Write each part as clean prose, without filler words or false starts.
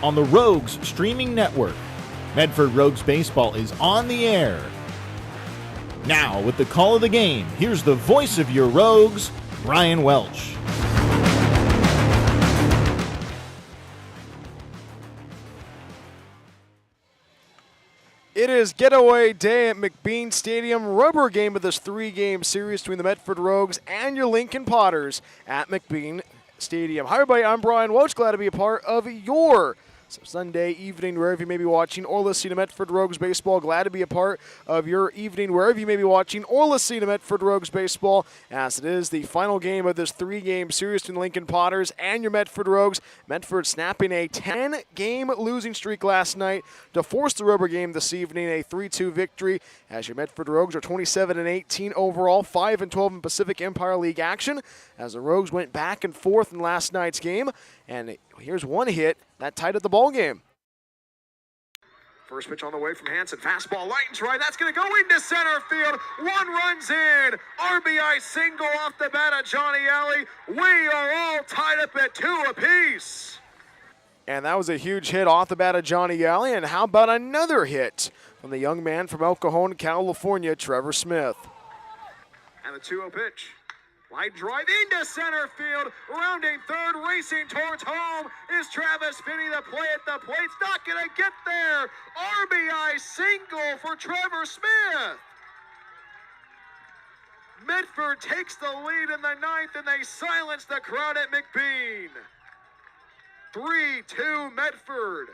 on the Rogues streaming network. Medford Rogues Baseball is on the air. Now, with the call of the game, here's the voice of your Rogues, Brian Welch. It is getaway day at McBean Stadium, rubber game of this three-game series between the Medford Rogues and your Lincoln Potters at McBean Stadium. Hi, everybody. I'm Brian Welch. Glad to be a part of your Sunday evening, wherever you may be watching or listening to Medford Rogues Baseball. Glad to be a part of your evening, wherever you may be watching or listening to Medford Rogues Baseball, as it is the final game of this three-game series between the Lincoln Potters and your Medford Rogues. Medford snapping a 10-game losing streak last night to force the rubber game this evening, a 3-2 victory, as your Medford Rogues are 27-18 overall, 5-12 in Pacific Empire League action, as the Rogues went back and forth in last night's game. And here's one hit that tied at the ball game. First pitch on the way from Hansen. Fastball, light and right. That's going to go into center field. One runs in. RBI single off the bat of Johnny Alley. We are all tied up at 2 apiece. And that was a huge hit off the bat of Johnny Alley. And how about another hit from the young man from El Cajon, California, Trevor Smith. And the 2-0 pitch. Line drive into center field, rounding third, racing towards home is Travis Finney. The play at the plate's not going to get there. RBI single for Trevor Smith. Medford takes the lead in the ninth, and they silence the crowd at McBean. 3-2 Medford.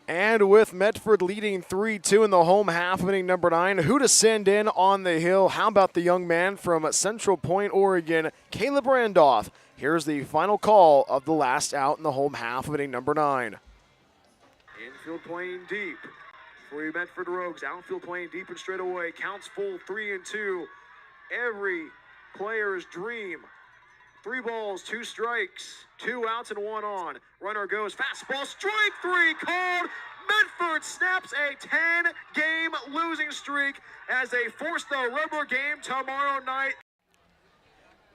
And with Medford leading 3-2 in the home half of inning number 9, who to send in on the hill? How about the young man from Central Point, Oregon, Caleb Randolph? Here's the final call of the last out in the home half of inning number 9. Infield playing deep for you Medford Rogues. Outfield playing deep and straight away. Counts full, 3-2. Every player's dream. 3 balls, 2 strikes, 2 outs, and 1 on. Runner goes, fastball, strike 3 called. Medford snaps a 10-game losing streak as they force the rubber game tomorrow night.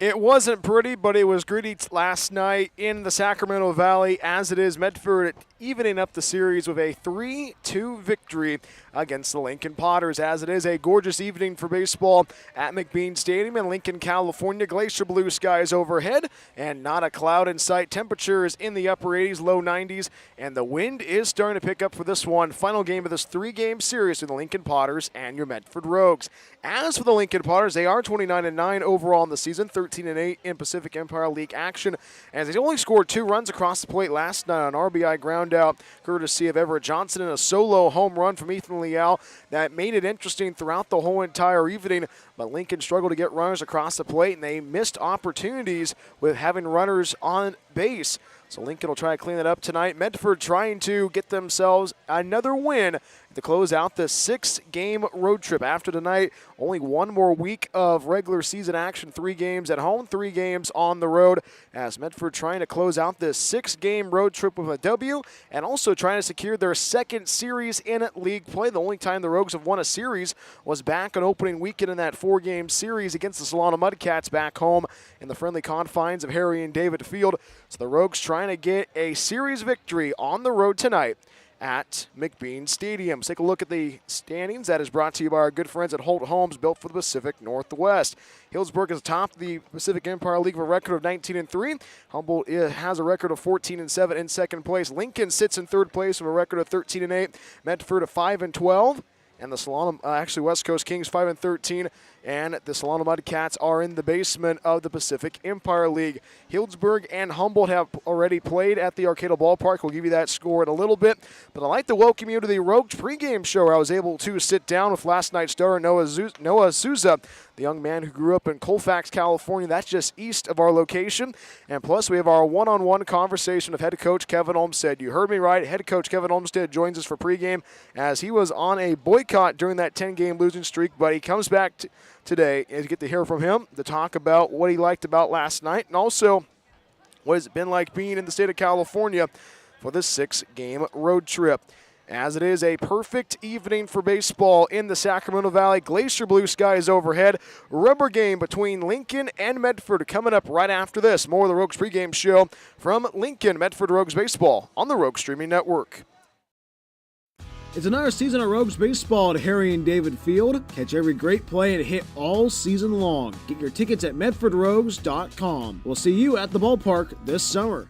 It wasn't pretty, but it was gritty last night in the Sacramento Valley, as it is Medford evening up the series with a 3-2 victory against the Lincoln Potters, as it is a gorgeous evening for baseball at McBean Stadium in Lincoln, California. Glacier blue skies overhead and not a cloud in sight. Temperatures in the upper 80s, low 90s, and the wind is starting to pick up for this one. Final game of this 3-game series with the Lincoln Potters and your Medford Rogues. As for the Lincoln Potters, they are 29-9 overall in the season, 13-8 in Pacific Empire League action, as they only scored 2 runs across the plate last night on RBI ground out, courtesy of Everett Johnson, and a solo home run from Ethan Leal that made it interesting throughout the whole entire evening. But Lincoln struggled to get runners across the plate, and they missed opportunities with having runners on base. So Lincoln will try to clean it up tonight. Medford trying to get themselves another win to close out the 6-game road trip. After tonight, only one more week of regular season action. 3 games at home, 3 games on the road, as Medford trying to close out this 6-game road trip with a W, and also trying to secure their 2nd series in league play. The only time the Rogues have won a series was back on opening weekend in that 4-game series against the Solano Mudcats back home in the friendly confines of Harry and David Field. So the Rogues trying to get a series victory on the road tonight at McBean Stadium. Let's take a look at the standings. That is brought to you by our good friends at Holt Homes, built for the Pacific Northwest. Hillsburg is atop the Pacific Empire League with a record of 19-3. Humboldt has a record of 14-7 in second place. Lincoln sits in third place with a record of 13-8. Medford of 5-12. And the Solano, West Coast Kings 5-13, and the Solano Mudcats are in the basement of the Pacific Empire League. Healdsburg and Humboldt have already played at the Arcado Ballpark. We'll give you that score in a little bit. But I'd like to welcome you to the Rogues pregame show, where I was able to sit down with last night's star Noah Souza, the young man who grew up in Colfax, California. That's just east of our location. And plus, we have our one-on-one conversation with head coach Kevin Olmstead. You heard me right. Head coach Kevin Olmstead joins us for pregame, as he was on a boycott during that 10-game losing streak, but he comes back today and get to hear from him to talk about what he liked about last night, and also what has it been like being in the state of California for this 6-game road trip. as it is a perfect evening for baseball in the Sacramento Valley. Glacier blue skies overhead. Rubber game between Lincoln and Medford coming up right after this. More of the Rogues pregame show from Lincoln, Medford Rogues Baseball on the Rogues Streaming Network. It's another season of Rogues Baseball at Harry and David Field. Catch every great play and hit all season long. Get your tickets at medfordrogues.com. We'll see you at the ballpark this summer.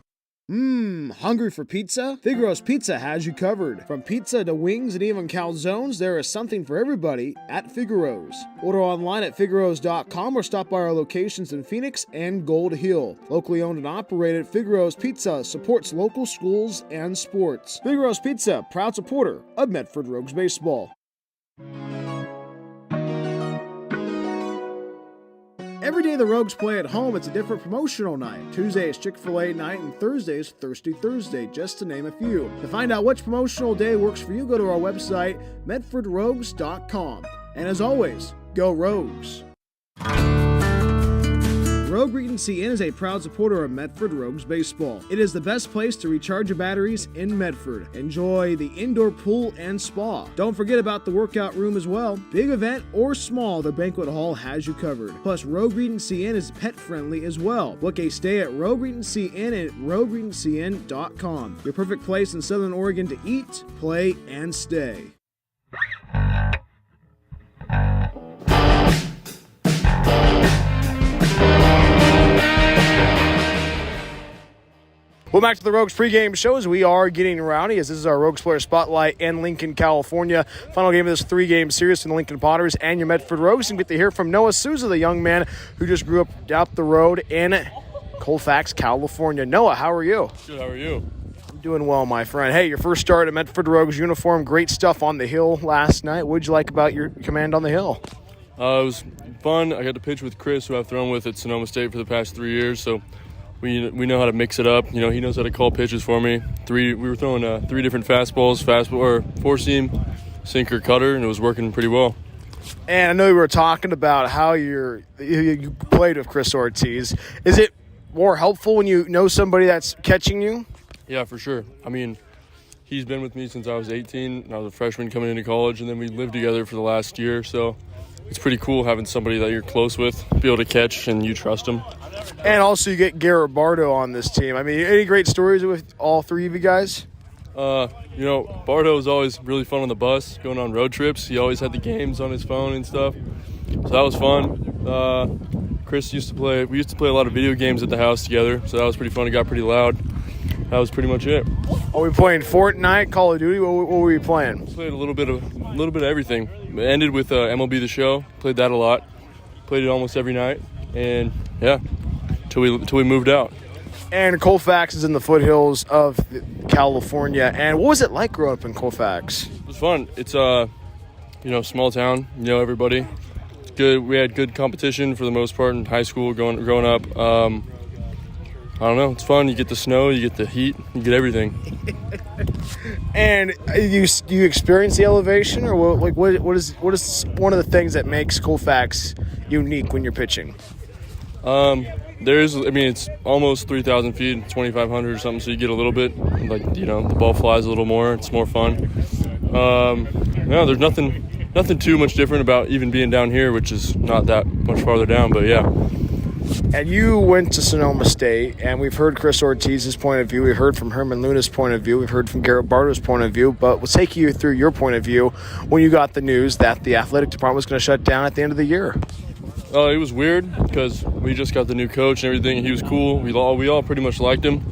Hungry for pizza? Figaro's Pizza has you covered. From pizza to wings and even calzones, there is something for everybody at Figaro's. Order online at figaros.com or stop by our locations in Phoenix and Gold Hill. Locally owned and operated, Figaro's Pizza supports local schools and sports. Figaro's Pizza, proud supporter of Medford Rogues Baseball. Every day the Rogues play at home, it's a different promotional night. Tuesday is Chick-fil-A night and Thursday is Thirsty Thursday, just to name a few. To find out which promotional day works for you, go to our website, medfordrogues.com. And as always, go Rogues! Rogue Regency Inn is a proud supporter of Medford Rogues Baseball. It is the best place to recharge your batteries in Medford. Enjoy the indoor pool and spa. Don't forget about the workout room as well. Big event or small, the banquet hall has you covered. Plus, Rogue Regency Inn is pet friendly as well. Book a stay at Rogue Regency Inn at rogueregencyinn.com. Your perfect place in Southern Oregon to eat, play, and stay. Well, back to the Rogues pregame shows. We are getting rowdy as this is our Rogues Player Spotlight in Lincoln, California. Final game of this three-game series from the Lincoln Potters and your Medford Rogues. And get to hear from Noah Souza, the young man who just grew up down the road in Colfax, California. Noah, how are you? Good, how are you? I'm doing well, my friend. Hey, your first start at Medford Rogues uniform. Great stuff on the hill last night. What did you like about your command on the hill? It was fun. I got to pitch with Chris, who I've thrown with at Sonoma State for the past 3 years, so we know how to mix it up. You know, he knows how to call pitches for me. We were throwing 3 different fastballs, or four-seam, sinker, cutter, and it was working pretty well. And I know we were talking about how you played with Chris Ortiz. Is it more helpful when you know somebody that's catching you? Yeah, for sure. I mean, he's been with me since I was 18, and I was a freshman coming into college, and then we lived together for the last year, so it's pretty cool having somebody that you're close with, be able to catch, and you trust them. And also you get Garrett Bardo on this team. I mean, any great stories with all three of you guys? You know, Bardo was always really fun on the bus, going on road trips. He always had the games on his phone and stuff, so that was fun. Chris we used to play a lot of video games at the house together, so that was pretty fun. It got pretty loud. That was pretty much it. Are we playing Fortnite, Call of Duty? What were we playing? Played a little bit of everything. It ended with MLB The Show. Played that a lot. Played it almost every night, and yeah, till we moved out. And Colfax is in the foothills of California. And what was it like growing up in Colfax? It was fun. It's small town. You know everybody. Good. We had good competition for the most part in high school growing up. I don't know. It's fun. You get the snow, you get the heat, you get everything. And you experience the elevation, or what is one of the things that makes Colfax unique when you're pitching? It's almost 3,000 feet, 2,500 or something, so you get a little bit, the ball flies a little more. It's more fun. There's nothing too much different about even being down here, which is not that much farther down, but yeah. And you went to Sonoma State, and we've heard Chris Ortiz's point of view. We've heard from Herman Luna's point of view. We've heard from Garrett Bardo's point of view. But we'll take you through your point of view when you got the news that the athletic department was going to shut down at the end of the year. It was weird because we just got the new coach and everything. He was cool. We all pretty much liked him.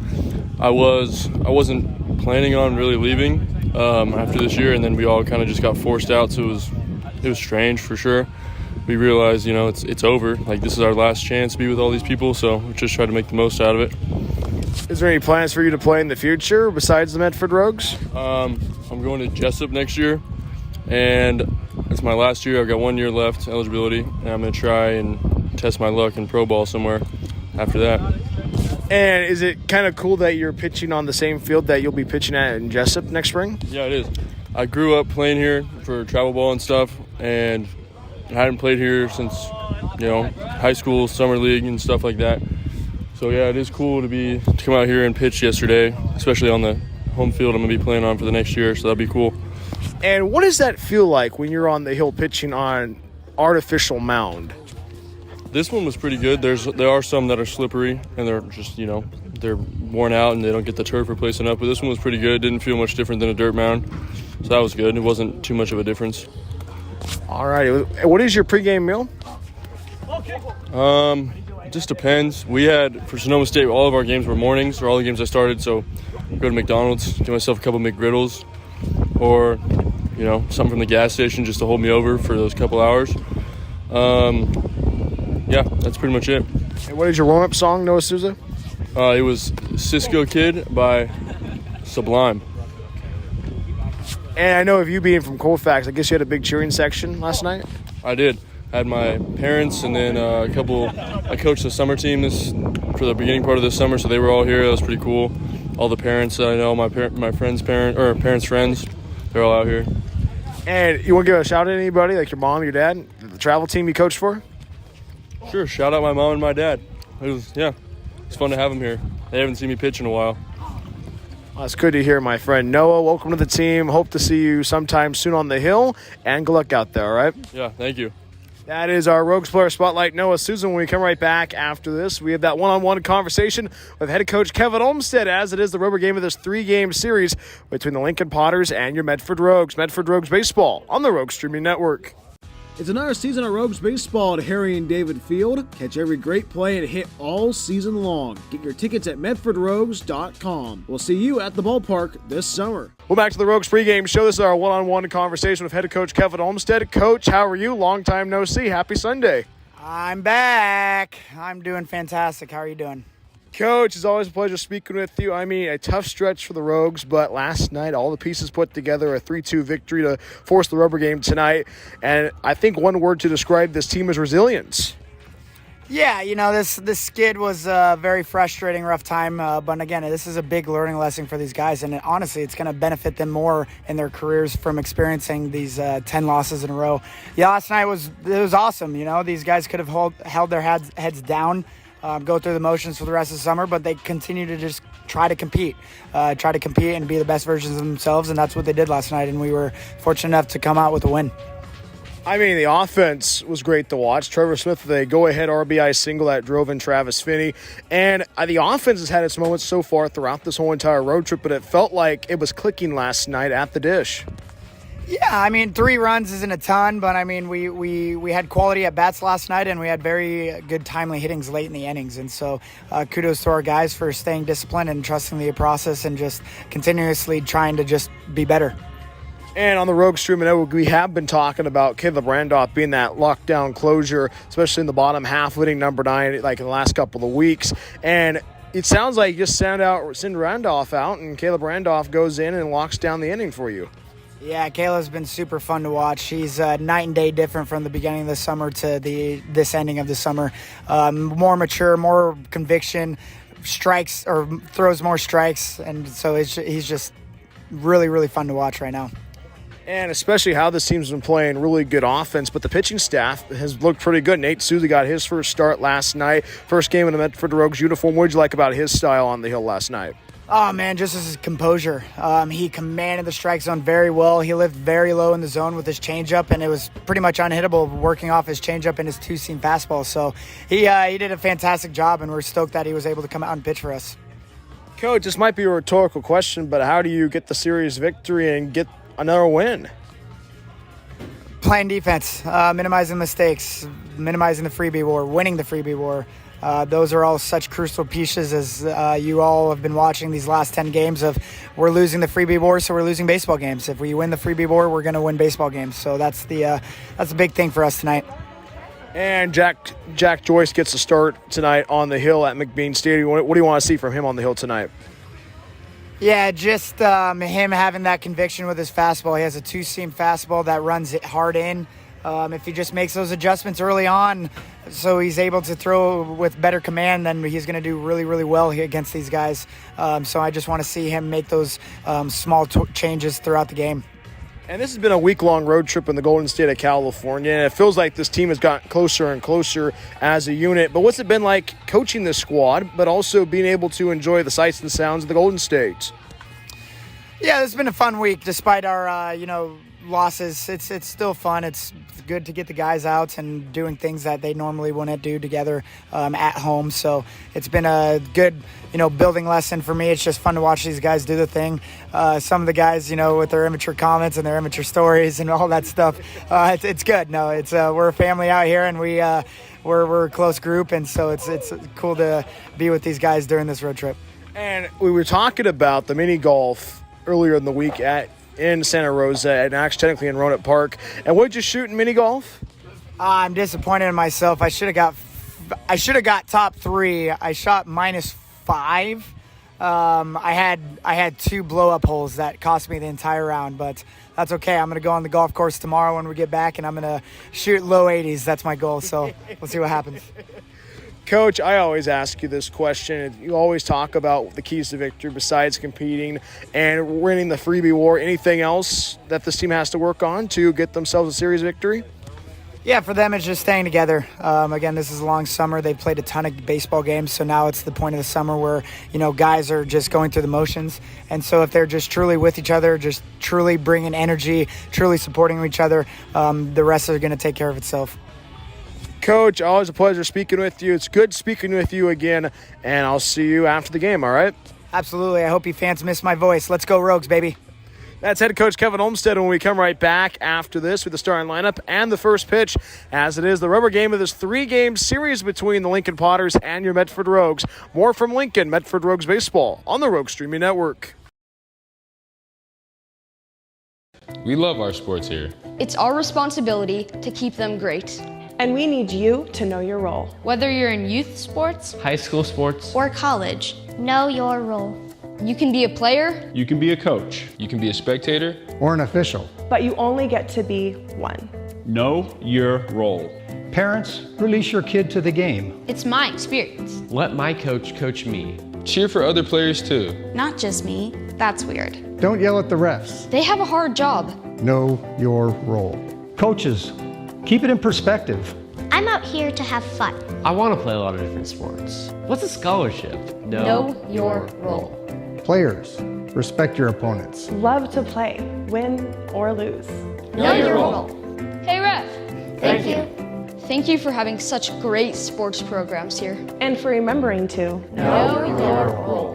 I wasn't planning on really leaving after this year, and then we all kind of just got forced out. So it was strange for sure. We realized, it's over. Like, this is our last chance to be with all these people, so we just try to make the most out of it. Is there any plans for you to play in the future besides the Medford Rogues? I'm going to Jessup next year, and it's my last year. I've got 1 year left, eligibility, and I'm going to try and test my luck in pro ball somewhere after that. And is it kind of cool that you're pitching on the same field that you'll be pitching at in Jessup next spring? Yeah, it is. I grew up playing here for travel ball and stuff, and I hadn't played here since, high school, summer league, and stuff like that. So, yeah, it is cool to come out here and pitch yesterday, especially on the home field I'm going to be playing on for the next year, so that'd be cool. And what does that feel like when you're on the hill pitching on artificial mound? This one was pretty good. There are some that are slippery, and they're just, they're worn out and they don't get the turf replaced enough. But this one was pretty good. Didn't feel much different than a dirt mound. So that was good. It wasn't too much of a difference. All right. What is your pregame meal? It just depends. We had, for Sonoma State, all of our games were mornings, or all the games I started. So go to McDonald's, get myself a couple McGriddles, or, something from the gas station just to hold me over for those couple hours. Yeah, that's pretty much it. And what is your warm-up song, Noah Souza? It was Cisco Kid by Sublime. And I know of you being from Colfax, I guess you had a big cheering section last night? I did. I had my parents and then I coached the summer team for the beginning part of this summer, so they were all here. That was pretty cool. All the parents that I know, my friends' parents' friends, they're all out here. And you want to give a shout out to anybody, like your mom, your dad, the travel team you coached for? Sure, shout out my mom and my dad. It's fun to have them here. They haven't seen me pitch in a while. Well, that's good to hear, my friend. Noah, welcome to the team. Hope to see you sometime soon on the hill, and good luck out there, all right? Yeah, thank you. That is our Rogues Player Spotlight, Noah Susan. When we come right back after this, we have that one-on-one conversation with head coach Kevin Olmstead, as it is the rubber game of this 3-game series between the Lincoln Potters and your Medford Rogues. Medford Rogues Baseball on the Rogues Streaming Network. It's another season of Rogues Baseball at Harry and David Field. Catch every great play and hit all season long. Get your tickets at medfordrogues.com. We'll see you at the ballpark this summer. Well, back to the Rogues pregame show. This is our one-on-one conversation with head coach Kevin Olmstead. Coach, how are you? Long time no see. Happy Sunday. I'm back. I'm doing fantastic. How are you doing? Coach, it's always a pleasure speaking with you. I mean, a tough stretch for the Rogues, but last night all the pieces put together, a 3-2 victory to force the rubber game tonight. And I think one word to describe this team is resilience. Yeah, this skid was a very frustrating, rough time. But again, this is a big learning lesson for these guys. And honestly, it's going to benefit them more in their careers from experiencing these 10 losses in a row. Yeah, last night was awesome. These guys could have held their heads down, go through the motions for the rest of the summer, but they continue to just try to compete and be the best versions of themselves, and that's what they did last night, and we were fortunate enough to come out with a win. I mean, the offense was great to watch. Trevor Smith with a go-ahead RBI single that drove in Travis Finney, and the offense has had its moments so far throughout this whole entire road trip, but it felt like it was clicking last night at the dish. Yeah, I mean, 3 runs isn't a ton, but I mean, we had quality at bats last night, and we had very good timely hittings late in the innings. And so kudos to our guys for staying disciplined and trusting the process and just continuously trying to just be better. And on the Rogue Stream Network, we have been talking about Caleb Randolph being that lockdown closure, especially in the bottom half, hitting number 9 like in the last couple of weeks. And it sounds like you just send Randolph out, and Caleb Randolph goes in and locks down the inning for you. Yeah, Kayla's been super fun to watch. She's night and day different from the beginning of the summer to this ending of the summer. More mature, more conviction, strikes or throws more strikes, and so he's just really, really fun to watch right now. And especially how this team's been playing really good offense, but the pitching staff has looked pretty good. Nate Souza got his first start last night. First game in the Medford Rogues uniform. What did you like about his style on the hill last night? Oh, man, just his composure. He commanded the strike zone very well. He lived very low in the zone with his changeup, and it was pretty much unhittable working off his changeup and his 2-seam fastball. So he did a fantastic job, and we're stoked that he was able to come out and pitch for us. Coach, this might be a rhetorical question, but how do you get the series victory and get another win? Playing defense, minimizing mistakes, minimizing the freebie war, winning the freebie war. Those are all such crucial pieces as you all have been watching these last 10 games of we're losing the freebie war, so we're losing baseball games. If we win the freebie war, we're going to win baseball games. So that's the big thing for us tonight. And Jack Joyce gets a start tonight on the hill at McBean Stadium. What do you want to see from him on the hill tonight? Yeah, just him having that conviction with his fastball. He has a 2-seam fastball that runs it hard in. If he just makes those adjustments early on so he's able to throw with better command, then he's going to do really, really well against these guys. So I just want to see him make those small changes throughout the game. And this has been a week-long road trip in the Golden State of California, and it feels like this team has gotten closer and closer as a unit. But what's it been like coaching this squad, but also being able to enjoy the sights and sounds of the Golden State? Yeah, it's been a fun week despite our, losses. It's still fun. It's good to get the guys out and doing things that they normally wouldn't do together at home. So it's been a good, building lesson for me. It's just fun to watch these guys do the thing. Some of the guys, with their immature comments and their immature stories and all that stuff. It's good. No, it's we're a family out here, and we're a close group, and so it's cool to be with these guys during this road trip. And we were talking about the mini golf earlier in the week in Santa Rosa, and actually technically in Roanoke Park. And what did you shoot in mini golf? I'm disappointed in myself. I should have got top 3. I shot -5. I had 2 blow up holes that cost me the entire round, but that's okay. I'm gonna go on the golf course tomorrow when we get back, and I'm gonna shoot low 80s. That's my goal. So we'll see what happens. Coach, I always ask you this question. You always talk about the keys to victory besides competing and winning the freebie war. Anything else that this team has to work on to get themselves a series victory? Yeah, for them, it's just staying together. Again, this is a long summer. They've played a ton of baseball games, so now it's the point of the summer where, guys are just going through the motions. And so if they're just truly with each other, just truly bringing energy, truly supporting each other, the rest are going to take care of itself. Coach, always a pleasure speaking with you. It's good speaking with you again, and I'll see you after the game, all right? Absolutely. I hope you fans miss my voice. Let's go Rogues, baby. That's head coach Kevin Olmstead when we come right back after this with the starting lineup and the first pitch, as it is the rubber game of this 3-game series between the Lincoln Potters and your Medford Rogues. More from Lincoln, Medford Rogues Baseball on the Rogue Streaming Network. We love our sports here. It's our responsibility to keep them great. And we need you to know your role. Whether you're in youth sports, High school sports, or college, know your role. you can be a player, you can be a coach, you can be a spectator, or an official. But you only get to be one. Know your role. Parents, release your kid to the game. It's my experience. let my coach coach me. Cheer for other players too. Not just me. That's weird. Don't yell at the refs. they have a hard job. Know your role. Coaches, keep it in perspective. I'm out here to have fun. I want to play a lot of different sports. What's a scholarship? Know your role. Players, respect your opponents. Love to play, win or lose. Know your role. Hey, ref. Thank you. Thank you for having such great sports programs here. And for remembering to Know your role.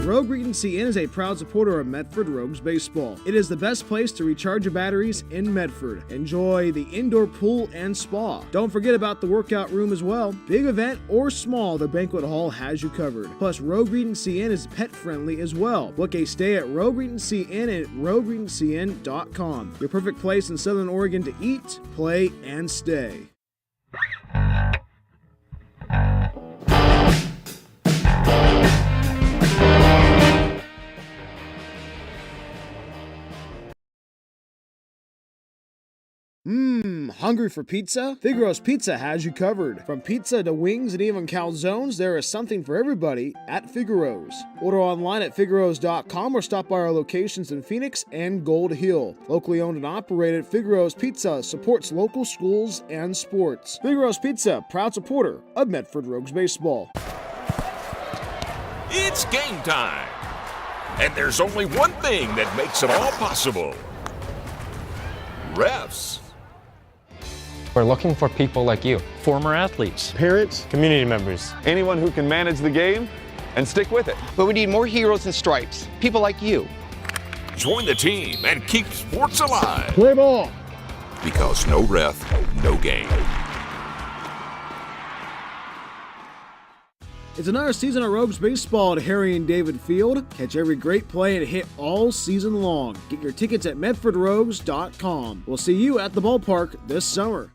Rogue Regency Inn is a proud supporter of Medford Rogues Baseball. It is the best place to recharge your batteries in Medford. Enjoy the indoor pool and spa. Don't forget about the workout room as well. Big event or small, the banquet hall has you covered. Plus, Rogue Regency Inn is pet friendly as well. Book a stay at Rogue Regency Inn at rogueregencyn.com. Your perfect place in Southern Oregon to eat, play, and stay. Hungry for pizza? Figaro's Pizza has you covered. From pizza to wings and even calzones, there is something for everybody at Figaro's. Order online at figaros.com or stop by our locations in Phoenix and Gold Hill. Locally owned and operated, Figaro's Pizza supports local schools and sports. Figaro's Pizza, proud supporter of Medford Rogues Baseball. It's game time. And there's only one thing that makes it all possible. Refs. We're looking for people like you. Former athletes. Parents. Community members. Anyone who can manage the game and stick with it. But we need more heroes and stripes. People like you. Join the team and keep sports alive. Play ball. Because no ref, no game. It's another season of Rogues Baseball at Harry and David Field. Catch every great play and hit all season long. Get your tickets at medfordrogues.com. We'll see you at the ballpark this summer.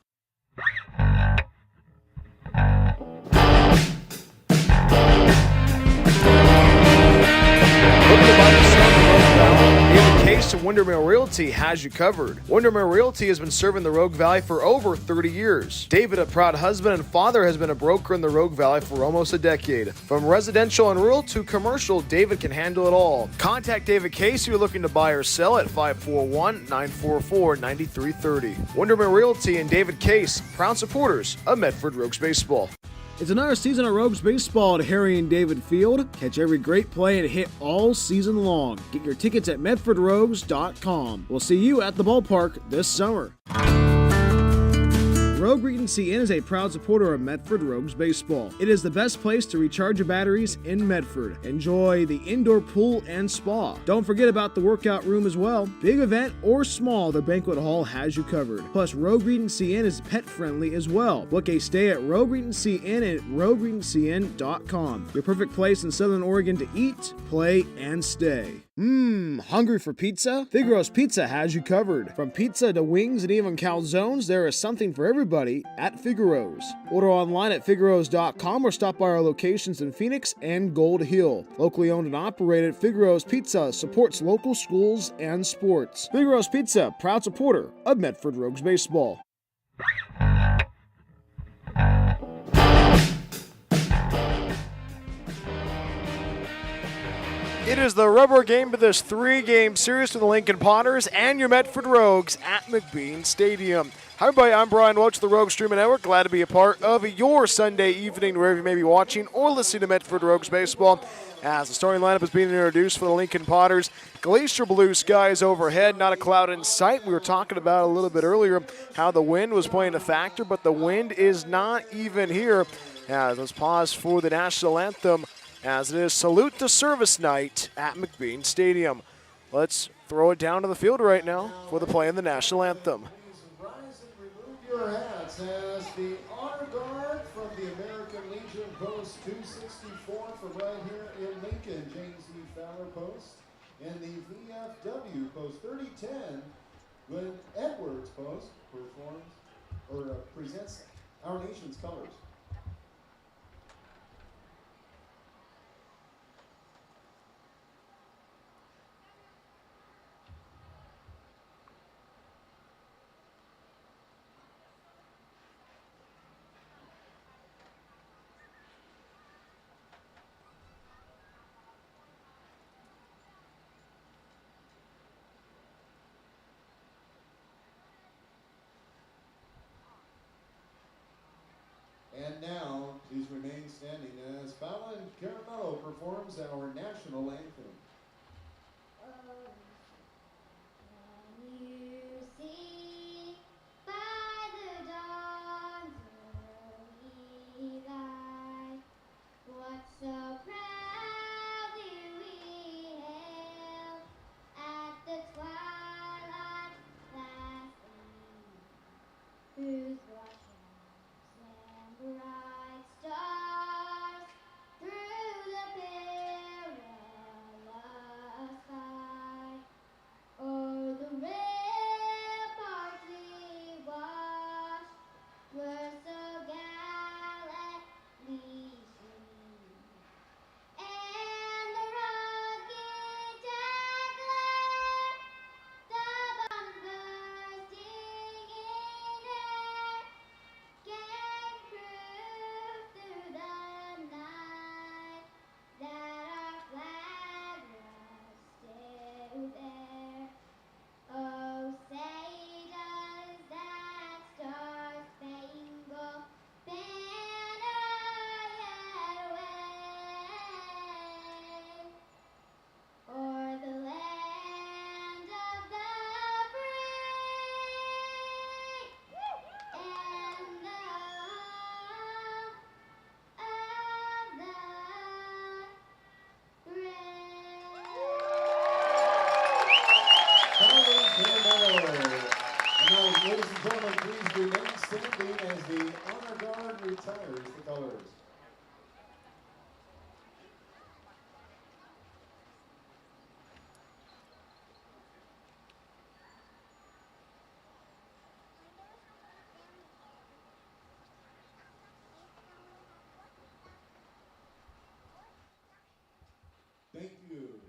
In the case of Windermere Realty has you covered. Windermere Realty has been serving the Rogue Valley for over 30 years. David, a proud husband and father, has been a broker in the Rogue Valley for almost a decade. From residential and rural to commercial, David can handle it all. Contact David Case if you're looking to buy or sell at 541-944-9330. Windermere Realty and David Case, proud supporters of Medford Rogues Baseball. It's another season of Rogues Baseball at Harry and David Field. Catch every great play and hit all season long. Get your tickets at medfordrogues.com. We'll see you at the ballpark this summer. Rogue Regency Inn is a proud supporter of Medford Rogues Baseball. It is the best place to recharge your batteries in Medford. Enjoy the indoor pool and spa. Don't forget about the workout room as well. Big event or small, the banquet hall has you covered. Plus, Rogue Regency Inn is pet friendly as well. Book a stay at Rogue Regency Inn at rogueregencyinn.com. Your perfect place in Southern Oregon to eat, play, and stay. Hungry for pizza? Figaro's Pizza has you covered. From pizza to wings and even calzones, there is something for everybody at Figaro's. Order online at figaros.com or stop by our locations in Phoenix and Gold Hill. Locally owned and operated, Figaro's Pizza supports local schools and sports. Figaro's Pizza, proud supporter of Medford Rogues Baseball. It is the rubber game of this 3-game series to the Lincoln Potters and your Medford Rogues at McBean Stadium. Hi everybody, I'm Brian Welch, the Rogue Streaming Network. Glad to be a part of your Sunday evening wherever you may be watching or listening to Medford Rogues Baseball. As the starting lineup is being introduced for the Lincoln Potters, glacier blue skies overhead, not a cloud in sight. We were talking about a little bit earlier how the wind was playing a factor, but the wind is not even here. As let's pause for the national anthem, as it is Salute to Service Night at McBean Stadium. Let's throw it down to the field right now for the play in the national anthem. Rise and remove your hats as the honor guard from the American Legion Post 264 from right here in Lincoln, James E. Fowler Post, and the VFW Post 3010, when Edwards Post presents our nation's colors. And now, please remain standing as Fallon Caramello performs our national anthem. You see by the dawn's early light what so proudly we hailed at the twilight's last gleam, whose broad shafts and bright stars through the perilous fight o'er the ramparts we watched were so gallantly streamed, and the rugged tagline, the bombs bursting in air, gave proof through the night that our flag was still there. Oh, say does that star-spangled banner yet wave o'er the land of the free and the home of the Fallon Caramello. And now, ladies and gentlemen, please remain standing as the honor guard retires the colors. Thank you.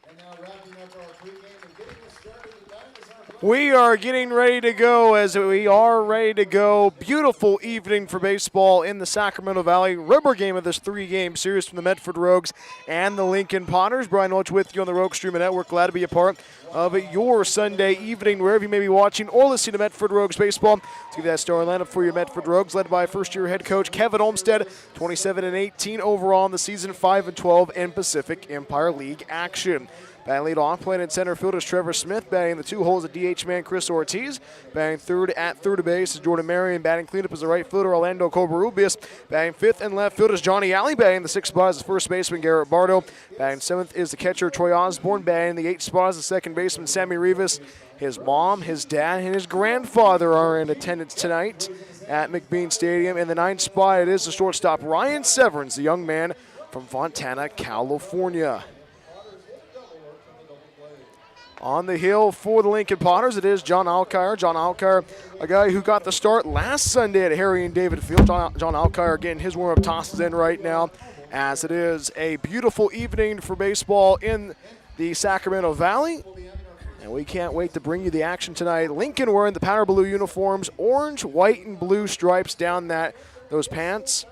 And now wrapping up our pregame and getting us started tonight is our We are getting ready to go as we are ready to go. Beautiful evening for baseball in the Sacramento Valley. Rubber game of this 3-game series from the Medford Rogues and the Lincoln Potters. Brian Welch with you on the Rogue Streaming Network. Glad to be a part of your Sunday evening, wherever you may be watching or listening to Medford Rogues baseball. Let's give that starting lineup for your Medford Rogues, led by first-year head coach Kevin Olmstead, 27-18 overall in the season, 5-12 in Pacific Empire League action. Batting lead off, playing in center field is Trevor Smith. Batting the 2 holes, a DH man, Chris Ortiz. Batting third at third base is Jordan Marion. Batting cleanup is the right fielder, Orlando Covarrubias. Batting fifth and left field is Johnny Alley. Batting the 6th spot is the first baseman, Garrett Bardo. Batting 7th is the catcher, Troy Osborne. Batting the 8th spot is the second baseman, Sammy Rivas. His mom, his dad, and his grandfather are in attendance tonight at McBean Stadium. In the 9th spot, it is the shortstop, Ryan Severns, the young man from Fontana, California. On the hill for the Lincoln Potters, it is John Alkire. John Alkire, a guy who got the start last Sunday at Harry and David Field. John Alkire getting his warm-up tosses in right now, as it is a beautiful evening for baseball in the Sacramento Valley. And we can't wait to bring you the action tonight. Lincoln wearing the powder blue uniforms, orange, white, and blue stripes down those pants.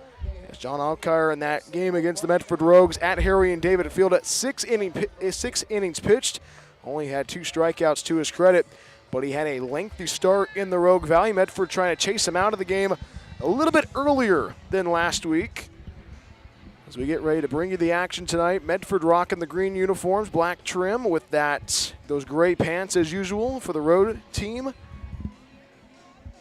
As John Alkire in that game against the Medford Rogues at Harry and David Field at 6 innings pitched. Only had 2 strikeouts to his credit, but he had a lengthy start in the Rogue Valley. Medford trying to chase him out of the game a little bit earlier than last week. As we get ready to bring you the action tonight, Medford rocking the green uniforms, black trim with those gray pants as usual for the road team.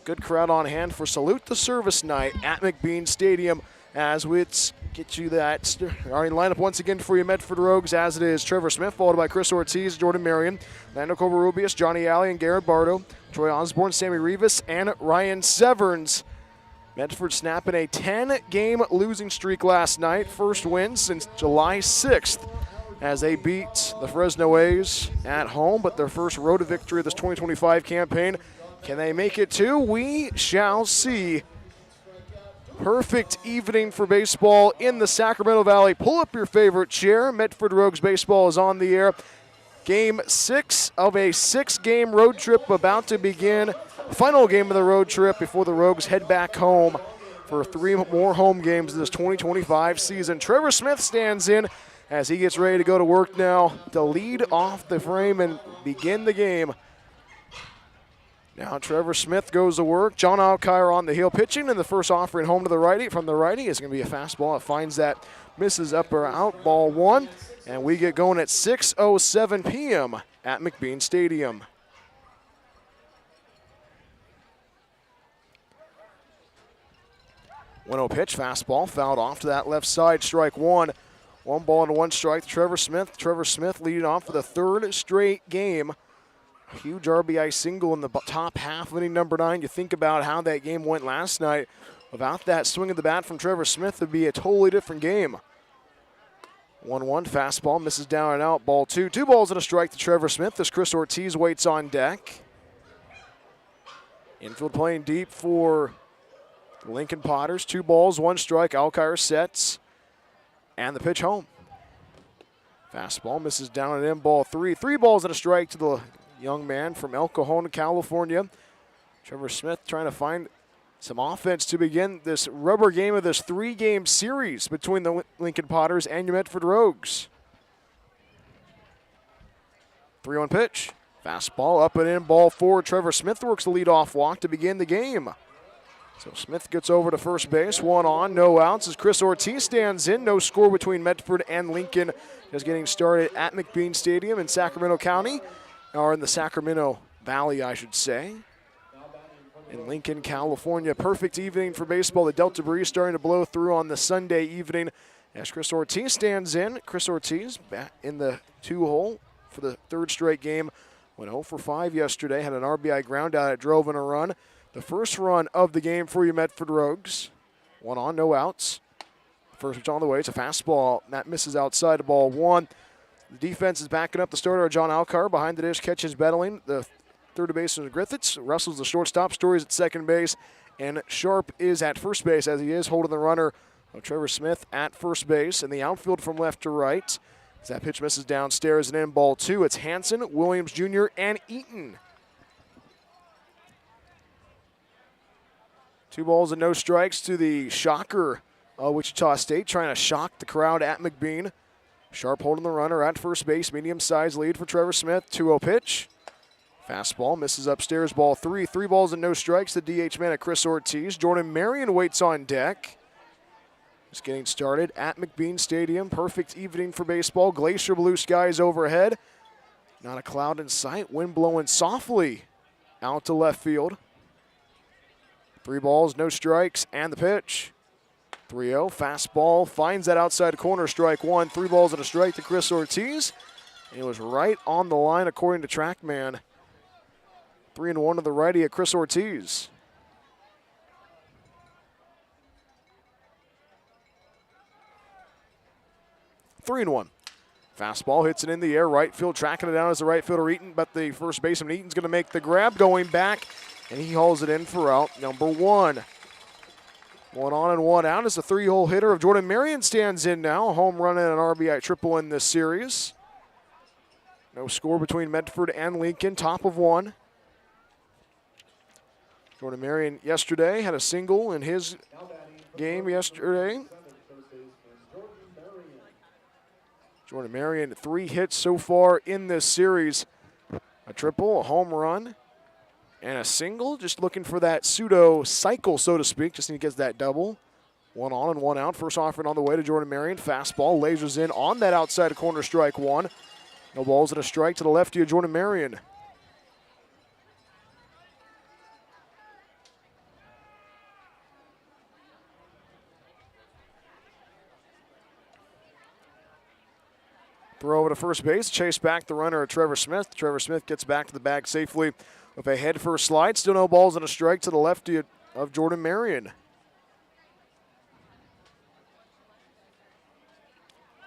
Good crowd on hand for Salute the Service night at McBean Stadium, as we get you that starting lineup once again for your Medford Rogues, as it is Trevor Smith, followed by Chris Ortiz, Jordan Marion, Lando Covarrubias, Johnny Alley, and Garrett Bardo, Troy Osborne, Sammy Rivas, and Ryan Severns. Medford snapping a 10-game losing streak last night, first win since July 6th, as they beat the Fresno A's at home, but their first road victory of this 2025 campaign. Can they make it too? We shall see. Perfect evening for baseball in the Sacramento Valley. Pull up your favorite chair. Medford Rogues baseball is on the air. Game 6 of a 6-game road trip about to begin. Final game of the road trip before the Rogues head back home for 3 more home games this 2025 season. Trevor Smith stands in as he gets ready to go to work now to lead off the frame and begin the game. Now Trevor Smith goes to work. John Alkire on the hill pitching, and the first offering home to the righty from the righty is going to be a fastball. It finds that, misses up or out, ball 1. And we get going at 6:07 p.m. at McBean Stadium. Winnow pitch, fastball, fouled off to that left side, strike 1. 1 ball and 1 strike to Trevor Smith. Trevor Smith leading off for the 3rd straight game. Huge RBI single in the top half of inning number 9. You think about how that game went last night. Without that swing of the bat from Trevor Smith, it would be a totally different game. 1-1 fastball, misses down and out, ball 2. 2 balls and a strike to Trevor Smith as Chris Ortiz waits on deck. Infield playing deep for the Lincoln Potters. 2 balls, 1 strike. Alkire sets, and the pitch home. Fastball misses down and in, ball 3. 3 balls and a strike to the young man from El Cajon, California. Trevor Smith trying to find some offense to begin this rubber game of this 3-game series between the Lincoln Potters and your Medford Rogues. 3-1 pitch. Fastball up and in, ball 4. Trevor Smith works the leadoff walk to begin the game. So Smith gets over to first base, 1 on, no outs as Chris Ortiz stands in. No score between Medford and Lincoln, just getting started at McBean Stadium in Sacramento County. Or in the Sacramento Valley, I should say. In Lincoln, California. Perfect evening for baseball. The Delta breeze starting to blow through on the Sunday evening as Chris Ortiz stands in. Chris Ortiz back in the 2-hole for the 3rd straight game. Went 0 for 5 yesterday. Had an RBI ground out. It drove in a run. The first run of the game for you Medford Rogues. 1 on, no outs. First pitch on the way. It's a fastball. That misses outside of ball 1. The defense is backing up the starter, John Alkire. Behind the dish, catches Bedeling. The third baseman is Griffiths. Russell's the shortstop. Story's at second base. And Sharp is at first base, as he is holding the runner of Trevor Smith at first base. And the outfield from left to right. As that pitch misses downstairs and in, ball 2. It's Hanson, Williams Jr., and Eaton. 2 balls and no strikes to the shocker, Wichita State, trying to shock the crowd at McBean. Sharp holding the runner at first base, medium-sized lead for Trevor Smith. 2-0 pitch. Fastball misses upstairs, ball 3. 3 balls and no strikes. The DH man at Chris Ortiz. Jordan Marion waits on deck. Just getting started at McBean Stadium. Perfect evening for baseball. Glacier blue skies overhead. Not a cloud in sight. Wind blowing softly out to left field. 3 balls, no strikes, and the pitch. 3-0, fastball, finds that outside corner, strike 1. 3 balls and a strike to Chris Ortiz. It was right on the line according to TrackMan. 3-1 to the righty at Chris Ortiz. Three and 1. Fastball hits it in the air, right field, tracking it down as the right fielder Eaton, but the first baseman Eaton's going to make the grab, going back, and he hauls it in for out number 1. 1 on and 1 out as the 3-hole hitter of Jordan Marion stands in now. A home run and an RBI triple in this series. No score between Medford and Lincoln, top of 1. Jordan Marion yesterday had a single in his game yesterday. Jordan Marion, 3 hits so far in this series. A triple, a home run, and a single. Just looking for that pseudo cycle, so to speak. Just need to get that double. 1 on and 1 out. First offering on the way to Jordan Marion. Fastball lasers in on that outside corner, strike 1. No balls and a strike to the lefty of Jordan Marion. Throw over to first base, chase back the runner at Trevor Smith. Trevor Smith gets back to the bag safely with a head first slide. Still no balls and a strike to the lefty of Jordan Marion.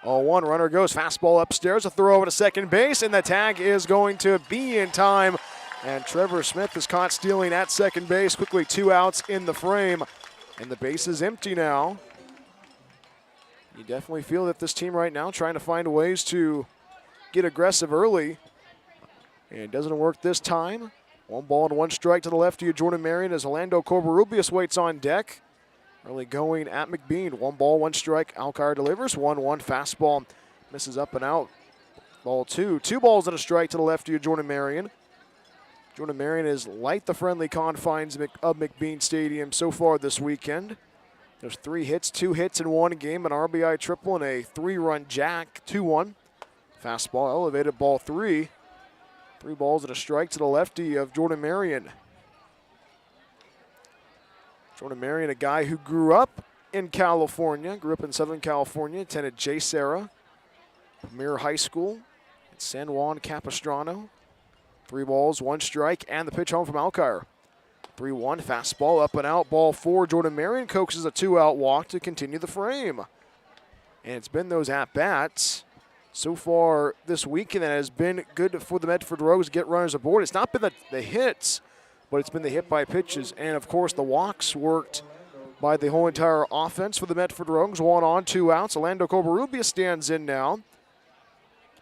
0-1, runner goes, fastball upstairs, a throw over to second base, and the tag is going to be in time. And Trevor Smith is caught stealing at second base. Quickly 2 outs in the frame, and the base is empty now. You definitely feel that this team right now trying to find ways to get aggressive early. And it doesn't work this time. 1 ball and 1 strike to the lefty of Jordan Marion as Orlando Covarrubias waits on deck. Early going at McBean. 1 ball, 1 strike. Alcar delivers. 1-1 fastball. Misses up and out. Ball 2. 2 balls and a strike to the lefty of Jordan Marion. Jordan Marion is light the friendly confines of McBean Stadium so far this weekend. There's 3 hits, 2 hits in 1 game, an RBI triple and a 3-run jack, 2-1. Fastball elevated, ball 3. 3 balls and a strike to the lefty of Jordan Marion. Jordan Marion, a guy who grew up in California, grew up in Southern California, attended J. Serra, Premier High School at San Juan Capistrano. 3 balls, 1 strike, and the pitch home from Alcar. 3-1, fastball up and out, ball 4. Jordan Marion coaxes a 2-out walk to continue the frame. And it's been those at-bats so far this weekend that has been good for the Medford Rogues to get runners aboard. It's not been the hits, but it's been the hit by pitches. And, of course, the walks worked by the whole entire offense for the Medford Rogues. 1 on, 2 outs. Orlando Covarrubias stands in now.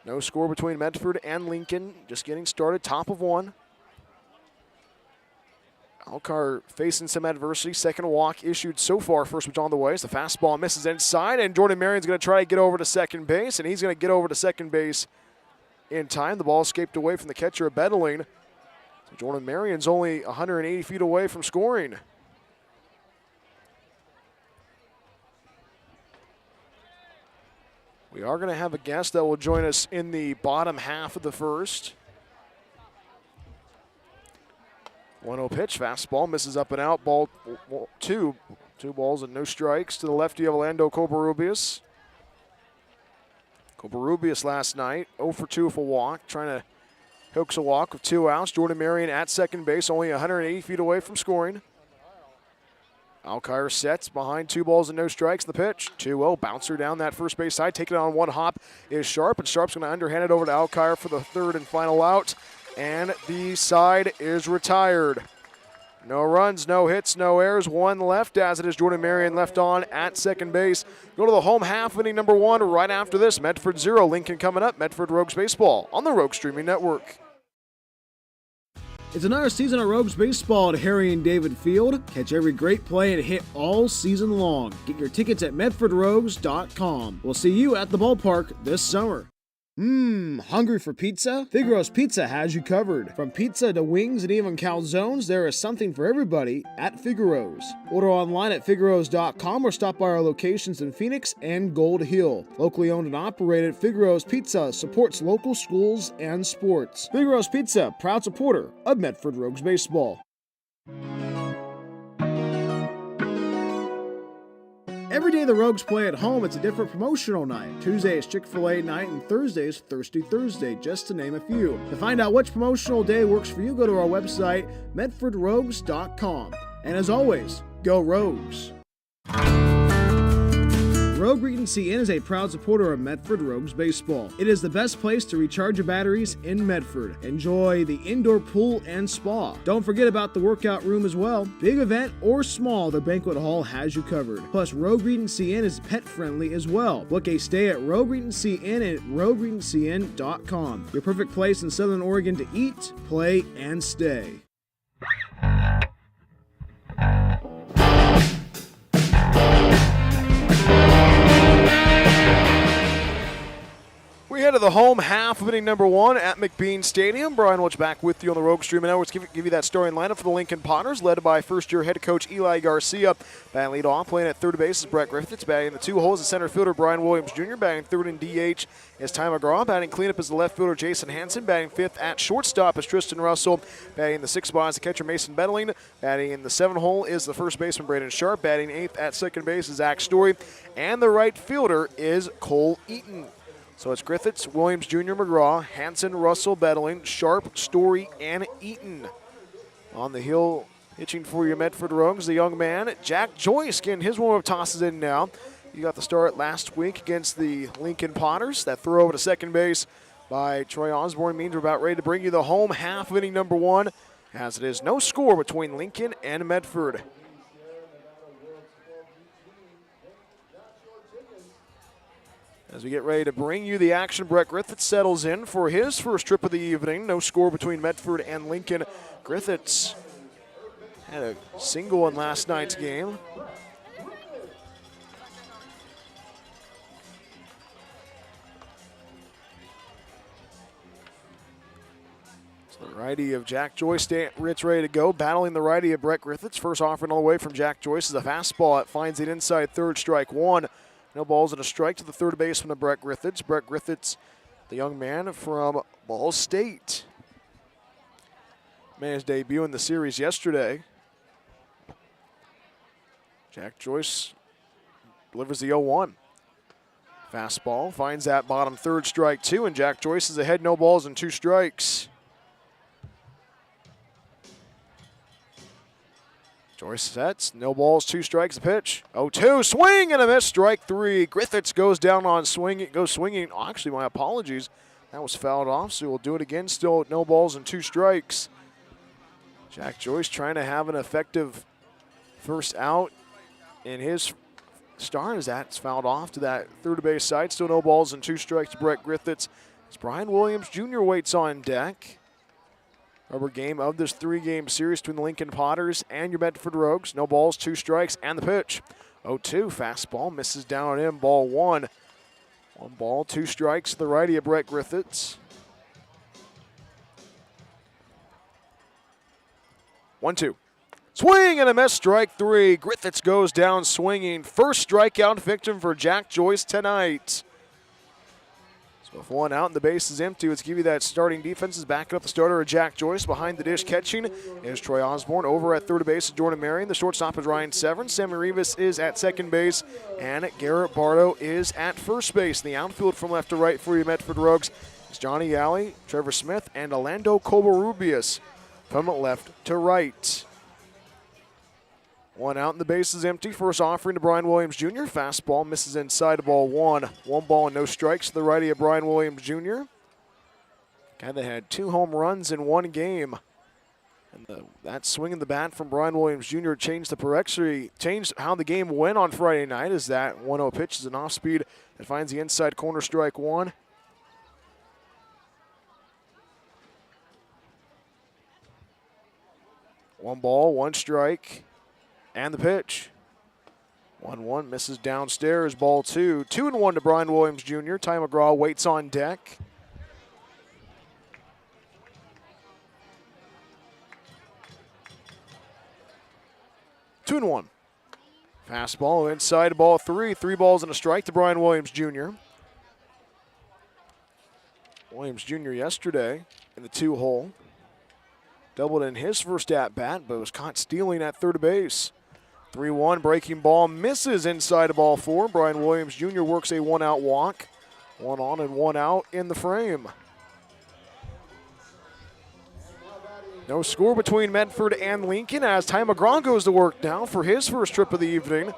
No score between Medford and Lincoln. Just getting started, top of 1. Alcar facing some adversity. Second walk issued so far. First pitch on the way. As the fastball misses inside, and Jordan Marion's going to try to get over to second base, and he's going to get over to second base in time. The ball escaped away from the catcher of Bedeling. So Jordan Marion's only 180 feet away from scoring. We are going to have a guest that will join us in the bottom half of the first. 1-0 pitch, fastball, misses up and out, ball 2. 2 balls and no strikes to the lefty of Orlando Covarrubias. Covarrubias last night, 0 for 2 with a walk, trying to hoax a walk with 2 outs. Jordan Marion at second base, only 180 feet away from scoring. Alcar sets behind 2 balls and no strikes. The pitch, 2-0, bouncer down that first base side, taking it on 1 hop is Sharp, and Sharp's going to underhand it over to Alcar for the 3rd and final out. And the side is retired. No runs, no hits, no errors. One left, as it is Jordan Marion left on at second base. Go to the home half, inning number 1 right after this. Medford 0, Lincoln coming up. Medford Rogues Baseball on the Rogue Streaming Network. It's another season of Rogues Baseball at Harry and David Field. Catch every great play and hit all season long. Get your tickets at medfordrogues.com. We'll see you at the ballpark this summer. Hungry for pizza? Figaro's Pizza has you covered. From pizza to wings and even calzones, there is something for everybody at Figaro's. Order online at figaros.com or stop by our locations in Phoenix and Gold Hill. Locally owned and operated, Figaro's Pizza supports local schools and sports. Figaro's Pizza, proud supporter of Medford Rogues Baseball. Every day the Rogues play at home, it's a different promotional night. Tuesday is Chick-fil-A night and Thursday is Thirsty Thursday, just to name a few. To find out which promotional day works for you, go to our website, medfordrogues.com. And as always, go Rogues! Rogue Regency Inn is a proud supporter of Medford Rogues Baseball. It is the best place to recharge your batteries in Medford. Enjoy the indoor pool and spa. Don't forget about the workout room as well. Big event or small, the banquet hall has you covered. Plus, Rogue Regency Inn is pet friendly as well. Book a stay at Rogue Regency Inn at rogueregencyinn.com. Your perfect place in Southern Oregon to eat, play, and stay. We head to the home half of inning number 1 at McBean Stadium. Brian Welch back with you on the Rogue Streaming Network. Give you that starting lineup for the Lincoln Potters, led by first-year head coach Eli Garcia. Batting lead off, playing at third base is Brett Griffiths. Batting in the 2 holes is center fielder Brian Williams Jr. Batting third in DH is Ty McGraw. Batting cleanup is the left fielder Jason Hansen. Batting fifth at shortstop is Tristan Russell. Batting in the 6th spot is the catcher Mason Bettling. Batting in the 7 hole is the first baseman Braden Sharp. Batting 8th at second base is Zach Story. And the right fielder is Cole Eaton. So it's Griffiths, Williams Jr., McGraw, Hansen, Russell, Bettling, Sharp, Story, and Eaton. On the hill, pitching for your Medford Rogues, the young man, Jack Joyce, getting his warm-up tosses in now. You got the start last week against the Lincoln Potters. That throw over to second base by Troy Osborne means we're about ready to bring you the home half of inning number 1, as it is no score between Lincoln and Medford. As we get ready to bring you the action, Brett Griffiths settles in for his first trip of the evening. No score between Medford and Lincoln. Griffiths had a single in last night's game. So the righty of Jack Joyce, Rich ready to go. Battling the righty of Brett Griffiths. First offering all the way from Jack Joyce is a fastball. It finds it inside third, strike 1. No balls and a strike to the third baseman of Brett Griffiths. Brett Griffiths, the young man from Ball State. Made his debut in the series yesterday. Jack Joyce delivers the 0-1. Fastball finds that bottom third, strike 2, and Jack Joyce is ahead, no balls and 2 strikes. Joyce sets, no balls, 2 strikes, the pitch. 0-2, swing and a miss, strike 3. Griffiths goes down on swinging, Oh, actually, my apologies. That was fouled off, so we'll do it again. Still no balls and 2 strikes. Jack Joyce trying to have an effective first out in his start as that's fouled off to that third base side. Still no balls and 2 strikes to Brett Griffiths. As Brian Williams Jr. waits on deck. Rubber game of this 3-game series between the Lincoln Potters and your Medford Rogues. No balls, 2 strikes, and the pitch. 0-2, fastball, misses down and in, ball 1. 1 ball, 2 strikes to the righty of Brett Griffiths. 1-2. Swing and a miss, strike 3. Griffiths goes down swinging. First strikeout victim for Jack Joyce tonight. With 1 out and the base is empty, let's give you that starting defense. Is backing up the starter of Jack Joyce. Behind the dish catching is Troy Osborne. Over at third base is Jordan Marion. The shortstop is Ryan Severn. Sammy Rivas is at second base. And Garrett Bardo is at first base. The outfield from left to right for you Medford Rogues is Johnny Alley, Trevor Smith, and Orlando Cobarrubias from left to right. 1 out and the base is empty. First offering to Brian Williams Jr. Fastball misses inside of ball 1. 1 ball and no strikes to the righty of Brian Williams Jr. Guy that had 2 home runs in 1 game. And that swing in the bat from Brian Williams Jr. changed how the game went on Friday night, as that 1-0 pitch is an off-speed that finds the inside corner, strike one. One ball, one strike, and the pitch. 1-1 misses downstairs, ball two. 2-1 to Brian Williams Jr. Ty McGraw waits on deck. Two and one. Fastball inside, ball three. 3 balls and a strike to Brian Williams Jr. Williams Jr. yesterday in the 2-hole. Doubled in his first at-bat, but was caught stealing at third base. 3-1, breaking ball, misses inside of ball 4. Brian Williams Jr. works a 1-out walk. 1 on and 1 out in the frame. No score between Medford and Lincoln as Ty McGraw goes to work now for his first trip of the evening.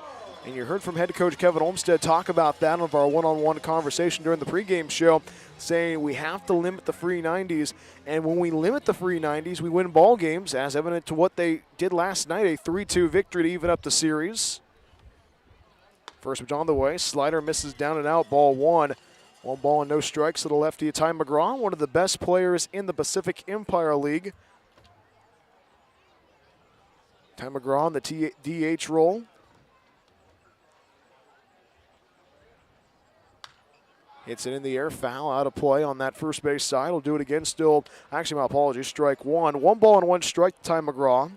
And you heard from head coach Kevin Olmstead talk about that on our one-on-one conversation during the pregame show, saying we have to limit the free 90s. And when we limit the free 90s, we win ball games, as evident to what they did last night, a 3-2 victory to even up the series. First pitch on the way, slider misses down and out, ball 1. 1 ball and no strikes to the lefty Ty McGraw, one of the best players in the Pacific Empire League. Ty McGraw in the DH role. Hits it in the air, foul, out of play on that first base side. Will do it again, still, actually my apologies, strike 1. 1 ball and 1 strike to Ty McGraw.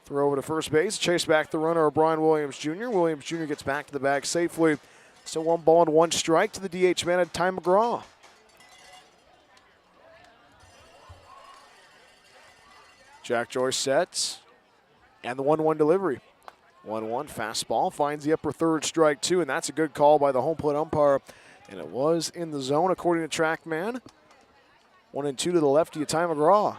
Throw over to first base, chase back the runner of Brian Williams Jr. Williams Jr. gets back to the bag safely. So 1 ball and 1 strike to the DH man at Ty McGraw. Jack Joyce sets, and the 1-1 delivery. 1-1 fastball finds the upper third, strike 2, and that's a good call by the home plate umpire. And it was in the zone according to TrackMan. 1-2 to the lefty of Ty McGraw.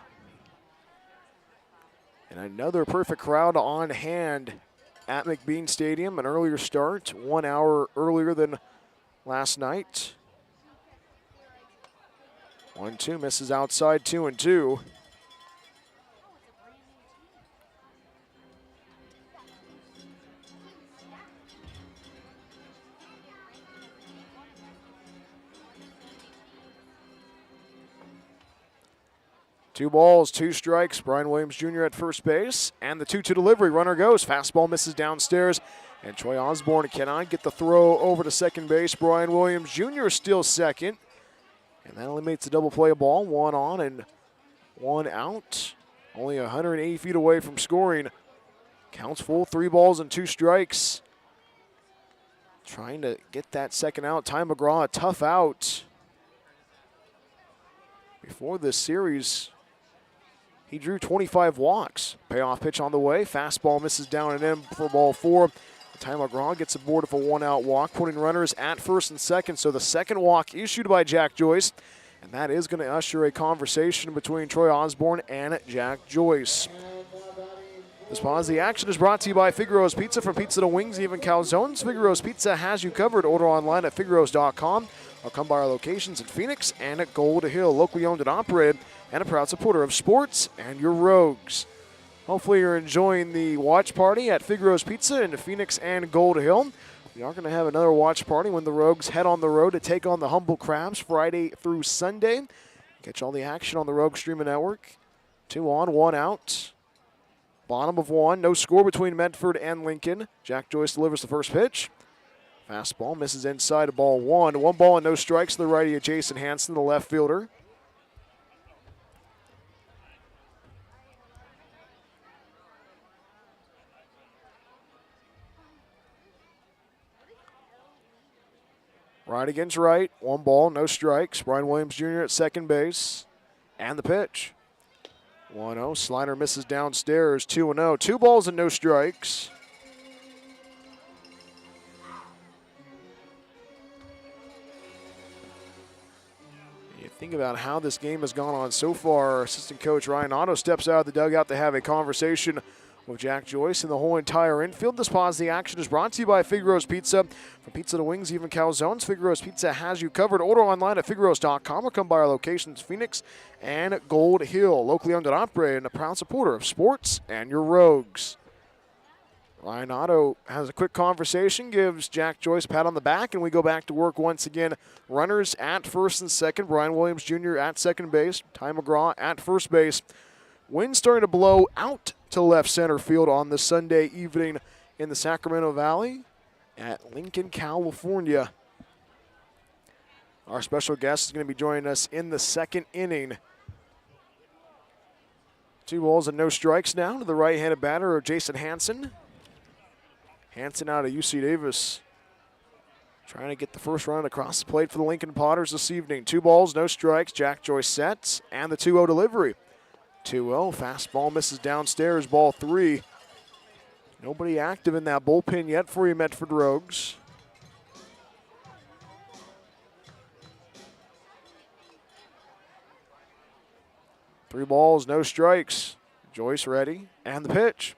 And another perfect crowd on hand at McBean Stadium. An earlier start, 1 hour earlier than last night. 1-2 misses outside, 2-2. Two balls, 2 strikes. Brian Williams Jr. at first base. And the 2-2 delivery. Runner goes. Fastball misses downstairs. And Troy Osborne cannot get the throw over to second base. Brian Williams Jr. still second. And that eliminates a double play ball. 1 on and 1 out. Only 180 feet away from scoring. Counts full. 3 balls and 2 strikes. Trying to get that second out. Ty McGraw, a tough out. Before this series, he drew 25 walks. Payoff pitch on the way. Fastball misses down and in for ball 4. Ty McGraw gets aboard of a 1-out walk, putting runners at first and second. So the second walk issued by Jack Joyce, and that is going to usher a conversation between Troy Osborne and Jack Joyce. This pause the action is brought to you by Figaro's Pizza. From pizza to wings, even calzones, Figaro's Pizza has you covered. Order online at figaros.com or come by our locations in Phoenix and at Gold Hill. Locally owned and operated, and a proud supporter of sports and your Rogues. Hopefully you're enjoying the watch party at Figaro's Pizza in Phoenix and Gold Hill. We are going to have another watch party when the Rogues head on the road to take on the Humble Crabs Friday through Sunday. Catch all the action on the Rogue Streaming Network. 2 on, 1 out. Bottom of 1. No score between Medford and Lincoln. Jack Joyce delivers the first pitch. Fastball misses inside of ball 1. 1 ball and no strikes to the righty of Jason Hansen, the left fielder. Right against right. 1 ball, no strikes. Brian Williams Jr. at second base. And the pitch. 1-0. Slider misses downstairs. 2-0. 2 balls and no strikes. You think about how this game has gone on so far. Assistant coach Ryan Otto steps out of the dugout to have a conversation with Jack Joyce and the whole entire infield. This pause the action is brought to you by Figaro's Pizza. From pizza to wings, even calzones, Figaro's Pizza has you covered. Order online at figaros.com or come by our locations, Phoenix and Gold Hill. Locally owned and operated and a proud supporter of sports and your Rogues. Ryan Otto has a quick conversation, gives Jack Joyce a pat on the back, and we go back to work once again. Runners at first and second. Brian Williams Jr. at second base. Ty McGraw at first base. Wind starting to blow out to left center field on this Sunday evening in the Sacramento Valley at Lincoln, California. Our special guest is going to be joining us in the second inning. 2 balls and no strikes now to the right-handed batter, Jason Hansen. Hansen out of UC Davis, trying to get the first run across the plate for the Lincoln Potters this evening. 2 balls, no strikes. Jack Joyce sets, and the 2-0 delivery. 2-0, fastball misses downstairs, ball 3. Nobody active in that bullpen yet for you Medford Rogues. Three balls, no strikes. Joyce ready, and the pitch.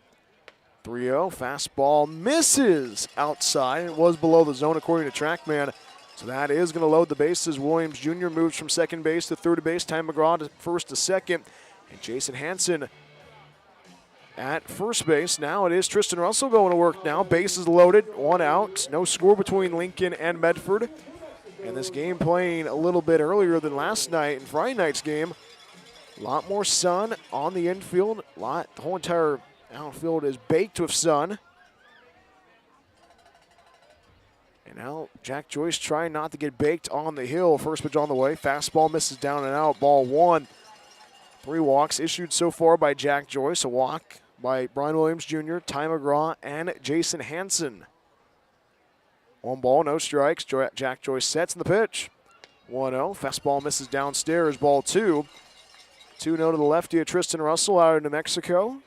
3-0, fastball misses outside. It was below the zone according to TrackMan. So that is going to load the bases. Williams Jr. moves from second base to third base. Ty McGraw to first to second. And Jason Hansen at first base. Now it is Tristan Russell going to work now. Bases loaded, 1 out. No score between Lincoln and Medford. And this game playing a little bit earlier than last night and Friday night's game. A lot more sun on the infield. The whole entire outfield is baked with sun. And now Jack Joyce trying not to get baked on the hill. First pitch on the way. Fastball misses down and out. Ball 1. 3 walks issued so far by Jack Joyce. A walk by Brian Williams Jr., Ty McGraw, and Jason Hansen. 1 ball, no strikes. Jack Joyce sets in the pitch. 1-0. Fastball misses downstairs. Ball 2. 2-0 to the lefty of Tristan Russell out of New Mexico.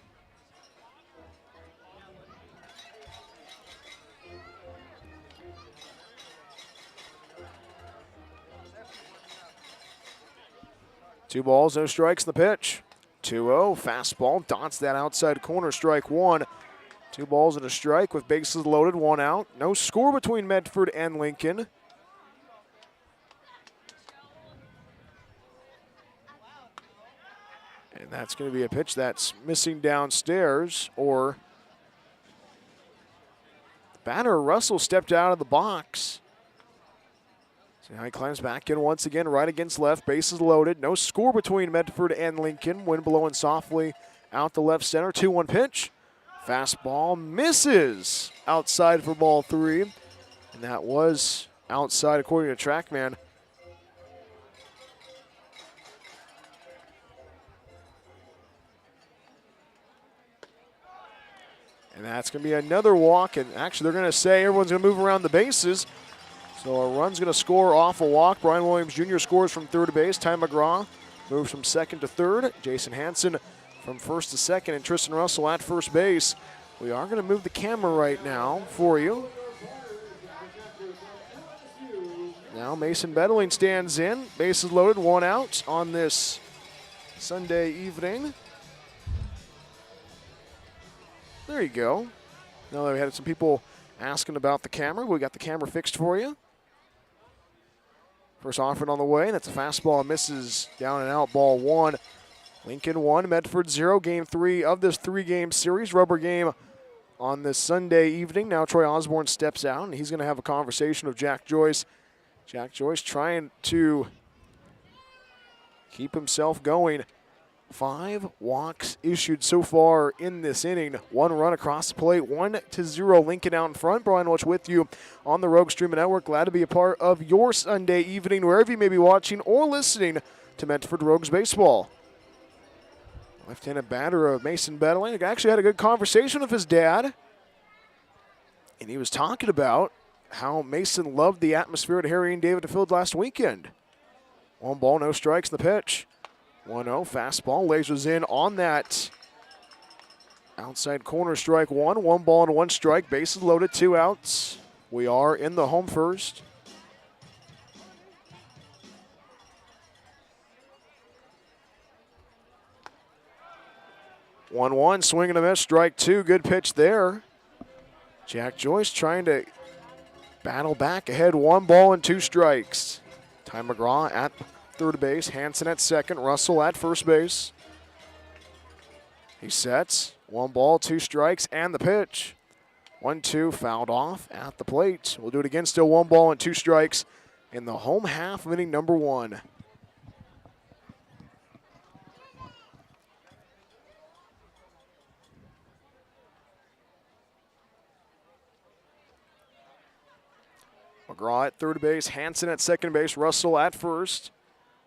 Two balls, no strikes in the pitch. 2-0, fastball, dots that outside corner, strike 1. 2 balls and a strike with bases loaded, 1 out. No score between Medford and Lincoln. And that's going to be a pitch that's missing downstairs, or the batter Russell stepped out of the box. So now he climbs back in once again, right against left, bases loaded. No score between Medford and Lincoln. Wind blowing softly out the left center. 2-1 pitch. Fastball misses outside for ball 3. And that was outside according to TrackMan. And that's going to be another walk. And actually, they're going to say everyone's going to move around the bases. So a run's going to score off a walk. Brian Williams Jr. scores from third base. Ty McGraw moves from second to third. Jason Hansen from first to second. And Tristan Russell at first base. We are going to move the camera right now for you. Now Mason Bedeling stands in. Bases loaded, 1 out on this Sunday evening. There you go. Now that we had some people asking about the camera, we got the camera fixed for you. First offering on the way. That's a fastball. Misses down and out. Ball 1. Lincoln 1, Medford 0. Game 3 of this 3-game series. Rubber game on this Sunday evening. Now Troy Osborne steps out, and he's going to have a conversation with Jack Joyce. Jack Joyce trying to keep himself going. 5 walks issued so far in this inning. 1 run across the plate, 1-0 Lincoln out in front. Brian Welch with you on the Rogue Streaming Network. Glad to be a part of your Sunday evening, wherever you may be watching or listening to Medford Rogues baseball. Left-handed batter of Mason Bedeling actually had a good conversation with his dad, and he was talking about how Mason loved the atmosphere at Harry and David Field last weekend. 1 ball, no strikes in the pitch. 1-0, fastball, lasers in on that outside corner, strike 1. 1 ball and 1 strike, bases loaded, 2 outs. We are in the home first. 1-1, swing and a miss, strike two. Good pitch there. Jack Joyce trying to battle back ahead. 1 ball and 2 strikes. Ty McGraw at third base. Hanson at second. Russell at first base. He sets. 1 ball, 2 strikes, and the pitch. 1-2, fouled off at the plate. We'll do it again. Still 1 ball and 2 strikes in the home half of inning number 1. McGraw at third base, Hanson at second base, Russell at first.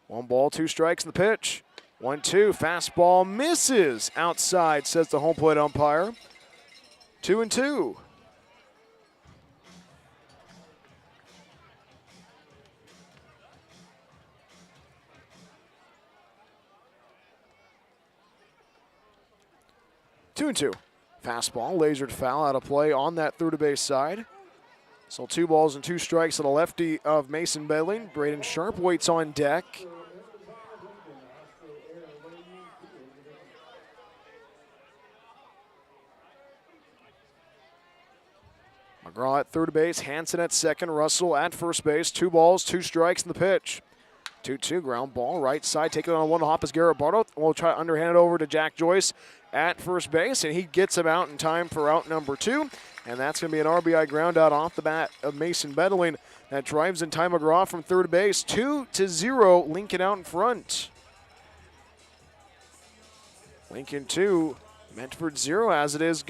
1 ball, 2 strikes in the pitch. 1-2, fastball misses outside, says the home plate umpire. 2-2. Fastball, lasered foul out of play on that third base side. So 2 balls and 2 strikes to the lefty of Mason Bedling. Braden Sharp waits on deck. McGraw at third base, Hanson at second, Russell at first base. 2 balls, 2 strikes in the pitch. 2-2, ground ball, right side, taking it on 1 hop is Garrett Bardo. We'll try to underhand it over to Jack Joyce at first base, and he gets him out in time for out number 2. And that's going to be an RBI ground out off the bat of Mason Bedling. That drives in Ty McGraw from third base. 2-0, Lincoln out in front. Lincoln 2, Medford 0 as it is.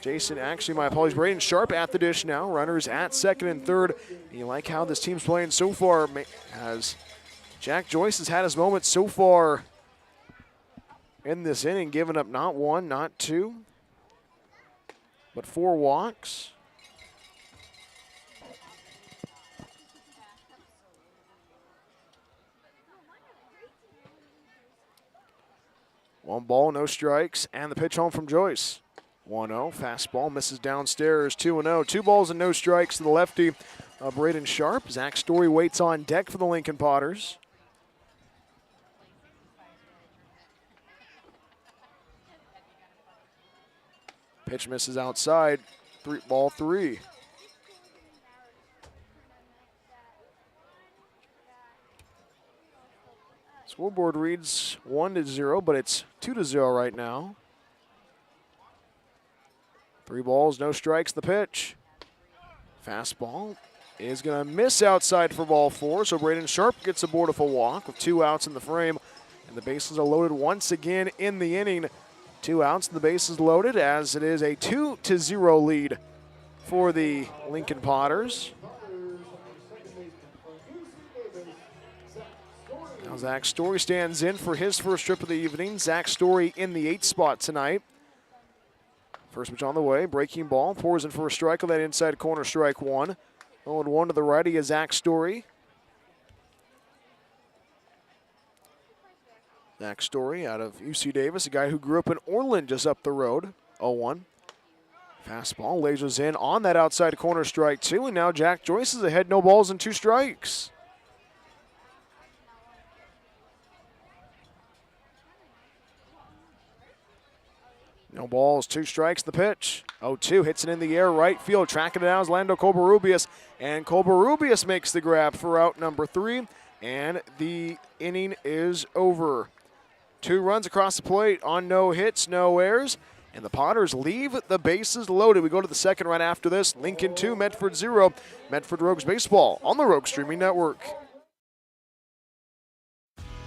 Jason, actually, my apologies. Braden Sharp at the dish now. Runners at second and third. You like how this team's playing so far, as Jack Joyce has had his moments so far in this inning, giving up not 1, not 2, but 4 walks. One ball, no strikes, and the pitch home from Joyce. 1-0, fastball misses downstairs, 2-0. 2 balls and no strikes to the lefty of Braden Sharp. Zach Story waits on deck for the Lincoln Potters. Pitch misses outside, 3-3. Scoreboard reads 1-0, but it's 2-0 right now. 3 balls, no strikes in the pitch. Fastball is going to miss outside for ball 4, so Braden Sharp gets aboard a full walk with 2 outs in the frame, and the bases are loaded once again in the inning. 2 outs and the bases loaded as it is a 2-0 lead for the Lincoln Potters. Now Zach Story stands in for his first trip of the evening. Zach Story in the 8th spot tonight. First pitch on the way, breaking ball, pours in for a strike on that inside corner, strike 1. 0-1 to the righty is Zach Story. Zach Story out of UC Davis, a guy who grew up in Orland just up the road. 0-1. Fastball lasers in on that outside corner, strike 2, and now Jack Joyce is ahead, no balls and 2 strikes. No balls, 2 strikes, the pitch. 0-2, hits it in the air, right field. Tracking it down is Lando Covarrubias, and Covarrubias makes the grab for out number 3, and the inning is over. 2 runs across the plate on no hits, no errors, and the Potters leave the bases loaded. We go to the second right after this. Lincoln 2, Medford 0. Medford Rogues Baseball on the Rogue Streaming Network.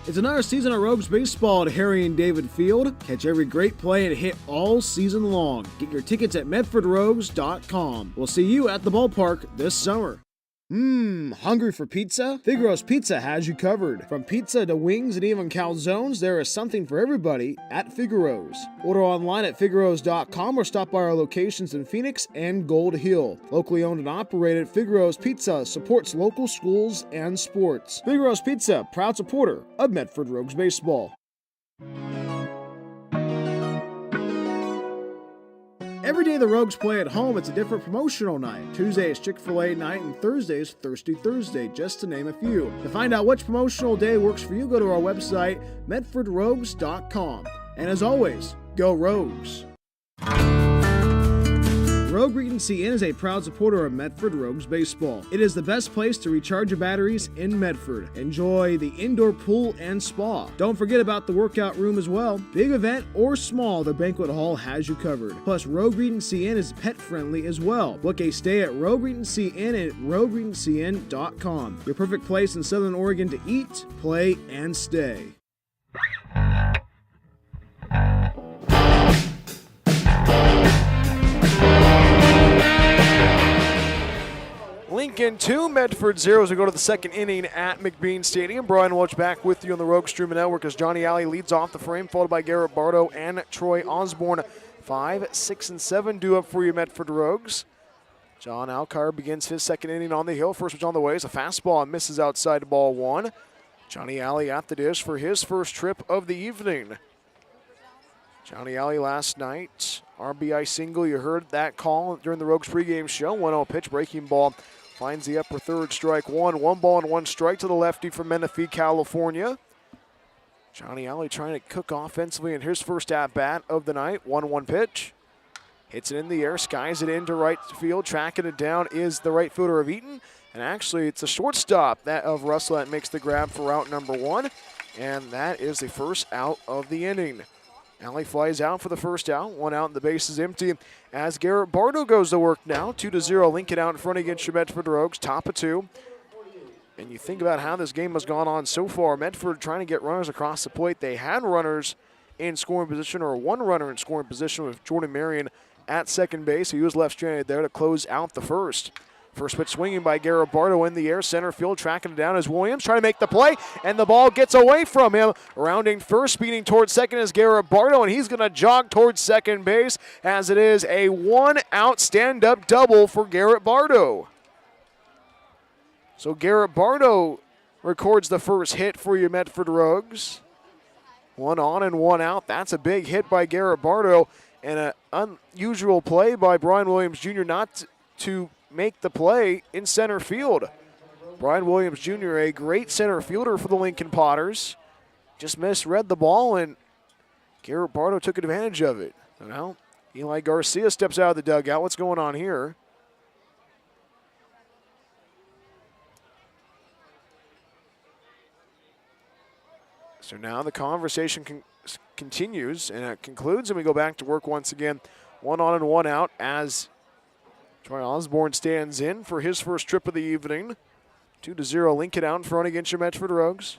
It's another season of Rogues Baseball at Harry and David Field. Catch every great play and hit all season long. Get your tickets at medfordrogues.com. We'll see you at the ballpark this summer. Hungry for pizza? Figaro's Pizza has you covered. From pizza to wings and even calzones, there is something for everybody at Figaro's. Order online at figaros.com or stop by our locations in Phoenix and Gold Hill. Locally owned and operated, Figaro's Pizza supports local schools and sports. Figaro's Pizza, proud supporter of Medford Rogues Baseball. Every day the Rogues play at home, it's a different promotional night. Tuesday is Chick-fil-A night and Thursday is Thirsty Thursday, just to name a few. To find out which promotional day works for you, go to our website, medfordrogues.com. And as always, go Rogues! Rogue Regency Inn is a proud supporter of Medford Rogues Baseball. It is the best place to recharge your batteries in Medford. Enjoy the indoor pool and spa. Don't forget about the workout room as well. Big event or small, the banquet hall has you covered. Plus, Rogue Regency Inn is pet friendly as well. Book a stay at Rogue Regency Inn at rogueregencyinn.com. Your perfect place in Southern Oregon to eat, play, and stay. Lincoln 2, Medford 0 as we go to the second inning at McBean Stadium. Brian Welch back with you on the Rogue Streaming Network as Johnny Alley leads off the frame, followed by Garrett Bardo and Troy Osborne. 5, 6, and 7 due up for you, Medford Rogues. John Alcar begins his second inning on the hill. First pitch on the way is a fastball and misses outside ball 1. Johnny Alley at the dish for his first trip of the evening. Johnny Alley last night, RBI single. You heard that call during the Rogues pregame show. 1-0 pitch, breaking ball. Finds the upper third, strike 1. 1 ball and 1 strike to the lefty from Menifee, California. Johnny Alley trying to cook offensively in his first at-bat of the night. 1-1 pitch. Hits it in the air, skies it into right field. Tracking it down is the right fielder of Eaton. And actually, it's a shortstop that of Russell that makes the grab for out number 1. And that is the first out of the inning. Alley flies out for the first out. 1 out and the base is empty as Garrett Bardo goes to work now. 2-0, Lincoln out in front against your Medford Rogues, top of 2. And you think about how this game has gone on so far. Medford trying to get runners across the plate. They had runners in scoring position, or 1 runner in scoring position with Jordan Marion at second base. He was left stranded there to close out the first. First pitch swinging by Garrett Bardo in the air, center field, tracking it down as Williams trying to make the play, and the ball gets away from him. Rounding first, speeding towards second is Garrett Bardo, and he's going to jog towards second base as it is a 1-out stand-up double for Garrett Bardo. So Garrett Bardo records the first hit for your Medford Rogues. 1 on and 1 out. That's a big hit by Garrett Bardo, and an unusual play by Brian Williams Jr. not to make the play in center field. Brian Williams Jr., a great center fielder for the Lincoln Potters, just misread the ball, and Garrett Bardo took advantage of it. So now Eli Garcia steps out of the dugout. What's going on here? So now the conversation continues, and it concludes, and we go back to work once again. 1 on and 1 out as Troy Osborne stands in for his first trip of the evening. 2-0, Lincoln out in front against your Medford Rogues.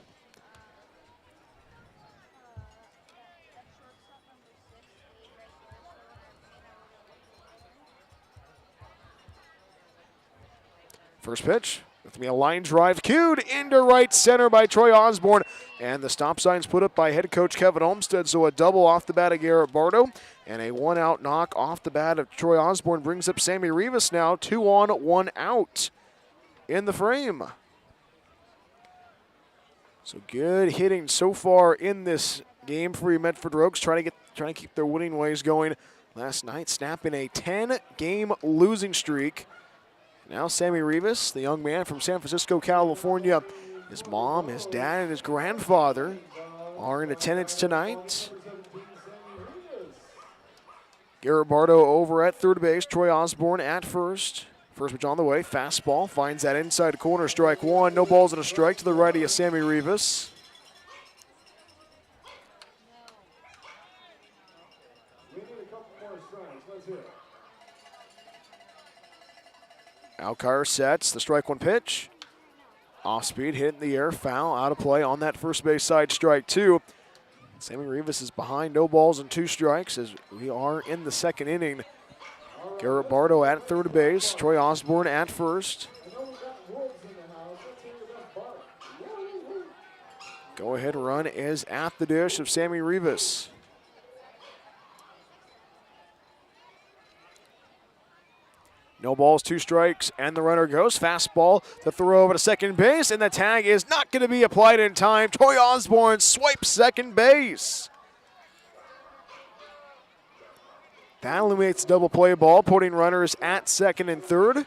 First pitch, that's going to be a line drive cued into right center by Troy Osborne. And the stop sign's put up by head coach Kevin Olmstead, so a double off the bat of Garrett Bardo. And a 1-out knock off the bat of Troy Osborne brings up Sammy Rivas now. 2 on, 1 out in the frame. So good hitting so far in this game for your Medford Rogues, trying to keep their winning ways going. Last night, snapping a 10-game losing streak. Now Sammy Rivas, the young man from San Francisco, California. His mom, his dad, and his grandfather are in attendance tonight. Garrett Bardo over at third base. Troy Osborne at first. First pitch on the way. Fastball finds that inside corner. Strike 1. No balls and a strike to the righty of Sammy Rivas. Alcar sets the strike 1 pitch. Off speed, hit in the air, foul, out of play on that first base side, strike 2. Sammy Rivas is behind, no balls and 2 strikes as we are in the second inning. Garrett Bardo at third base, Troy Osborne at first. Go ahead run is at the dish of Sammy Rivas. No balls, 2 strikes, and the runner goes. Fastball to throw over to second base, and the tag is not going to be applied in time. Troy Osborne swipes second base. That eliminates double play ball, putting runners at second and third.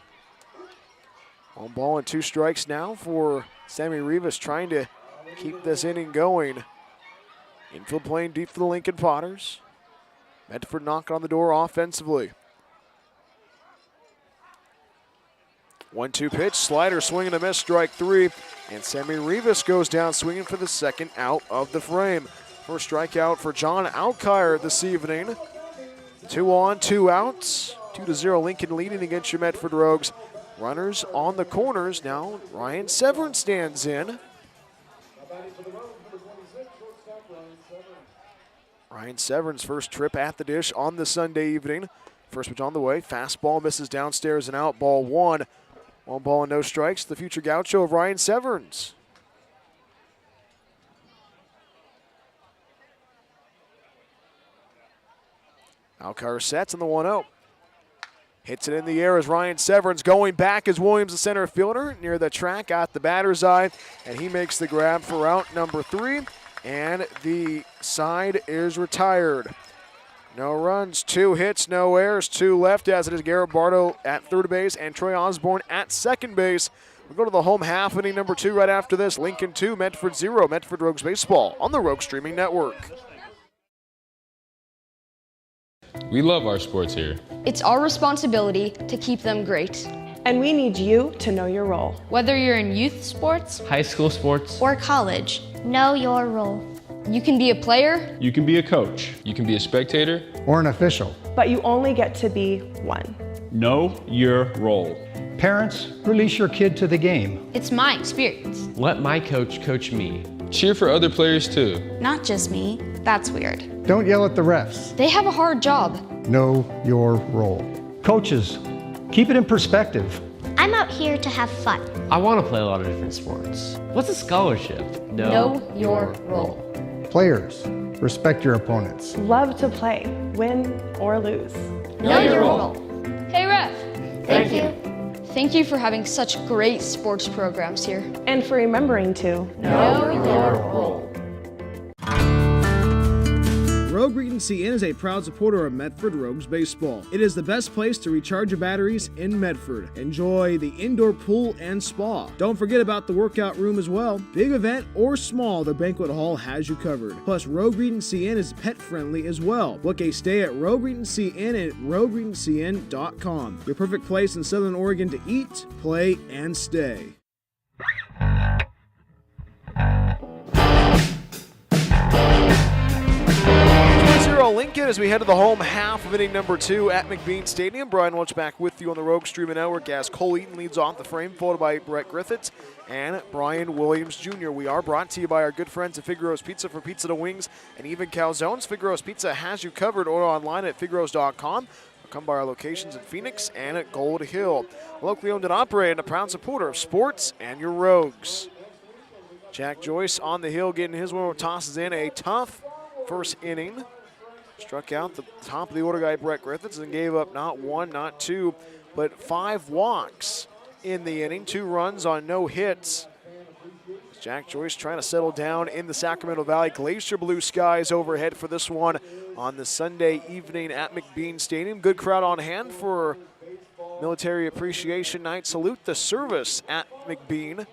1 ball and 2 strikes now for Sammy Rivas, trying to keep this inning going Infield playing deep for the Lincoln Potters. Medford knocking on the door offensively. 1-2 pitch, slider, swing and a miss, strike 3. And Sammy Rivas goes down swinging for the second out of the frame. First strikeout for John Alkire this evening. 2 on, 2 outs. 2-0 Lincoln leading against your Medford Rogues. Runners on the corners. Now Ryan Severn stands in. Ryan Severn's first trip at the dish on the Sunday evening. First pitch on the way. Fastball misses downstairs and out. Ball 1. 1 ball and no strikes. The future gaucho of Ryan Severns. Alkire sets on the 1-0. Hits it in the air as Ryan Severns going back as Williams, the center fielder, near the track at the batter's eye, and he makes the grab for out number 3, and the side is retired. No runs, 2 hits, no errors, 2 left, as it is Garrett Bardo at third base and Troy Osborne at second base. We'll go to the home half inning number 2 right after this. Lincoln 2, Medford 0. Medford Rogues Baseball on the Rogue Streaming Network. We love our sports here. It's our responsibility to keep them great. And we need you to know your role. Whether you're in youth sports, high school sports, or college, know your role. You can be a player. You can be a coach. You can be a spectator. Or an official. But you only get to be one. Know your role. Parents, release your kid to the game. It's my experience. let my coach coach me. Cheer for other players too. Not just me. That's weird. Don't yell at the refs. They have a hard job. Know your role. Coaches, keep it in perspective. I'm out here to have fun. I want to play a lot of different sports. What's a scholarship? Know your role. Players, respect your opponents. Love to play, win or lose. Know your role. Hey, ref. Thank you. Thank you for having such great sports programs here. And for remembering to know your role. Rogue Regency Inn is a proud supporter of Medford Rogues Baseball. It is the best place to recharge your batteries in Medford. Enjoy the indoor pool and spa. Don't forget about the workout room as well. Big event or small, the banquet hall has you covered. Plus, Rogue Regency Inn is pet friendly as well. Book a stay at Rogue Regency Inn at rogueregencyinn.com. Your perfect place in Southern Oregon to eat, play, and stay. Lincoln as we head to the home half of inning number 2 at McBean Stadium. Brian Welch back with you on the Rogue Streaming Network as Cole Eaton leads off the frame, followed by Brett Griffiths and Brian Williams Jr. We are brought to you by our good friends at Figueroa's Pizza for pizza to wings and even calzones. Figueroa's Pizza has you covered. Order online at figueroas.com. Come by our locations in Phoenix and at Gold Hill. Locally owned and operated, a proud supporter of sports and your Rogues. Jack Joyce on the hill getting his one, tosses in a tough first inning. Struck out the top of the order guy, Brett Griffiths, and gave up not 1, not 2, but 5 walks in the inning. 2 runs on no hits. Jack Joyce trying to settle down in the Sacramento Valley. Glacier blue skies overhead for this one on the Sunday evening at McBean Stadium. Good crowd on hand for Military Appreciation Night. Salute the service at McBean.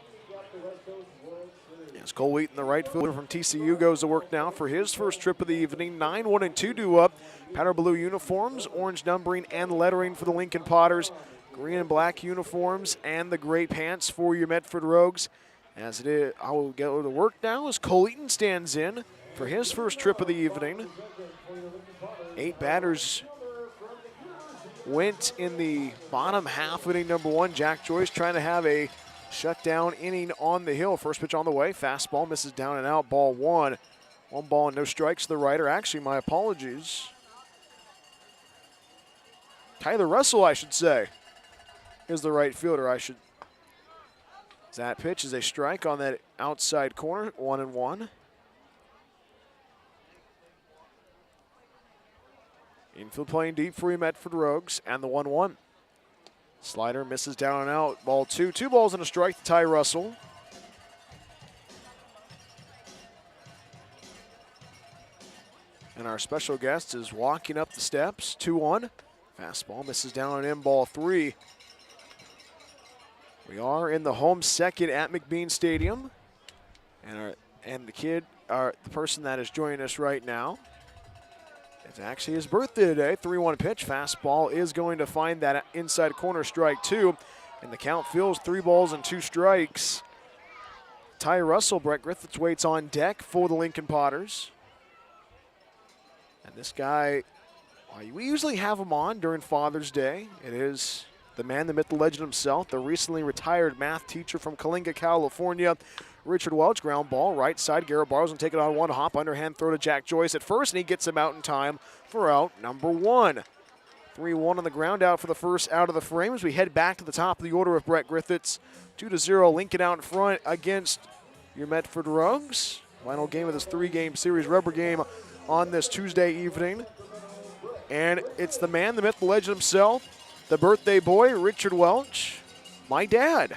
As Cole Wheaton, the right fielder from TCU, goes to work now for his first trip of the evening. 9-1-2 due up. Powder blue uniforms, orange numbering and lettering for the Lincoln Potters. Green and black uniforms and the gray pants for your Medford Rogues. As it is, I will go to work now as Cole Eaton stands in for his first trip of the evening. 8 batters went in the bottom half of inning number 1. Jack Joyce trying to have a shutdown inning on the hill. First pitch on the way. Fastball misses down and out. Ball 1. 1 ball and no strikes to the righter. Actually, my apologies. Tyler Russell, I should say, is the right fielder. That pitch is a strike on that outside corner. 1-1. Infield playing deep for you Medford Rogues and the 1-1. Slider misses down and out. Ball 2. 2 balls and a strike to Ty Russell. And our special guest is walking up the steps. 2-1. Fastball misses down and in. Ball 3. We are in the home second at McBean Stadium. And the kid the person that is joining us right now. It's actually his birthday today. 3-1 pitch. Fastball is going to find that inside corner, strike 2. And the count feels 3 balls and 2 strikes. Ty Russell, Brett Griffiths waits on deck for the Lincoln Potters. And this guy, we usually have him on during Father's Day. It is the man, the myth, the legend himself, the recently retired math teacher from Kalinga, California, Richard Welch. Ground ball, right side. Garrett Barrows will take it on one hop. Underhand throw to Jack Joyce at first, and he gets him out in time for out number 1. 3-1 on the ground out for the first out of the frame as we head back to the top of the order with Brett Griffiths. 2-0, Lincoln out in front against your Medford Rogues. Final game of this 3-game series rubber game on this Tuesday evening. And it's the man, the myth, the legend himself, the birthday boy, Richard Welch, my dad.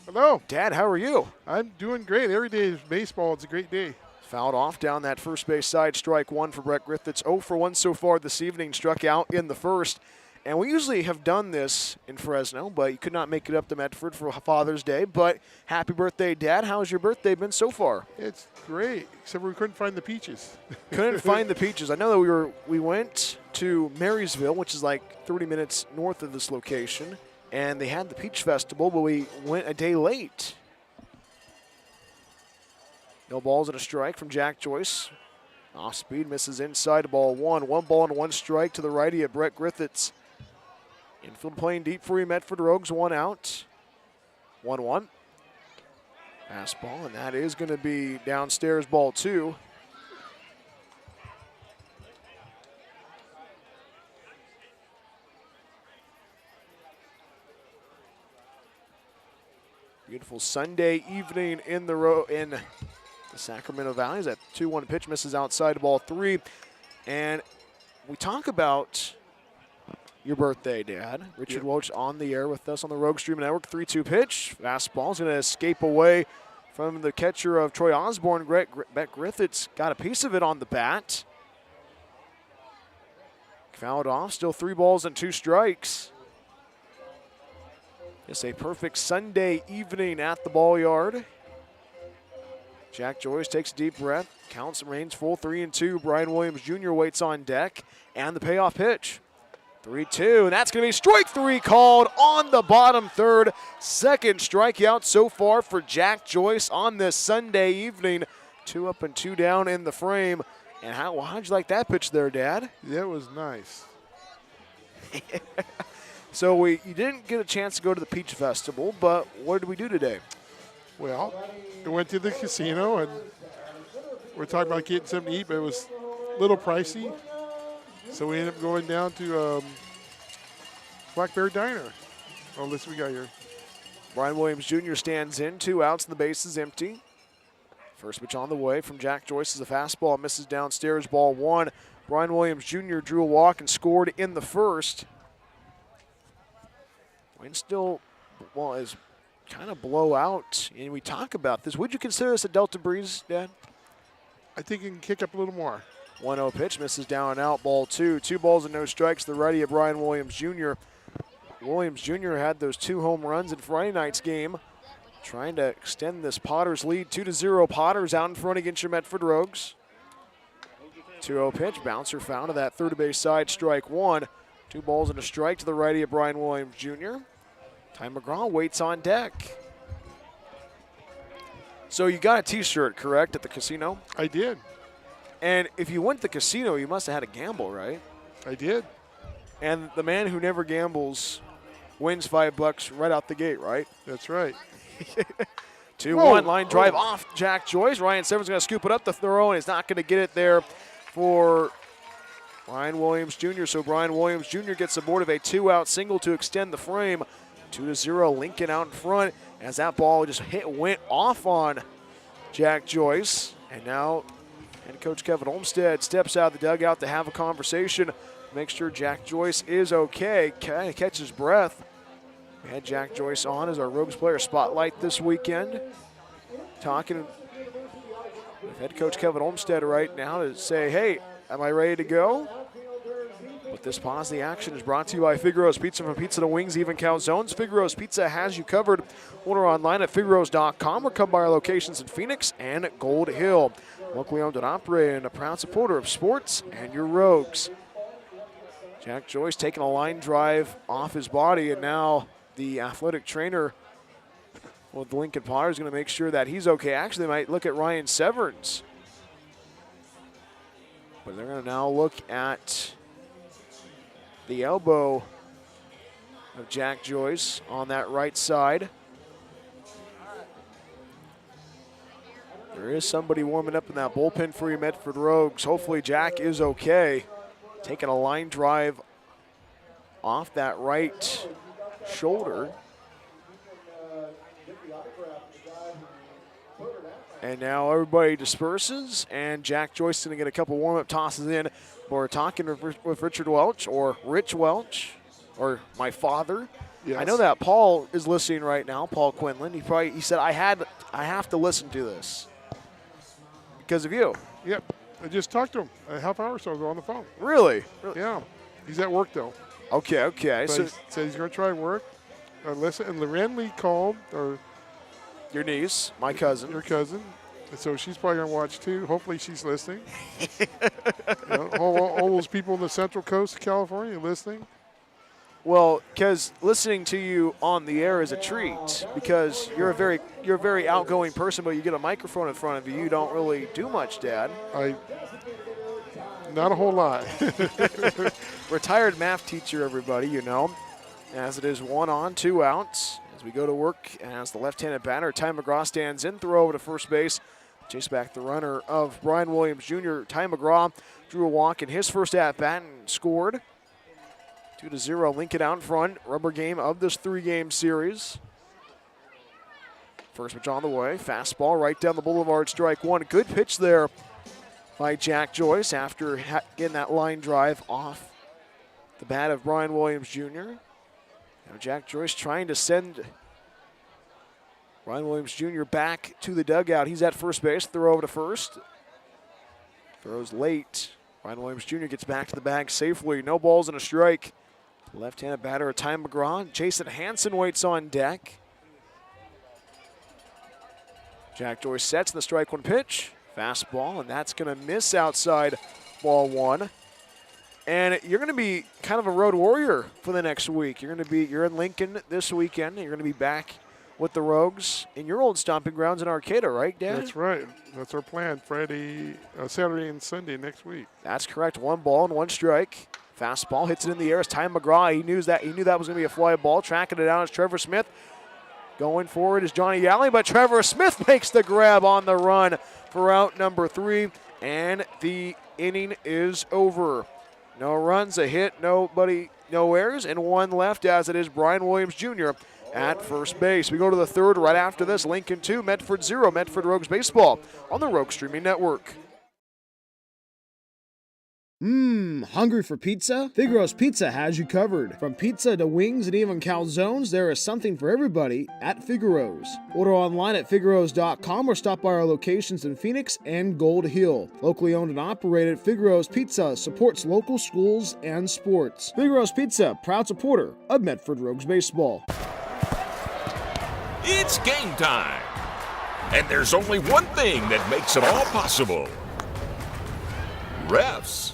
Hello. Dad, how are you? I'm doing great. Every day is baseball. It's a great day. Fouled off down that first base side, strike 1 for Brett Griffiths. 0 for 1 so far this evening, struck out in the first. And we usually have done this in Fresno, but you could not make it up to Medford for Father's Day. But happy birthday, Dad. How's your birthday been so far? It's great, except we couldn't find the peaches. Couldn't find the peaches. I know that we went to Marysville, which is like 30 minutes north of this location, and they had the Peach Festival, but we went a day late. No balls and a strike from Jack Joyce. Off speed, misses inside, ball 1. 1 ball and 1 strike to the righty of Brett Griffiths. Infield playing deep for you, Medford Rogues, 1 out. 1-1. Fastball, and that is going to be downstairs, ball 2. Beautiful Sunday evening in the Sacramento Valley. That 2-1 pitch misses outside, ball 3. And we talk about your birthday, Dad. Richard Welch on the air with us on the Rogue Stream Network. 3-2 pitch. Fastball is going to escape away from the catcher of Troy Osborne. Brett Griffiths got a piece of it on the bat. Fouled off. Still 3 balls and 2 strikes. It's a perfect Sunday evening at the ball yard. Jack Joyce takes a deep breath. Counts remains full, 3-2. Brian Williams Jr. waits on deck. And the payoff pitch. 3-2, and that's going to be strike 3 called on the bottom third. Second strikeout so far for Jack Joyce on this Sunday evening. 2 up and 2 down in the frame. And how'd you like that pitch there, Dad? That was nice. So you didn't get a chance to go to the Peach Festival, but what did we do today? Well, we went to the casino, and we're talking about getting something to eat, but it was a little pricey. So we ended up going down to Black Bear Diner. Oh, listen, we got here. Brian Williams Jr. stands in, 2 outs, and the base is empty. First pitch on the way from Jack Joyce is a fastball, misses downstairs, ball 1. Brian Williams Jr. drew a walk and scored in the first. Wind still, is kind of blow out, and we talk about this. Would you consider this a Delta breeze, Dad? I think it can kick up a little more. 1-0 pitch, misses down and out, ball 2. 2 balls and no strikes, the righty of Brian Williams Jr. Williams Jr. had those 2 home runs in Friday night's game, trying to extend this Potters lead. 2-0 Potters out in front against your Medford Rogues. 2-0 pitch, bouncer found to that third base side, strike 1. 2 balls and a strike to the righty of Brian Williams Jr. Ty McGraw waits on deck. So you got a T-shirt, correct, at the casino? I did. And if you went to the casino, you must have had a gamble, right? I did. And the man who never gambles wins $5 right out the gate, right? That's right. 2-1 line drive off Jack Joyce. Ryan Severn's going to scoop it up the throw, and he's not going to get it there for Brian Williams Jr. So Brian Williams Jr. gets aboard of a 2-out single to extend the frame. 2-0 Lincoln out in front as that ball just went off on Jack Joyce. And now head coach Kevin Olmstead steps out of the dugout to have a conversation, make sure Jack Joyce is okay, kind of catch his breath. We had Jack Joyce on as our Rogues player spotlight this weekend. Talking with head coach Kevin Olmstead right now to say, hey, am I ready to go? But this pause, the action is brought to you by Figaro's Pizza, from pizza to wings, even calzones. Figaro's Pizza has you covered. Order online at figaros.com or come by our locations in Phoenix and Gold Hill. Locally owned and operated and a proud supporter of sports and your Rogues. Jack Joyce taking a line drive off his body, and now the athletic trainer with the Lincoln Potter is going to make sure that he's okay. Actually, they might look at Ryan Severns. But they're going to now look at the elbow of Jack Joyce on that right side. There is somebody warming up in that bullpen for you, Medford Rogues. Hopefully Jack is okay. Taking a line drive off that right shoulder. And now everybody disperses, and Jack Joyce is going to get a couple warm-up tosses in. We're talking with Richard Welch, or Rich Welch, or my father. Yes. I know that Paul is listening right now, Paul Quinlan. He said, I have to listen to this because of you. Yep. I just talked to him a half hour or so ago on the phone. Really? Yeah. He's at work, though. Okay. So he said he's going to try work. Listen, and Loren Lee called, or your niece, my cousin. Your cousin. And so she's probably going to watch, too. Hopefully she's listening. All those people on the central coast of California listening. Well, because listening to you on the air is a treat, because you're a very outgoing person, but you get a microphone in front of you. You don't really do much, Dad. Not a whole lot. Retired math teacher, everybody, you know. As it is 1 on, 2 outs. As we go to work, as the left-handed batter, Ty McGraw stands in, throw over to first base. Chase back the runner of Brian Williams Jr. Ty McGraw drew a walk in his first at-bat and scored. 2-0, Lincoln out in front. Rubber game of this 3-game series. First pitch on the way. Fastball right down the boulevard, strike one. Good pitch there by Jack Joyce after getting that line drive off the bat of Brian Williams Jr. Now Jack Joyce trying to send Brian Williams Jr. back to the dugout. He's at first base. Throw over to first. Throws late. Brian Williams Jr. gets back to the bag safely. No balls and a strike. Left-handed batter, Ty McGraw. Jason Hansen waits on deck. Jack Joyce sets the strike one pitch. Fastball, and that's going to miss outside ball one. And you're going to be kind of a road warrior for the next week. You're in Lincoln this weekend. You're going to be back with the Rogues in your old stomping grounds in Arcata, right, Dad? That's right. That's our plan. Saturday and Sunday next week. That's correct. 1 ball and 1 strike. Fastball hits it in the air. It's Ty McGraw. He knew that was going to be a fly ball. Tracking it down is Trevor Smith. Going forward is Johnny Yalley, but Trevor Smith makes the grab on the run for out number 3, and the inning is over. No runs, a hit, no errors, and 1 left, as it is Brian Williams Jr. at first base. We go to the 3rd right after this. Lincoln 2, Medford 0. Medford Rogues baseball on the Rogue Streaming Network. Hungry for pizza? Figaro's Pizza has you covered. From pizza to wings and even calzones, there is something for everybody at Figaro's. Order online at figaros.com or stop by our locations in Phoenix and Gold Hill. Locally owned and operated, Figaro's Pizza supports local schools and sports. Figaro's Pizza, proud supporter of Medford Rogues baseball. It's game time. And there's only one thing that makes it all possible. Refs.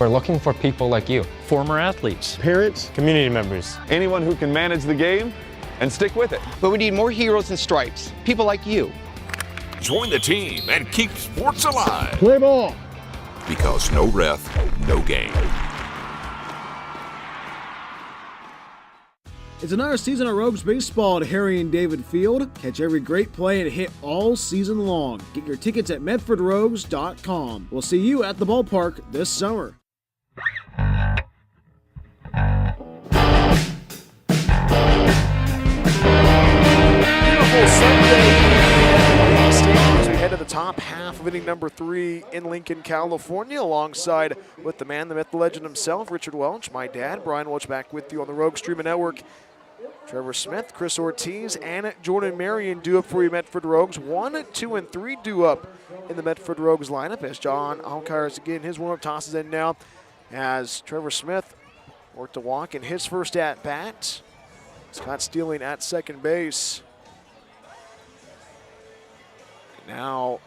We're looking for people like you. Former athletes. Parents. Community members. Anyone who can manage the game and stick with it. But we need more heroes and stripes. People like you. Join the team and keep sports alive. Play ball. Because no ref, no game. It's another season of Rogues baseball at Harry and David Field. Catch every great play and hit all season long. Get your tickets at medfordrogues.com. We'll see you at the ballpark this summer. Beautiful Sunday as we head to the top half of inning number 3 in Lincoln, California, alongside with the man, the myth, the legend himself, Richard Welch, my dad, Brian Welch, back with you on the Rogue Streaming Network. Trevor Smith, Chris Ortiz, and Jordan Marion due up for you Medford Rogues. 1, 2, and 3 due up in the Medford Rogues lineup as John Alcar is again his warm-up tosses in now as Trevor Smith worked a walk in his first at-bat. Scott Steeling at second base. Now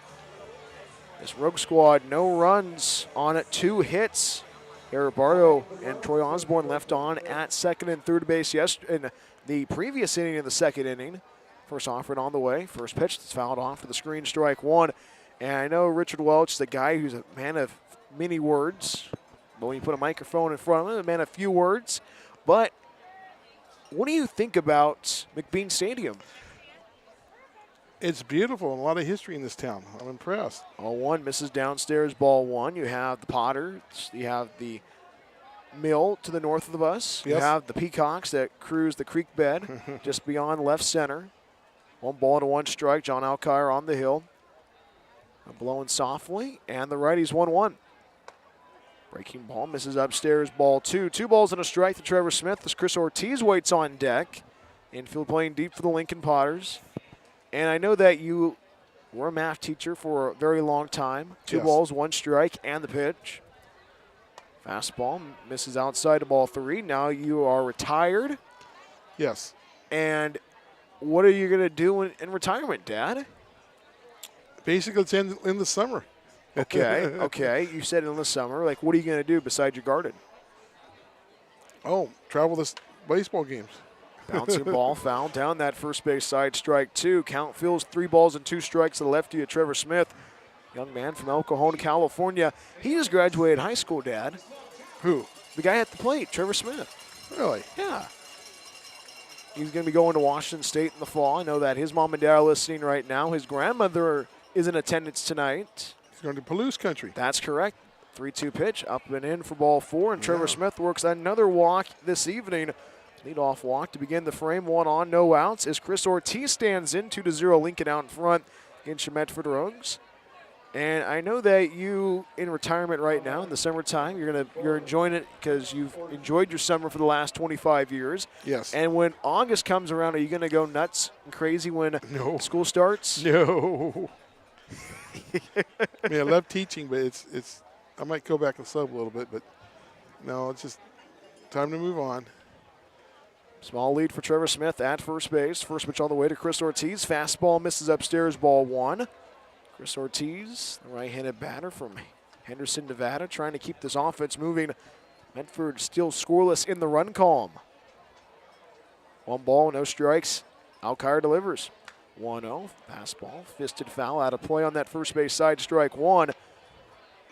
This Rogue squad, no runs on it, 2 hits. Eric Bardo and Troy Osborne left on at second and third base in the previous inning of the second inning. First offering on the way. First pitch that's fouled off for the screen, strike one. And I know Richard Welch, the guy who's a man of many words, but when you put a microphone in front of him, a man of few words. But what do you think about McBean Stadium? It's beautiful and a lot of history in this town. I'm impressed. 0-1 misses downstairs, ball one. You have the Potters. You have the Mill to the north of the bus. Yes. You have the Peacocks that cruise the creek bed just beyond left center. 1 ball and 1 strike. John Alkire on the hill. Blowing softly, and the righty's 1-1. Breaking ball misses upstairs, ball 2. 2 balls and a strike to Trevor Smith as Chris Ortiz waits on deck. Infield playing deep for the Lincoln Potters. And I know that you were a math teacher for a very long time. 2 Yes. balls, 1 strike, and the pitch. Fastball misses outside to ball 3. Now you are retired. Yes. And what are you going to do in retirement, Dad? Basically, it's in the summer. Okay. You said in the summer. Like, what are you going to do besides your garden? Oh, travel this baseball games. Bouncing ball fouled down that first base side, strike 2. Count feels 3 balls and 2 strikes to the lefty of Trevor Smith. Young man from El Cajon, California. He just graduated high school, Dad. Who? The guy at the plate, Trevor Smith. Really? Yeah. He's going to be going to Washington State in the fall. I know that his mom and dad are listening right now. His grandmother is in attendance tonight. He's going to Palouse country. That's correct. 3-2 pitch, up and in for ball 4, and Trevor Smith works another walk this evening. Leadoff walk to begin the frame, 1 on, no outs, as Chris Ortiz stands in 2-0 Lincoln out in front against your Medford Rogues. And I know that you, in retirement right now in the summertime, you're enjoying it because you've enjoyed your summer for the last 25 years. Yes. And when August comes around, are you going to go nuts and crazy when school starts? No. I mean, I love teaching, but it's. I might go back and sub a little bit, but no, it's just time to move on. Small lead for Trevor Smith at first base. First pitch all the way to Chris Ortiz. Fastball misses upstairs, ball 1. Chris Ortiz, the right-handed batter from Henderson, Nevada, trying to keep this offense moving. Medford still scoreless in the run column. 1 ball, no strikes. Alkire delivers. 1-0, fastball, fisted foul, out of play on that first base side, strike 1.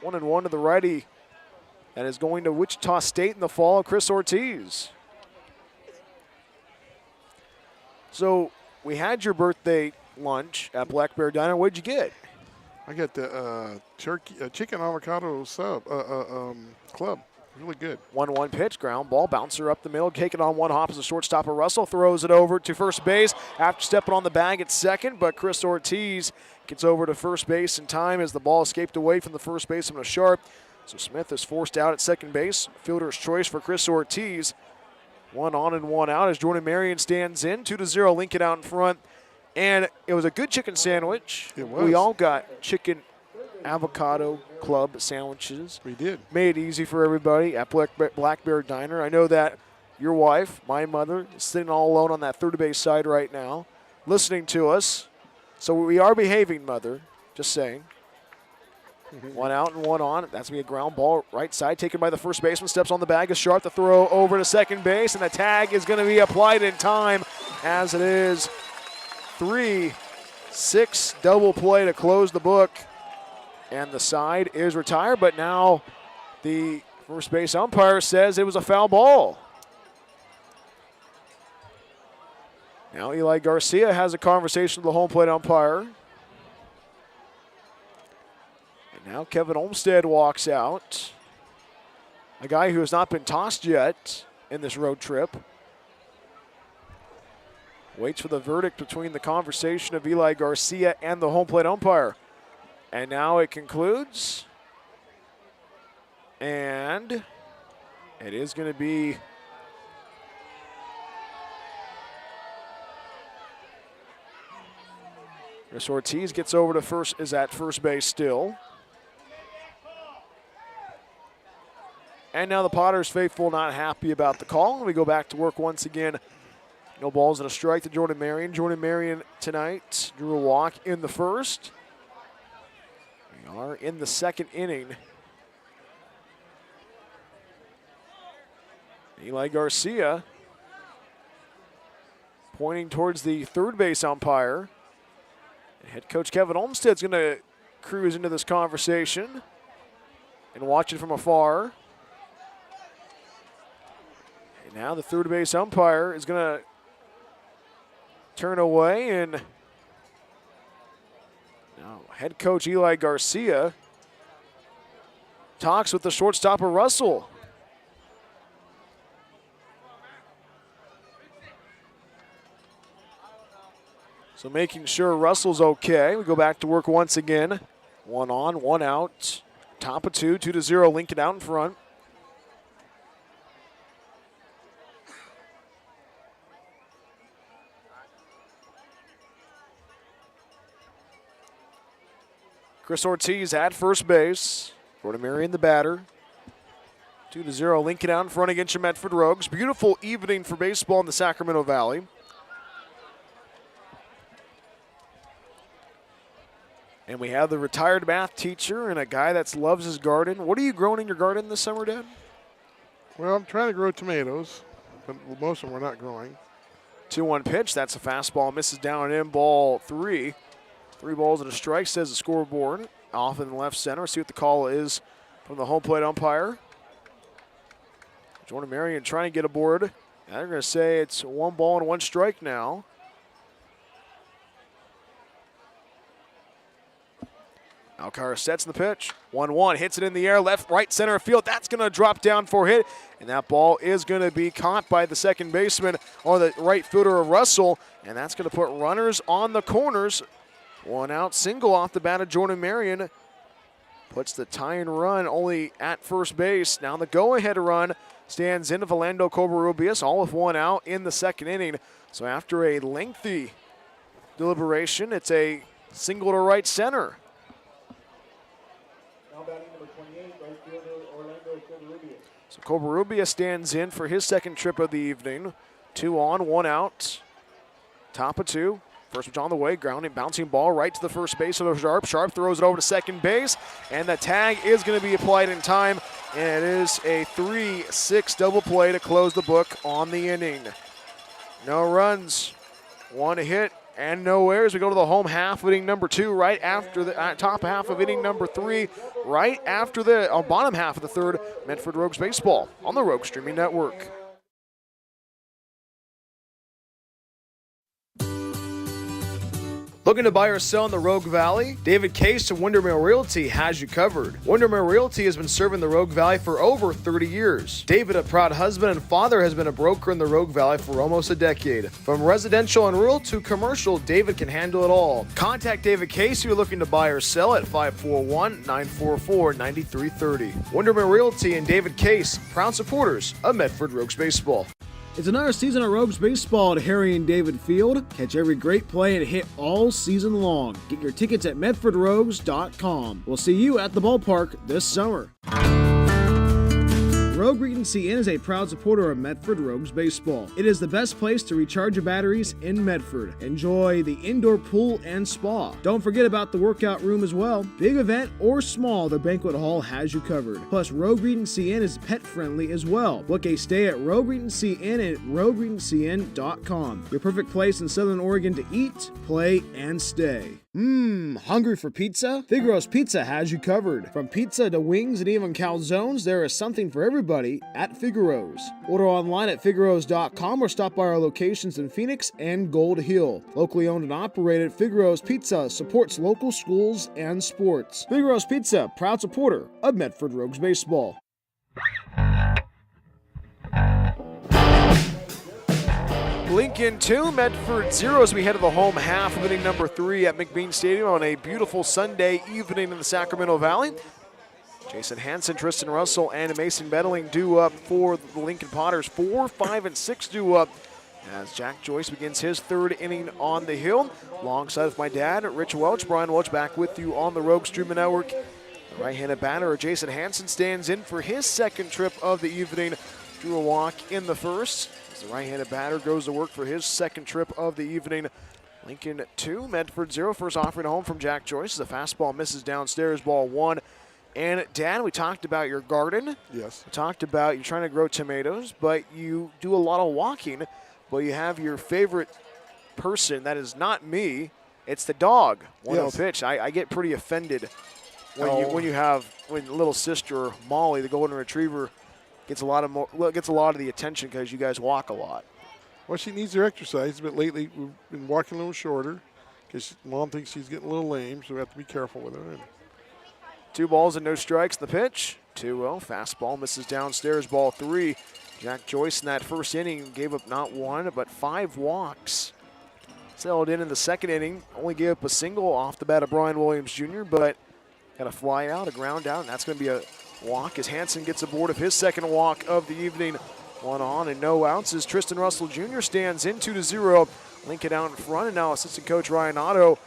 1-1 to the righty. That is going to Wichita State in the fall, Chris Ortiz. So we had your birthday lunch at Black Bear Diner. What'd you get? I got the chicken avocado sub club. Really good. 1-1 pitch, ground ball, bouncer up the middle, taking on 1 hop as a shortstop. Russell throws it over to first base after stepping on the bag at second, but Chris Ortiz gets over to first base in time as the ball escaped away from the first baseman of Sharp. So Smith is forced out at second base. Fielder's choice for Chris Ortiz. 1 on and 1 out as Jordan Marion stands in. 2-0 Lincoln out in front. And it was a good chicken sandwich. It was. We all got chicken avocado club sandwiches. We did. Made it easy for everybody at Black Bear Diner. I know that your wife, my mother, is sitting all alone on that third base side right now, listening to us. So we are behaving, Mother. Just saying. 1 out and 1 on. That's going to be a ground ball right side taken by the first baseman. Steps on the bag. Is Sharp to throw over to second base. And the tag is going to be applied in time as it is 3-6 double play to close the book. And the side is retired. But now the first base umpire says it was a foul ball. Now Eli Garcia has a conversation with the home plate umpire. And now Kevin Olmstead walks out. A guy who has not been tossed yet in this road trip. Waits for the verdict between the conversation of Eli Garcia and the home plate umpire. And now it concludes. And it is going to be Chris Ortiz gets over to first, is at first base still. And now the Potters faithful not happy about the call. And we go back to work once again. No balls and a strike to Jordan Marion. Jordan Marion tonight drew a walk in the first. are in the second inning. Eli Garcia pointing towards the third base umpire. And head coach Kevin Olmstead's going to cruise into this conversation and watch it from afar. And now the third base umpire is going to turn away, and now head coach Eli Garcia talks with the shortstopper Russell. So making sure Russell's okay. We go back to work once again. 1 on, 1 out. Top of 2, 2-0, Lincoln out in front. Chris Ortiz at first base. Jordan Marion the batter. 2-0, Lincoln out in front against your Medford Rogues. Beautiful evening for baseball in the Sacramento Valley. And we have the retired math teacher and a guy that loves his garden. What are you growing in your garden this summer, Dad? Well, I'm trying to grow tomatoes, but most of them are not growing. 2-1 pitch. That's a fastball. Misses down and in, ball 3. 3 balls and a strike, says the scoreboard. Off in the left center. See what the call is from the home plate umpire. Jordan Marion trying to get aboard. And they're going to say it's 1 ball and 1 strike now. Alcara sets in the pitch. 1-1, hits it in the air, left, right, center field. That's going to drop down for a hit, and that ball is going to be caught by the second baseman or the right fielder of Russell, and that's going to put runners on the corners. 1 out, single off the bat of Jordan Marion. Puts the tying run only at first base. Now the go-ahead run stands in of Orlando Covarrubias, all with 1 out in the second inning. So after a lengthy deliberation, it's a single to right center. So Covarrubias stands in for his second trip of the evening. 2 on, 1 out. Top of 2. First pitch on the way, grounding, bouncing ball right to the first base of Sharp. Sharp throws it over to second base, and the tag is going to be applied in time, and it is a 3-6 double play to close the book on the inning. No runs, 1 hit, and no errors. We go to the home half of inning number 2, right after the top half of inning number 3, right after the bottom half of the third. Medford Rogues baseball on the Rogue Streaming Network. Looking to buy or sell in the Rogue Valley? David Case of Windermere Realty has you covered. Windermere Realty has been serving the Rogue Valley for over 30 years. David, a proud husband and father, has been a broker in the Rogue Valley for almost a decade. From residential and rural to commercial, David can handle it all. Contact David Case if you're looking to buy or sell at 541-944-9330. Windermere Realty and David Case, proud supporters of Medford Rogues baseball. It's another season of Rogues baseball at Harry and David Field. Catch every great play and hit all season long. Get your tickets at medfordrogues.com. We'll see you at the ballpark this summer. Rogue Regency Inn is a proud supporter of Medford Rogues baseball. It is the best place to recharge your batteries in Medford. Enjoy the indoor pool and spa. Don't forget about the workout room as well. Big event or small, the banquet hall has you covered. Plus, Rogue Regency Inn is pet friendly as well. Book a stay at Rogue Regency Inn at rogueregencyinn.com. Your perfect place in Southern Oregon to eat, play, and stay. Hungry for pizza? Figaro's Pizza has you covered. From pizza to wings and even calzones, there is something for everybody at Figaro's. Order online at figaros.com or stop by our locations in Phoenix and Gold Hill. Locally owned and operated, Figaro's Pizza supports local schools and sports. Figaro's Pizza, proud supporter of Medford Rogues baseball. Lincoln 2, Medford 0 as we head to the home half of inning number 3 at McBean Stadium on a beautiful Sunday evening in the Sacramento Valley. Jason Hansen, Tristan Russell, and Mason Bettling due up for the Lincoln Potters. 4, 5, and 6 due up as Jack Joyce begins his third inning on the hill. Alongside of my dad, Rich Welch. Brian Welch back with you on the Rogue Streaming Network. The right-handed batter, Jason Hansen, stands in for his second trip of the evening. Drew a walk in the first. The right-handed batter goes to work for his second trip of the evening. Lincoln 2, Medford 0. First offering home from Jack Joyce. The fastball misses downstairs, ball 1. And Dan, we talked about your garden. Yes. We talked about you trying to grow tomatoes, but you do a lot of walking. But you have your favorite person that is not me. It's the dog. 1-0 pitch. I get pretty offended when little sister Molly, the golden retriever, gets a lot of the attention because you guys walk a lot. Well, she needs her exercise, but lately we've been walking a little shorter because Mom thinks she's getting a little lame, so we have to be careful with her. 2 balls and no strikes. The pitch. 2-0. Fastball misses downstairs. Ball 3. Jack Joyce in that first inning gave up not 1 but 5 walks. Settled in the second inning. Only gave up a single off the bat of Brian Williams Jr., but got a fly out, a ground out, and that's going to be a walk as Hanson gets aboard of his second walk of the evening. 1 on and no outs as Tristan Russell Jr. stands in 2-0. Lincoln out in front, and now assistant coach Ryan Otto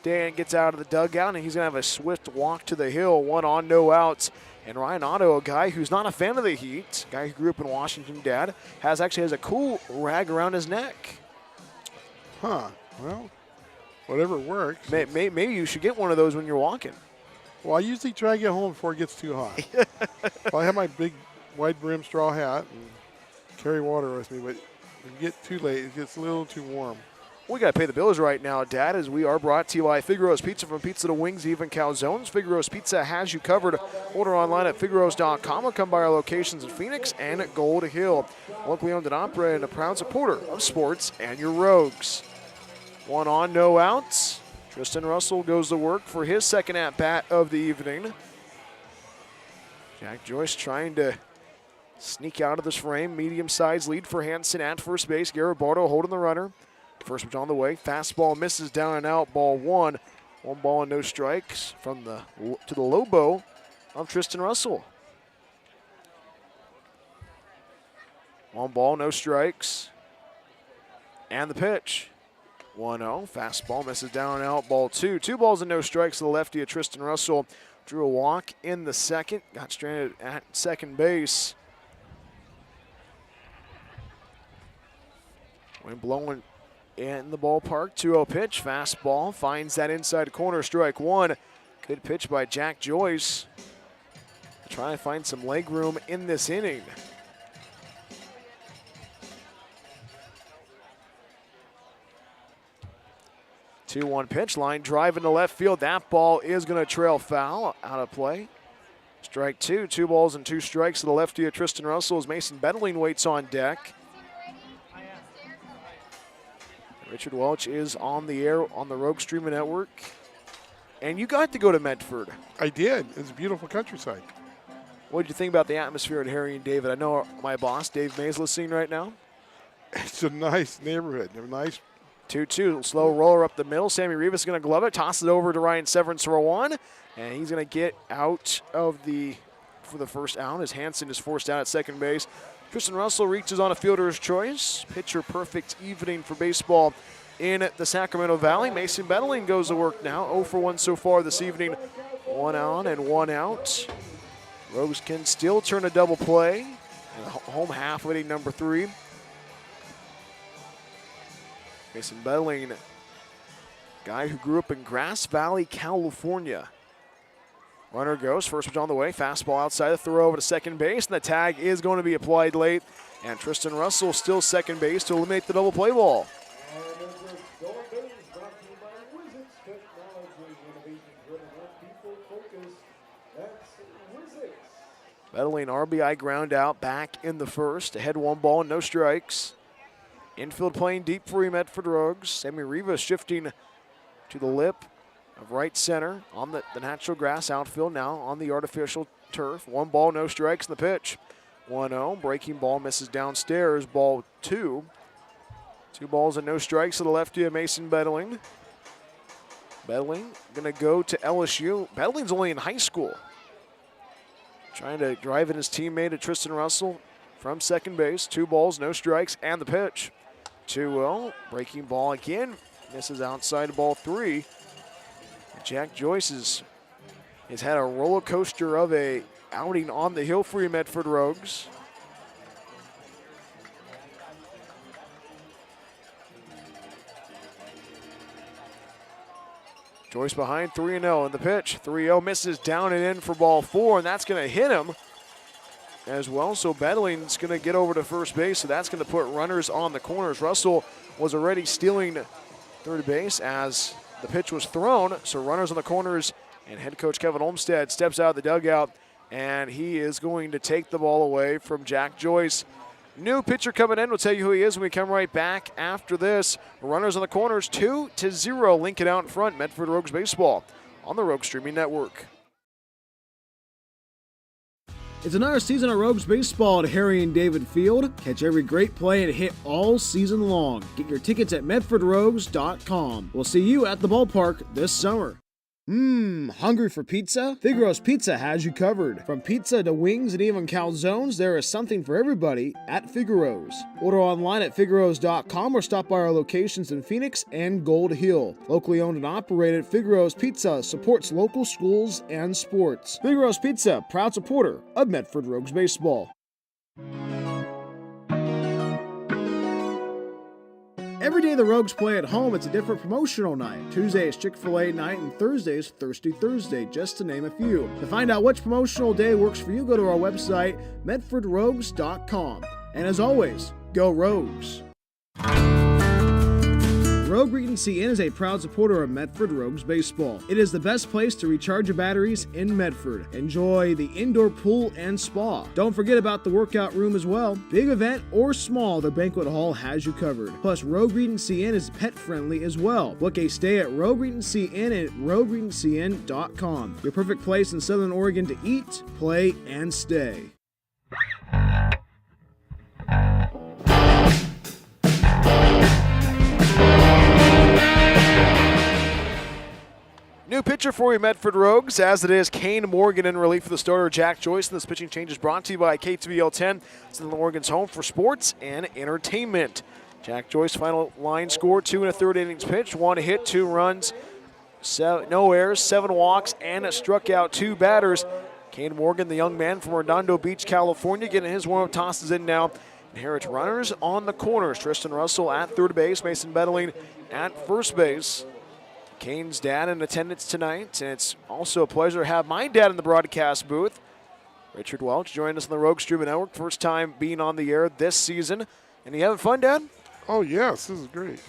gets out of the dugout, and he's going to have a swift walk to the hill. 1 on, no outs. And Ryan Otto, a guy who's not a fan of the heat, a guy who grew up in Washington, Dad, has a cool rag around his neck. Huh. Well, whatever works. Maybe you should get one of those when you're walking. Well, I usually try to get home before it gets too hot. Well, I have my big wide brim straw hat and carry water with me, but when you get too late, it gets a little too warm. We got to pay the bills right now, Dad, as we are brought to you by Figaro's Pizza. From pizza to wings, even calzones. Figaro's Pizza has you covered. Order online at figaros.com or come by our locations in Phoenix and at Gold Hill. Locally owned and operated and a proud supporter of sports and your Rogues. 1 on, no outs. Tristan Russell goes to work for his second at-bat of the evening. Jack Joyce trying to sneak out of this frame. Medium-sized lead for Hanson at first base. Garibaldo holding the runner. First pitch on the way. Fastball misses down and out. Ball 1. 1 ball and no strikes from to the Lobo of Tristan Russell. 1 ball, no strikes. And the pitch. 1-0. Fastball misses down and out. Ball 2. 2 balls and no strikes to the lefty of Tristan Russell. Drew a walk in the second. Got stranded at second base. Wind blowing in the ballpark. 2-0 pitch. Fastball finds that inside corner. Strike 1. Good pitch by Jack Joyce. Trying to find some leg room in this inning. Two-one pitch, line drive into left field. That ball is going to trail foul, out of play. Strike 2, 2 balls and 2 strikes to the lefty of Tristan Russell as Mason Bettling waits on deck. Richard Welch is on the air on the Rogue Streaming Network. And you got to go to Medford. I did. It's a beautiful countryside. What did you think about the atmosphere at Harry and David? I know my boss, Dave May, is listening right now. It's a nice neighborhood. A nice 2-2, slow roller up the middle. Sammy Rivas is going to glove it, toss it over to Ryan Severance for 1, and he's going to get out of for the first out as Hanson is forced out at second base. Tristan Russell reaches on a fielder's choice. Pitcher perfect evening for baseball in the Sacramento Valley. Mason Bettling goes to work now, 0 for 1 so far this evening. 1 on and 1 out. Rogues can still turn a double play in the home half of inning number 3. Mason Bettling, guy who grew up in Grass Valley, California. Runner goes, first pitch on the way, fastball outside the throw over to second base, and the tag is going to be applied late. And Tristan Russell still second base to eliminate the double play ball. Bettling RBI ground out back in the first, ahead 1 ball, no strikes. Infield playing deep for you, Medford Rogues. Sammy Rivas shifting to the lip of right center on the natural grass outfield, now on the artificial turf. 1 ball, no strikes in the pitch. 1-0, breaking ball misses downstairs, ball 2. 2 balls and no strikes to the lefty of Mason Bettling. Bettling going to go to LSU. Bettling's only in high school. Trying to drive in his teammate at Tristan Russell from second base. 2 balls, no strikes, and the pitch. 2-0, breaking ball again, misses outside ball 3. Jack Joyce has had a roller coaster of a outing on the hill for you, Medford Rogues. Joyce behind 3-0 in the pitch. 3-0 misses down and in for ball 4, and that's going to hit him as well. So Bedling's going to get over to first base, so that's going to put runners on the corners. Russell was already stealing third base as the pitch was thrown, so runners on the corners, and head coach Kevin Olmstead steps out of the dugout, and he is going to take the ball away from Jack Joyce. New pitcher coming in. We'll tell you who he is when we come right back after this. Runners on the corners, 2-0. Lincoln out in front. Medford Rogues baseball on the Rogue Streaming Network. It's another season of Rogues baseball at Harry and David Field. Catch every great play and hit all season long. Get your tickets at medfordrogues.com. We'll see you at the ballpark this summer. Hungry for pizza? Figaro's Pizza has you covered. From pizza to wings and even calzones, there is something for everybody at Figaro's. Order online at figaros.com or stop by our locations in Phoenix and Gold Hill. Locally owned and operated, Figaro's Pizza supports local schools and sports. Figaro's Pizza, proud supporter of Medford Rogues baseball. Every day the Rogues play at home, it's a different promotional night. Tuesday is Chick-fil-A night and Thursday is Thirsty Thursday, just to name a few. To find out which promotional day works for you, go to our website, medfordrogues.com. And as always, go Rogues! Rogue Regency Inn is a proud supporter of Medford Rogues baseball. It is the best place to recharge your batteries in Medford. Enjoy the indoor pool and spa. Don't forget about the workout room as well. Big event or small, the banquet hall has you covered. Plus, Rogue Regency Inn is pet friendly as well. Book a stay at Rogue Regency Inn at rogueregencyinn.com. Your perfect place in Southern Oregon to eat, play, and stay. New pitcher for you, Medford Rogues, as it is Kane Morgan in relief for the starter, Jack Joyce. And this pitching change is brought to you by KTVL 10, Southern Oregon's home for sports and entertainment. Jack Joyce, final line score, 2 1/3 innings pitched, 1 hit, 2 runs, no errors, 7 walks, and struck out 2 batters. Kane Morgan, the young man from Redondo Beach, California, getting his warm-up tosses in now. Inherits runners on the corners. Tristan Russell at third base, Mason Bedling at first base. Kane's dad in attendance tonight, and it's also a pleasure to have my dad in the broadcast booth. Richard Welch joined us on the Rogue Streaming Network, first time being on the air this season. And you having fun, Dad? Oh, yes, this is great.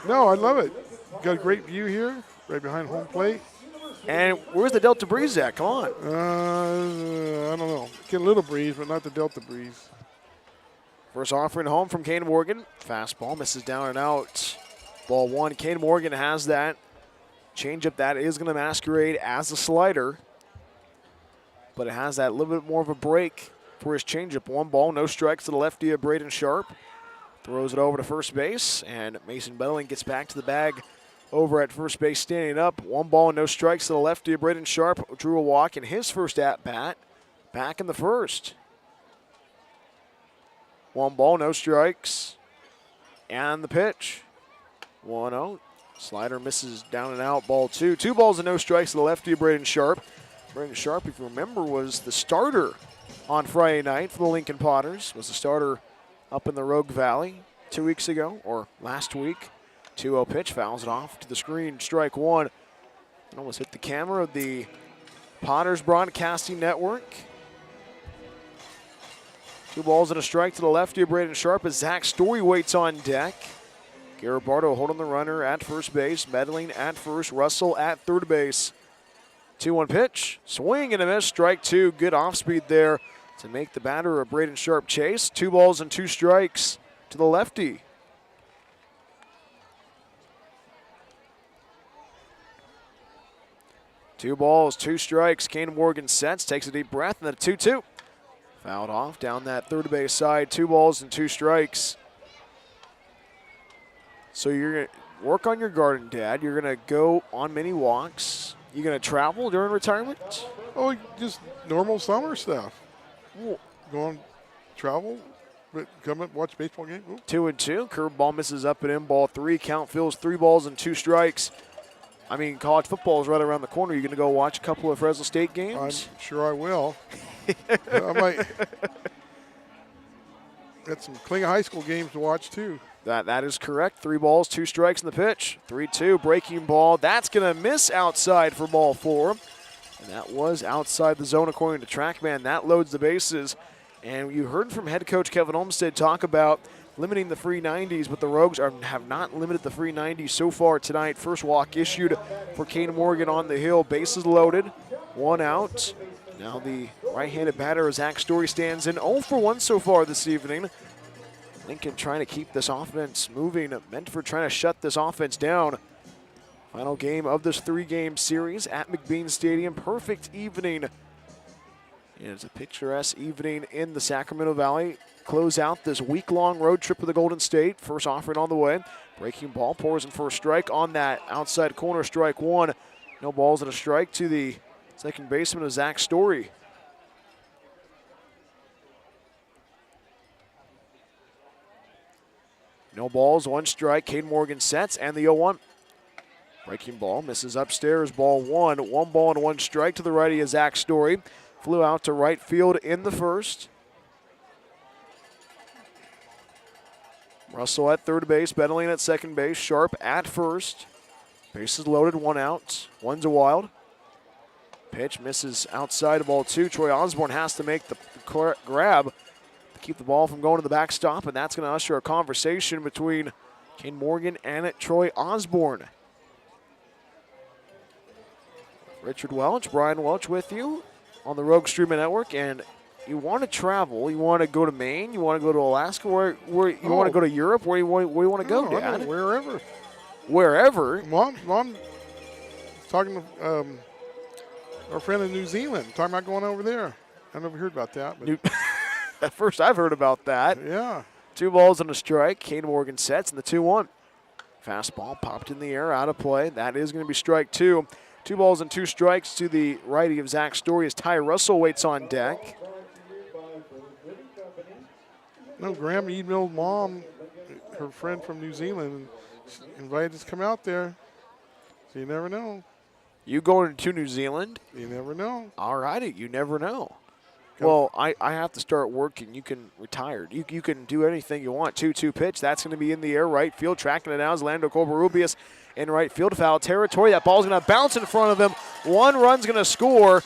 No, I love it. Got a great view here, right behind home plate. And where's the Delta breeze at? Come on. I don't know. Get a little breeze, but not the Delta breeze. First offering home from Kane Morgan. Fastball misses down and out. Ball 1. Kane Morgan has that changeup that is going to masquerade as a slider, but it has that little bit more of a break for his changeup. 1 ball, no strikes to the lefty of Braden Sharp. Throws it over to first base, and Mason Bedling gets back to the bag over at first base, standing up. 1 ball, no strikes to the lefty of Braden Sharp. Drew a walk in his first at-bat back in the first. 1 ball, no strikes, and the pitch. 1-0. Slider misses down and out. Ball 2. 2 balls and no strikes to the lefty of Braden Sharp. Braden Sharp, if you remember, was the starter on Friday night for the Lincoln Potters. Was the starter up in the Rogue Valley 2 weeks ago, or last week. 2-0 pitch, fouls it off to the screen. Strike 1. It almost hit the camera of the Potters Broadcasting Network. 2 balls and a strike to the lefty of Braden Sharp as Zach Story waits on deck. Garibaldo holding the runner at first base. Medling at first. Russell at third base. 2-1 pitch. Swing and a miss. Strike 2. Good off speed there to make the batter a Braden Sharp chase. 2 balls and 2 strikes to the lefty. Two balls, 2 strikes. Kane Morgan sets, takes a deep breath, and then a 2-2. Fouled off down that third base side. 2 balls and 2 strikes. So you're going to work on your garden, Dad. You're going to go on many walks. You going to travel during retirement? Oh, just normal summer stuff. Go on, travel, but come up, watch a baseball game. 2-2. Curveball misses up and in. Ball 3. Count fills 3 balls and 2 strikes. I mean, college football is right around the corner. You're going to go watch a couple of Fresno State games? I'm sure I will. I might. Got some Klinga High School games to watch, too. That is correct. 3 balls, 2 strikes in the pitch. 3-2, breaking ball. That's going to miss outside for ball 4. And that was outside the zone according to TrackMan. That loads the bases. And you heard from head coach Kevin Olmsted talk about limiting the free 90s, but the Rogues have not limited the free 90s so far tonight. First walk issued for Kane Morgan on the hill. Bases loaded, 1 out. Now the right-handed batter, Zach Story, stands in 0 for 1 so far this evening. Lincoln trying to keep this offense moving. Medford trying to shut this offense down. Final game of this 3-game series at McBean Stadium. Perfect evening. It's a picturesque evening in the Sacramento Valley. Close out this week-long road trip with the Golden State. First offering on the way. Breaking ball, pours in for a strike on that outside corner, strike 1. No balls and a strike to the second baseman of Zach Story. No balls, 1 strike. Kane Morgan sets, and the 0-1. Breaking ball, misses upstairs, ball 1. 1 ball and 1 strike to the righty of Zach Story. Flew out to right field in the first. Russell at third base, Benelline at second base, Sharp at first. Bases loaded, 1 out. 1's a wild. Pitch misses outside of ball 2. Troy Osborne has to make the grab to keep the ball from going to the backstop, and that's going to usher a conversation between Kane Morgan and Troy Osborne. Richard Welch, Brian Welch with you on the Rogue Streaming Network, and you want to travel, you want to go to Maine, you want to go to Alaska, where you want to go to Europe, where you want to go, Dad? Wherever. Wherever? Mom talking to our friend in New Zealand, talking about going over there. I never heard about that. But At first I've heard about that. Yeah. 2 balls and a strike. Kane Morgan sets in the 2-1. Fastball popped in the air, out of play. That is going to be strike 2. 2 balls and 2 strikes to the righty of Zach Story as Ty Russell waits on deck. No, Graham emailed Mom, her friend from New Zealand, and invited us to come out there. So you never know. You going to New Zealand? You never know. All righty, you never know. Well, I have to start working. You can retire. You can do anything you want. 2-2 pitch. That's going to be in the air, right field. Tracking it down is Lando Covarrubias in right field. Foul territory. That ball's going to bounce in front of him. 1 run's going to score.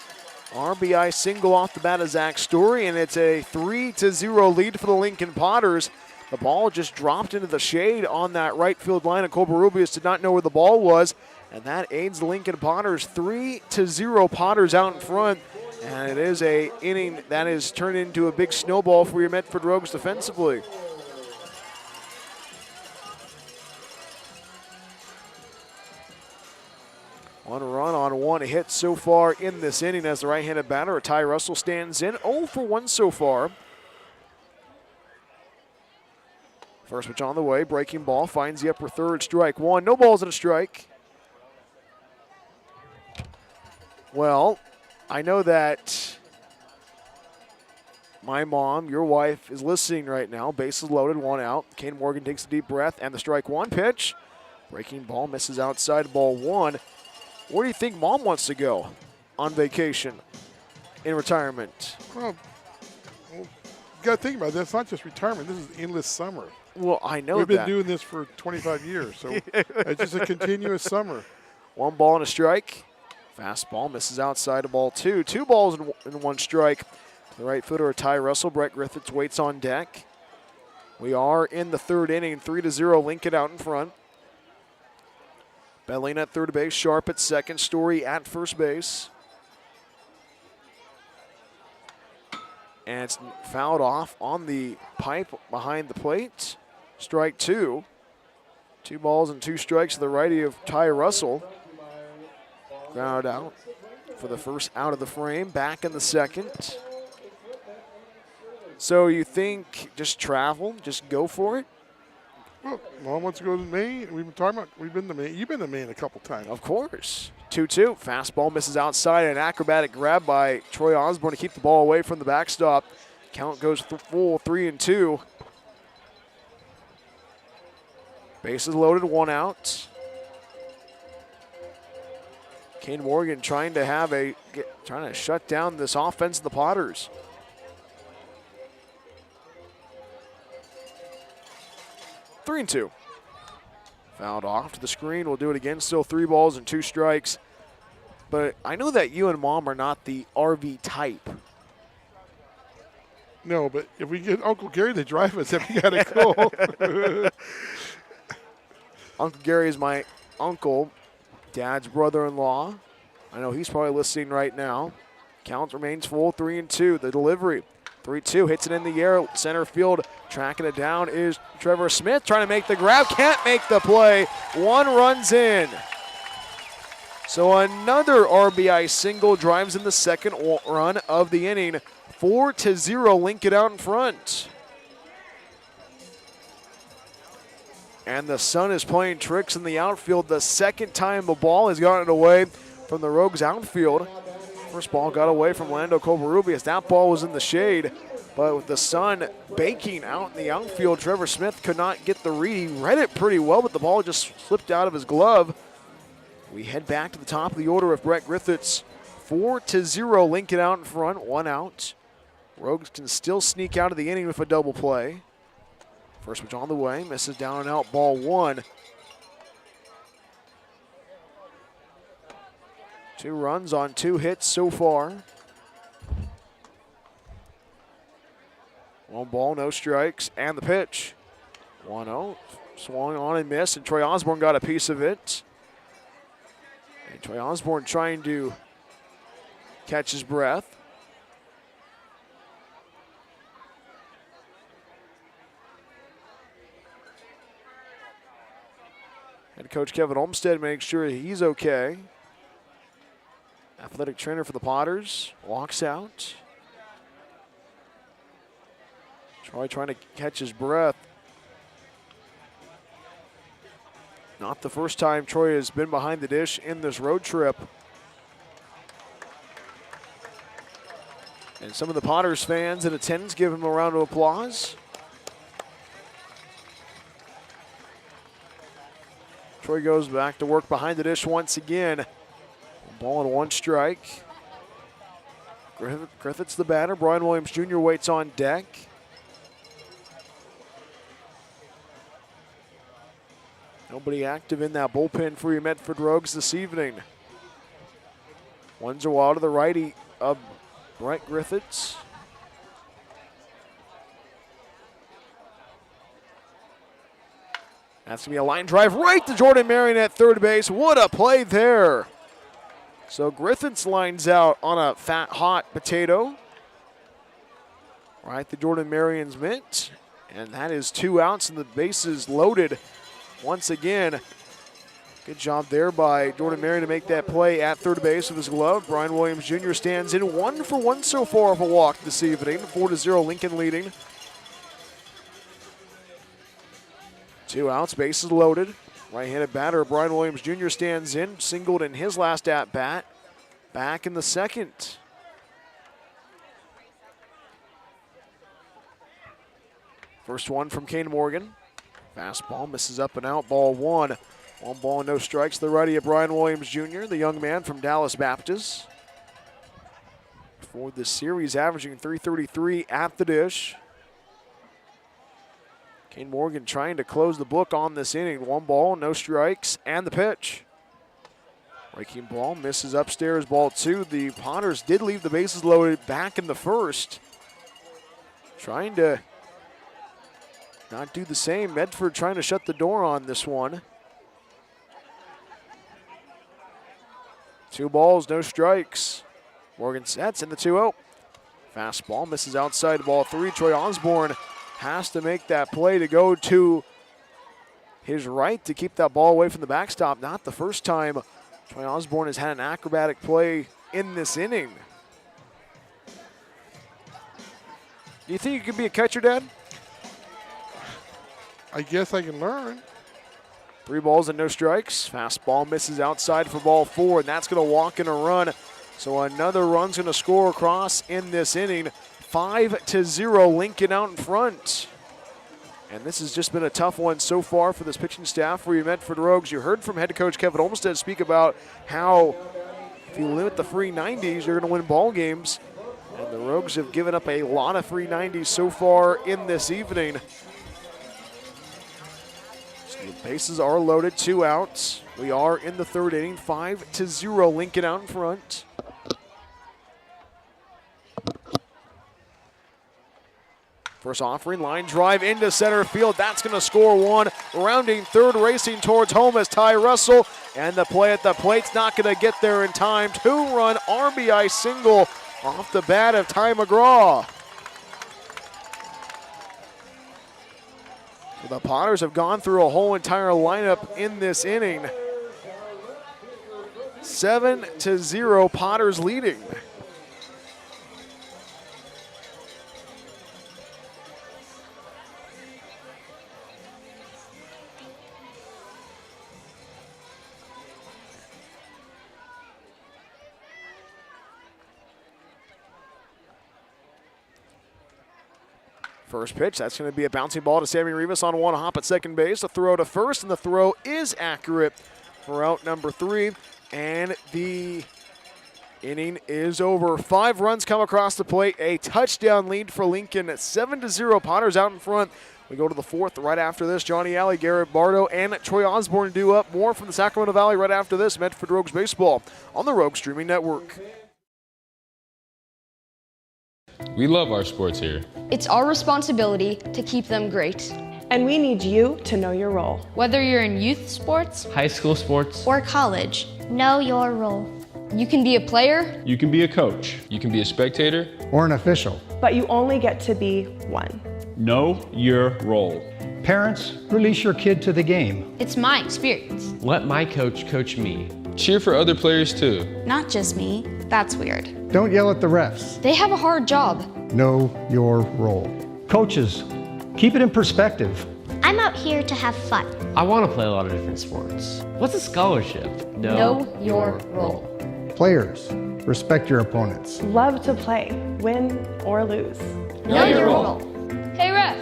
RBI single off the bat of Zach Story, and it's a 3-0 lead for the Lincoln Potters. The ball just dropped into the shade on that right field line, and Covarrubias did not know where the ball was, and that aids the Lincoln Potters. 3-0 Potters out in front. And it is a inning that is turned into a big snowball for your Medford Rogues defensively. One run on 1 hit so far in this inning as the right-handed batter, Ty Russell, stands in 0 for 1 so far. First pitch on the way, breaking ball, finds the upper third, strike 1. No balls and a strike. Well, I know that my mom, your wife, is listening right now. Bases loaded, 1 out. Kane Morgan takes a deep breath, and the strike 1 pitch. Breaking ball misses outside, ball 1. Where do you think Mom wants to go on vacation in retirement? Well, you got to think about it. That's not just retirement. This is endless summer. Well, I know We've that. been doing this for 25 years, so it's just a continuous summer. 1 ball and a strike. Fastball misses outside of ball 2. 2 balls and 1 strike. The right footer, Ty Russell. Brett Griffiths waits on deck. We are in the 3rd inning, 3-0. Lincoln out in front. Benelline at third base, Sharp at second, Story at first base. And it's fouled off on the pipe behind the plate. Strike 2. 2 balls and 2 strikes to the righty of Ty Russell. Grounded out for the first out of the frame, back in the 2nd. So you think just travel, just go for it? Well, Mom wants to go to Maine. We've been talking about, we've been to Maine. You've been to Maine a couple times. Of course. 2-2. Fastball misses outside. An acrobatic grab by Troy Osborne to keep the ball away from the backstop. Count goes full 3-2. Bases loaded, 1 out. Kane Morgan trying to shut down this offense of the Potters. 3-2. Fouled off to the screen. We'll do it again. Still 3 balls and 2 strikes. But I know that you and Mom are not the RV type. No, but if we get Uncle Gary to drive us, that'd be kind of cool. Uncle Gary is my uncle, Dad's brother-in-law. I know he's probably listening right now. Count remains full, 3-2. The delivery, 3-2, hits it in the air. Center field, tracking it down is Trevor Smith, trying to make the grab. Can't make the play. 1 runs in. So another RBI single drives in the second run of the inning. 4-0, Lincoln out in front. And the sun is playing tricks in the outfield. The second time the ball has gotten away from the Rogues outfield. First ball got away from Lando Covarrubias. That ball was in the shade, but with the sun baking out in the outfield, Trevor Smith could not get the read. He read it pretty well, but the ball just slipped out of his glove. We head back to the top of the order of Brett Griffiths. 4-0, Lincoln out in front, 1 out. Rogues can still sneak out of the inning with a double play. First pitch on the way, misses down and out, ball 1. 2 runs on 2 hits so far. 1 ball, no strikes, and the pitch. 1-0, swung on and missed, and Troy Osborne got a piece of it. And Troy Osborne trying to catch his breath. Head coach Kevin Olmstead makes sure he's okay. Athletic trainer for the Potters walks out. Troy trying to catch his breath. Not the first time Troy has been behind the dish in this road trip. And some of the Potters fans in attendance give him a round of applause. Troy goes back to work behind the dish once again. 1 ball and 1 strike. Griffith's the batter. Brian Williams Jr. waits on deck. Nobody active in that bullpen for your Medford Rogues this evening. 1's a wild to the righty of Brett Griffiths. That's going to be a line drive right to Jordan Marion at third base. What a play there. So Griffiths lines out on a fat, hot potato. Right to Jordan Marion's mitt. And that is 2 outs and the bases loaded once again. Good job there by Jordan Marion to make that play at third base with his glove. Brian Williams Jr. stands in 1 for 1 so far of a walk this evening. 4-0, Lincoln leading. 2 outs, bases loaded. Right-handed batter Brian Williams Jr. stands in, singled in his last at-bat. Back in the second. First one from Kane Morgan. Fastball misses up and out, ball 1. 1 ball and no strikes. The righty of Brian Williams Jr., the young man from Dallas Baptist. For the series, averaging .333 at the dish. Kane Morgan trying to close the book on this inning. 1 ball, no strikes, and the pitch. Breaking ball, misses upstairs, ball 2. The Potters did leave the bases loaded back in the first. Trying to not do the same. Medford trying to shut the door on this one. 2 balls, no strikes. Morgan sets in the 2-0. Fastball misses outside, ball 3. Troy Osborne has to make that play to go to his right to keep that ball away from the backstop. Not the first time Troy Osborne has had an acrobatic play in this inning. Do you think you could be a catcher, Dad? I guess I can learn. 3 balls and no strikes. Fastball misses outside for ball 4, and that's going to walk in a run. So another run's going to score across in this inning. 5-0, Lincoln out in front. And this has just been a tough one so far for this pitching staff for your Medford Rogues. You heard from head coach Kevin Olmstead speak about how if you limit the free 90s, you're going to win ball games. And the Rogues have given up a lot of free 90s so far in this evening. The bases are loaded, 2 outs. We are in the third inning, 5-0. Lincoln out in front. First offering, line drive into center field. That's going to score one. Rounding third, racing towards home is Ty Russell. And the play at the plate's not going to get there in time. 2-run RBI single off the bat of Ty McGraw. So the Potters have gone through a whole entire lineup in this inning. 7-0, Potters leading. First pitch, that's going to be a bouncing ball to Sammy Rivas on one hop at second base. A throw to first, and the throw is accurate for out number 3. And the inning is over. 5 runs come across the plate. A touchdown lead for Lincoln at 7-0. Potters out in front. We go to the 4th right after this. Johnny Alley, Garrett Bardo, and Troy Osborne due up. More from the Sacramento Valley right after this. Medford Rogues Baseball on the Rogue Streaming Network. We love our sports here. It's our responsibility to keep them great. And we need you to know your role. Whether you're in youth sports, High school sports, or college, know your role. You can be a player. You can be a coach. You can be a spectator. Or an official. But you only get to be one. Know your role. Parents, release your kid to the game. It's my experience. let my coach coach me. Cheer for other players too. Not just me. That's weird. Don't yell at the refs. They have a hard job. Know your role. Coaches, keep it in perspective. I'm out here to have fun. I want to play a lot of different sports. What's a scholarship? Know your role. Players, respect your opponents. Love to play, win or lose. Know your role. Hey, ref.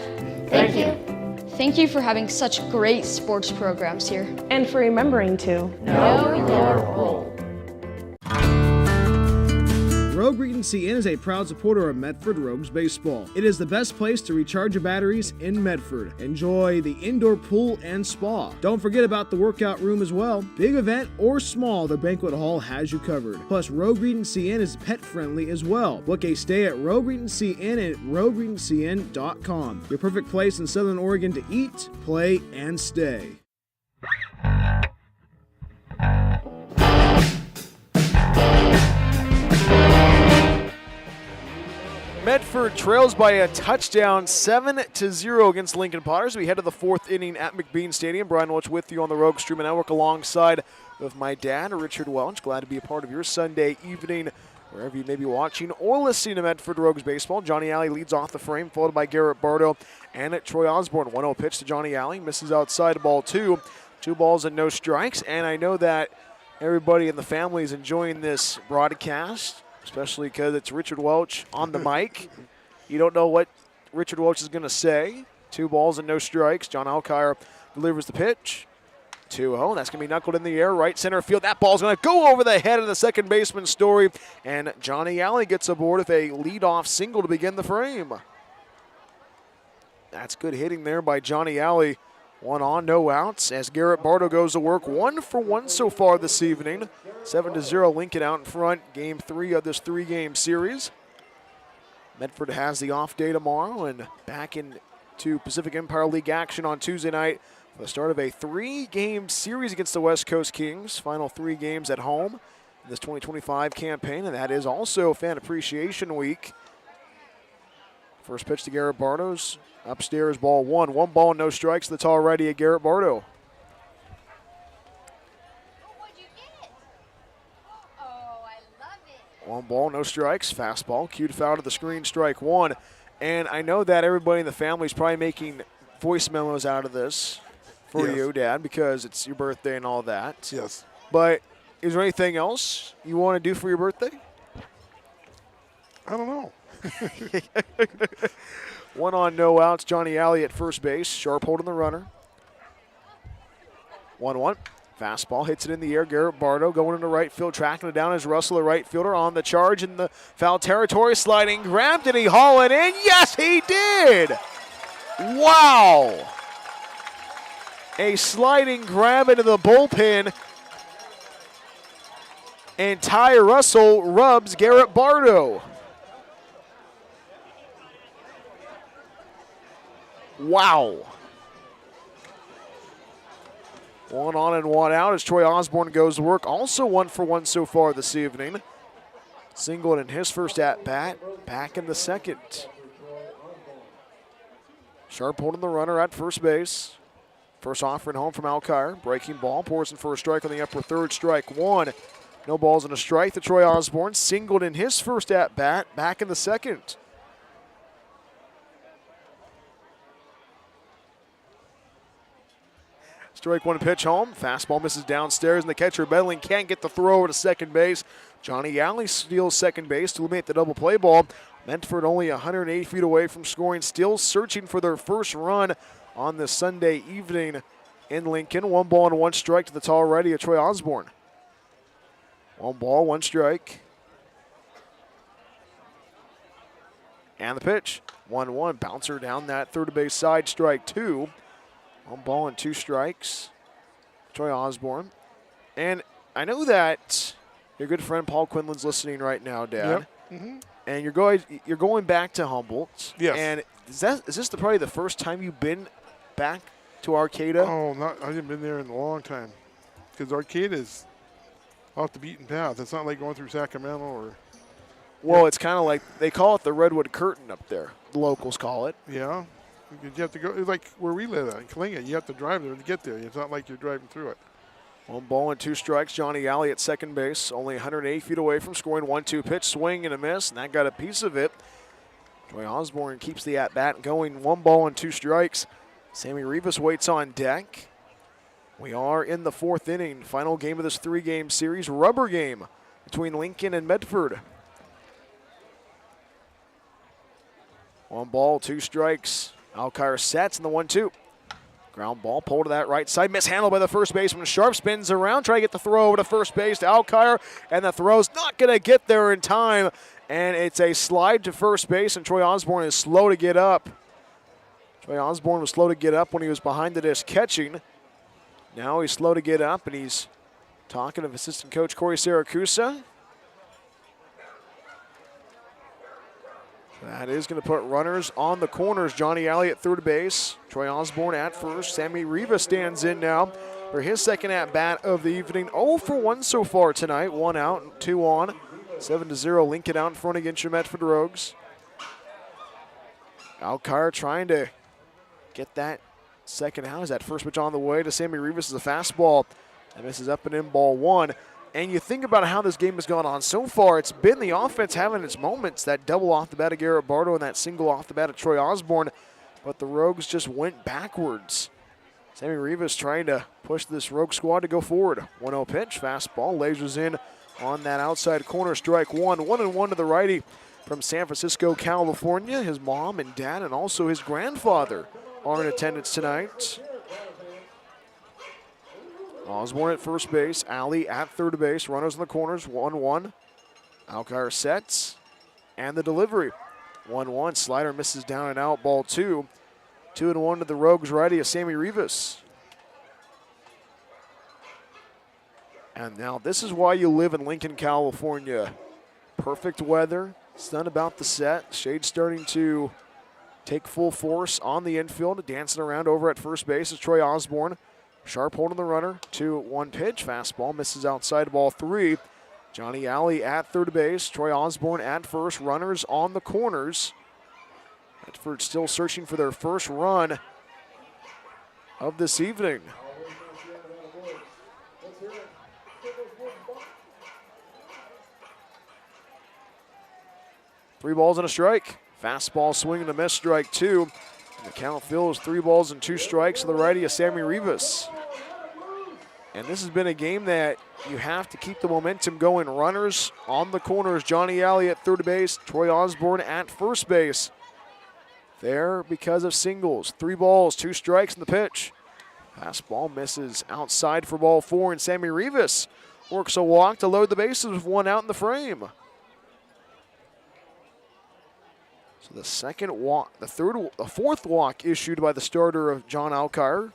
Thank you. Thank you for having such great sports programs here. And for remembering to Know your role. Rogue Regency Inn is a proud supporter of Medford Rogues Baseball. It is the best place to recharge your batteries in Medford. Enjoy the indoor pool and spa. Don't forget about the workout room as well. Big event or small, the banquet hall has you covered. Plus, Rogue Regency Inn is pet friendly as well. Book a stay at Rogue Regency Inn at rogueregencyinn.com. Your perfect place in Southern Oregon to eat, play, and stay. Medford trails by a touchdown, 7-0 against Lincoln Potters. We head to the 4th inning at McBean Stadium. Brian Welch with you on the Rogue Streaming Network alongside with my dad, Richard Welch. Glad to be a part of your Sunday evening, wherever you may be watching or listening to Medford Rogues Baseball. Johnny Alley leads off the frame, followed by Garrett Bardo and Troy Osborne. 1-0 pitch to Johnny Alley, misses outside, ball 2. 2 balls and no strikes, and I know that everybody in the family is enjoying this broadcast, especially because it's Richard Welch on the mic. You don't know what Richard Welch is going to say. 2 balls and no strikes. John Alkire delivers the pitch. 2-0. That's going to be knuckled in the air, right center field. That ball's going to go over the head of the second baseman, Story. And Johnny Alley gets aboard with a leadoff single to begin the frame. That's good hitting there by Johnny Alley. 1 on, no outs as Garrett Bardo goes to work. 1 for 1 so far this evening. 7-0 Lincoln out in front. Game 3 of this 3-game series. Medford has the off day tomorrow and back into Pacific Empire League action on Tuesday night for the start of a 3-game series against the West Coast Kings. Final 3 games at home in this 2025 campaign, and that is also Fan Appreciation Week. First pitch to Garrett Bardo's upstairs, ball 1. 1 ball, no strikes. That's already a Garrett Bardo. One ball, no strikes. Fastball, cued foul to the screen, strike 1. And I know that everybody in the family is probably making voice memos out of this for you, Dad, because it's your birthday and all that. Yes. But is there anything else you want to do for your birthday? I don't know. 1 on, no outs. Johnny Alley at first base. Sharp holding the runner. 1-1. Fastball hits it in the air. Garrett Bardo going into right field, tracking it down as Russell, the right fielder, on the charge in the foul territory. Sliding, grabbed, did he haul it in? Yes, he did! Wow! A sliding grab into the bullpen. And Ty Russell rubs Garrett Bardo. Wow. 1 on and 1 out as Troy Osborne goes to work. Also 1 for 1 so far this evening. Singled in his first at-bat, back in the second. Sharp holding the runner at first base. First offering home from Alkire. Breaking ball, pours in for a strike on the upper third. Strike 1. No balls and a strike to Troy Osborne. Singled in his first at-bat, back in the second. Strike 1 pitch home. Fastball misses downstairs, and the catcher Bedling can't get the throw over to second base. Johnny Alley steals second base to eliminate the double play ball. Medford only 108 feet away from scoring, still searching for their first run on this Sunday evening in Lincoln. 1 ball and 1 strike to the tall righty of Troy Osborne. 1 ball, 1 strike. And the pitch. 1-1. Bouncer down that third base side. Strike 2. 1 ball and 2 strikes. Troy Osborne. And I know that your good friend Paul Quinlan's listening right now, Dad. Yep. Mm-hmm. And you're going back to Humboldt. Yes. And is this probably the first time you've been back to Arcata? Oh, I haven't been there in a long time. Because Arcata is off the beaten path. It's not like going through Sacramento or. Well, it's kind of like they call it the Redwood Curtain up there. The locals call it. Yeah. You have to go, it's like where we live at in Kalinga. You have to drive there to get there. It's not like you're driving through it. 1 ball and 2 strikes. Johnny Alley at second base, only 108 feet away from scoring. 1-2 pitch, swing and a miss, and that got a piece of it. Troy Osborne keeps the at-bat going. 1 ball and 2 strikes. Sammy Rivas waits on deck. We are in the 4th inning. Final game of this 3-game series. Rubber game between Lincoln and Medford. 1 ball, 2 strikes. Alkire sets in the 1-2. Ground ball pulled to that right side. Mishandled by the first baseman. Sharp spins around. Try to get the throw over to first base to Alkire. And the throw's not going to get there in time. And it's a slide to first base. And Troy Osborne is slow to get up. Troy Osborne was slow to get up when he was behind the disc catching. Now he's slow to get up. And he's talking to assistant coach Corey Saracusa. That is going to put runners on the corners. Johnny Alley at third base. Troy Osborne at first. Sammy Rivas stands in now for his second at-bat of the evening. 0 for 1 so far tonight. 1 out, 2 on. 7-0 Lincoln out in front against your Medford Rogues. Alkire trying to get that second out. Is that first pitch on the way to Sammy Rivas is a fastball. That misses up and in, ball 1. And you think about how this game has gone on so far, it's been the offense having its moments, that double off the bat of Garrett Bardo and that single off the bat of Troy Osborne, but the Rogues just went backwards. Sammy Rivas trying to push this Rogue squad to go forward. 1-0 pitch, fastball, lasers in on that outside corner, strike 1. 1-1 to the righty from San Francisco, California. His mom and dad and also his grandfather are in attendance tonight. Osborne at first base, Alley at third base, runners in the corners, 1-1. Alkire sets, and the delivery. 1-1, slider misses down and out, ball 2. 2-1 to the Rogues righty of Sammy Rivas. And now this is why you live in Lincoln, California. Perfect weather, sun about the set, shade starting to take full force on the infield, dancing around over at first base is Troy Osborne. Sharp holding the runner, 2-1 pitch, fastball, misses outside, ball 3. Johnny Alley at third base, Troy Osborne at first, runners on the corners. Medford still searching for their first run of this evening. Three balls and a strike. Fastball swing and a miss, strike 2. The count fills 3 balls and 2 strikes to the righty of Sammy Rivas. And this has been a game that you have to keep the momentum going. Runners on the corners. Johnny Alley at third base. Troy Osborne at first base. There because of singles. 3 balls, 2 strikes in the pitch. Fastball misses outside for ball 4. And Sammy Rivas works a walk to load the bases with 1 out in the frame. So the second walk, the fourth walk issued by the starter of John Alkire.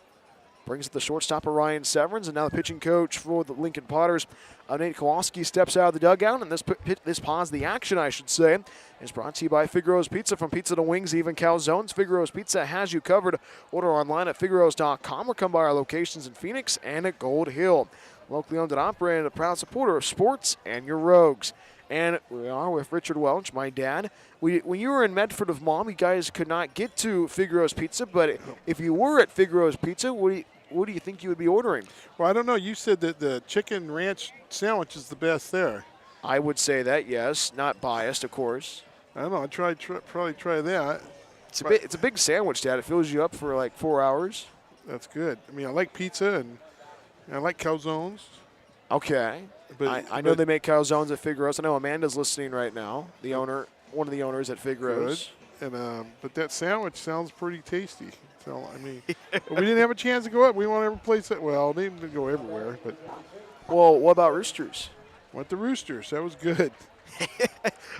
Brings it the shortstop of Ryan Severns, and now the pitching coach for the Lincoln Potters, Nate Kowalski, steps out of the dugout, and this pause, the action, I should say, is brought to you by Figaro's Pizza. From pizza to wings, even calzones, Figaro's Pizza has you covered. Order online at figaros.com or come by our locations in Phoenix and at Gold Hill. Locally owned and operated, a proud supporter of sports and your Rogues. And we are with Richard Welch, my dad. When you were in Medford with Mom, you guys could not get to Figaro's Pizza, but if you were at Figaro's Pizza, what do you think you would be ordering? Well, I don't know. You said that the chicken ranch sandwich is the best there. I would say that, yes. Not biased, of course. I don't know. I'd probably try that. It's a big sandwich, Dad. It fills you up for like 4 hours. That's good. I mean, I like pizza and I like calzones. Okay. But I know they make calzones at Figaro's. I know Amanda's listening right now, one of the owners at Figaro's. Good. And but that sandwich sounds pretty tasty. So, I mean, we didn't have a chance to go up. We want to replace it. Well, they didn't go everywhere. But well, what about Roosters? Went to Roosters. That was good.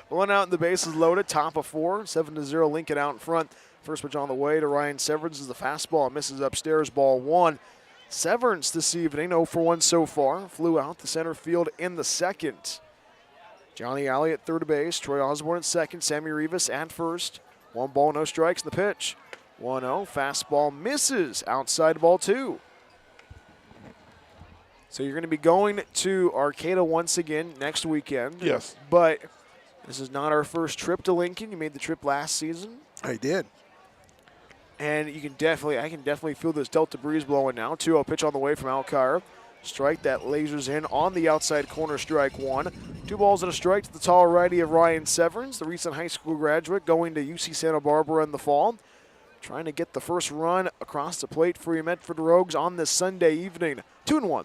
One out and the bases loaded. Top of 4. 7-0 Lincoln out in front. First pitch on the way to Ryan Severns is the fastball. Misses upstairs, ball 1. Severns this evening, 0 for 1 so far. Flew out to center field in the second. Johnny Alley at third base. Troy Osborne at second. Sammy Rivas at first. 1 ball, no strikes in the pitch. 1-0. Fastball misses outside, ball 2. So you're going to be going to Arcata once again next weekend. Yes. But this is not our first trip to Lincoln. You made the trip last season. I did. And I can definitely feel this Delta breeze blowing now. 2-0 pitch on the way from Alcar. Strike that lasers in on the outside corner, strike 1. 2 balls and a strike to the tall righty of Ryan Severns, the recent high school graduate going to UC Santa Barbara in the fall. Trying to get the first run across the plate for your Medford Rogues on this Sunday evening. 2-1.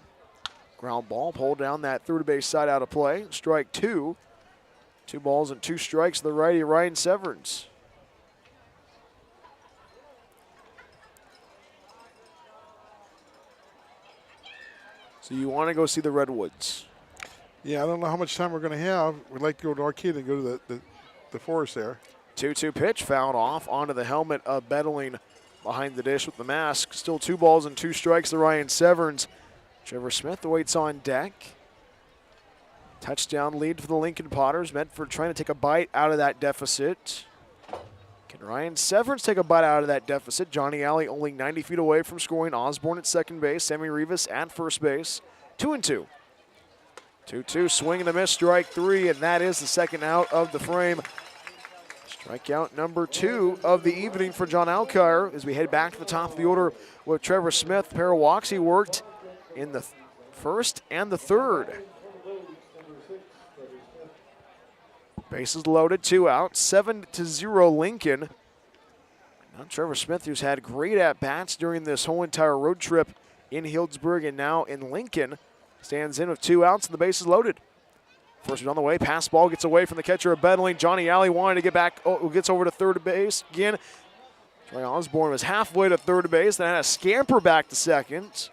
Ground ball pulled down that third base side out of play. Strike 2. 2 balls and 2 strikes to the righty Ryan Severns. So you want to go see the Redwoods? Yeah, I don't know how much time we're going to have. We'd like to go to Arcata and go to the forest there. 2-2 pitch fouled off onto the helmet of Bettling behind the dish with the mask. Still 2 balls and 2 strikes to Ryan Severns. Trevor Smith waits on deck. Touchdown lead for the Lincoln Potters. Medford trying to take a bite out of that deficit. Can Ryan Severns take a bite out of that deficit? Johnny Alley only 90 feet away from scoring. Osborne at second base. Sammy Rivas at first base. 2-2. 2-2, swing and a miss, strike 3, and that is the second out of the frame. Strikeout number 2 of the evening for John Alcar as we head back to the top of the order with Trevor Smith. Pair of walks he worked in the first and the third. Bases loaded, 2 out, 7-0 Lincoln. Now Trevor Smith, who's had great at-bats during this whole entire road trip in Healdsburg and now in Lincoln, stands in with 2 outs and the bases loaded. First one on the way, pass ball gets away from the catcher of Bettling. Johnny Alley wanted to get back, gets over to third base again. Troy Osborne was halfway to third base, then had a scamper back to second.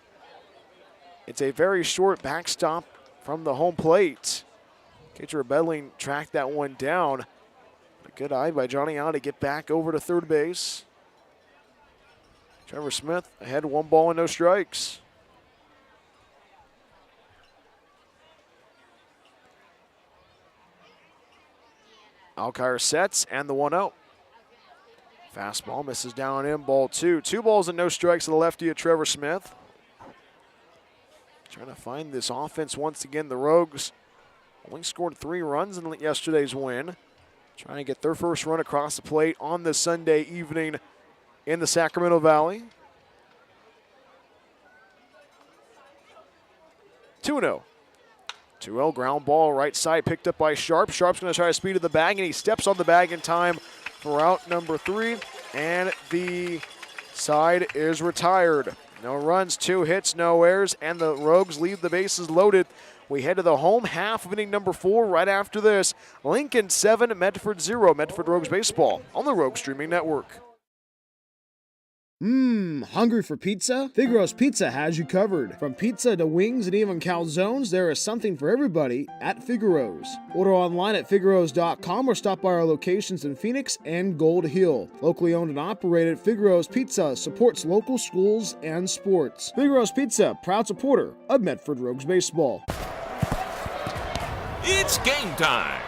It's a very short backstop from the home plate. Catcher of Bettling tracked that one down. A good eye by Johnny Alley to get back over to third base. Trevor Smith ahead 1 ball and no strikes. Alcar sets and the 1-0. Fastball misses down in, ball 2. 2 balls and no strikes to the lefty of Trevor Smith. Trying to find this offense once again. The Rogues only scored 3 runs in yesterday's win. Trying to get their first run across the plate on this Sunday evening in the Sacramento Valley. 2-0. 2-0 ground ball right side picked up by Sharp. Sharp's going to try to speed to the bag, and he steps on the bag in time for out number 3. And the side is retired. No runs, 2 hits, no errors, and the Rogues leave the bases loaded. We head to the home half of inning number 4 right after this. Lincoln 7, Medford 0. Medford Rogues Baseball on the Rogue Streaming Network. Hungry for pizza? Figaro's Pizza has you covered. From pizza to wings and even calzones, there is something for everybody at Figaro's. Order online at figaros.com or stop by our locations in Phoenix and Gold Hill. Locally owned and operated, Figaro's Pizza supports local schools and sports. Figaro's Pizza, proud supporter of Medford Rogues Baseball. It's game time.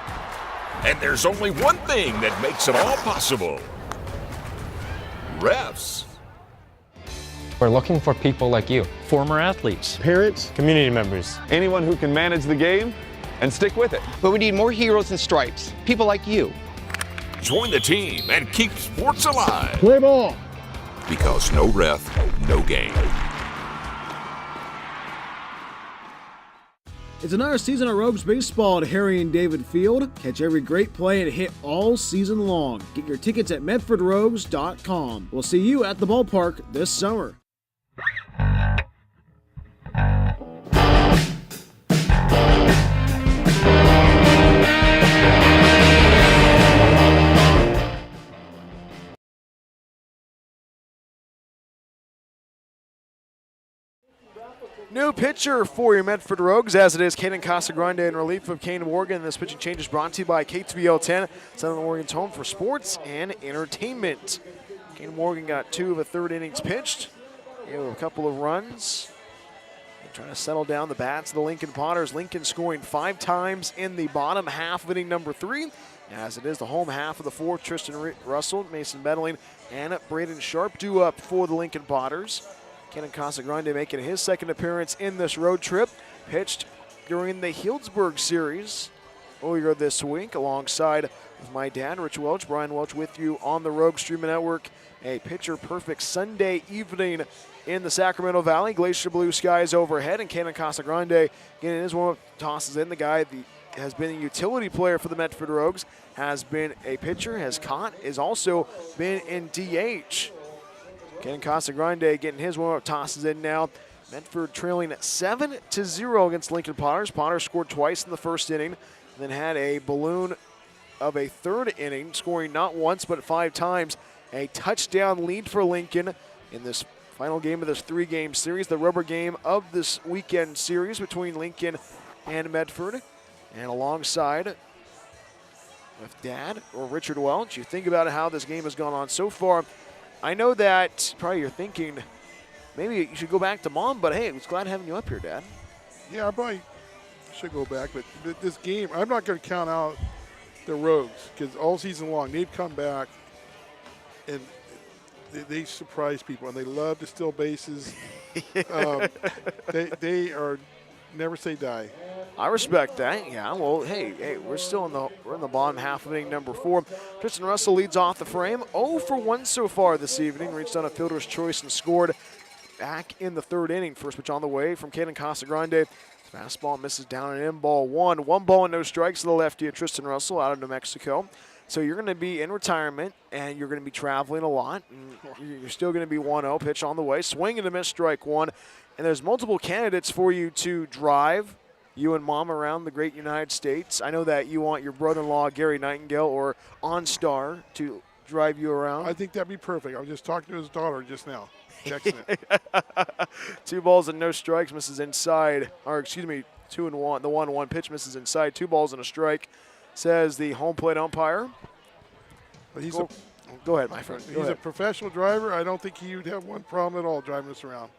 And there's only one thing that makes it all possible. Refs. We're looking for people like you. Former athletes, Parents, community members. anyone who can manage the game and stick with it. But we need more heroes in stripes. People like you. Join the team and keep sports alive. Play ball! Because no ref, no game. It's another season of Rogues Baseball at Harry and David Field. Catch every great play and hit all season long. Get your tickets at medfordrogues.com. We'll see you at the ballpark this summer. New pitcher for your Medford Rogues, as it is Caden Casagrande in relief of Kane Morgan. This pitching change is brought to you by KTBL 10, Southern Oregon's home for sports and entertainment. Kane Morgan got 2 of the 3rd innings pitched. Gave a couple of runs. They're trying to settle down the bats of the Lincoln Potters. Lincoln scoring 5 times in the bottom half of inning number 3. As it is the home half of the 4th, Tristan Russell, Mason Bedeling, and Braden Sharp due up for the Lincoln Potters. Kenan Casagrande making his 2nd appearance in this road trip. Pitched during the Healdsburg series earlier this week alongside with my dad, Rich Welch. Brian Welch with you on the Rogue Streaming Network. A pitcher-perfect Sunday evening in the Sacramento Valley. Glacier blue skies overhead, and Kenan Casagrande getting his warm-up tosses in. The guy has been a utility player for the Medford Rogues, has been a pitcher, has caught, has also been in DH. Kenan Casagrande getting his warm-up tosses in now. Medford trailing 7-0 against Lincoln Potters. Potters scored twice in the 1st inning, then had a balloon of a 3rd inning, scoring not once but 5 times. A touchdown lead for Lincoln in this final game of this 3-game series, the rubber game of this weekend series between Lincoln and Medford. And alongside with Dad or Richard Welch, you think about how this game has gone on so far. I know that probably you're thinking maybe you should go back to Mom, but hey, I was glad having you up here, Dad. Yeah, I probably should go back, but this game, I'm not going to count out the Rogues because all season long they've come back and they surprise people, and they love to steal bases. They are never say die. I respect that. Yeah. Well, hey, we're still in the bottom half of inning number 4. Tristan Russell leads off the frame. 0 for 1 so far this evening. Reached on a fielder's choice and scored back in the 3rd inning. First pitch on the way from Kenan Casagrande. Fastball misses down and in, ball 1. 1 ball and no strikes to the lefty of Tristan Russell out of New Mexico. So you're going to be in retirement, and you're going to be traveling a lot. And you're still going to be 1-0. Pitch on the way. Swing and a miss, strike 1. And there's multiple candidates for you to drive you and Mom around the great United States. I know that you want your brother-in-law, Gary Nightingale, or OnStar to drive you around. I think that'd be perfect. I was just talking to his daughter just now. Texting it. 2 balls and no strikes, misses inside. Or excuse me, 2-1. The 1-1 pitch misses inside. 2 balls and a strike, says the home plate umpire. But go ahead, my friend. He's a professional driver. I don't think he would have one problem at all driving us around.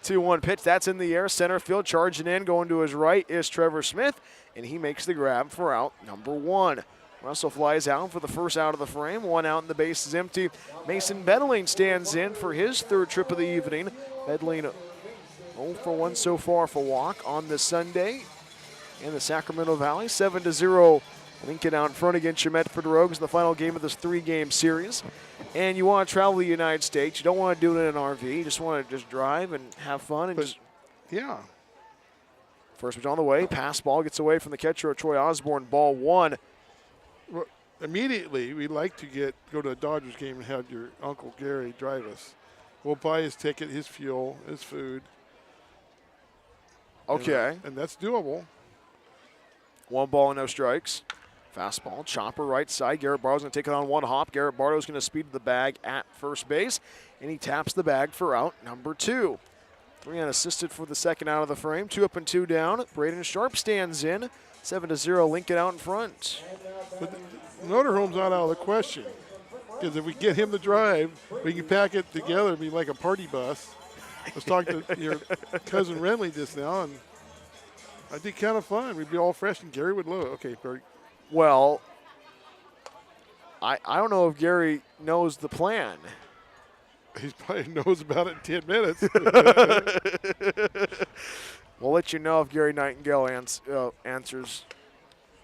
2-1 pitch. That's in the air. Center field charging in. Going to his right is Trevor Smith, and he makes the grab for out number 1. Russell flies out for the first out of the frame. 1 out and the base is empty. Mason Bedeling stands in for his 3rd trip of the evening. Bedeling 0 for 1 so far for walk on this Sunday in the Sacramento Valley. 7-0 Lincoln out in front against your Medford Rogues in the final game of this 3-game series. And you want to travel the United States. You don't want to do it in an RV. You just want to just drive and have fun. And yeah. First pitch on the way. Pass ball gets away from the catcher, Troy Osborne. Ball 1. Well, immediately, we'd like to go to a Dodgers game and have your Uncle Gary drive us. We'll buy his ticket, his fuel, his food. Okay. And that's doable. 1 ball and no strikes. Fastball, chopper right side. Garrett Barlow's going to take it on one hop. Garrett Barlow's going to speed to the bag at first base, and he taps the bag for out number 2. 3 unassisted for the second out of the frame. 2 up and 2 down. Braden Sharp stands in. 7-0, Lincoln out in front. But the motorhome's not out of the question. Because if we get him to drive, we can pack it together and be like a party bus. I was talking to your cousin Renly just now, and I think kind of fun. We'd be all fresh, and Gary would love it. Okay, Bert. Well, I don't know if Gary knows the plan. He probably knows about it in 10 minutes. We'll let you know if Gary Nightingale answers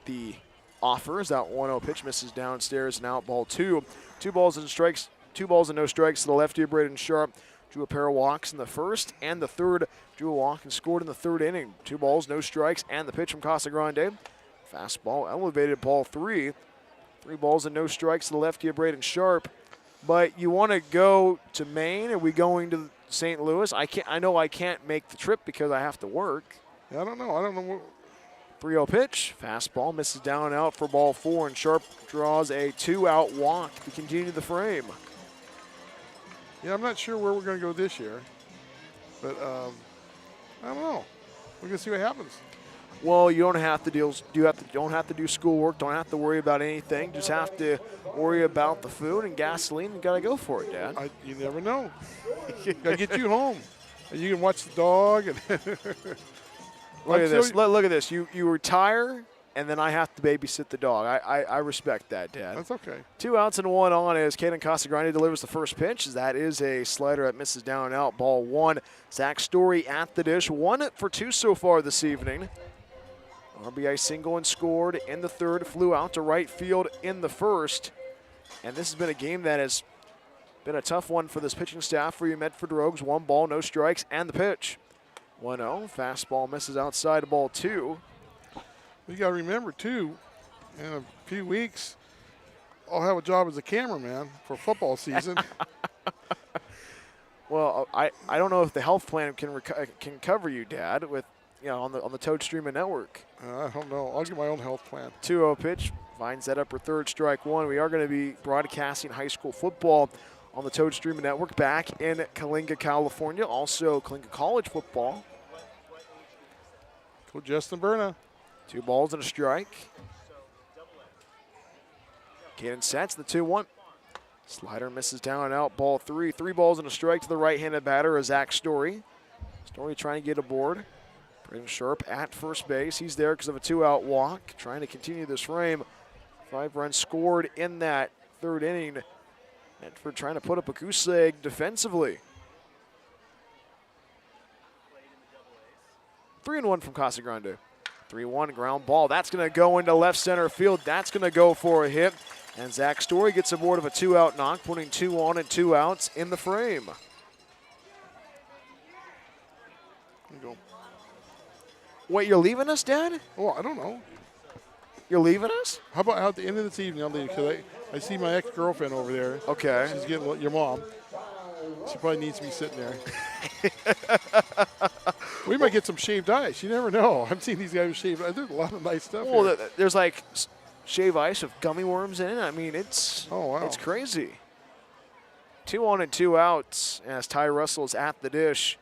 the offer. As that 1-0 pitch misses downstairs and out, ball 2. 2 balls and strikes. 2 balls and no strikes to the lefty, Braden Sharp. Drew a pair of walks in the first and the third. Drew a walk and scored in the third inning. 2 balls, no strikes, and the pitch from Casagrande. Fastball elevated, ball 3. 3 balls and no strikes to the lefty of Braden Sharp. But you want to go to Maine? Are we going to St. Louis? I know I can't make the trip because I have to work. I don't know. 3-0 pitch. Fastball misses down and out for ball 4, and Sharp draws a 2-out walk to continue the frame. Yeah, I'm not sure where we're going to go this year. But I don't know. We're going to see what happens. Well, you don't have to do schoolwork. Don't have to worry about anything. Just have to worry about the food and gasoline. You got to go for it, Dad. You never know. Got to get you home. You can watch the dog. And Look at this. Look at this. You retire, and then I have to babysit the dog. I respect that, Dad. That's okay. 2 outs and 1 on as Caden Casagrande delivers the first pitch. That is a slider that misses down and out. Ball 1. Zach Story at the dish. 1 for 2 so far this evening. RBI single and scored in the third. Flew out to right field in the first. And this has been a game that has been a tough one for this pitching staff for you Medford Rogues. 1 ball, no strikes, and the pitch. 1-0. Fastball misses outside of ball 2. You got to remember, too, in a few weeks, I'll have a job as a cameraman for football season. Well, I don't know if the health plan can cover you, Dad, with on the Toad Streaming Network. I don't know. I'll get my own health plan. 2-0 pitch finds that upper third, strike 1. We are going to be broadcasting high school football on the Toad Streaming Network back in Kalinga, California. Also, Kalinga College football. Coach Justin Berna. 2 balls and a strike. Caden sets the 2-1. Slider misses down and out. Ball 3. 3 balls and a strike to the right-handed batter of Zach Story. Story trying to get aboard. Braden Sharp at first base. He's there because of a 2-out walk. Trying to continue this frame. 5 runs scored in that third inning. Medford trying to put up a goose egg defensively. 3-1 from Casagrande. 3-1 ground ball. That's going to go into left center field. That's going to go for a hit. And Zach Story gets aboard of a 2-out knock, putting 2 on and 2 outs in the frame. There you go. Wait, you're leaving us, Dad? Oh, I don't know. You're leaving us? How about at the end of this evening, I'll leave because I see my ex-girlfriend over there. Okay. She's getting your mom. She probably needs me sitting there. We might get some shaved ice. You never know. I've seen these guys with shaved ice. There's a lot of nice stuff here. There's like shave ice with gummy worms in it. I mean, it's It's crazy. 2 on and 2 outs as Ty Russell's at the dish.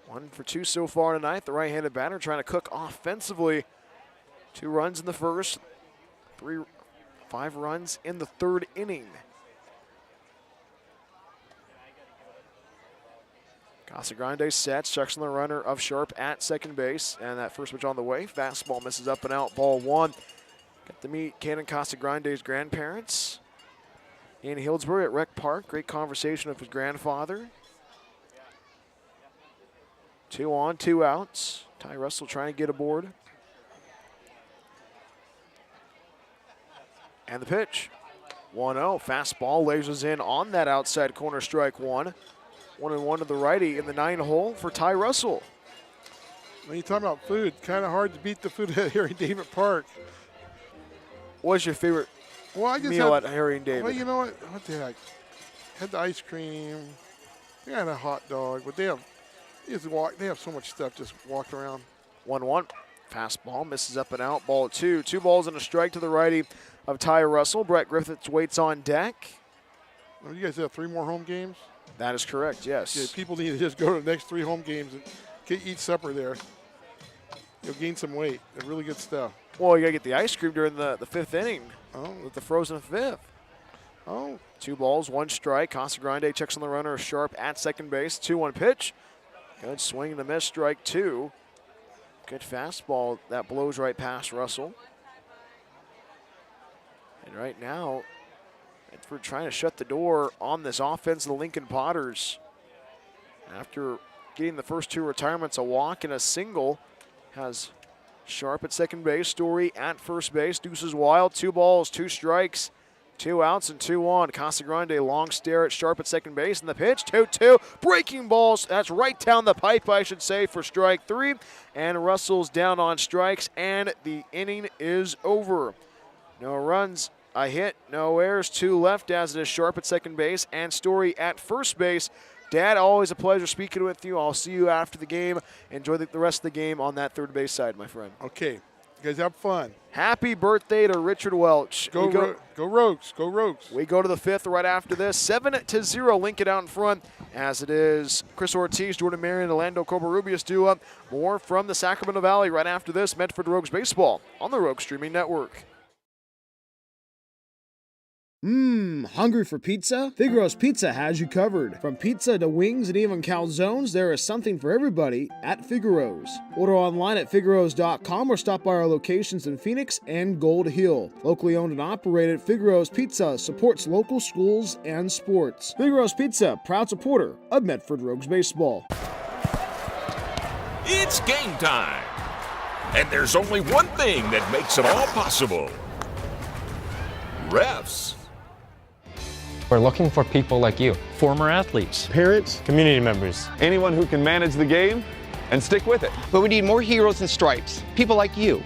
1 for 2 so far tonight. The right-handed batter trying to cook offensively. 2 runs in the first, 5 runs in the third inning. Casagrande sets, checks on the runner of Sharp at second base, and that first pitch on the way. Fastball misses up and out, ball 1. Got to meet Caden Casagrande's grandparents in Hillsborough at Rec Park. Great conversation with his grandfather. 2 on, 2 outs. Ty Russell trying to get aboard. And the pitch. 1-0. Fastball lasers in on that outside corner, strike 1. 1-1 to the righty in the 9-hole for Ty Russell. When you talk about food, kind of hard to beat the food at Harry David Park. What's your favorite meal at Harry and David? Well, you know what? What the heck? Had the ice cream. They had a hot dog, but they have so much stuff just walked around. 1-1. Fastball misses up and out. Ball 2. 2 balls and a strike to the righty of Ty Russell. Brett Griffiths waits on deck. Well, you guys have 3 more home games? That is correct, yes. Yeah, people need to just go to the next 3 home games and eat supper there. You'll gain some weight. They're really good stuff. Well, you got to get the ice cream during the 5th inning. Oh. With the frozen 5th. Oh. 2 balls, 1 strike. Casagrande checks on the runner. Sharp at second base. 2-1 pitch. Good swing and a miss. Strike 2. Good fastball. That blows right past Russell. And right now, Medford trying to shut the door on this offense of the Lincoln Potters. After getting the first 2 retirements, a walk and a single, has Sharp at second base, Story at first base. Deuces wild, 2 balls, 2 strikes, 2 outs and 2-1. Casagrande long stare at Sharp at second base, and the pitch 2-2. Breaking balls, that's right down the pipe, I should say, for strike 3. And Russell's down on strikes, and the inning is over. No runs, a hit, no errors, 2 left as it is Sharp at second base and Story at first base. Dad, always a pleasure speaking with you. I'll see you after the game. Enjoy the rest of the game on that third base side, my friend. Okay. You guys have fun. Happy birthday to Richard Welch. Go Rogues. Go Rogues. We go to the 5th right after this. 7-0, Lincoln out in front as it is Chris Ortiz, Jordan Marion, and Orlando Covarrubias due up. More from the Sacramento Valley right after this. Medford Rogues Baseball on the Rogue Streaming Network. Hungry for pizza? Figaro's Pizza has you covered. From pizza to wings and even calzones, there is something for everybody at Figaro's. Order online at figaros.com or stop by our locations in Phoenix and Gold Hill. Locally owned and operated, Figaro's Pizza supports local schools and sports. Figaro's Pizza, proud supporter of Medford Rogues Baseball. It's game time. And there's only one thing that makes it all possible. Refs. We're looking for people like you. Former athletes. Parents. Community members. Anyone who can manage the game and stick with it. But we need more heroes and stripes. People like you.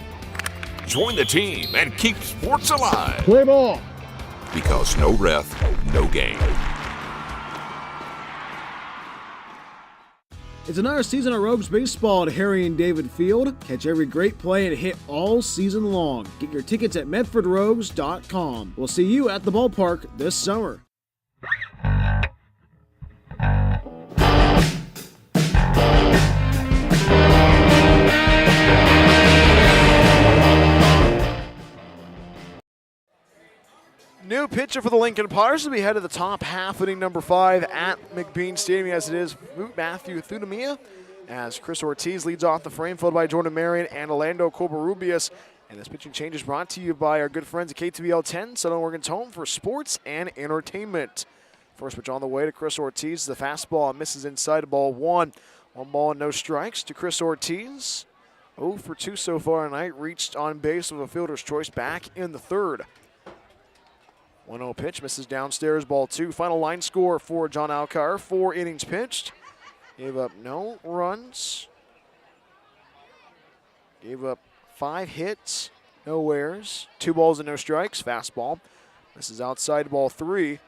Join the team and keep sports alive. Play ball. Because no ref, no game. It's another season of Rogues Baseball at Harry and David Field. Catch every great play and hit all season long. Get your tickets at medfordrogues.com. We'll see you at the ballpark this summer. New pitcher for the Lincoln Potters as we head to the top half, inning number 5 at McBean Stadium, as it is Matthew Thudamia, as Chris Ortiz leads off the frame, followed by Jordan Marion and Orlando Covarrubias. And this pitching change is brought to you by our good friends at KTBL 10, Southern Oregon's home for sports and entertainment. First pitch on the way to Chris Ortiz. The fastball misses inside, ball 1. 1 ball and no strikes to Chris Ortiz. 0 for 2 so far tonight. Reached on base with a fielder's choice back in the 3rd. 1-0 pitch, misses downstairs, ball 2. Final line score for John Alcar, 4 innings pitched. Gave up no runs. Gave up 5 hits, no errors. 2 balls and no strikes, fastball. Misses outside, ball 3.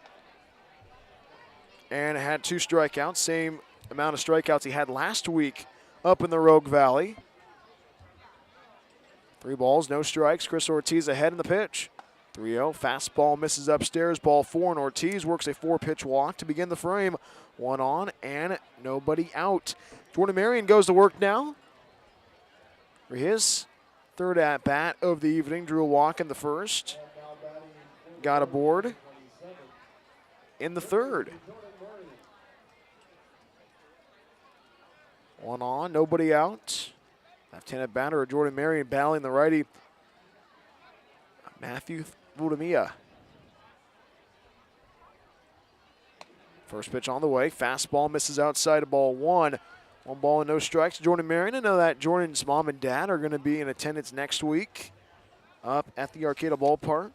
And had 2 strikeouts, same amount of strikeouts he had last week up in the Rogue Valley. 3 balls, no strikes. Chris Ortiz ahead in the pitch. 3-0, fastball misses upstairs, ball 4, and Ortiz works a 4-pitch walk to begin the frame. 1 on and nobody out. Jordan Marion goes to work now for his 3rd at-bat of the evening. Drew a walk in the 1st. Got aboard in the 3rd. 1 on, nobody out. Left-handed batter Jordan Marion battling the righty Matthew Thudamia. First pitch on the way. Fastball misses outside, ball 1. 1 ball and no strikes. Jordan Marion. I know that Jordan's mom and dad are going to be in attendance next week up at the Arcata Ballpark.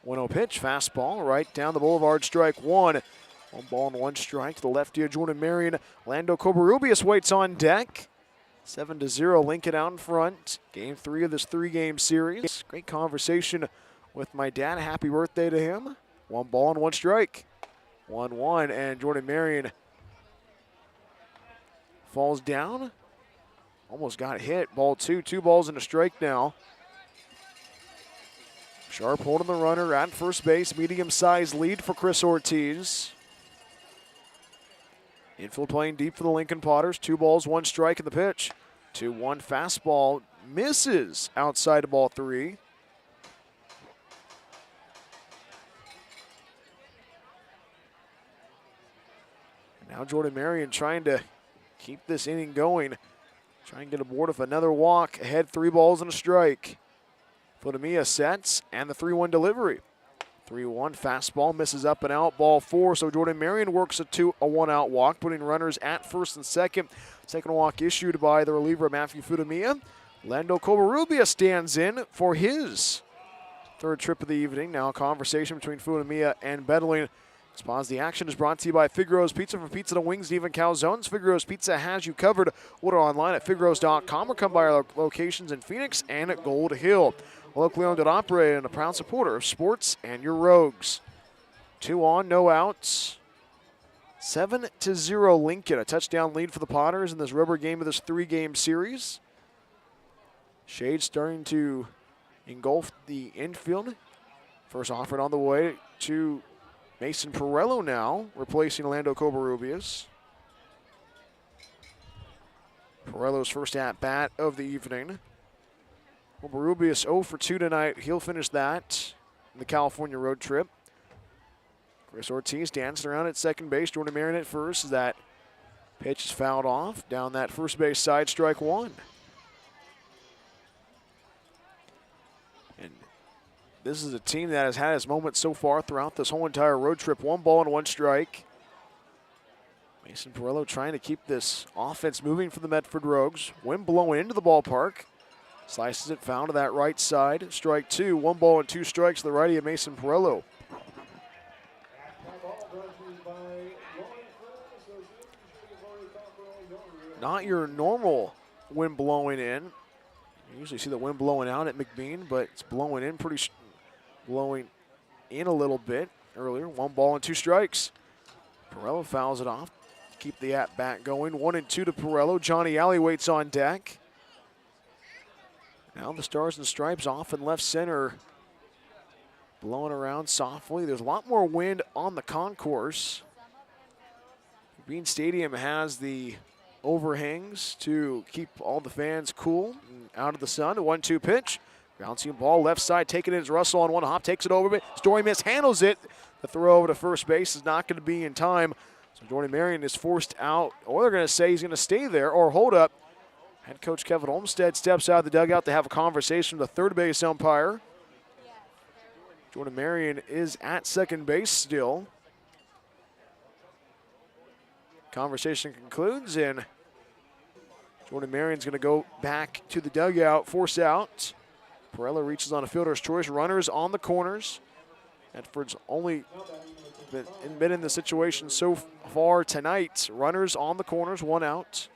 One-0 pitch, fastball right down the boulevard, strike 1. 1 ball and 1 strike to the lefty of Jordan Marion. Orlando Covarrubias waits on deck. 7-0, Lincoln out in front. Game 3 of this 3-game series. Great conversation with my dad. Happy birthday to him. 1 ball and 1 strike. 1-1, and Jordan Marion falls down. Almost got hit. Ball 2, 2 balls and a strike now. Sharp holding the runner at first base. Medium-sized lead for Chris Ortiz. Infield playing deep for the Lincoln Potters. 2 balls, 1 strike in the pitch. 2-1 fastball misses outside of ball 3. Now Jordan Marion trying to keep this inning going. Try and get aboard with another walk. Ahead 3 balls and a strike. Futamia sets and the 3-1 delivery. 3-1 fastball misses up and out. Ball 4. So Jordan Marion works a 1-out walk, putting runners at first and second. Second walk issued by the reliever Matthew Futamia. Lando Covarrubias stands in for his 3rd trip of the evening. Now a conversation between Futamia and Bedling. Let's pause the action is brought to you by Figaro's Pizza. From pizza to wings and even calzones, Figaro's Pizza has you covered. Order online at figaros.com or come by our locations in Phoenix and at Gold Hill. Locally owned and operated and a proud supporter of sports and your Rogues. 2 on, no outs. 7-0 Lincoln. A touchdown lead for the Potters in this rubber game of this 3-game series. Shade starting to engulf the infield. First offered on the way to Mason Perello now, replacing Lando Covarrubias. Perello's first at-bat of the evening. Covarrubias 0 for 2 tonight. He'll finish that in the California road trip. Chris Ortiz dancing around at second base. Jordan Marion at first as that pitch is fouled off. Down that first base side, strike 1. And this is a team that has had its moments so far throughout this whole entire road trip. 1 ball and 1 strike. Mason Perello trying to keep this offense moving for the Medford Rogues. Wind blowing into the ballpark. Slices it foul to that right side. Strike 2. 1 ball and 2 strikes to the righty of Mason Perello. Not your normal wind blowing in. You usually see the wind blowing out at McBean, but it's blowing in blowing in a little bit earlier. 1 ball and 2 strikes. Perello fouls it off. Keep the at-bat going. 1 and 2 to Perello. Johnny Alley waits on deck. Now the Stars and Stripes off in left center. Blowing around softly. There's a lot more wind on the concourse. McBean Stadium has the overhangs to keep all the fans cool and out of the sun. A 1-2 pitch. Bouncing ball left side, taking it as Russell on 1 hop, takes it over. Story mishandles it. The throw over to first base is not going to be in time. So Jordan Marion is forced out. Or they're going to say he's going to stay there or hold up. Head coach Kevin Olmstead steps out of the dugout to have a conversation with the third base umpire. Jordan Marion is at second base still. Conversation concludes, and Jordan Marion's going to go back to the dugout, force out. Perello reaches on a fielder's choice. Runners on the corners. Medford's only been in the situation so far tonight. Runners on the corners, 1 out.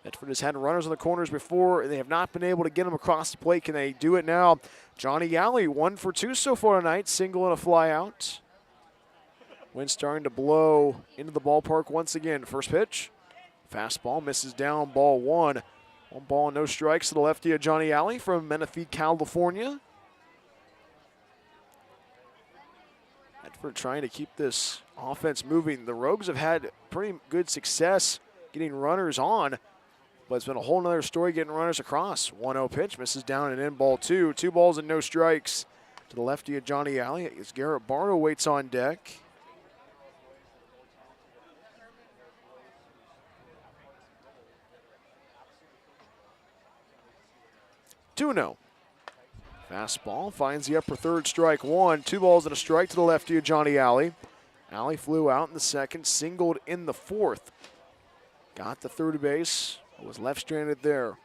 Medford has had runners on the corners before. They have not been able to get them across the plate. Can they do it now? Johnny Alley, 1 for 2 so far tonight. Single and a fly out. Wind starting to blow into the ballpark once again. First pitch. Fastball misses down, ball 1. 1 ball and no strikes to the lefty of Johnny Alley from Menifee, California. Medford trying to keep this offense moving. The Rogues have had pretty good success getting runners on, but it's been a whole nother story getting runners across. 1-0 pitch, misses down and in, ball 2. 2 balls and no strikes to the lefty of Johnny Alley as Garrett Barno waits on deck. Tuno. Fastball finds the upper third, strike 1. 2 balls and a strike to the lefty of Johnny Alley. Alley flew out in the second, singled in the 4th. Got the third base, was left stranded there.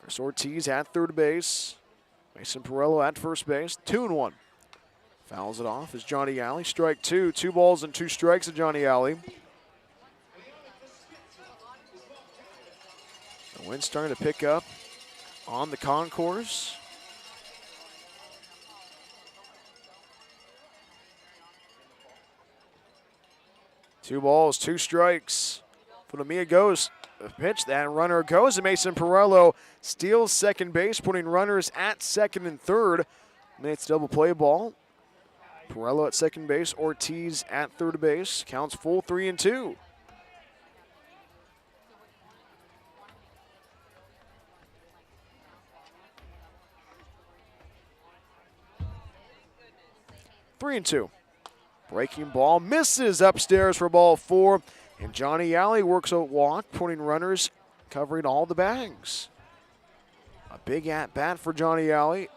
Chris Ortiz at third base. Mason Perello at first base. 2-1. Fouls it off as Johnny Alley. Strike 2. 2 balls and 2 strikes to Johnny Alley. The wind's starting to pick up on the concourse. Two balls, 2 strikes. Futamia goes The pitch, that runner goes, and Mason Perello steals second base, putting runners at second and third. And it's double play ball. Perello at second base, Ortiz at third base. Counts full 3-2. Three and two. Breaking ball misses upstairs for ball 4. And Johnny Alley works a walk, putting runners, covering all the bags. A big at-bat for Johnny Alley.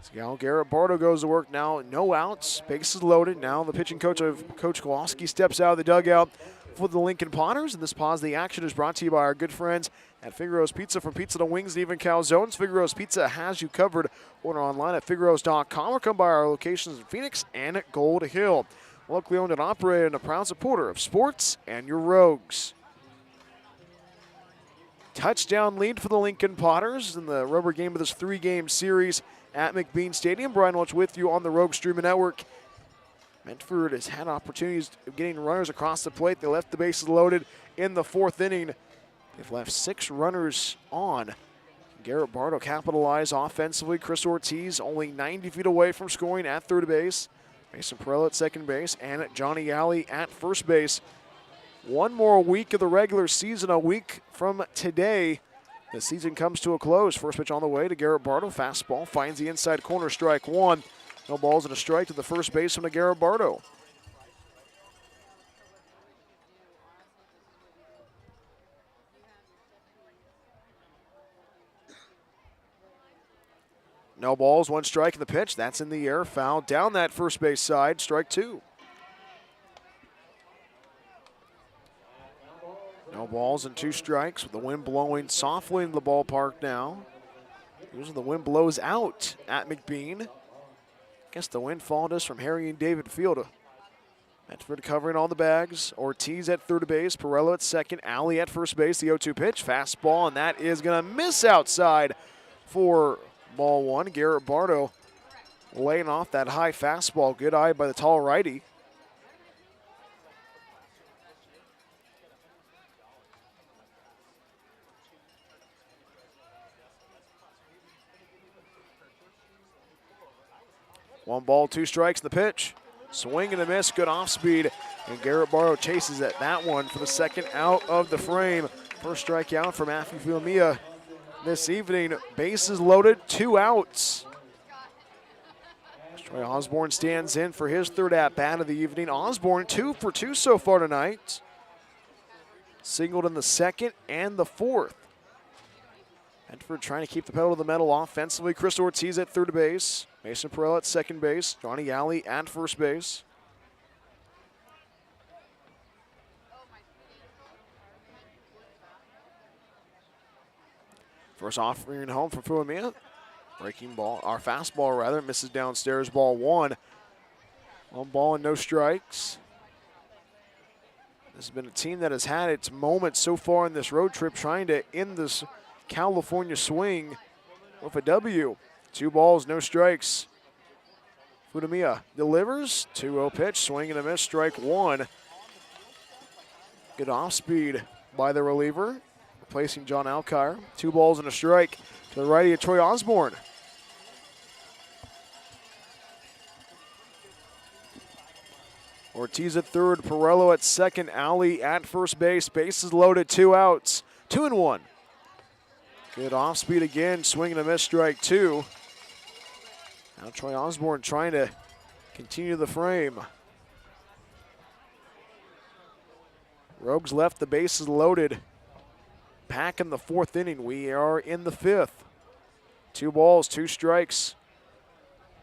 So Garrett Bardo goes to work now. No outs. Bases loaded. Now the pitching coach of Coach Kowalski steps out of the dugout for the Lincoln Potters. And this pause of the action is brought to you by our good friends at Figaro's Pizza. From pizza to wings and even calzones, Figaro's Pizza has you covered. Order online at figaros.com or come by our locations in Phoenix and at Gold Hill. Locally owned and operated and a proud supporter of sports and your Rogues. Touchdown lead for the Lincoln Potters in the rubber game of this 3-game series at McBean Stadium. Brian Welch with you on the Rogue Streaming Network. Medford has had opportunities of getting runners across the plate. They left the bases loaded in the 4th inning. They've left 6 runners on. Garrett Bardo capitalized offensively. Chris Ortiz only 90 feet away from scoring at third base. Mason Perello at second base and Johnny Alley at first base. One more week of the regular season, a week from today. The season comes to a close. First pitch on the way to Garrett Bardo. Fastball finds the inside corner, strike 1. No balls and a strike to the first baseman of Garrett Bardo. No balls, 1 strike in the pitch. That's in the air, foul down that first base side, strike 2. No balls and 2 strikes with the wind blowing softly into the ballpark now. Usually the wind blows out at McBean. Guess the wind followed us from Harry and David Field. Medford covering all the bags. Ortiz at third base, Perello at second, Alley at first base. The 0-2 pitch, fastball, and that is going to miss outside for ball 1. Garrett Bardo laying off that high fastball. Good eye by the tall righty. One ball, 2 strikes in the pitch. Swing and a miss, good off speed. And Garrett Bardo chases at that one for the second out of the frame. First strikeout for Matthew Filmia this evening. Bases loaded, 2 outs. Troy Osborne stands in for his third at-bat of the evening. Osborne 2 for 2 so far tonight. Singled in the second and the 4th. Medford trying to keep the pedal to the metal offensively. Chris Ortiz at third base. Mason Perello at second base. Johnny Alley at first base. First offering home for Fuamia. Breaking ball, our fastball rather, misses downstairs, ball 1. 1 ball and no strikes. This has been a team that has had its moments so far in this road trip, trying to end this California swing with a W. 2 balls, no strikes. Futamia delivers. 2-0 pitch, swing and a miss, strike 1. Good off speed by the reliever, replacing John Alkire. 2 balls and a strike to the righty of Troy Osborne. Ortiz at third, Perello at second, Alley at first base. Bases loaded, 2 outs, 2-1. Good off speed again, swing and a miss, strike 2. Now Troy Osborne trying to continue the frame. Rogues left the bases loaded. Back in the 4th inning, we are in the 5th. 2 balls, 2 strikes.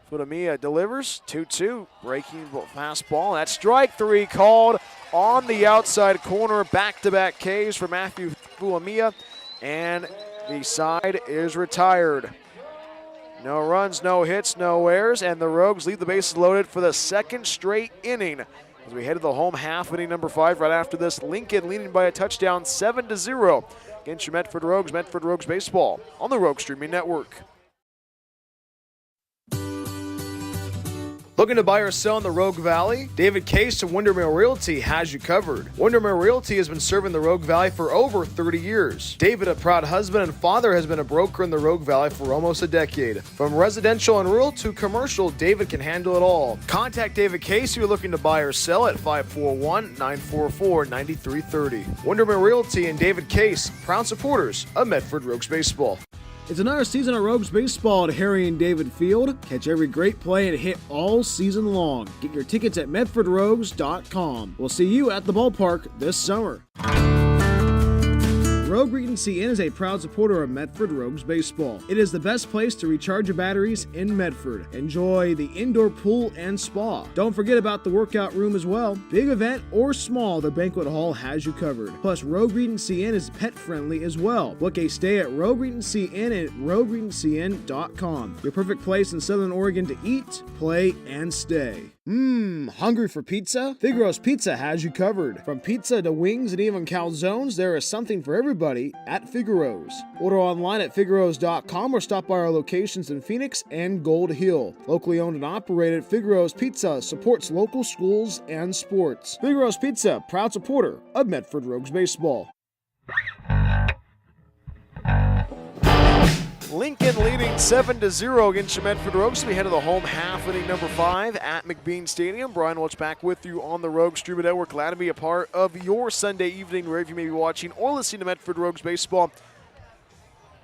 Futamia delivers, 2-2, breaking fastball. That's strike 3 called on the outside corner. Back-to-back Ks for Matthew Fuamia, and the side is retired. No runs, no hits, no errors, and the Rogues leave the bases loaded for the 2nd straight inning. As we head to the home half, inning number 5 right after this. Lincoln leading by a touchdown, 7-0 against your Medford Rogues Baseball on the Rogue Streaming Network. Looking to buy or sell in the Rogue Valley? David Case of Windermere Realty has you covered. Windermere Realty has been serving the Rogue Valley for over 30 years. David, a proud husband and father, has been a broker in the Rogue Valley for almost a decade. From residential and rural to commercial, David can handle it all. Contact David Case if you're looking to buy or sell at 541-944-9330. Windermere Realty and David Case, proud supporters of Medford Rogues Baseball. It's another season of Rogues Baseball at Harry and David Field. Catch every great play and hit all season long. Get your tickets at medfordrogues.com. We'll see you at the ballpark this summer. Rogue Regency Inn is a proud supporter of Medford Rogues Baseball. It is the best place to recharge your batteries in Medford. Enjoy the indoor pool and spa. Don't forget about the workout room as well. Big event or small, the banquet hall has you covered. Plus, Rogue Regency Inn is pet friendly as well. Book a stay at Rogue Regency Inn at rogueregencyinn.com. Your perfect place in Southern Oregon to eat, play, and stay. Hungry for pizza? Figaro's Pizza has you covered. From pizza to wings and even calzones, there is something for everybody at Figaro's. Order online at figaros.com or stop by our locations in Phoenix and Gold Hill. Locally owned and operated, Figaro's Pizza supports local schools and sports. Figaro's Pizza, proud supporter of Medford Rogues Baseball. Lincoln leading 7-0 against the Medford Rogues. We head to the home half, inning number 5 at McBean Stadium. Brian Welch back with you on the Rogues Streaming Network. Glad to be a part of your Sunday evening, wherever you may be watching or listening to Medford Rogues Baseball.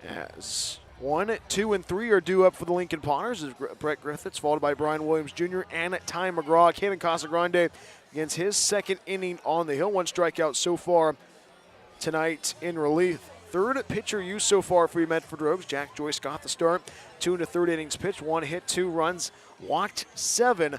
As 1, 2, and 3 are due up for the Lincoln Potters. As Brett Griffiths, followed by Brian Williams Jr. and Ty McGraw. Cannon Casagrande against his second inning on the hill. 1 strikeout so far tonight in relief. Third pitcher used so far for your Medford Rogues. Jack Joyce got the start. 2 1/3 innings pitched. 1 hit, 2 runs, walked 7,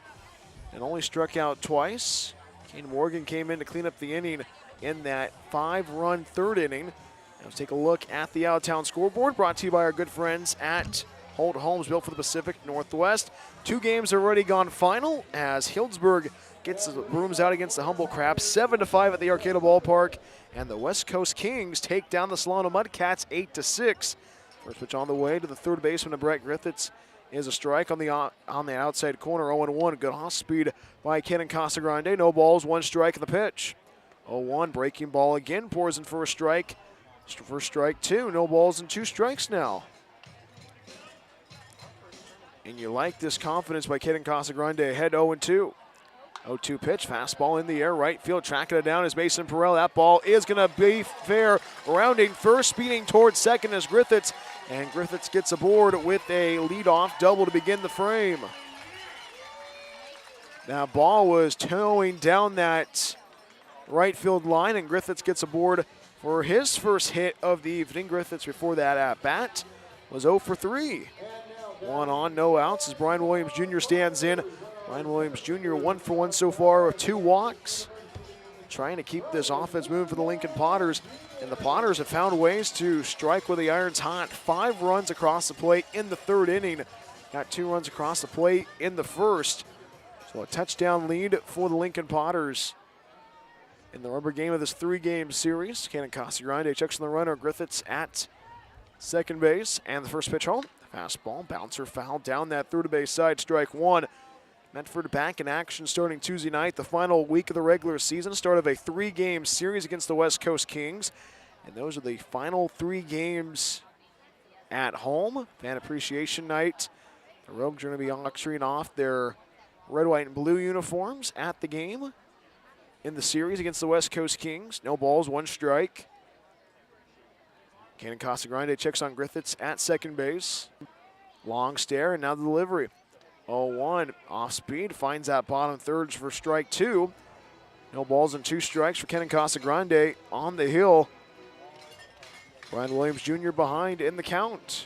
and only struck out twice. Kane Morgan came in to clean up the inning in that 5-run third inning. Now let's take a look at the out-of-town scoreboard, brought to you by our good friends at Holt Homes, built for the Pacific Northwest. 2 games already gone final as Healdsburg gets the brooms out against the Humble Crabs, 7-5 at the Arcata Ballpark. And the West Coast Kings take down the Solano Mudcats 8-6. First pitch on the way to the third baseman of Brett Griffiths is a strike on the outside corner. 0-1. Good off speed by Cannon Casagrande. No balls, 1 strike in the pitch. 0-1. Breaking ball again, pours in for a strike. First strike 2. No balls and 2 strikes now. And you like this confidence by Cannon Casagrande ahead 0-2. 0-2 pitch, fastball in the air, right field, tracking it down is Mason Perrell. That ball is going to be fair. Rounding first, speeding towards second is Griffiths, and Griffiths gets aboard with a leadoff double to begin the frame. That ball was towing down that right field line, and Griffiths gets aboard for his first hit of the evening. Griffiths, before that at bat, was 0 for 3. 1 on, no outs as Brian Williams Jr. stands in. Brian Williams Jr. 1 for 1 so far with 2 walks. Trying to keep this offense moving for the Lincoln Potters. And the Potters have found ways to strike with the irons hot. 5 runs across the plate in the third inning. Got 2 runs across the plate in the first. So a touchdown lead for the Lincoln Potters in the rubber game of this 3-game series. Cannon Casagrande checks on the runner. Griffiths at second base. And the first pitch home. Fastball, bouncer foul down that third base side. Strike 1. Medford back in action starting Tuesday night, the final week of the regular season, start of a 3-game series against the West Coast Kings. And those are the final 3 games at home. Fan Appreciation Night. The Rogues are going to be auctioning off their red, white, and blue uniforms at the game in the series against the West Coast Kings. No balls, 1 strike. Cannon Casagrande checks on Griffiths at second base. Long stare, and now the delivery. 0-1, off speed, finds that bottom third for strike 2. No balls and 2 strikes for Cannon Casagrande on the hill. Brian Williams Jr. behind in the count.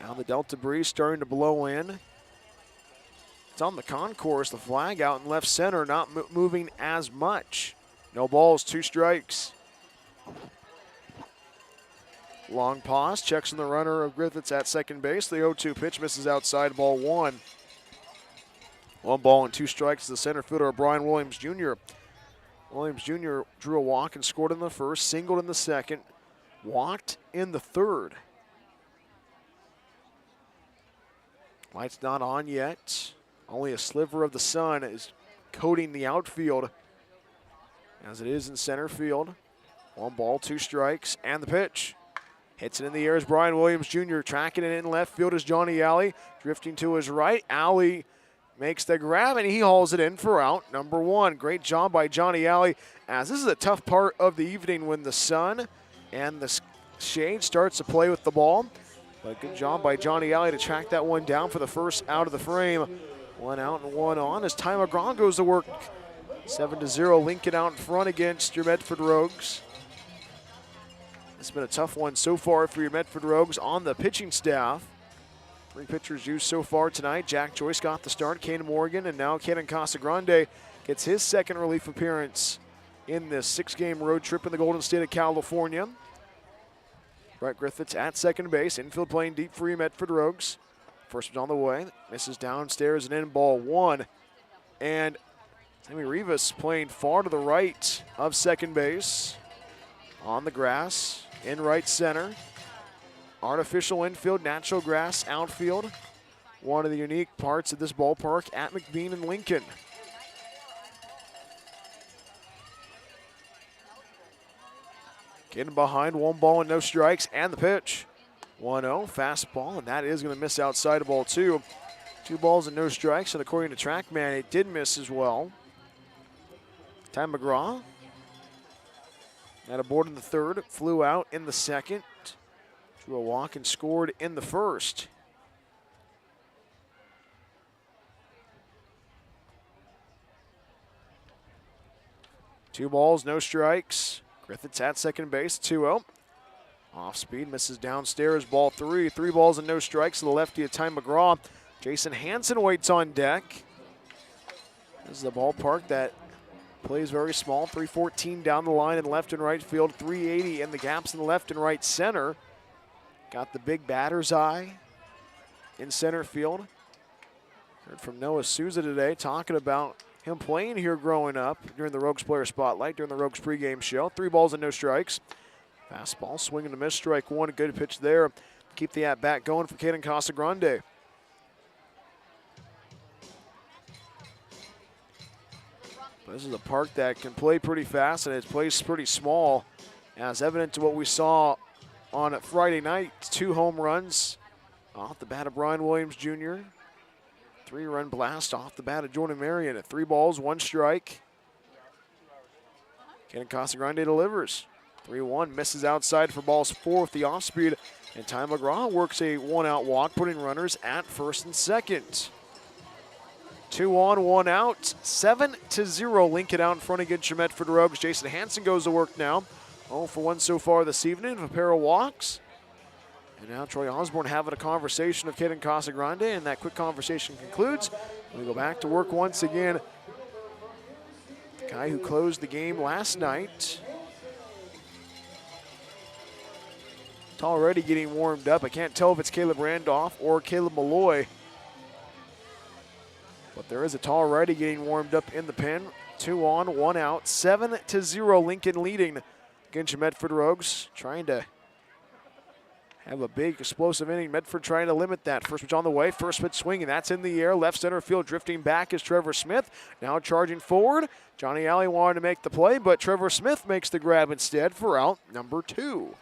Now the Delta breeze starting to blow in. It's on the concourse, the flag out in left center, not moving as much. No balls, 2 strikes. Long pause, checks on the runner of Griffiths at second base. The 0-2 pitch misses outside, ball 1. 1 ball and 2 strikes to the center fielder of Brian Williams Jr. Williams Jr. drew a walk and scored in the first, singled in the second, walked in the third. Light's not on yet. Only a sliver of the sun is coating the outfield as it is in center field. 1 ball, 2 strikes, and the pitch. Hits it in the air as Brian Williams Jr. Tracking it in left field is Johnny Alley. Drifting to his right. Alley makes the grab, and he hauls it in for out number 1. Great job by Johnny Alley, as this is a tough part of the evening when the sun and the shade starts to play with the ball. But good job by Johnny Alley to track that one down for the first out of the frame. 1 out and 1 on as Ty McGraw goes to work. 7-0 Lincoln out in front against your Medford Rogues. It's been a tough one so far for your Medford Rogues on the pitching staff. 3 pitchers used so far tonight. Jack Joyce got the start, Kane Morgan, and now Kenan Casagrande gets his second relief appearance in this 6-game road trip in the Golden State of California. Brett Griffiths at second base, infield playing deep for your Medford Rogues. First pitch on the way, misses downstairs and in, ball 1. And Sammy Rivas playing far to the right of second base on the grass. In right center. Artificial infield, natural grass outfield. One of the unique parts of this ballpark at McBean and Lincoln. Getting behind, 1 ball and no strikes, and the pitch. 1-0, fastball, and that is going to miss outside of ball 2. 2 balls and no strikes, and according to TrackMan, it did miss as well. Ty McGraw had a board in the 3rd, flew out in the 2nd, drew a walk and scored in the 1st. Two balls, no strikes. Griffiths at second base, 2-0. Off speed, misses downstairs, ball 3. 3 balls and no strikes to the lefty of Ty McGraw. Jason Hansen waits on deck. This is a ballpark that plays very small, 314 down the line in left and right field, 380 in the gaps in the left and right center. Got the big batter's eye in center field. Heard from Noah Souza today talking about him playing here growing up during the Rogues Player Spotlight, during the Rogues pregame show. 3 balls and no strikes. Fastball, swinging to miss, strike 1. A good pitch there. Keep the at-bat going for Kenan Casagrande. This is a park that can play pretty fast, and it plays pretty small, as evident to what we saw on Friday night. 2 home runs off the bat of Brian Williams Jr. 3-run blast off the bat of Jordan Marion. At 3 balls, 1 strike. Kenan Casagrande delivers. 3-1, misses outside for balls 4 with the off speed, and Ty McGraw works a 1-out walk, putting runners at first and second. 2 on, 1 out, 7-0 Lincoln out in front against your Medford Rogues. Jason Hansen goes to work now. 0 for 1 so far this evening, a pair of walks. And now Troy Osborne having a conversation with Kenan Casagrande, and that quick conversation concludes. We go back to work once again. The guy who closed the game last night. It's already getting warmed up. I can't tell if it's Caleb Randolph or Caleb Malloy. But there is a tall righty getting warmed up in the pen. 2 on, 1 out. 7-0 Lincoln leading against your Medford Rogues. Trying to have a big explosive inning. Medford trying to limit that. First pitch on the way. First pitch swinging. That's in the air. Left center field drifting back is Trevor Smith. Now charging forward. Johnny Alley wanted to make the play, but Trevor Smith makes the grab instead for out number 2.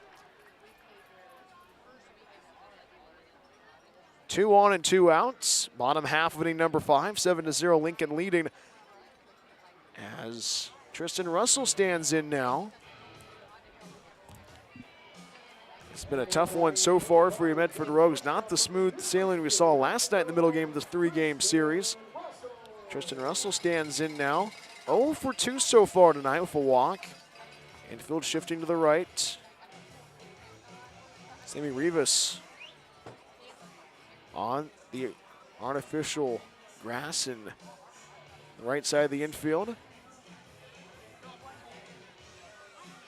2 on and 2 outs. Bottom half of inning number 5. 7-0 Lincoln leading as Tristan Russell stands in now. It's been a tough one so far for your Medford Rogues. Not the smooth sailing we saw last night in the middle game of this 3-game series. Tristan Russell stands in now. 0 for 2 so far tonight with a walk. Infield shifting to the right. Sammy Rivas on the artificial grass in the right side of the infield.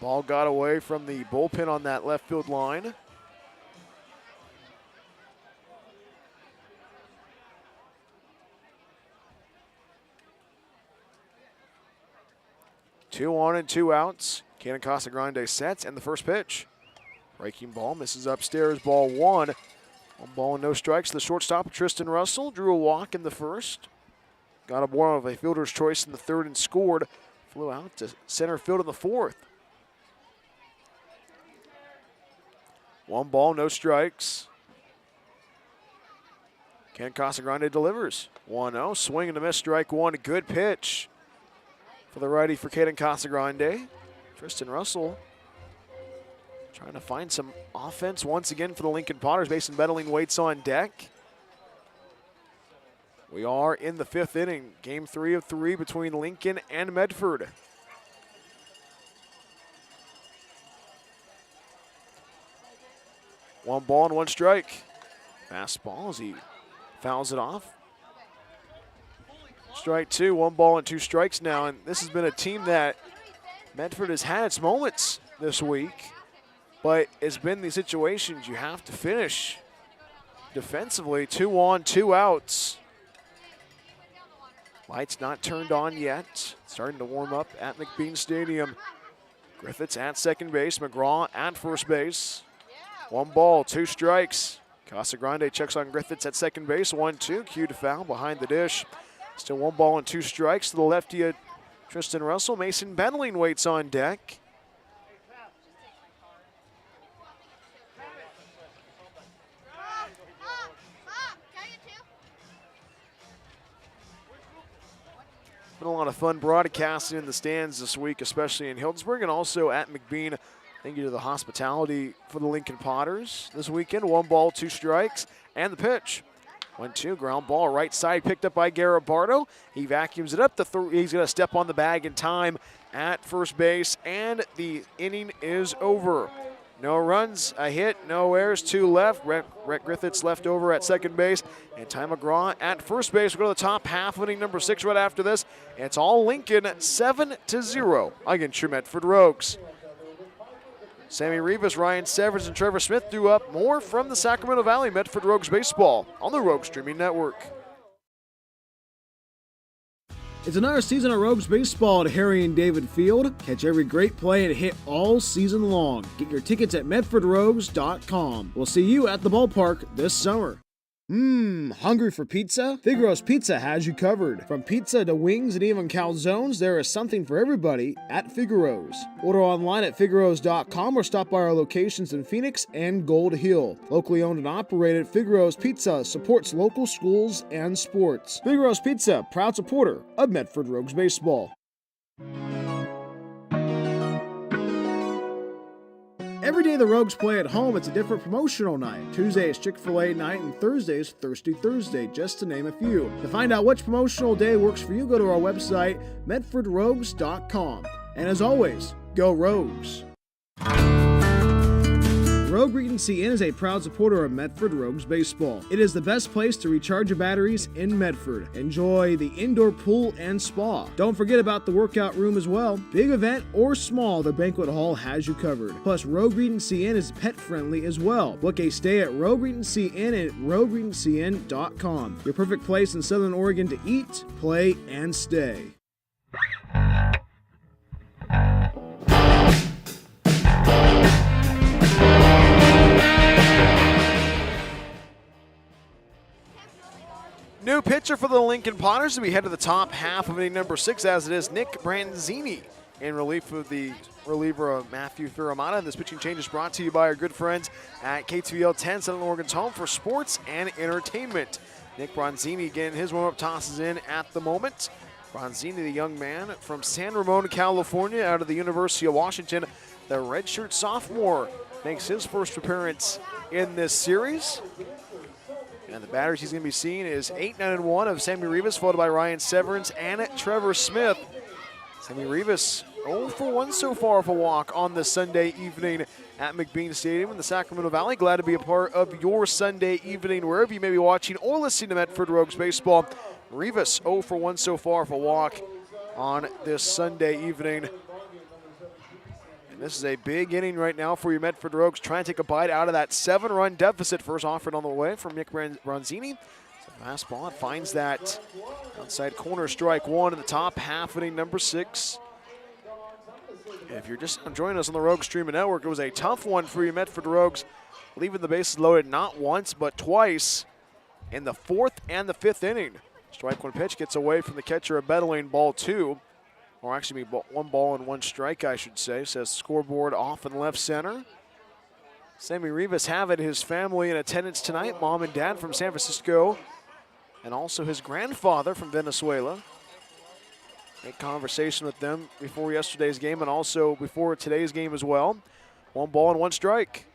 Ball got away from the bullpen on that left field line. Two on and 2 outs. Kenan Casagrande sets, and the first pitch. Breaking ball, misses upstairs, ball 1. 1 ball and no strikes. The shortstop, Tristan Russell, drew a walk in the first. Got a more of a fielder's choice in the third and scored. Flew out to center field in the fourth. 1 ball, no strikes. Ken Casagrande delivers. 1-0, swing and a miss, strike one. Good pitch for the righty for Caden Casagrande. Tristan Russell trying to find some offense once again for the Lincoln Potters. Mason Bettling waits on deck. We are in the 5th inning. Game 3 of 3 between Lincoln and Medford. One ball and 1 strike. Fastball as he fouls it off. Strike 2, 1 ball and 2 strikes now. And this has been a team that Medford has had its moments this week. But it's been these situations you have to finish defensively. 2 on, 2 outs. Lights not turned on yet. Starting to warm up at McBean Stadium. Griffiths at second base. McGraw at first base. 1 ball, 2 strikes. Casagrande checks on Griffiths at second base. 1-2, cue to foul behind the dish. Still 1 ball and 2 strikes to the lefty Tristan Russell. Mason Benling waits on deck. Been a lot of fun broadcasting in the stands this week, especially in Hildesburg and also at McBean. Thank you to the hospitality for the Lincoln Potters this weekend. 1 ball, 2 strikes, and the pitch. 1-2, ground ball, right side, picked up by Garibardo. He vacuums it up. He's going to step on the bag in time at first base, and the inning is over. No runs, a hit, no errors, 2 left. Rhett Griffiths left over at second base, and Ty McGraw at first base. We'll go to the top half of inning number 6 right after this. It's all Lincoln, 7-0 against your Medford Rogues. Sammy Rivas, Ryan Severns, and Trevor Smith threw up. More from the Sacramento Valley Medford Rogues baseball on the Rogue Streaming Network. It's another season of Rogues baseball at Harry and David Field. Catch every great play and hit all season long. Get your tickets at medfordrogues.com. We'll see you at the ballpark this summer. Hungry for pizza? Figaro's Pizza has you covered. From pizza to wings and even calzones, there is something for everybody at Figaro's. Order online at figaros.com or stop by our locations in Phoenix and Gold Hill. Locally owned and operated, Figaro's Pizza supports local schools and sports. Figaro's Pizza, proud supporter of Medford Rogues baseball. Every day the Rogues play at home, it's a different promotional night. Tuesday is Chick-fil-A night and Thursday is Thirsty Thursday, just to name a few. To find out which promotional day works for you, go to our website, medfordrogues.com. And as always, go Rogues! Rogue Regency Inn is a proud supporter of Medford Rogues baseball. It is the best place to recharge your batteries in Medford. Enjoy the indoor pool and spa. Don't forget about the workout room as well. Big event or small, the banquet hall has you covered. Plus, Rogue Regency Inn is pet friendly as well. Book a stay at Rogue Regency Inn at rogueregencyn.com. Your perfect place in Southern Oregon to eat, play, and stay. New pitcher for the Lincoln Potters as we head to the top half of inning number 6, as it is Nick Branzini in relief of the reliever of Matthew Firamata. This pitching change is brought to you by our good friends at KTVL 10, Southern Oregon's home for sports and entertainment. Nick Branzini getting his warm-up tosses in at the moment. Branzini, the young man from San Ramon, California, out of the University of Washington. The redshirt sophomore makes his first appearance in this series. And the batters he's going to be seeing is 8-9-1 of Sammy Rivas, followed by Ryan Severns and Trevor Smith. Sammy Rivas 0-for-1 so far for a walk on this Sunday evening at McBean Stadium in the Sacramento Valley. Glad to be a part of your Sunday evening wherever you may be watching or listening to Medford Rogues baseball. Rivas 0-for-1 so far for a walk on this Sunday evening. And this is a big inning right now for your Medford Rogues, trying to take a bite out of that 7-run deficit. First offered on the way from Nick Branzini. Fastball finds that outside corner, strike one in the top half inning number 6. If you're just joining us on the Rogues Streaming Network, it was a tough one for your Medford Rogues leaving the bases loaded not once but twice in the 4th and the 5th inning. Strike one pitch gets away from the catcher of Bedeline, ball 2. Or actually 1 ball and 1 strike, I should say. Says scoreboard off in left center. Sammy Rivas having his family in attendance tonight, mom and dad from San Francisco, and also his grandfather from Venezuela. Great conversation with them before yesterday's game and also before today's game as well. 1 ball and 1 strike.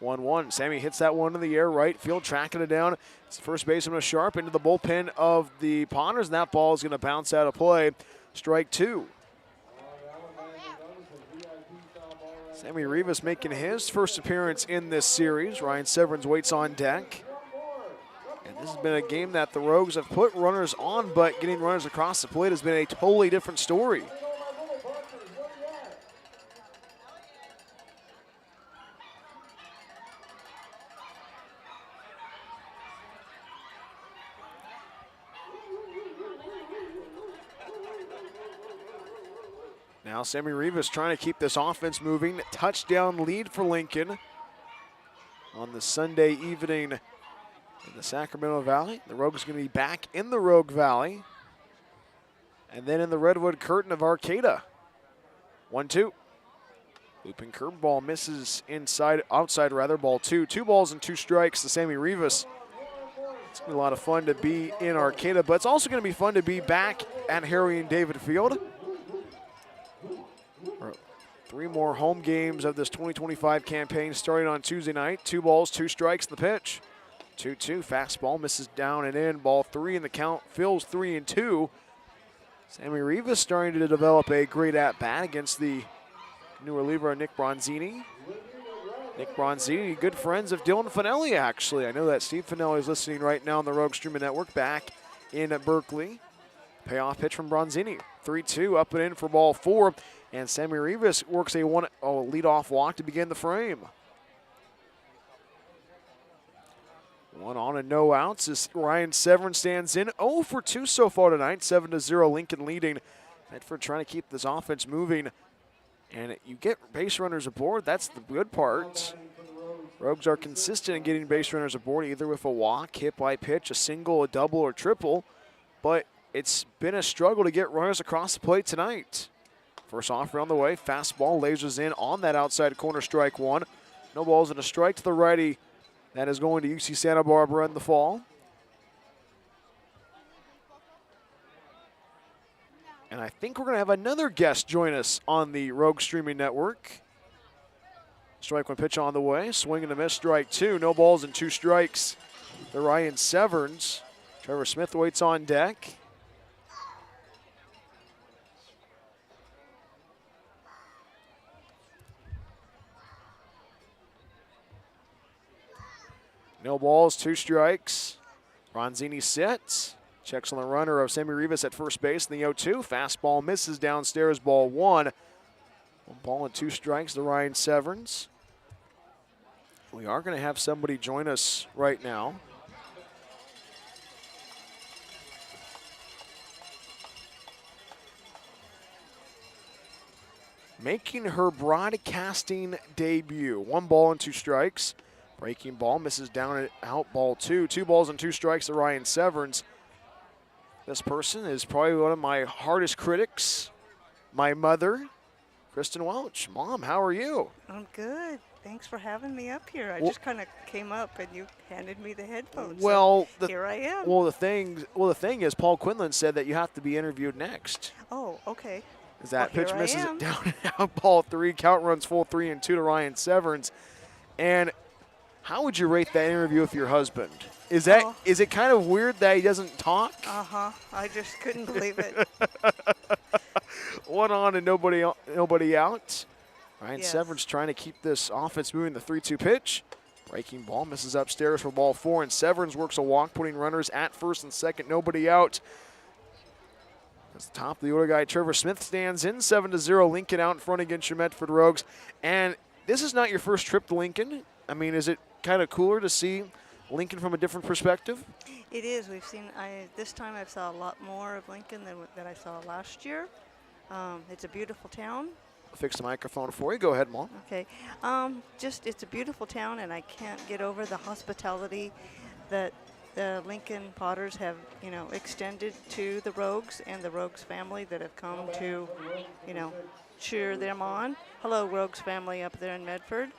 1-1. Sammy hits that one in the air, right field, tracking it down. It's the first baseman, Sharp, into the bullpen of the Ponders, and that ball is going to bounce out of play. Strike 2. Sammy Rivas making his first appearance in this series. Ryan Severns waits on deck. And this has been a game that the Rogues have put runners on, but getting runners across the plate has been a totally different story. Now Sammy Rivas trying to keep this offense moving. Touchdown lead for Lincoln on the Sunday evening in the Sacramento Valley. The Rogues going to be back in the Rogue Valley and then in the Redwood Curtain of Arcata. 1-2. Looping curveball misses outside, ball 2. 2 balls and 2 strikes to Sammy Rivas. It's going to be a lot of fun to be in Arcata, but it's also going to be fun to be back at Harry and David Field. 3 more home games of this 2025 campaign starting on Tuesday night. 2 balls, 2 strikes, the pitch. 2-2, fastball misses down and in. Ball 3 in the count, fills 3-2. Sammy Rivas starting to develop a great at-bat against the new reliever, Nick Bronzini. Nick Bronzini, good friends of Dylan Finelli, actually. I know that Steve Finelli is listening right now on the Rogue Streaming Network back in Berkeley. Payoff pitch from Bronzini. 3-2, up and in for ball 4. And Sammy Rivas works a leadoff walk to begin the frame. 1 on and no outs as Ryan Severns stands in. 0 for 2 so far tonight. 7-0 Lincoln leading. Medford trying to keep this offense moving. And you get base runners aboard. That's the good part. Rogues are consistent in getting base runners aboard, either with a walk, hit by pitch, a single, a double, or triple. But it's been a struggle to get runners across the plate tonight. First offer on the way, fastball lasers in on that outside corner, strike 1. No balls and a strike to the righty. That is going to UC Santa Barbara in the fall. And I think we're going to have another guest join us on the Rogue Streaming Network. Strike 1 pitch on the way, swing and a miss, strike 2. No balls and 2 strikes. The Ryan Severns. Trevor Smith waits on deck. No balls, 2 strikes. Bronzini sits. Checks on the runner of Sammy Rivas at first base in the 0-2. Fastball misses downstairs, ball 1. 1 ball and 2 strikes to Ryan Severns. We are going to have somebody join us right now. Making her broadcasting debut. 1 ball and 2 strikes. Breaking ball, misses down and out, ball 2. 2 balls and 2 strikes to Ryan Severns. This person is probably one of my hardest critics, my mother, Kristen Welch. Mom, how are you? I'm good. Thanks for having me up here. I just kind of came up and you handed me the headphones. Well, so here I am. Well, the thing is, Paul Quinlan said that you have to be interviewed next. Oh, okay. As that pitch misses it down and out, ball 3. Count runs full 3-2 to Ryan Severns. And how would you rate that interview with your husband? Is it kind of weird that he doesn't talk? Uh-huh. I just couldn't believe it. 1 on and nobody out. Ryan Severns trying to keep this offense moving. The 3-2 pitch. Breaking ball misses upstairs for ball 4, and Severns works a walk, putting runners at first and second, nobody out. As the top of the order guy, Trevor Smith stands in. 7-0 Lincoln out in front against your Medford Rogues. And this is not your first trip to Lincoln. I mean, is it kind of cooler to see Lincoln from a different perspective? It is. We've seen, this time I saw a lot more of Lincoln than I saw last year. It's a beautiful town. fix the microphone for you. Go ahead, Mom. Okay. Just it's a beautiful town, and I can't get over the hospitality that the Lincoln Potters have, extended to the Rogues and the Rogues family that have come to, cheer them on. Hello, Rogues family up there in Medford.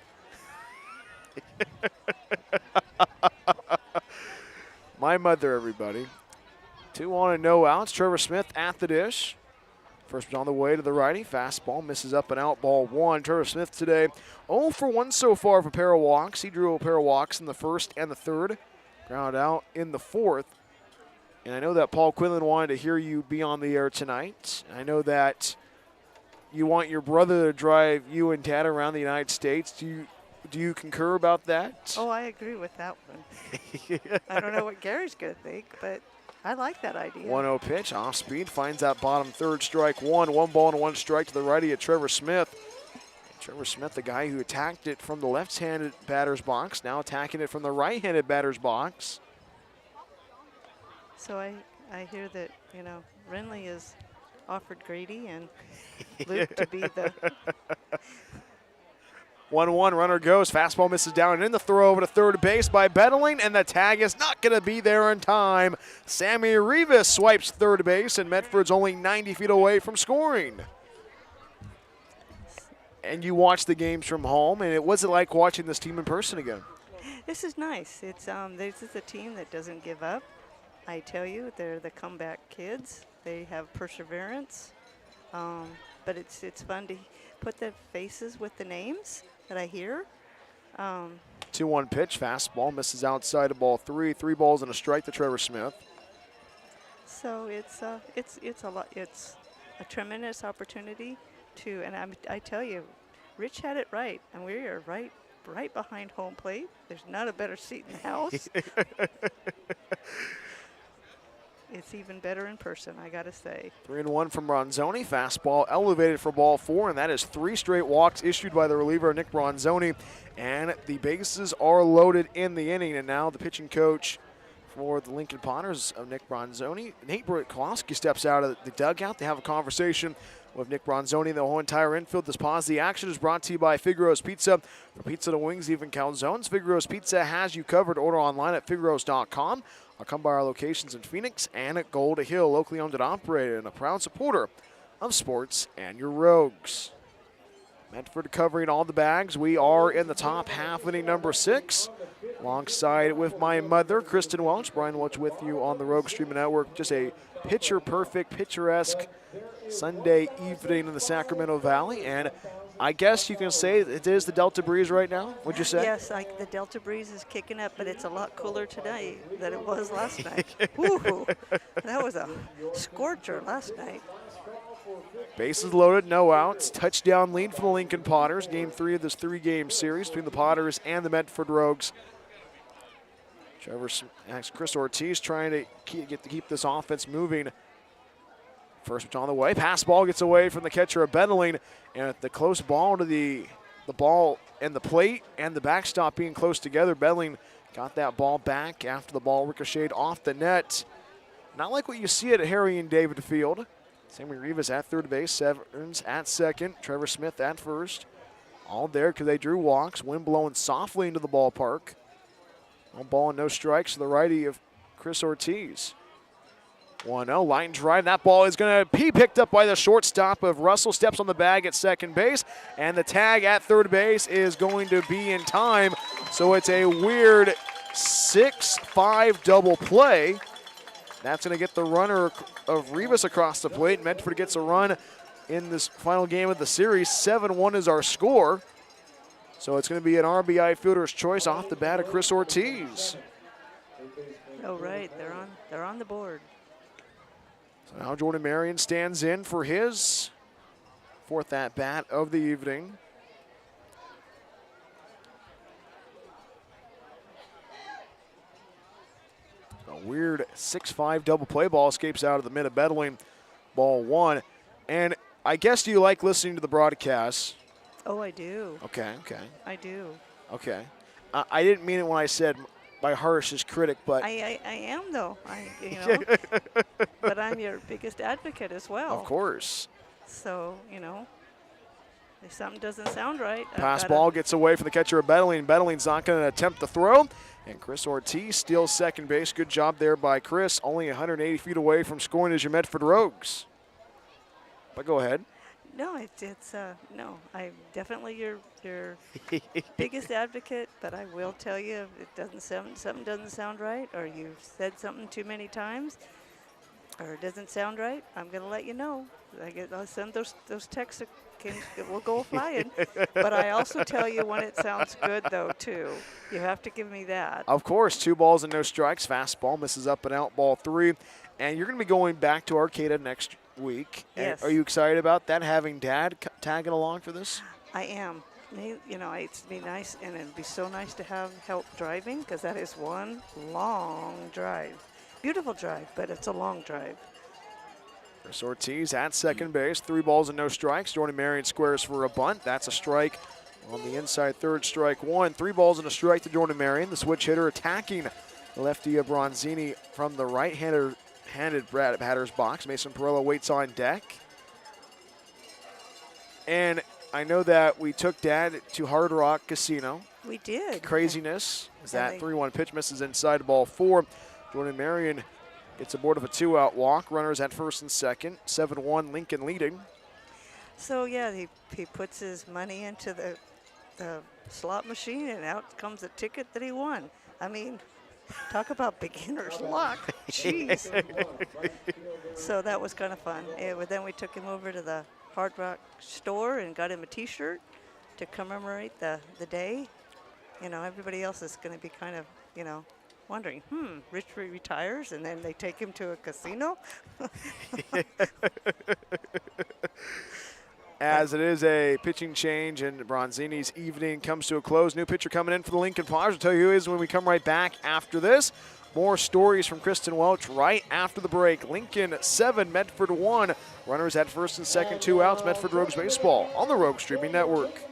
My mother, everybody. 2 on and no outs. Trevor Smith at the dish. First pitch on the way to the righty. Fastball misses up and out. Ball 1. Trevor Smith today 0 for 1 so far for a pair of walks. He drew a pair of walks in the first and the third. Ground out in the fourth. And I know that Paul Quinlan wanted to hear you be on the air tonight. I know that you want your brother to drive you and Dad around the United States. Do you concur about that? Oh, I agree with that one. I don't know what Gary's going to think, but I like that idea. 1-0 pitch, off speed, finds that bottom third, strike 1. 1 ball and 1 strike to the righty at Trevor Smith. And Trevor Smith, the guy who attacked it from the left-handed batter's box, now attacking it from the right-handed batter's box. So I hear that, Renly has offered Grady and Luke to be the... 1-1, runner goes, fastball misses down and in the throw over to third base by Bettling, and the tag is not going to be there in time. Sammy Rivas swipes third base, and Medford's only 90 feet away from scoring. And you watch the games from home, and it wasn't like watching this team in person again. This is nice. It's this is a team that doesn't give up. I tell you, they're the comeback kids. They have perseverance, but it's fun to put the faces with the names that I hear. 2-1 pitch, fastball misses outside of ball 3. 3 balls and a strike to Trevor Smith. So it's a lot. It's a tremendous opportunity to, and I tell you, Rich had it right, and we are right behind home plate. There's not a better seat in the house. It's even better in person, I gotta say. 3-1 from Bronzoni. Fastball elevated for ball 4, and that is 3 straight walks issued by the reliever, Nick Bronzoni. And the bases are loaded in the inning, and now the pitching coach for the Lincoln Potters of Nick Bronzoni, Nate Kowalski, steps out of the dugout to have a conversation with Nick Bronzoni. The whole entire infield. This pause the action is brought to you by Figaro's Pizza. From pizza to wings, even calzones, Figaro's Pizza has you covered. Order online at figaros.com. Or come by our locations in Phoenix and at Gold Hill, locally owned and operated, and a proud supporter of sports and your Rogues. Medford covering all the bags. We are in the top half, inning number 6. Alongside with my mother, Kristen Welch. Brian Welch with you on the Rogue Streaming Network. Just a picture-perfect, picturesque Sunday evening in the Sacramento Valley. And I guess you can say it is the Delta breeze right now, would you say? Yes, the Delta breeze is kicking up, but it's a lot cooler today than it was last night. Woo, that was a scorcher last night. Bases loaded, no outs. Touchdown lead for the Lincoln Potters. Game 3 of this 3-game series between the Potters and the Medford Rogues. Chris Ortiz trying to keep this offense moving. First pitch on the way. Pass ball gets away from the catcher of Bettling, and at the close ball to the ball and the plate and the backstop being close together, Bettling got that ball back after the ball ricocheted off the net. Not like what you see at Harry and David Field. Sammy Rivas at third base, Severns at second, Trevor Smith at first. All there because they drew walks. Wind blowing softly into the ballpark. No ball and no strikes to the righty of Chris Ortiz. 1-0, line drive. That ball is going to be picked up by the shortstop of Russell. Steps on the bag at second base. And the tag at third base is going to be in time. So it's a weird 6-5 double play. That's going to get the runner of Rivas across the plate. Medford gets a run in this final game of the series. 7-1 is our score. So it's going to be an RBI fielder's choice off the bat of Chris Ortiz. Oh, right. They're on the board. So now Jordan Marion stands in for his 4th at-bat of the evening. A weird 6-5 double play. Ball escapes out of the mid of Bettling. Ball 1. And I guess you like listening to the broadcasts. Oh, I do. Okay. I do. Okay. I didn't mean it when I said my harshest critic, but I am though. But I'm your biggest advocate as well. Of course. So, Something doesn't sound right. Pass ball gets away from the catcher of Bedeling. Bedeling's not going to attempt the throw. And Chris Ortiz steals second base. Good job there by Chris. Only 180 feet away from scoring as your Medford Rogues. But go ahead. No, no. I'm definitely your biggest advocate, but I will tell you if it doesn't something doesn't sound right, or you've said something too many times, or it doesn't sound right. I'm going to let you know. I'll send those texts. It will go flying. But I also tell you when it sounds good, though, too. You have to give me that. Of course, 2 balls and no strikes. Fastball misses up and out, ball 3. And you're going to be going back to Arcata next week. Yes. Are you excited about that, having Dad tagging along for this? I am. You know, it's be nice, and it'd be so nice to have help driving, because that is one long drive. Beautiful drive, but it's a long drive. Chris Ortiz at second base, 3 balls and no strikes. Jordan Marion squares for a bunt. That's a strike on the inside third, strike 1. 3 balls and a strike to Jordan Marion. The switch hitter attacking lefty Bronzini from the right-handed batter's box. Mason Perello waits on deck. And I know that we took Dad to Hard Rock Casino. We did. Craziness. That 3-1 pitch misses inside, ball 4. Jordan Marion gets aboard of a 2-out walk. Runners at first and second. 7-1, Lincoln leading. So, yeah, he puts his money into the slot machine, and out comes a ticket that he won. I mean, talk about beginner's luck. Jeez. So that was kind of fun. Then we took him over to the Hard Rock store and got him a T-shirt to commemorate the day. You know, everybody else is going to be kind of, you know, wondering, Rich retires and then they take him to a casino? As it is a pitching change and Bronzini's evening comes to a close. New pitcher coming in for the Lincoln Potters. I'll tell you who he is when we come right back after this. More stories from Kristen Welch right after the break. Lincoln 7, Medford 1. Runners at first and second, 2 outs. Medford Rogues Baseball on the Rogue Streaming Network.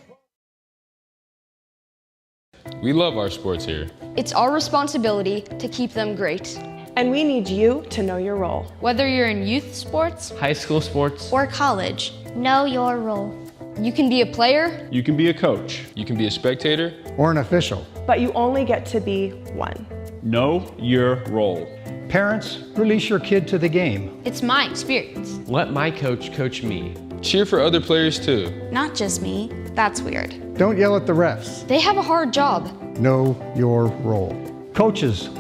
We love our sports here. It's our responsibility to keep them great. And we need you to know your role. Whether you're in youth sports, high school sports, or college, know your role. You can be a player. You can be a coach. You can be a spectator. Or an official. But you only get to be one. Know your role. Parents, release your kid to the game. It's my experience. let my coach coach me. Cheer for other players too. Not just me. That's weird. Don't yell at the refs. They have a hard job. Know your role. Coaches,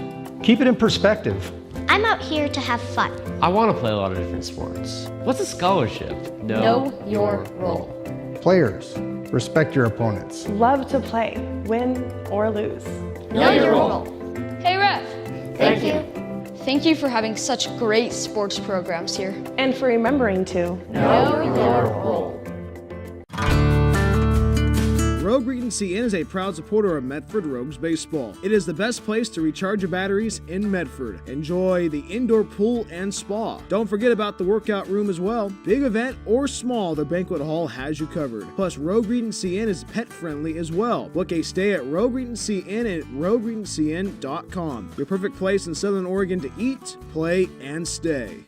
keep it in perspective. I'm out here to have fun. I want to play a lot of different sports. What's a scholarship? Know your role. Players, respect your opponents. Love to play, win or lose. Know your role. Hey, ref. Thank you. Thank you for having such great sports programs here. And for remembering to know your role. Rogue Regency Inn is a proud supporter of Medford Rogues Baseball. It is the best place to recharge your batteries in Medford. Enjoy the indoor pool and spa. Don't forget about the workout room as well. Big event or small, the banquet hall has you covered. Plus, Rogue Regency Inn is pet friendly as well. Book a stay at Rogue Regency Inn at rogueregencyinn.com. Your perfect place in Southern Oregon to eat, play, and stay.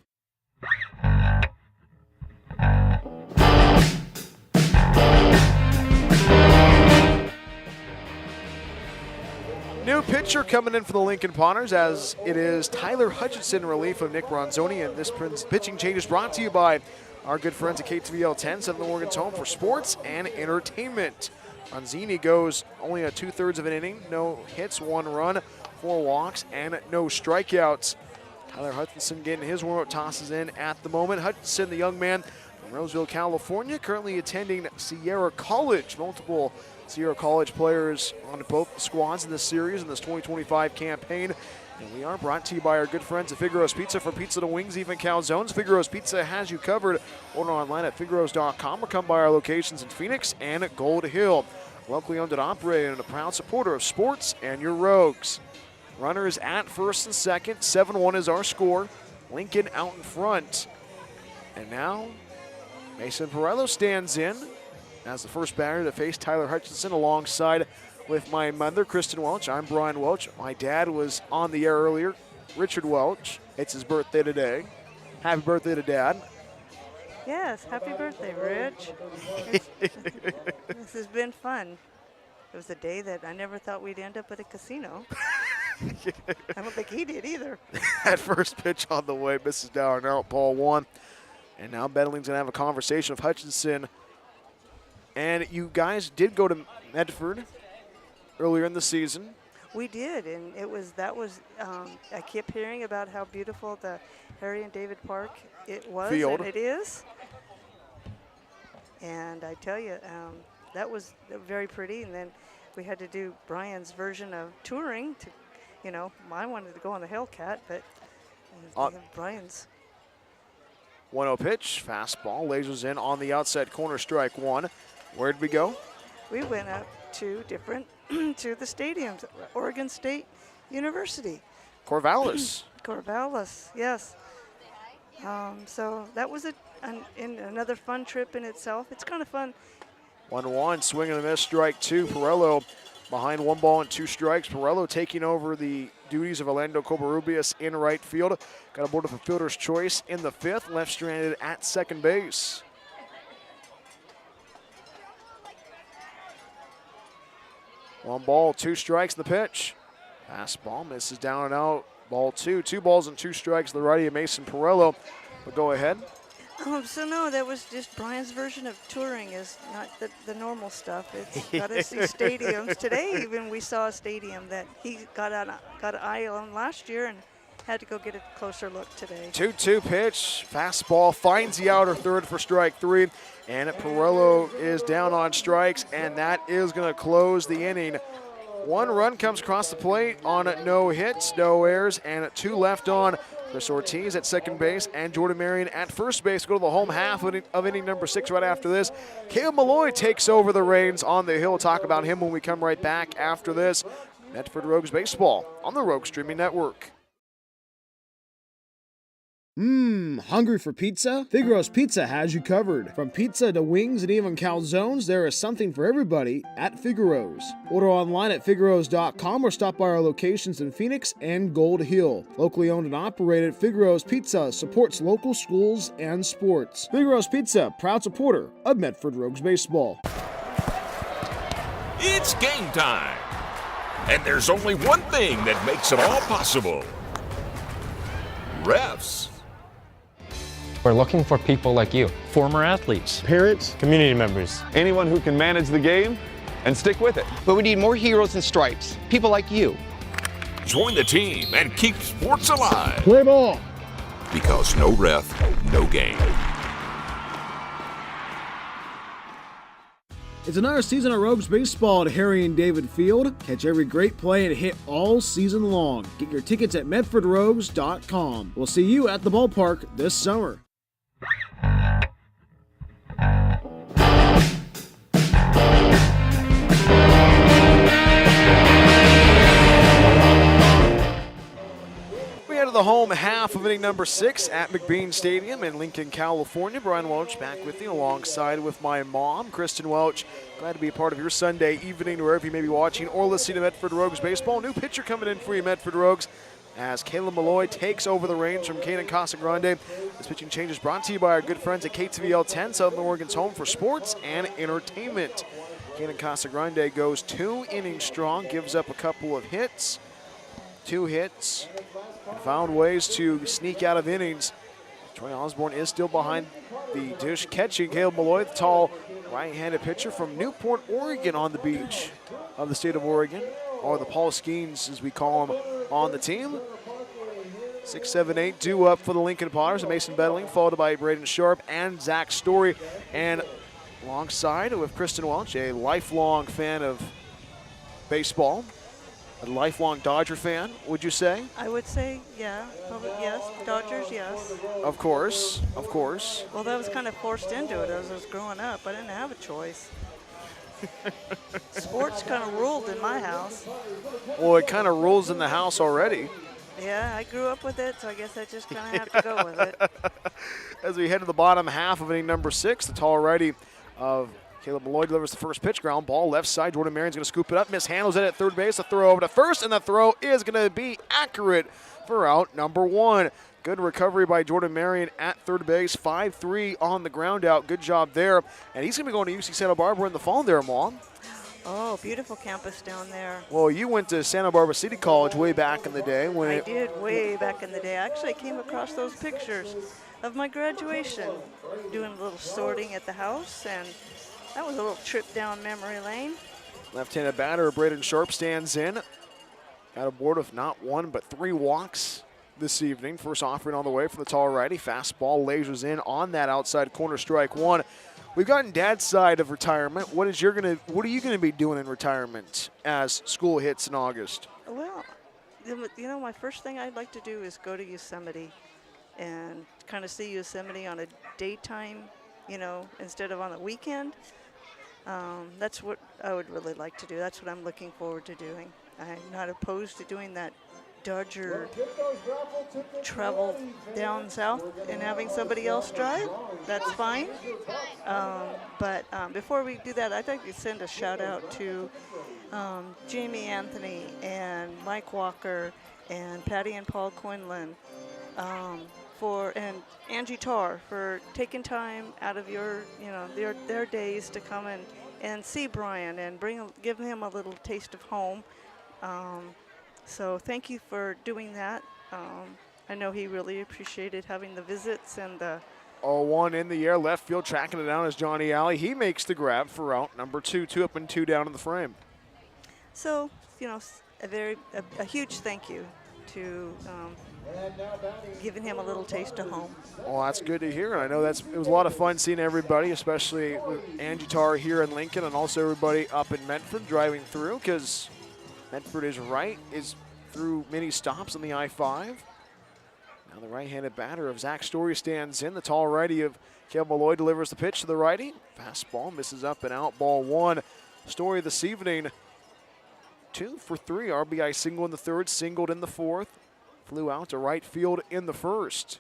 New pitcher coming in for the Lincoln Potters, as it is Tyler Hutchinson in relief of Nick Bronzoni. And this pitching change is brought to you by our good friends at KTVL 10, Southern Oregon's home for sports and entertainment. Bronzini goes only a 2/3 of an inning, no hits, 1 run, 4 walks, and no strikeouts. Tyler Hutchinson getting his warm-up tosses in at the moment. Hutchinson, the young man from Roseville, California, currently attending Sierra College. Multiple Sierra College players on both squads in this series in this 2025 campaign. And we are brought to you by our good friends at Figaro's Pizza. From pizza to wings, even calzones, Figaro's Pizza has you covered. Order online at figaros.com or come by our locations in Phoenix and at Gold Hill. Locally owned and operated and a proud supporter of sports and your Rogues. Runners at first and second. 7-1 is our score. Lincoln out in front. And now Mason Perello stands in as the first batter to face Tyler Hutchinson, alongside with my mother, Kristen Welch. I'm Brian Welch. My dad was on the air earlier, Richard Welch. It's his birthday today. Happy birthday to Dad. Yes, happy birthday, Rich. This has been fun. It was a day that I never thought we'd end up at a casino. I don't think he did either. At first pitch on the way, misses down and out, ball one. And now Bedling's going to have a conversation with Hutchinson. And you guys did go to Medford earlier in the season. We did, and I kept hearing about how beautiful the Harry and David Park it was, Field. and it is. And I tell you, that was very pretty. And then we had to do Brian's version of touring. I wanted to go on the Hellcat, but Brian's. 1-0 pitch, fastball, lasers in on the outside corner, strike one. Where'd we go? We went up to the stadiums, Oregon State University. Corvallis. Corvallis, yes. So that was another fun trip in itself. It's kind of fun. 1-1, swing and a miss, strike two. Perello behind 1 ball and 2 strikes. Perello taking over the duties of Orlando Covarrubias in right field. Got aboard with a fielder's choice in the 5th, left stranded at second base. One ball, 2 strikes in the pitch. Fastball misses down and out. Ball 2. 2 balls and 2 strikes. The righty of Mason Perello. But go ahead. So no, that was just Brian's version of touring is not the normal stuff. It's got to see stadiums. Today even we saw a stadium that he got an eye on last year and had to go get a closer look today. 2-2 pitch. Fastball finds the outer third for strike 3. And Perello is down on strikes, and that is going to close the inning. 1 run comes across the plate on no hits, no errors, and 2 left on. Chris Ortiz at second base and Jordan Marion at first base. Go to the home half of inning number 6 right after this. Caleb Malloy takes over the reins on the hill. We'll talk about him when we come right back after this. Medford Rogues Baseball on the Rogue Streaming Network. Hungry for pizza? Figaro's Pizza has you covered. From pizza to wings and even calzones, there is something for everybody at Figaro's. Order online at figaros.com or stop by our locations in Phoenix and Gold Hill. Locally owned and operated, Figaro's Pizza supports local schools and sports. Figaro's Pizza, proud supporter of Medford Rogues Baseball. It's game time. And there's only one thing that makes it all possible. Refs. We're looking for people like you. Former athletes. Parents. Community members. Anyone who can manage the game and stick with it. But we need more heroes and stripes. People like you. Join the team and keep sports alive. Play ball. Because no ref, no game. It's another season of Rogues Baseball at Harry and David Field. Catch every great play and hit all season long. Get your tickets at medfordrogues.com. We'll see you at the ballpark this summer. We head to the home half of inning number 6 at McBean Stadium in Lincoln, California. Brian Welch back with you alongside with my mom, Kristen Welch. Glad to be a part of your Sunday evening wherever you may be watching or listening to Medford Rogues Baseball. New pitcher coming in for you, Medford Rogues, as Caleb Malloy takes over the reins from Kanan Casagrande. This pitching change is brought to you by our good friends at KTVL 10, Southern Oregon's home for sports and entertainment. Kanan Casagrande goes 2 innings strong, gives up a couple of hits, 2 hits, and found ways to sneak out of innings. Troy Osborne is still behind the dish, catching Caleb Malloy, the tall right-handed pitcher from Newport, Oregon, on the beach of the state of Oregon, or the Paul Skeens, as we call them on the team. 6, 7, 8 due up for the Lincoln Potters, and Mason Bedling, followed by Braden Sharp and Zach Story. And alongside with Kristen Welch, a lifelong fan of baseball, a lifelong Dodger fan, would you say? I would say, yeah, probably yes. Dodgers, yes. Of course, of course. Well, that was kind of forced into it as I was growing up. I didn't have a choice. Sports kind of ruled in my house. Well, it kind of rules in the house already. Yeah, I grew up with it, so I guess I just kind of have to go with it. As we head to the bottom half of inning number 6, the tall righty of Caleb Malloy delivers the first pitch, ground ball, left side. Jordan Marion's going to scoop it up, mishandles it at third base. The throw over to first, and the throw is going to be accurate for out number 1. Good recovery by Jordan Marion at third base. 5-3 on the ground out. Good job there. And he's going to be going to UC Santa Barbara in the fall there, Mom. Oh, beautiful campus down there. Well, you went to Santa Barbara City College way back in the day. I did way back in the day. Actually, I came across those pictures of my graduation, doing a little sorting at the house, and that was a little trip down memory lane. Left-handed batter Braden Sharp stands in. Got a board of not one but 3 walks this evening. First offering on the way for the tall righty. Fastball lasers in on that outside corner, strike one. We've gotten Dad's side of retirement. What are you gonna be doing in retirement as school hits in August? Well, you know, my first thing I'd like to do is go to Yosemite and kind of see Yosemite on a daytime, you know, instead of on the weekend. That's what I would really like to do. That's what I'm looking forward to doing. I'm not opposed to doing that Dodger travel down south and having somebody else drive. That's fine. But before we do that, I'd like to send a shout out to Jamie Anthony and Mike Walker and Patty and Paul Quinlan and Angie Tarr for taking time out of their days to come and see Brian and give him a little taste of home. So thank you for doing that. I know he really appreciated having the visits and the 0-1 in the air, left field, tracking it down as Johnny Alley. He makes the grab for out number 2, 2 up and 2 down in the frame. So, you know, a huge thank you to giving him a little taste of home. Well, that's good to hear. And I know it was a lot of fun seeing everybody, especially with Angie Tarr here in Lincoln and also everybody up in Medford driving through, because Medford is through many stops on the I-5. Now the right-handed batter of Zach Story stands in. The tall righty of Caleb Malloy delivers the pitch to the righty. Fastball misses up and out, ball 1. Story this evening, 2 for 3. RBI single in the third, singled in the fourth. Flew out to right field in the first.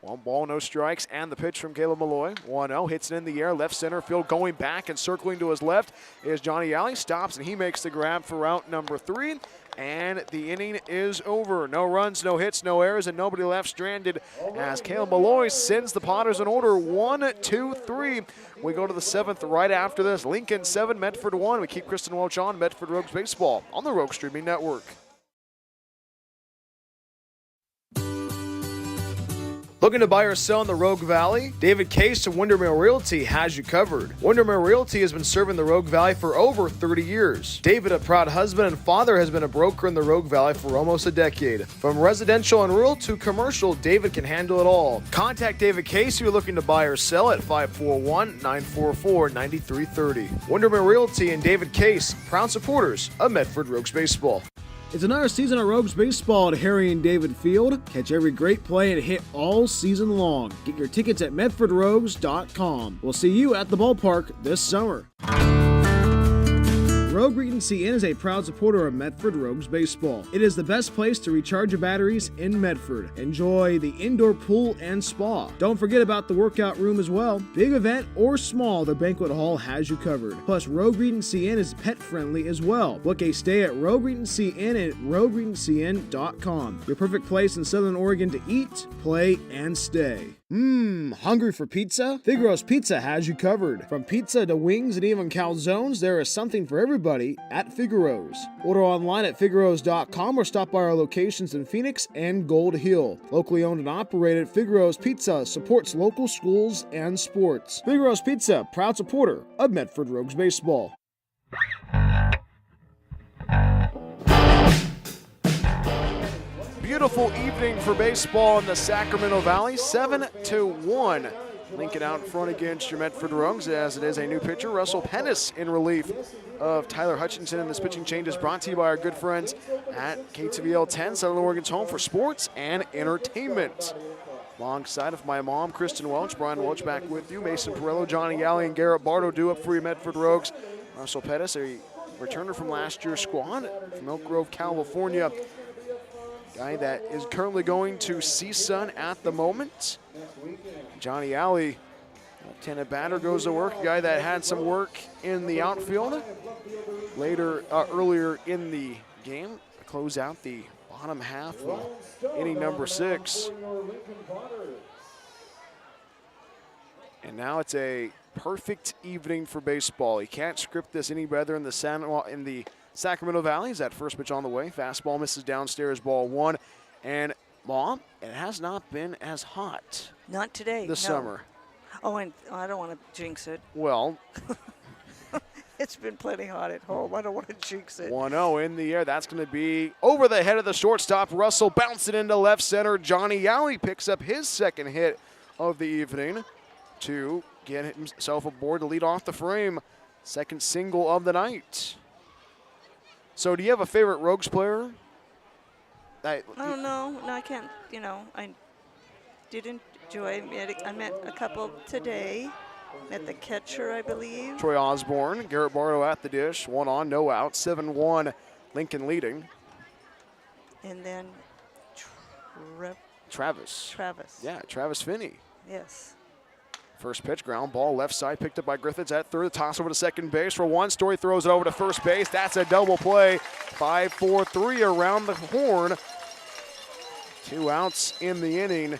1 ball, no strikes, and the pitch from Caleb Malloy. 1-0, hits it in the air, left center field, going back and circling to his left is Johnny Alley. Stops, and he makes the grab for out number 3. And the inning is over. No runs, no hits, no errors, and nobody left stranded as Caleb Malloy sends the Potters in order 1, 2, 3. We go to the 7th right after this. Lincoln 7, Medford 1. We keep Kristen Welch on Medford Rogues Baseball on the Rogue Streaming Network. Looking to buy or sell in the Rogue Valley? David Case of Windermere Realty has you covered. Windermere Realty has been serving the Rogue Valley for over 30 years. David, a proud husband and father, has been a broker in the Rogue Valley for almost a decade. From residential and rural to commercial, David can handle it all. Contact David Case if you're looking to buy or sell at 541-944-9330. Windermere Realty and David Case, proud supporters of Medford Rogues Baseball. It's another season of Rogues Baseball at Harry and David Field. Catch every great play and hit all season long. Get your tickets at medfordrogues.com. We'll see you at the ballpark this summer. Rogue Regency Inn is a proud supporter of Medford Rogues Baseball. It is the best place to recharge your batteries in Medford. Enjoy the indoor pool and spa. Don't forget about the workout room as well. Big event or small, the banquet hall has you covered. Plus, Rogue Regency Inn is pet friendly as well. Book a stay at Rogue Regency Inn at rogueregencyinn.com. Your perfect place in Southern Oregon to eat, play, and stay. Hungry for pizza? Figaro's Pizza has you covered. From pizza to wings and even calzones, there is something for everybody at Figaro's. Order online at figaros.com or stop by our locations in Phoenix and Gold Hill. Locally owned and operated, Figaro's Pizza supports local schools and sports. Figaro's Pizza, proud supporter of Medford Rogues Baseball. Beautiful evening for baseball in the Sacramento Valley, 7-1. Lincoln out in front against your Medford Rogues as it is a new pitcher, Russell Pettis, in relief of Tyler Hutchinson. And this pitching change is brought to you by our good friends at KTVL 10, Southern Oregon's home for sports and entertainment. Alongside of my mom, Kristen Welch, Brian Welch back with you, Mason Perello, Johnny Alley, and Garrett Bardo do up for you Medford Rogues. Russell Pettis, a returner from last year's squad from Elk Grove, California. Guy that is currently going to CSUN at the moment. Johnny Alley, left-handed batter, goes to work. A guy that had some work in the outfield earlier in the game. Close out the bottom half of inning number 6. And now it's a perfect evening for baseball. You can't script this any better in the Sacramento Valley. That first pitch on the way. Fastball misses downstairs, ball 1. And, Mom, it has not been as hot. Not today. This summer. Oh, and I don't want to jinx it. Well, it's been plenty hot at home. I don't want to jinx it. 1-0 in the air. That's going to be over the head of the shortstop. Russell bouncing into left center. Johnny Yowie picks up his second hit of the evening to get himself aboard to lead off the frame. Second single of the night. So do you have a favorite Rogues player? I don't know. No, I can't. I did enjoy. I met a couple today. Met the catcher, I believe. Troy Osborne, Garrett Barlow at the dish. 1 on, no out. 7-1, Lincoln leading. And then Travis. Yeah, Travis Finney. Yes. First pitch, ground ball, left side, picked up by Griffiths at third. Toss over to second base for 1. Story throws it over to first base. That's a double play. 5-4-3 around the horn. 2 outs in the inning.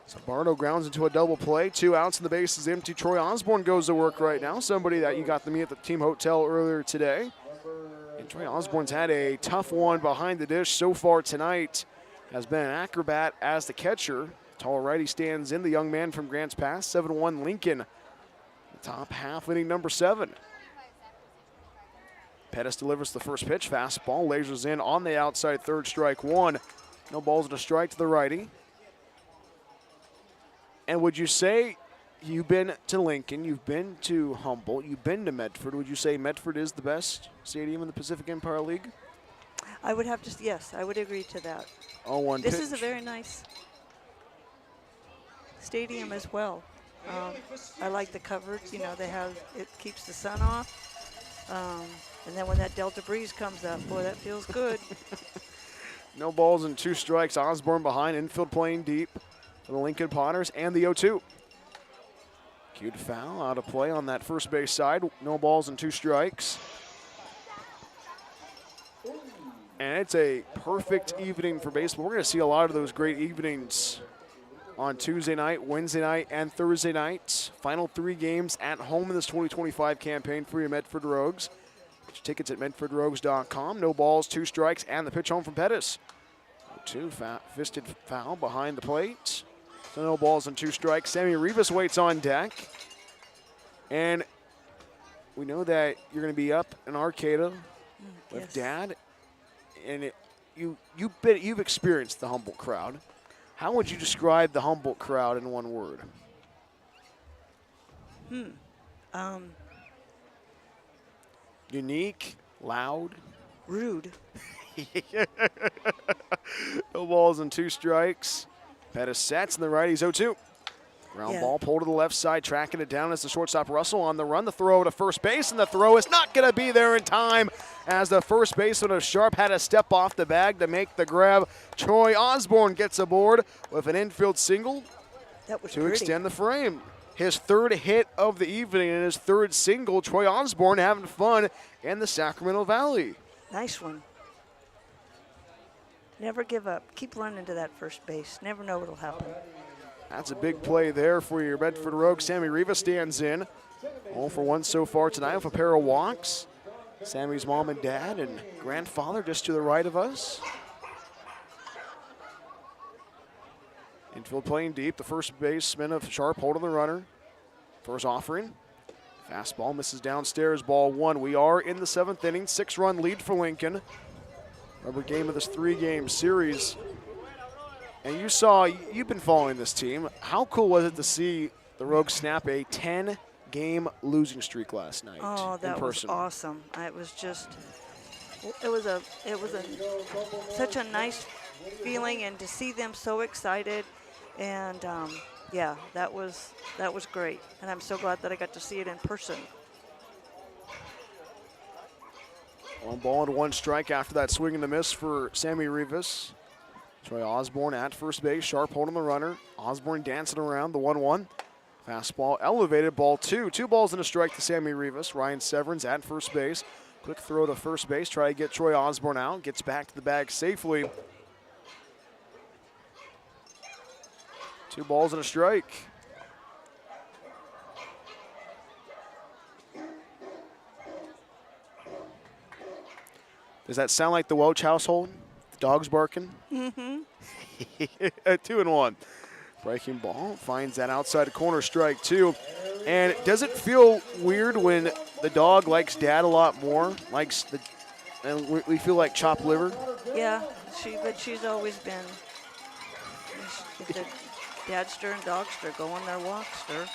So Bardo grounds into a double play. 2 outs and the base is empty. Troy Osborne goes to work right now. Somebody that you got to meet at the team hotel earlier today. And Troy Osborne's had a tough one behind the dish so far tonight. Has been an acrobat as the catcher. Tall righty stands in the young man from Grants Pass. 7-1 Lincoln. The top half, inning number 7. Pettis delivers the first pitch. Fastball lasers in on the outside third, strike 1. No balls and a strike to the righty. And would you say you've been to Lincoln, you've been to Humboldt, you've been to Medford. Would you say Medford is the best stadium in the Pacific Empire League? I would have to, yes, I would agree to that. 0-1 This pitch. is a very nice stadium as well. I like the coverage. They have, it keeps the sun off. And then when that Delta breeze comes up, boy, that feels good. No balls and 2 strikes. Osborne behind, infield playing deep for the Lincoln Potters and the 0-2. Cued foul, out of play on that first base side. No balls and 2 strikes. And it's a perfect evening for baseball. We're going to see a lot of those great evenings on Tuesday night, Wednesday night, and Thursday night. Final 3 games at home in this 2025 campaign for your Medford Rogues. Get your tickets at medfordrogues.com. No balls, 2 strikes, and the pitch home from Pettis. 2 fisted foul behind the plate. So no balls and 2 strikes. Sammy Rivas waits on deck. And we know that you're going to be up in Arcata with yes. Dad. And you've experienced the Humboldt crowd. How would you describe the Humboldt crowd in one word? Unique, loud, rude. No balls and 2 strikes. Pettis sets and the righty's 0-2. Ground ball pulled to the left side, tracking it down as the shortstop Russell on the run. The throw to first base, and the throw is not going to be there in time as the first baseman of Sharp had to step off the bag to make the grab. Troy Osborne gets aboard with an infield single to extend the frame. His 3rd hit of the evening and his 3rd single. Troy Osborne having fun in the Sacramento Valley. Nice one. Never give up. Keep running to that first base. Never know what'll happen. That's a big play there for your Medford Rogues. Sammy Rivas stands in. 0 for 1 so far tonight with a pair of walks. Sammy's mom and dad and grandfather just to the right of us. Infield playing deep. The first baseman of Sharp holding the runner. First offering. Fastball misses downstairs, ball 1. We are in the 7th inning. 6-run lead for Lincoln. Rubber game of this 3-game series. And you've been following this team. How cool was it to see the Rogues snap a 10-game losing streak last night? Oh, that was awesome. It was such a nice feeling, and to see them so excited, and yeah, that was great. And I'm so glad that I got to see it in person. 1 ball and 1 strike after that swing and a miss for Sammy Rivas. Troy Osborne at first base, Sharp holding the runner. Osborne dancing around the 1-1. Fastball elevated, ball 2. 2 balls and a strike to Sammy Rivas. Ryan Severance at first base. Quick throw to first base, try to get Troy Osborne out, gets back to the bag safely. 2 balls and a strike. Does that sound like the Welch household? Dogs barking? Mm-hmm. 2-1. Breaking ball, finds that outside corner, strike 2. And does it feel weird when the dog likes dad a lot more? And we feel like chopped liver? Yeah, but she's always been the dadster and dogster go on their walkster.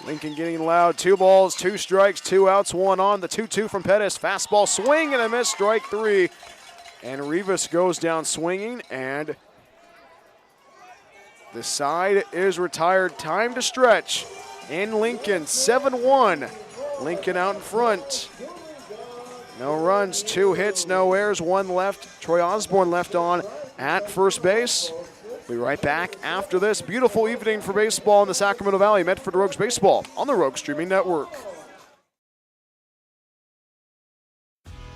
Lincoln getting loud. 2 balls, 2 strikes, 2 outs, 1 on. The 2-2 from Pettis. Fastball swing and a miss, strike 3. And Rivas goes down swinging, and the side is retired. Time to stretch in Lincoln. 7-1. Lincoln out in front. No runs, 2 hits, no errors, 1 left. Troy Osborne left on at first base. We'll be right back after this. Beautiful evening for baseball in the Sacramento Valley. Medford Rogues Baseball on the Rogue Streaming Network.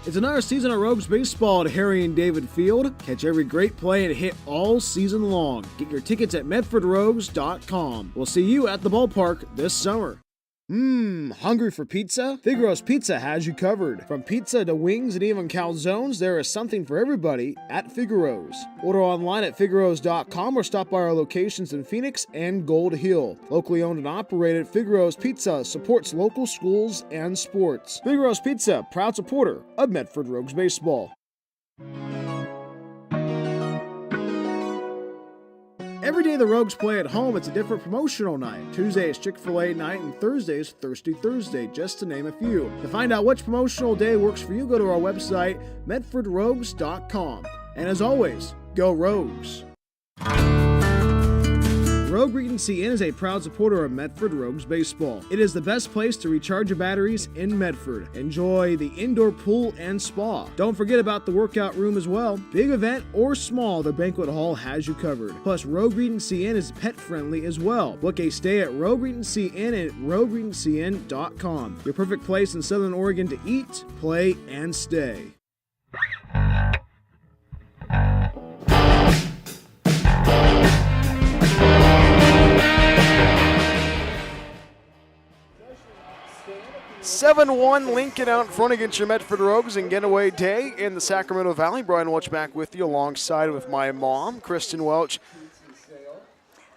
It's another season of Rogues Baseball at Harry and David Field. Catch every great play and hit all season long. Get your tickets at medfordrogues.com. We'll see you at the ballpark this summer. Hungry for pizza? Figaro's Pizza has you covered. From pizza to wings and even calzones, there is something for everybody at Figaro's. Order online at figaros.com or stop by our locations in Phoenix and Gold Hill. Locally owned and operated, Figaro's Pizza supports local schools and sports. Figaro's Pizza, proud supporter of Medford Rogues Baseball. Every day the Rogues play at home, it's a different promotional night. Tuesday is Chick-fil-A night and Thursday is Thirsty Thursday, just to name a few. To find out which promotional day works for you, go to our website, medfordrogues.com. And as always, go Rogues! Rogue Regency Inn is a proud supporter of Medford Rogues Baseball. It is the best place to recharge your batteries in Medford. Enjoy the indoor pool and spa. Don't forget about the workout room as well. Big event or small, the banquet hall has you covered. Plus, Rogue Regency Inn is pet friendly as well. Book a stay at Rogue Regency Inn at rogueregencyn.com. Your perfect place in Southern Oregon to eat, play, and stay. 7-1 Lincoln out in front against your Medford Rogues and getaway day in the Sacramento Valley. Brian Welch back with you alongside with my mom, Kristen Welch.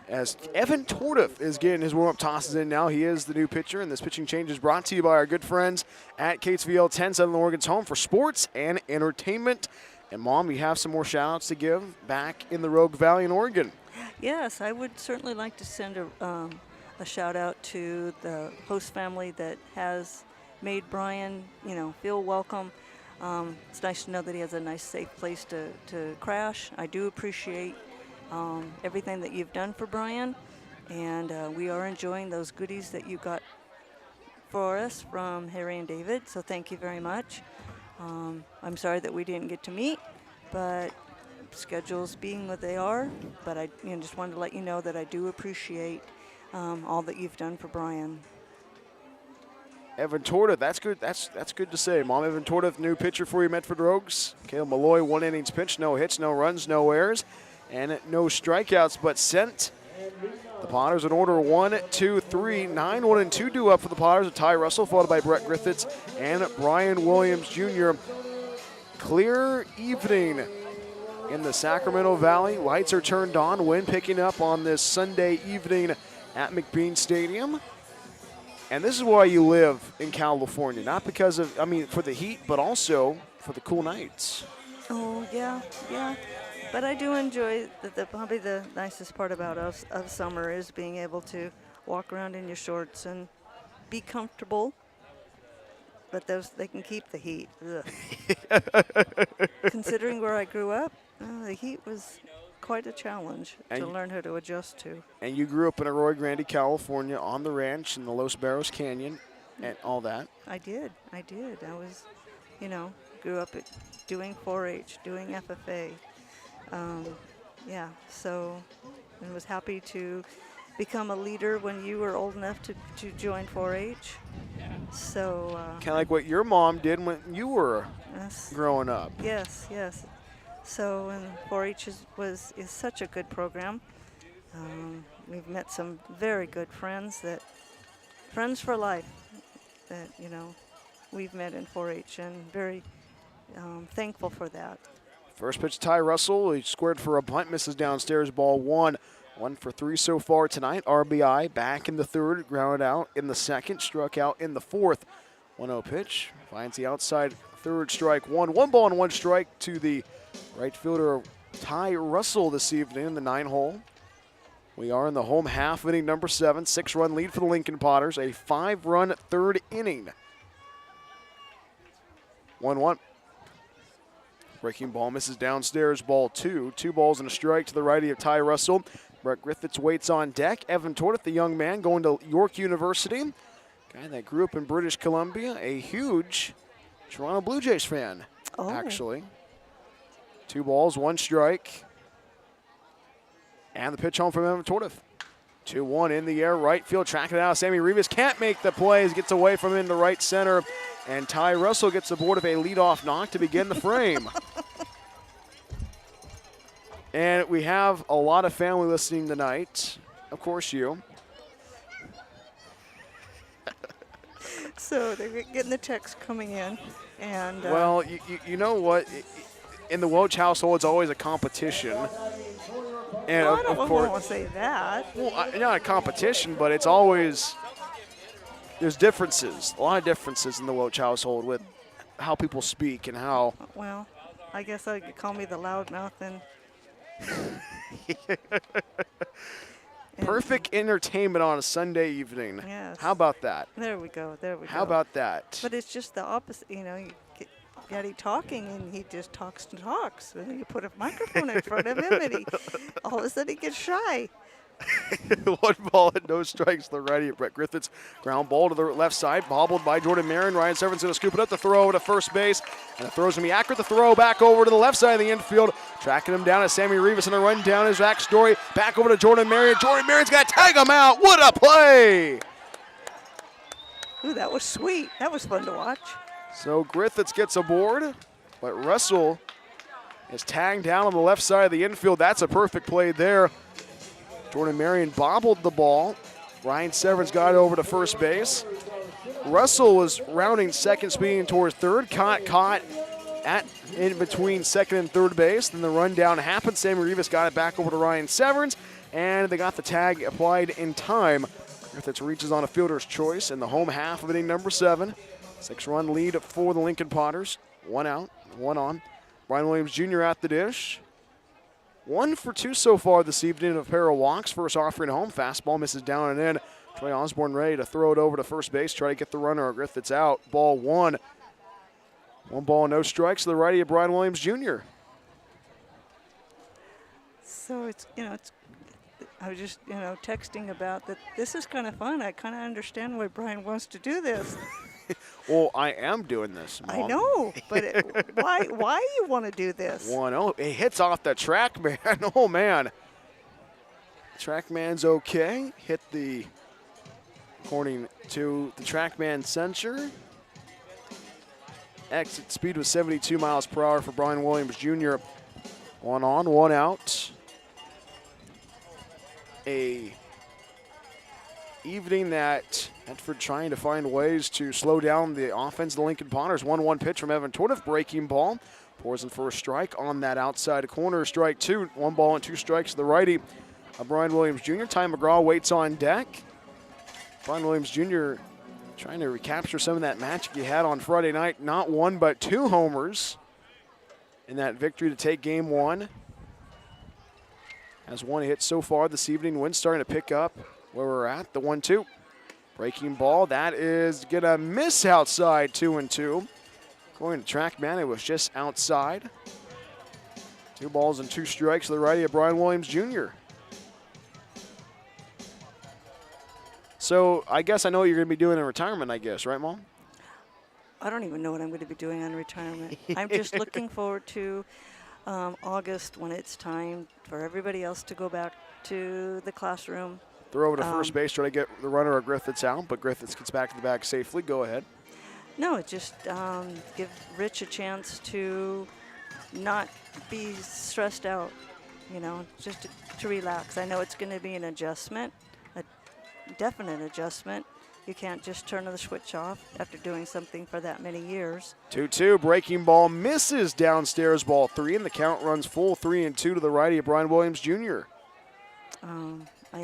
As Evan Tordiff is getting his warm-up tosses in now. He is the new pitcher, and this pitching change is brought to you by our good friends at KTVL 10, Southern Oregon's home for sports and entertainment. And, Mom, you have some more shout-outs to give back in the Rogue Valley in Oregon. Yes, I would certainly like to send a shout-out to the host family that has made Brian, feel welcome. It's nice to know that he has a nice, safe place to crash. I do appreciate everything that you've done for Brian, and we are enjoying those goodies that you got for us from Harry and David, so thank you very much. I'm sorry that we didn't get to meet, but schedules being what they are, but I just wanted to let you know that I do appreciate all that you've done for Brian. Evan Tordiff, that's good. That's good to say, Mom. Evan Tordiff, new pitcher for you, Medford Rogues. Caleb Malloy, 1 innings pitch, no hits, no runs, no errors, and no strikeouts, but sent the Potters in order 1, 2, 3, 9, 1, and 2 due up for the Potters. Ty Russell, followed by Brett Griffiths and Brian Williams Jr. Clear evening in the Sacramento Valley. Lights are turned on. Wind picking up on this Sunday evening at McBean Stadium. And this is why you live in California, not because of, for the heat, but also for the cool nights. Oh, yeah. But I do enjoy probably the nicest part about us of summer is being able to walk around in your shorts and be comfortable. But they can keep the heat. Considering where I grew up, the heat was quite a challenge to learn how to adjust to. And you grew up in Arroyo Grande, California, on the ranch in the Los Barros Canyon and all that. I did. I was, grew up doing 4-H, doing FFA. So I was happy to become a leader when you were old enough to join 4-H. So kind of like what your mom did when you were growing up. Yes, yes. So, and 4-H is such a good program. We've met some very good friends for life that, we've met in 4-H, and very thankful for that. First pitch, Ty Russell. He squared for a bunt, misses downstairs, ball 1. 1 for 3 so far tonight. RBI back in the third, grounded out in the second, struck out in the fourth. 1-0 pitch, finds the outside third, strike 1. 1 ball and 1 strike to the right fielder Ty Russell this evening in the 9-hole. We are in the home half of inning number 7. 6-run lead for the Lincoln Potters. A 5-run third inning. 1-1. Breaking ball misses downstairs, ball 2. 2 balls and a strike to the righty of Ty Russell. Brett Griffiths waits on deck. Evan Tordeth, the young man, going to York University. Guy that grew up in British Columbia. A huge Toronto Blue Jays fan, actually. 2 balls, 1 strike. And the pitch home from Evan Tordeth. 2-1 in the air, right field, tracking it out. Sammy Rivas can't make the plays, gets away from him to right center. And Ty Russell gets aboard of a leadoff knock to begin the frame. And we have a lot of family listening tonight. Of course, you. So they're getting the text coming in. And well, you know what? In the Welch household, it's always a competition. And well, I don't of course, want to say that. Well, not a competition, but it's always, there's differences, a lot of differences in the Welch household with how people speak and how. Well, I guess I could call me the loudmouth and. Perfect entertainment on a Sunday evening. Yes. How about that? There we go. How about that? But it's just the opposite. You get he talking and he just talks and talks. And then you put a microphone in front of him and all of a sudden he gets shy. 1 ball and no strikes to the righty of Brett Griffiths. Ground ball to the left side, bobbled by Jordan Marin. Ryan Severin's going to scoop it up, the throw over to first base. And the throw's going to be accurate. The throw back over to the left side of the infield. Tracking him down is Sammy Rivas, and a run down is Zach Story. Back over to Jordan Marin. Jordan Marin's going to tag him out. What a play! Ooh, that was sweet. That was fun to watch. So Griffiths gets aboard, but Russell is tagged down on the left side of the infield. That's a perfect play there. Jordan Marion bobbled the ball. Ryan Severin's got it over to first base. Russell was rounding second, speeding towards third. Caught in between second and third base. Then the run down happened. Sammy Rivas got it back over to Ryan Severins, and they got the tag applied in time. Griffiths reaches on a fielder's choice in the home half of inning number 7. 6-run lead for the Lincoln Potters. 1 out, 1 on. Brian Williams Jr. at the dish. 1 for 2 so far this evening of a pair of walks. First offering home. Fastball misses down and in. Troy Osborne ready to throw it over to first base. Try to get the runner. Griffiths out. Ball 1. 1 ball, no strikes to the righty of Brian Williams Jr. So it's, I was just, texting about that. This is kind of fun. I kind of understand why Brian wants to do this. Well, I am doing this, Mom. I know, but why you want to do this? 1-0. It hits off the track man. Oh, man. Trackman's okay. Hit the, according to the Trackman sensor, exit speed was 72 miles per hour for Brian Williams Jr. 1 on, 1 out. A evening that Medford trying to find ways to slow down the offense of the Lincoln Potters. 1-1 pitch from Evan Tordeth, breaking ball. Pours in for a strike on that outside corner. Strike 2, 1 ball and 2 strikes to the righty of Brian Williams Jr. Ty McGraw waits on deck. Brian Williams Jr. trying to recapture some of that magic he had on Friday night. Not 1, but 2 homers in that victory to take game 1. Has 1 hit so far this evening. Wind starting to pick up where we're at. The 1-2. Breaking ball. That is going to miss outside. 2-2. Going to Trackman, it was just outside. 2 balls and 2 strikes to the righty of Brian Williams Jr. So I guess I know what you're going to be doing in retirement, I guess. Right, Mom? I don't even know what I'm going to be doing in retirement. I'm just looking forward to August when it's time for everybody else to go back to the classroom Throw over to first base, try to get the runner or Griffiths out, but Griffiths gets back to the bag safely. Go ahead. No, it just give Rich a chance to not be stressed out, just to relax. I know it's going to be an adjustment, a definite adjustment. You can't just turn the switch off after doing something for that many years. 2-2, breaking ball misses downstairs, ball 3, and the count runs full 3-2 to the righty of Brian Williams Jr. I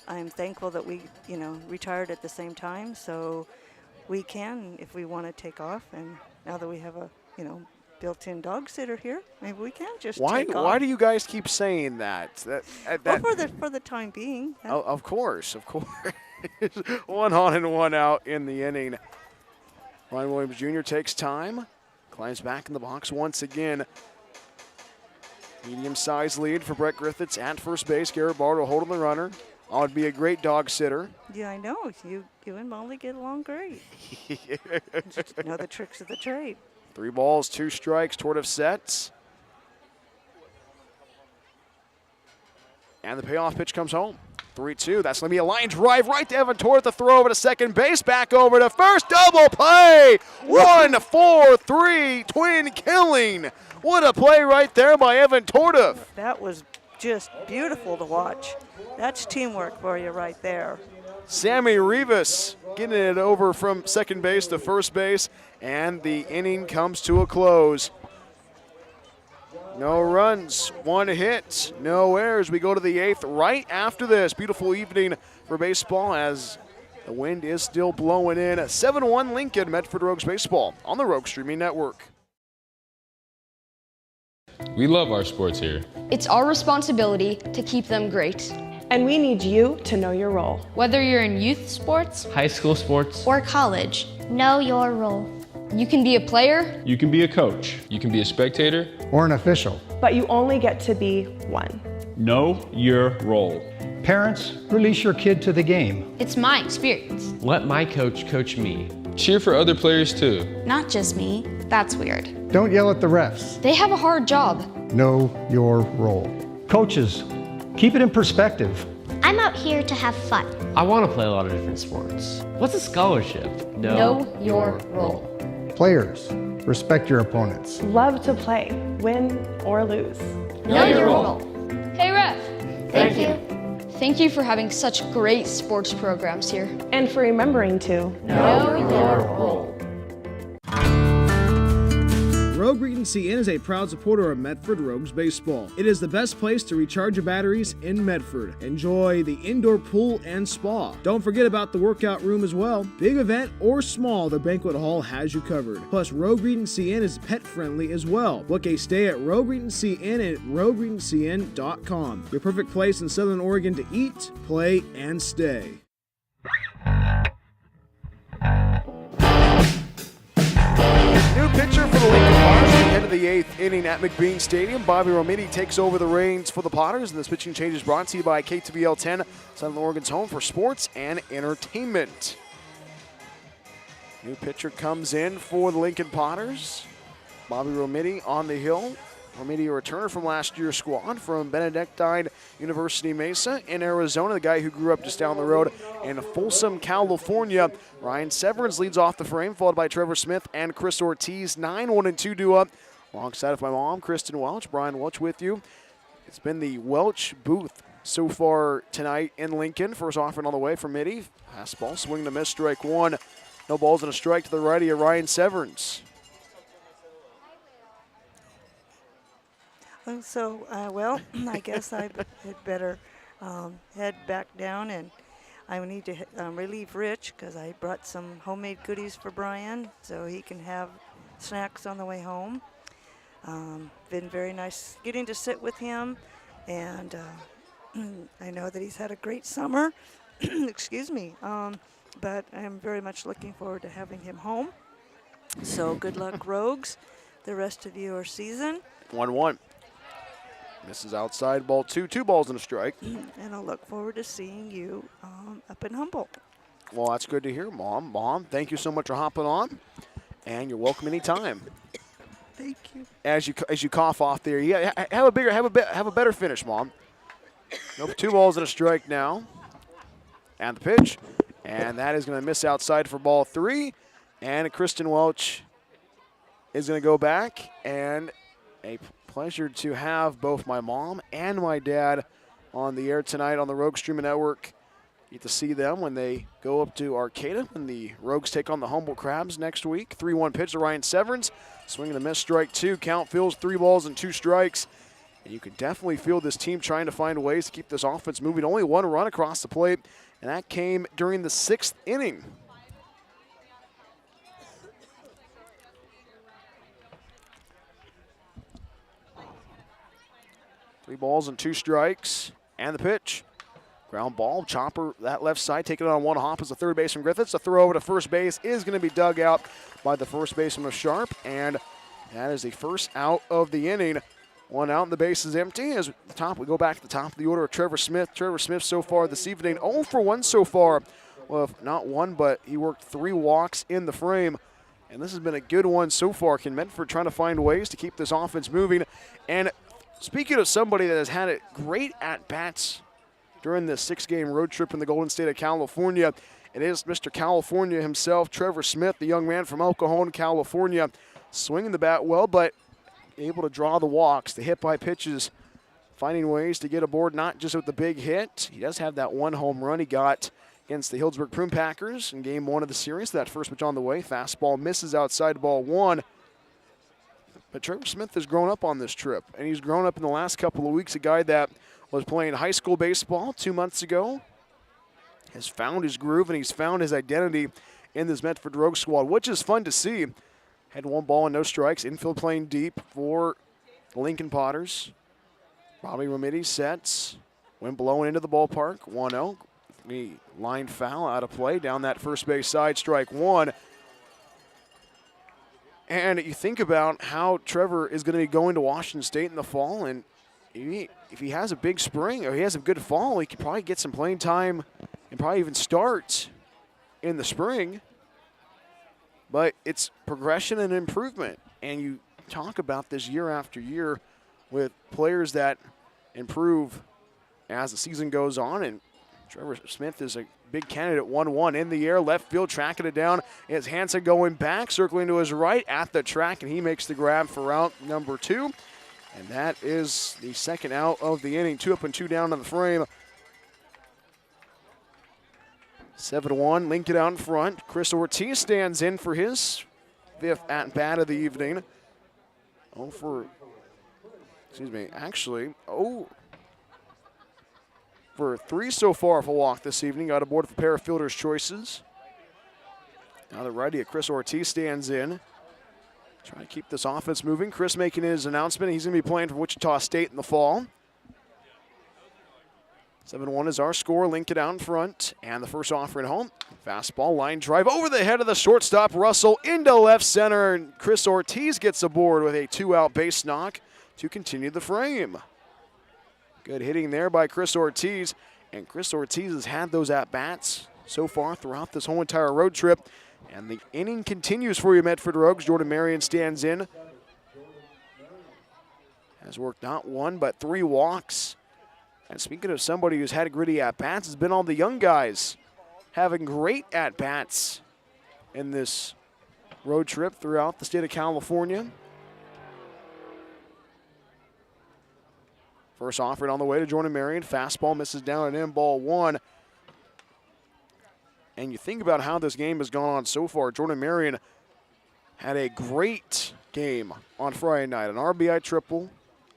am thankful that we, retired at the same time, so we can, if we want to take off. And now that we have a, built-in dog sitter here, maybe we can just take off. Why do you guys keep saying that? Well, for the time being. Oh, of course. 1 on and 1 out in the inning. Brian Williams Jr. takes time, climbs back in the box once again. Medium-sized lead for Brett Griffiths at first base. Garrett Bartle holding the runner. Oh, it'd be a great dog sitter. Yeah, I know. You and Molly get along great. Just know the tricks of the trade. 3 balls, 2 strikes, Tortoise sets. And the payoff pitch comes home. 3-2. That's going to be a line drive right to Evan Torth. The throw over to second base. Back over to first. Double play. 1-4-3. Twin killing. What a play right there by Evan Tortoff. That was just beautiful to watch. That's teamwork for you right there. Sammy Rivas getting it over from second base to first base. And the inning comes to a close. No runs, 1 hit, no errors. We go to the 8th right after this. Beautiful evening for baseball as the wind is still blowing in. 7-1 Lincoln, Medford Rogues Baseball on the Rogue Streaming Network. We love our sports here. It's our responsibility to keep them great. And we need you to know your role. Whether you're in youth sports, High school sports, Or college. Know your role. you can be a player, You can be a coach. You can be a spectator. Or an official. But you only get to be one. Know your role. Parents, release your kid to the game. it's my experience. let my coach coach me. Cheer for other players too. Not just me. That's weird. Don't yell at the refs. They have a hard job. Know your role. Coaches, keep it in perspective. I'm out here to have fun. I want to play a lot of different sports. What's a scholarship? Know your role. Players, respect your opponents. Love to play, win or lose. Know your role. Hey, ref. Thank you. Thank you for having such great sports programs here. And for remembering to Know your role. Rogue Regency Inn is a proud supporter of Medford Rogues Baseball. It is the best place to recharge your batteries in Medford. Enjoy the indoor pool and spa. Don't forget about the workout room as well. Big event or small, the banquet hall has you covered. Plus, Rogue Regency Inn is pet friendly as well. Book a stay at Rogue Regency Inn at rogueregencyinn.com. Your perfect place in Southern Oregon to eat, play, and stay. New pitcher for the Lincoln Potters at the end of the 8th inning at McBean Stadium. Bobby Romiti takes over the reins for the Potters, and this pitching change is brought to you by KTVL 10, Southern Oregon's home for sports and entertainment. New pitcher comes in for the Lincoln Potters. Bobby Romiti on the hill. Romiti, a returner from last year's squad from Benedictine University Mesa in Arizona, the guy who grew up just down the road in Folsom, California. Ryan Severance leads off the frame, followed by Trevor Smith and Chris Ortiz. 9-1-2 due up. Alongside of my mom, Kristen Welch. Brian Welch with you. It's been the Welch booth so far tonight in Lincoln. First offering on the way from Mitty. Fastball, swing to miss, strike 1. No balls and a strike to the righty of Ryan Severance. Well, I guess I had better head back down, and I need to relieve Rich because I brought some homemade goodies for Brian so he can have snacks on the way home. Been very nice getting to sit with him, and I know that he's had a great summer. Excuse me. But I'm very much looking forward to having him home. So good luck, Rogues, the rest of your season. 1-1. Misses outside, ball 2. 2 balls and a strike. And I'll look forward to seeing you up in Humboldt. Well, that's good to hear, Mom. Mom, thank you so much for hopping on, and you're welcome anytime. Thank you. As you cough off there, yeah, have a better finish, Mom. Nope, 2 balls and a strike now. And the pitch. And that is going to miss outside for ball 3. And Kristen Welch is going to go back. And a pleasure to have both my mom and my dad on the air tonight on the Rogue Streaming Network. Get to see them when they go up to Arcata when the Rogues take on the Humboldt Crabs next week. 3-1 pitch to Ryan Severance. Swing and a miss, strike 2. Count feels 3 balls and 2 strikes. And you can definitely feel this team trying to find ways to keep this offense moving. Only 1 run across the plate, and that came during the 6th inning. Three balls and 2 strikes, and the pitch. Ground ball, chopper that left side, taking it on 1 hop as the third baseman Griffiths. The throw over to first base is going to be dug out by the first baseman of Sharp, and that is the first out of the inning. 1 out and the base is empty. As the top, we go back to the top of the order of Trevor Smith. Trevor Smith so far this evening, 0 for 1 so far. Well, not 1, but he worked 3 walks in the frame. And this has been a good one so far. Can Medford trying to find ways to keep this offense moving? And speaking of somebody that has had it great at-bats during this 6-game road trip in the Golden State of California, it is Mr. California himself, Trevor Smith, the young man from El Cajon, California, swinging the bat well, but able to draw the walks, the hit by pitches, finding ways to get aboard, not just with the big hit. He does have that 1 home run he got against the Healdsburg Prune Packers in game 1 of the series. That first pitch on the way. Fastball misses outside ball 1. But Trevor Smith has grown up on this trip, and he's grown up in the last couple of weeks. A guy that was playing high school baseball 2 months ago has found his groove, and he's found his identity in this Medford Rogue squad, which is fun to see. Had 1 ball and no strikes. Infield playing deep for the Lincoln Potters. Bobby Romiti sets. Went blowing into the ballpark. 1-0. The line foul out of play down that first base side. Strike 1. And you think about how Trevor is going to be going to Washington State in the fall. And if he has a big spring or he has a good fall, he could probably get some playing time and probably even start in the spring. But it's progression and improvement. And you talk about this year after year with players that improve as the season goes on. And Trevor Smith is a big candidate. 1-1 in the air, left field, tracking it down. It's Hansen going back, circling to his right at the track, and he makes the grab for out number 2. And that is the second out of the inning. 2 up and 2 down on the frame. 7-1, Lincoln out in front. Chris Ortiz stands in for his 5th at-bat of the evening. For 3 so far for a walk this evening. Got aboard for a pair of fielder's choices. Now the righty of Chris Ortiz stands in. Trying to keep this offense moving. Chris making his announcement. He's going to be playing for Wichita State in the fall. 7-1 is our score. Lincoln out in front. And the first offering home. Fastball, line drive over the head of the shortstop. Russell into left center. And Chris Ortiz gets aboard with a 2-out base knock to continue the frame. Good hitting there by Chris Ortiz. And Chris Ortiz has had those at-bats so far throughout this whole entire road trip. And the inning continues for you, Medford Rogues. Jordan Marion stands in. Has worked not 1, but 3 walks. And speaking of somebody who's had gritty at-bats, has been all the young guys having great at-bats in this road trip throughout the state of California. First offering on the way to Jordan Marion. Fastball misses down and in, ball 1. And you think about how this game has gone on so far. Jordan Marion had a great game on Friday night. An RBI triple,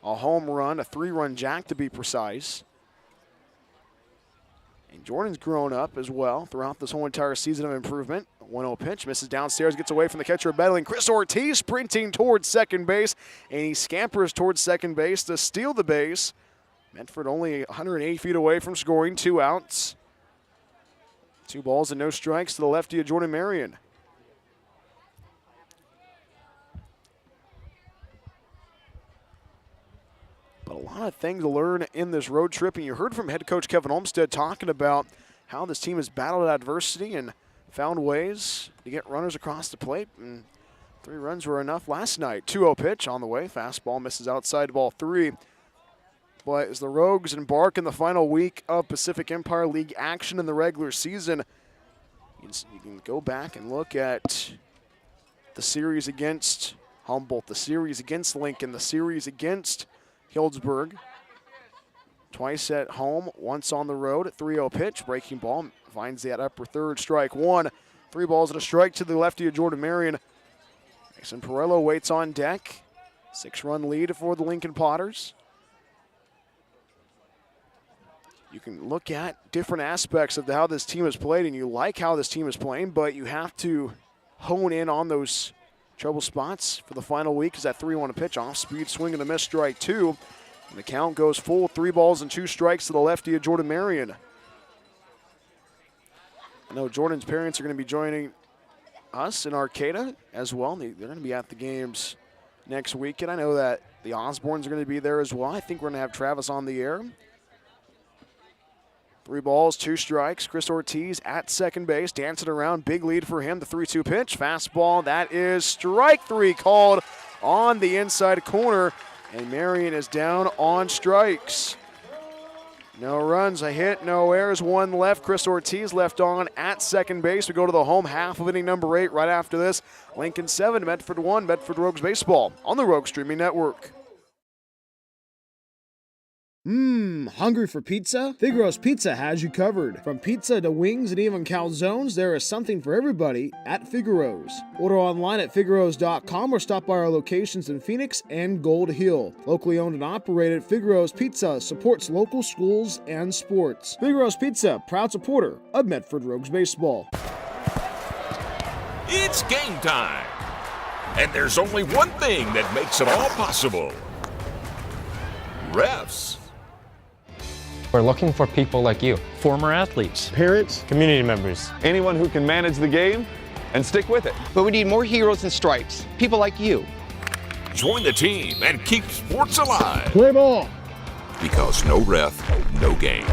a home run, a 3-run jack to be precise. And Jordan's grown up as well throughout this whole entire season of improvement. 1-0 pitch, misses downstairs, gets away from the catcher battling. Chris Ortiz sprinting towards second base, and he scampers towards second base to steal the base. Medford only 180 feet away from scoring, 2 outs. 2 balls and no strikes to the lefty of Jordan Marion. But a lot of things to learn in this road trip, and you heard from head coach Kevin Olmstead talking about how this team has battled adversity and found ways to get runners across the plate, and 3 runs were enough last night. 2-0 pitch on the way. Fastball misses outside, ball 3. But as the Rogues embark in the final week of Pacific Empire League action in the regular season, you can go back and look at the series against Humboldt, the series against Lincoln, the series against Healdsburg. Twice at home, once on the road. 3-0 pitch, breaking ball, finds that upper third, strike one. 3 balls and a strike to the lefty of Jordan Marion. Mason Perello waits on deck. 6-run lead for the Lincoln Potters. You can look at different aspects of how this team has played, and you like how this team is playing, but you have to hone in on those trouble spots for the final week. Is that 3-1 pitch, off-speed swing and a miss, strike two. And the count goes full, 3 balls and 2 strikes to the lefty of Jordan Marion. I know Jordan's parents are going to be joining us in Arcata as well. They're going to be at the games next weekend. I know that the Osbornes are going to be there as well. I think we're going to have Travis on the air. 3 balls, 2 strikes. Chris Ortiz at second base, dancing around. Big lead for him. The 3-2 pitch. Fastball. That is strike 3 called on the inside corner. And Marion is down on strikes. No runs, a hit, no errors, 1 left. Chris Ortiz left on at second base. We go to the home half of inning number 8 right after this. Lincoln 7, Medford 1, Medford Rogues Baseball on the Rogue Streaming Network. Hungry for pizza? Figaro's Pizza has you covered. From pizza to wings and even calzones, there is something for everybody at Figaro's. Order online at figaros.com or stop by our locations in Phoenix and Gold Hill. Locally owned and operated, Figaro's Pizza supports local schools and sports. Figaro's Pizza, proud supporter of Medford Rogues Baseball. It's game time. And there's only one thing that makes it all possible. Refs. We're looking for people like you. Former athletes, Parents, community members. anyone who can manage the game and stick with it. But we need more heroes and stripes. People like you. Join the team and keep sports alive. Play ball. Because no ref, no game.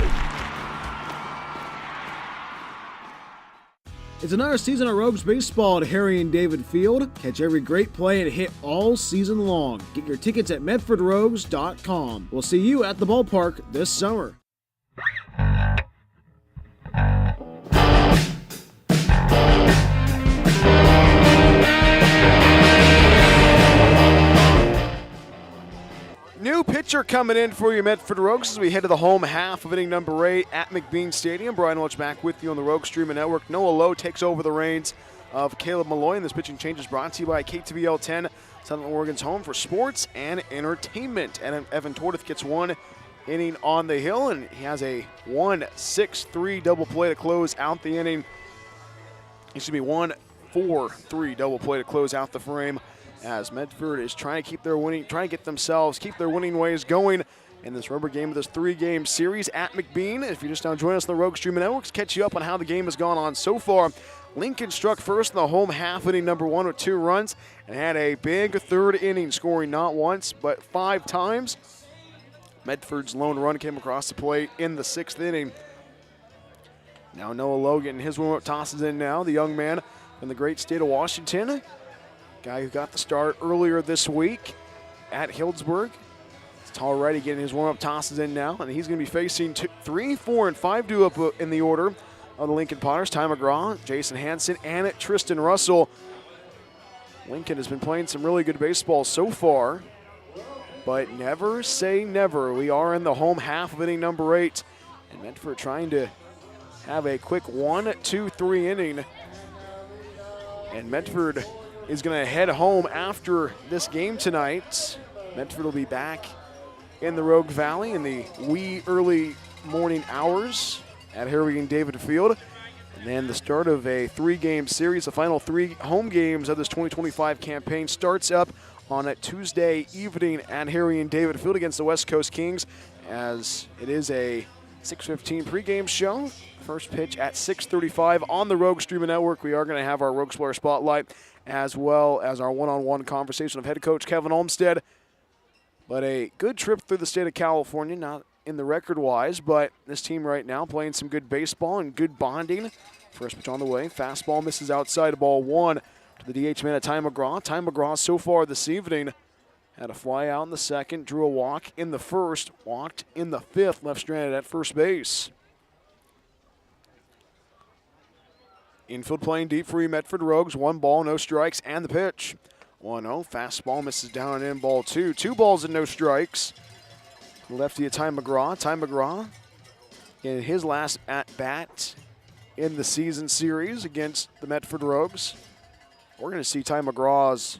It's another season of Rogues Baseball at Harry and David Field. Catch every great play and hit all season long. Get your tickets at medfordrogues.com. We'll see you at the ballpark this summer. New pitcher coming in for you, Medford Rogues, as we head to the home half of inning number 8 at McBean Stadium. Brian Welch back with you on the Rogue Streaming Network. Noah Lowe takes over the reins of Caleb Malloy, and this pitching change is brought to you by KTVL 10, Southern Oregon's home for sports and entertainment. And Evan Tordeth gets 1 inning on the hill, and he has a 1-6-3 double play to close out the inning. 1-4-3 double play to close out the frame, as Medford is trying to keep their winning ways going in this rubber game of this 3-game series at McBean. If you just now join us on the Rogue Streaming Networks, catch you up on how the game has gone on so far. Lincoln struck first in the home half inning number 1 with 2 runs and had a big third inning, scoring not once but 5 times. Medford's lone run came across the plate in the 6th inning. Now Noah Lowe getting his warm-up tosses in now, the young man from the great state of Washington. Guy who got the start earlier this week at Healdsburg. It's tall righty getting his warm-up tosses in now, and he's going to be facing 3, 4, and 5 due up in the order of the Lincoln Potters. Ty McGraw, Jason Hansen, and Tristan Russell. Lincoln has been playing some really good baseball so far, but never say never. We are in the home half of inning number 8, and Medford trying to have a quick 1, 2, 3 inning. And Medford is going to head home after this game tonight. Medford will be back in the Rogue Valley in the wee early morning hours at Harry and David Field. And then the start of a 3-game series, the final 3 home games of this 2025 campaign, starts up on a Tuesday evening at Harry and David Field against the West Coast Kings, as it is a 6:15 pregame show. First pitch at 6:35 on the Rogue Streaming Network. We are going to have our Rogue Player Spotlight, as well as our one-on-one conversation of head coach Kevin Olmstead. But a good trip through the state of California, not in the record-wise, but this team right now playing some good baseball and good bonding. First pitch on the way. Fastball misses outside, ball 1 to the DH man at Ty McGraw. Ty McGraw so far this evening Had a fly out in the second, drew a walk in the first, walked in the fifth, left stranded at first base. Infield playing deep for you Medford Rogues. 1 ball, no strikes, and the pitch. 1-0, fastball misses down and in, ball 2. 2 balls and no strikes. Lefty Ty McGraw. Ty McGraw in his last at-bat in the season series against the Medford Rogues. We're going to see Ty McGraw's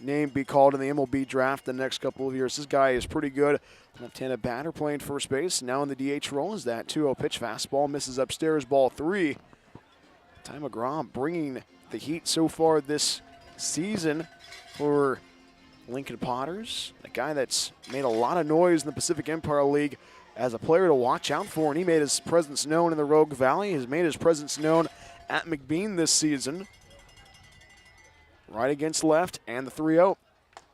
name be called in the MLB draft the next couple of years. This guy is pretty good. Left-handed batter playing first base. Now in the DH role is that 2-0 pitch. Fastball misses upstairs, ball 3. Ty McGraw bringing the heat so far this season for Lincoln Potters. A guy that's made a lot of noise in the Pacific Empire League as a player to watch out for, and he made his presence known in the Rogue Valley. Has made his presence known at McBean this season. Right against left, and the 3-0.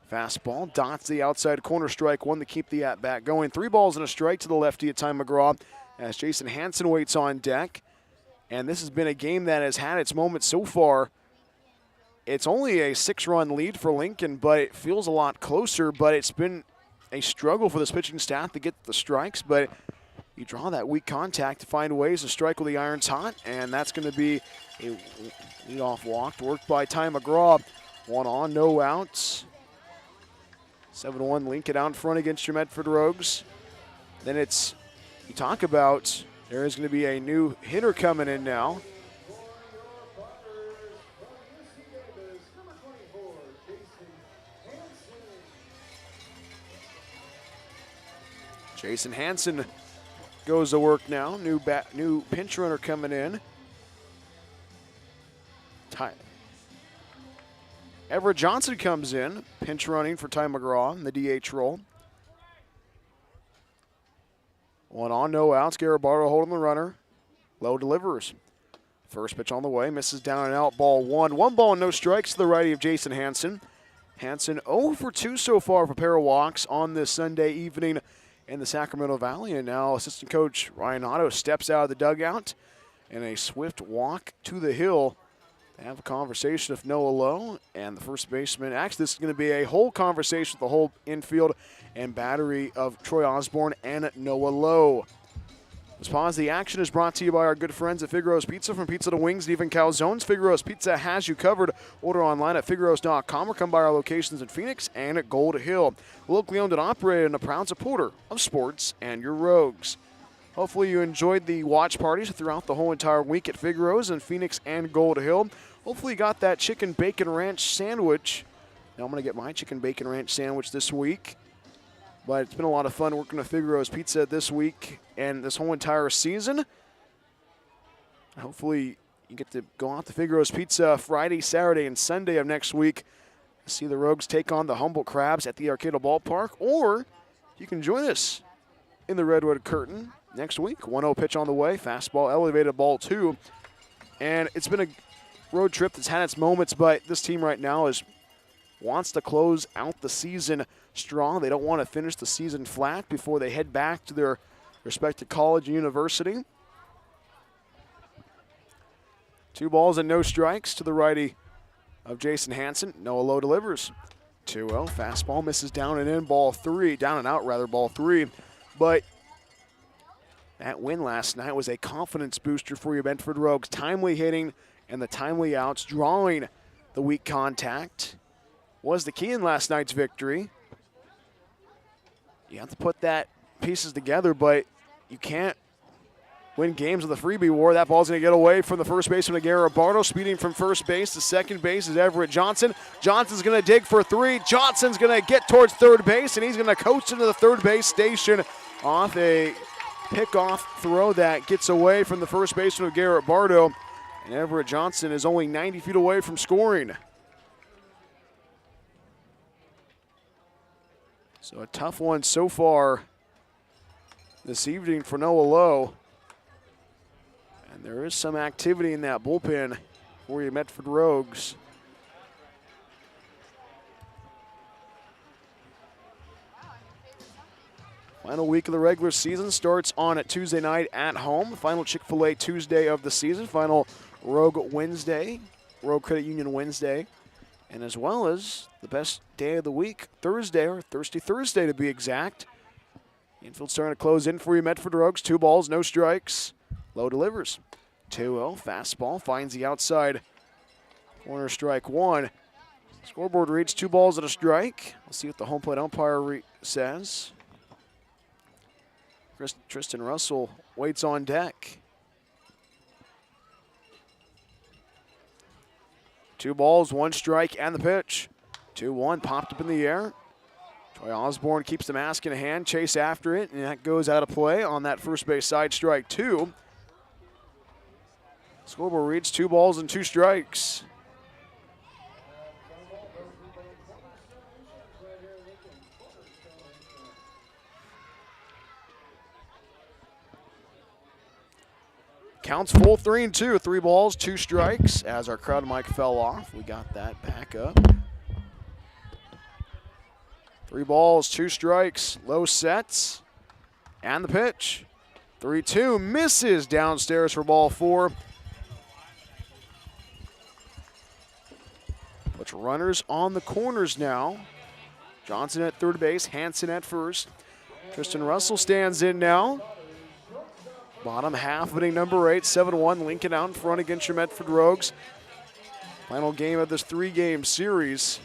Fastball dots the outside corner, strike 1 to keep the at-bat going. 3 balls and a strike to the lefty at Ty McGraw as Jason Hansen waits on deck. And this has been a game that has had its moments so far. It's only a 6-run lead for Lincoln, but it feels a lot closer. But it's been a struggle for this pitching staff to get the strikes. But you draw that weak contact to find ways to strike with the irons hot, and that's going to be a leadoff walk worked by Ty McGraw. 1 on, no outs. 7-1 Lincoln out in front against your Medford Rogues. Then it's, you talk about, there is going to be a new hitter coming in now. Jason Hansen goes to work now. New pinch runner coming in. Everett Johnson comes in, pinch running for Ty McGraw in the DH role. 1 on, no outs. Garibaldo holding the runner. Low delivers. First pitch on the way, misses down and out, ball 1. 1 ball and no strikes to the righty of Jason Hansen. Hansen 0 for 2 so far for a pair of walks on this Sunday evening in the Sacramento Valley. And now assistant coach Ryan Otto steps out of the dugout and a swift walk to the hill. They have a conversation with Noah Lowe and the first baseman. Actually, this is going to be a whole conversation with the whole infield and battery of Troy Osborne and Noah Lowe. This pause the action is brought to you by our good friends at Figaro's Pizza. From pizza to wings and even calzones, Figaro's Pizza has you covered. Order online at figaros.com or come by our locations in Phoenix and at Gold Hill. Locally owned and operated and a proud supporter of sports and your Rogues. Hopefully you enjoyed the watch parties throughout the whole entire week at Figaro's in Phoenix and Gold Hill. Hopefully you got that chicken bacon ranch sandwich. Now I'm going to get my chicken bacon ranch sandwich this week. But it's been a lot of fun working with Figaro's Pizza this week and this whole entire season. Hopefully you get to go out to Figaro's Pizza Friday, Saturday, and Sunday of next week. See the Rogues take on the Humboldt Crabs at the Arcata Ballpark. Or you can join us in the Redwood Curtain next week. 1-0 pitch on the way. Fastball elevated, ball 2. And it's been a road trip that's had its moments, but this team right now wants to close out the season strong. They don't want to finish the season flat before they head back to their respective college and university. 2 balls and no strikes to the righty of Jason Hansen. Noah Lowe delivers. 2-0. Fastball misses down and in, ball 3. Down and out, rather, ball 3. But that win last night was a confidence booster for your Medford Rogues. Timely hitting and the timely outs, drawing the weak contact, was the key in last night's victory. You have to put that pieces together, but you can't win games with a freebie war. That ball's going to get away from the first baseman, Garibaldo. Speeding from first base to second base is Everett Johnson. Johnson's going to dig for 3. Johnson's going to get towards third base, and he's going to coast into the third base station off a pickoff throw that gets away from the first baseman of Garibaldo. And Everett Johnson is only 90 feet away from scoring. So a tough one so far this evening for Noah Lowe. And there is some activity in that bullpen for your Medford Rogues. Final week of the regular season starts on a Tuesday night at home. Final Chick-fil-A Tuesday of the season. Final Rogue Wednesday, Rogue Credit Union Wednesday. and as well as the best day of the week, Thursday, or Thirsty Thursday to be exact. Infield starting to close in for you, Medford Rogues. 2 balls, no strikes. Low delivers. 2-0, fastball, finds the outside corner, strike 1. Scoreboard reads 2 balls and a strike. We'll see what the home plate umpire says. Tristan Russell waits on deck. 2 balls, 1 strike, and the pitch. 2-1, popped up in the air. Troy Osborne keeps the mask in hand, chase after it, and that goes out of play on that first base side, strike 2. Scoreboard reads 2 balls and 2 strikes. Counts full 3-2, 3 balls, 2 strikes. As our crowd mic fell off, we got that back up. 3 balls, 2 strikes, low sets, and the pitch. 3-2, misses downstairs for ball 4. Puts runners on the corners now. Johnson at third base, Hanson at first. Tristan Russell stands in now. Bottom half of inning number 8, 7-1. Lincoln out in front against your Medford Rogues. Final game of this 3-game series.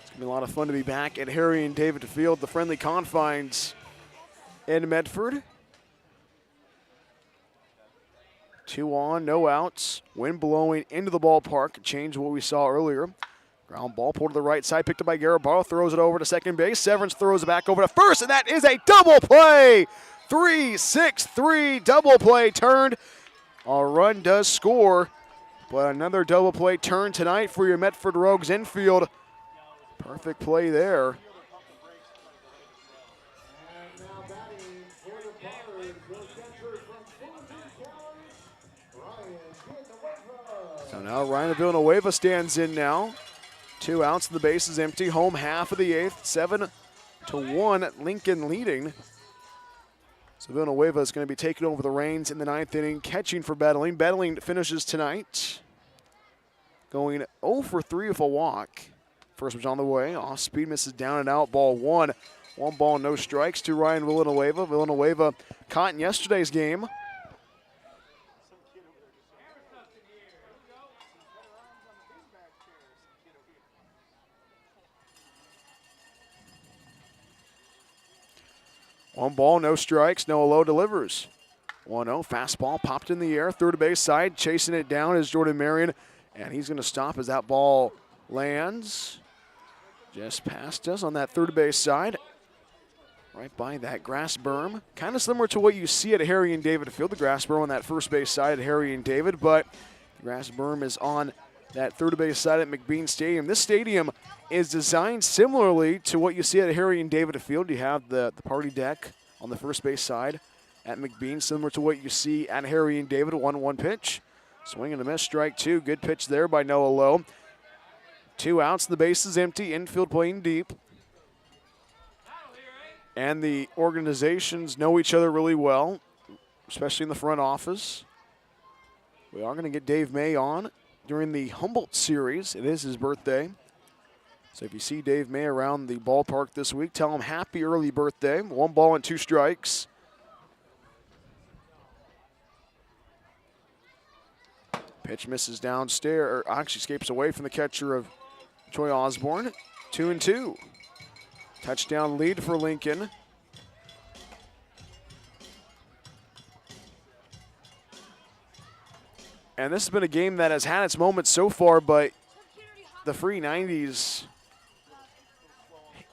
It's going to be a lot of fun to be back at Harry and David Field, the friendly confines in Medford. 2 on, no outs. Wind blowing into the ballpark. Change what we saw earlier. Ground ball pulled to the right side, picked up by Garibaldi, throws it over to second base. Severance throws it back over to first, and that is a double play. 3-6-3 double play turned. A run does score, but another double play turn tonight for your Medford Rogues infield. Perfect play there. So now Ryan Villanueva stands in now. 2 outs, the base is empty. Home half of the 8th, 7-1, Lincoln leading. So Villanueva is going to be taking over the reins in the 9th inning, catching for Bettling. Bettling finishes tonight, going 0 for 3 with a walk. First pitch on the way, off speed, misses down and out, ball 1. 1 ball, no strikes to Ryan Villanueva. Villanueva caught in yesterday's game. One ball, no strikes, Noah Lowe delivers. 1-0, fastball popped in the air, third base side, chasing it down is Jordan Marion, and he's going to stop as that ball lands just past us on that third base side, right by that grass berm. Kind of similar to what you see at Harry and David Field, the grass berm on that first base side at Harry and David, but the grass berm is on that third base side at McBean Stadium. This stadium is designed similarly to what you see at Harry and David Field. You have the party deck on the first base side at McBean, similar to what you see at Harry and David. 1-1 pitch. Swing and a miss, strike 2. Good pitch there by Noah Lowe. 2 outs, the base is empty, infield playing deep. And the organizations know each other really well, especially in the front office. We are going to get Dave May on during the Humboldt series. It is his birthday. So if you see Dave May around the ballpark this week, tell him happy early birthday. 1 ball and 2 strikes. Pitch misses downstairs, or actually escapes away from the catcher of Troy Osborne. 2-2. Touchdown lead for Lincoln. And this has been a game that has had its moments so far, but the free 90s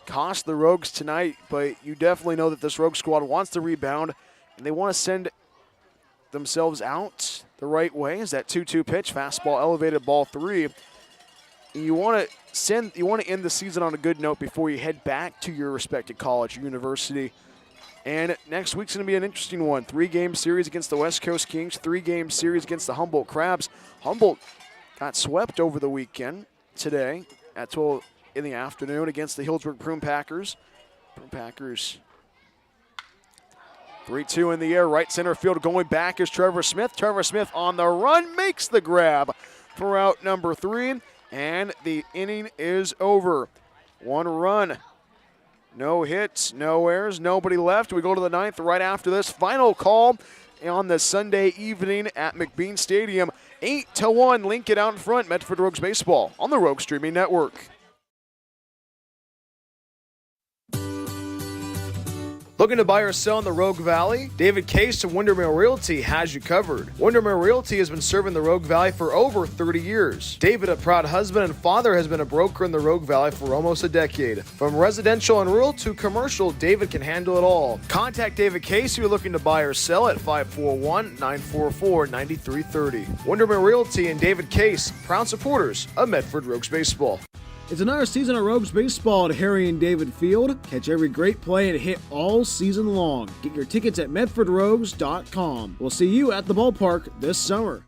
cost the Rogues tonight. But you definitely know that this Rogue squad wants to rebound, and they want to send themselves out the right way. Is that 2-2 pitch, fastball elevated, ball 3. You want to end the season on a good note before you head back to your respected college or university. And next week's going to be an interesting one. 3-game series against the West Coast Kings, 3-game series against the Humboldt Crabs. Humboldt got swept over the weekend today at 12 in the afternoon against the Hillsburg Prune Packers. Prune Packers 3-2 in the air, right center field. Going back is Trevor Smith. Trevor Smith on the run, makes the grab for out number 3, and the inning is over. 1 run. No hits, no errors, nobody left. We go to the 9th right after this final call on this Sunday evening at McBean Stadium. 8-1, Lincoln out in front. Medford Rogues baseball on the Rogue Streaming Network. Looking to buy or sell in the Rogue Valley? David Case of Windermere Realty has you covered. Windermere Realty has been serving the Rogue Valley for over 30 years. David, a proud husband and father, has been a broker in the Rogue Valley for almost a decade. From residential and rural to commercial, David can handle it all. Contact David Case if you're looking to buy or sell at 541-944-9330. Windermere Realty and David Case, proud supporters of Medford Rogues baseball. It's another season of Rogues baseball at Harry and David Field. Catch every great play and hit all season long. Get your tickets at medfordrogues.com. We'll see you at the ballpark this summer.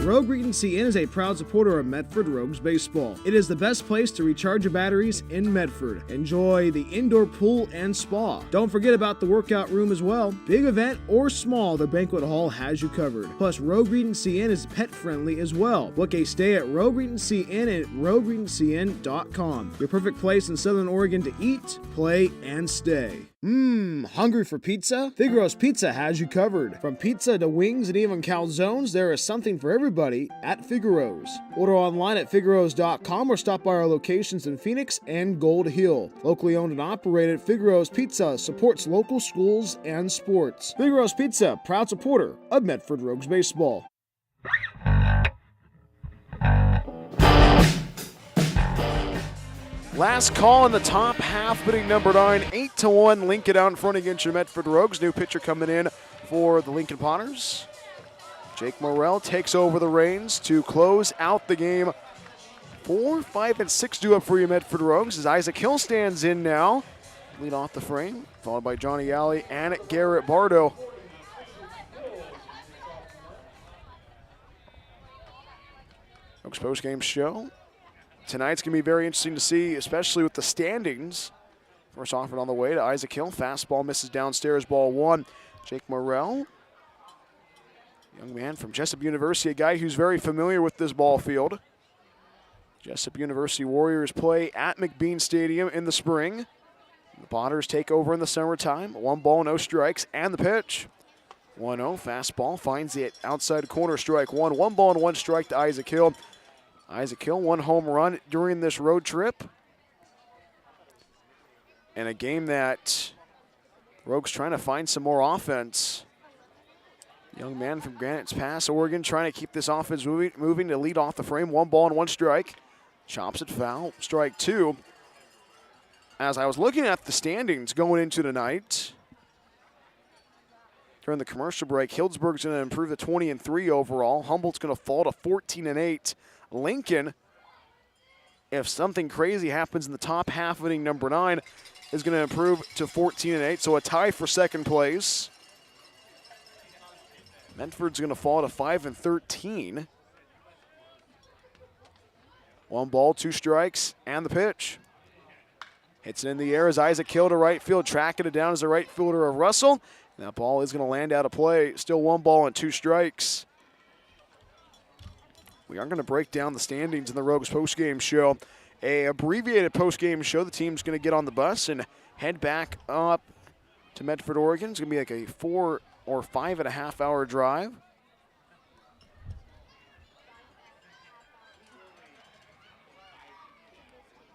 Rogue Regency Inn is a proud supporter of Medford Rogues baseball. It is the best place to recharge your batteries in Medford. Enjoy the indoor pool and spa. Don't forget about the workout room as well. Big event or small, the banquet hall has you covered. Plus, Rogue Regency Inn is pet friendly as well. Book a stay at Rogue Regency Inn at rogueregencyn.com. Your perfect place in Southern Oregon to eat, play, and stay. Hungry for pizza? Figaro's Pizza has you covered. From pizza to wings and even calzones, there is something for everybody at Figaro's. Order online at figaros.com or stop by our locations in Phoenix and Gold Hill. Locally owned and operated, Figaro's Pizza supports local schools and sports. Figaro's Pizza, proud supporter of Medford Rogues baseball. Last call in the top half, inning number 9, 8-1, Lincoln out in front against your Medford Rogues. New pitcher coming in for the Lincoln Potters. Jake Morrell takes over the reins to close out the game. 4, 5, and 6 due up for your Medford Rogues as Isaac Hill stands in now. Lead off the frame, followed by Johnny Alley and Garrett Bardo. Rogues postgame show. Tonight's going to be very interesting to see, especially with the standings. First offered on the way to Isaac Hill. Fastball misses downstairs, ball 1. Jake Morrell, young man from Jessup University, a guy who's very familiar with this ball field. Jessup University Warriors play at McBean Stadium in the spring. The Potters take over in the summertime. 1 ball, no strikes, and the pitch. 1-0, fastball finds the outside corner, strike 1. 1 ball and 1 strike to Isaac Hill. Isaac Hill, 1 home run during this road trip. And a game that Rogues trying to find some more offense. Young man from Granite's Pass, Oregon, trying to keep this offense moving to lead off the frame. 1 ball and 1 strike. Chops it foul, strike 2. As I was looking at the standings going into tonight, during the commercial break, Hillsburg's going to improve to 20-3 overall. Humboldt's going to fall to 14-8. Lincoln, if something crazy happens in the top half of inning number 9, is going to improve to 14-8, so a tie for second place. Medford's going to fall to 5-13. 1 ball, 2 strikes, and the pitch. Hits it in the air as Isaac Hill to right field, tracking it down as the right fielder of Russell. And that ball is going to land out of play. Still 1 ball and 2 strikes. We are going to break down the standings in the Rogues postgame show. A abbreviated postgame show. The team's going to get on the bus and head back up to Medford, Oregon. It's going to be like a 4 or 5.5 hour drive.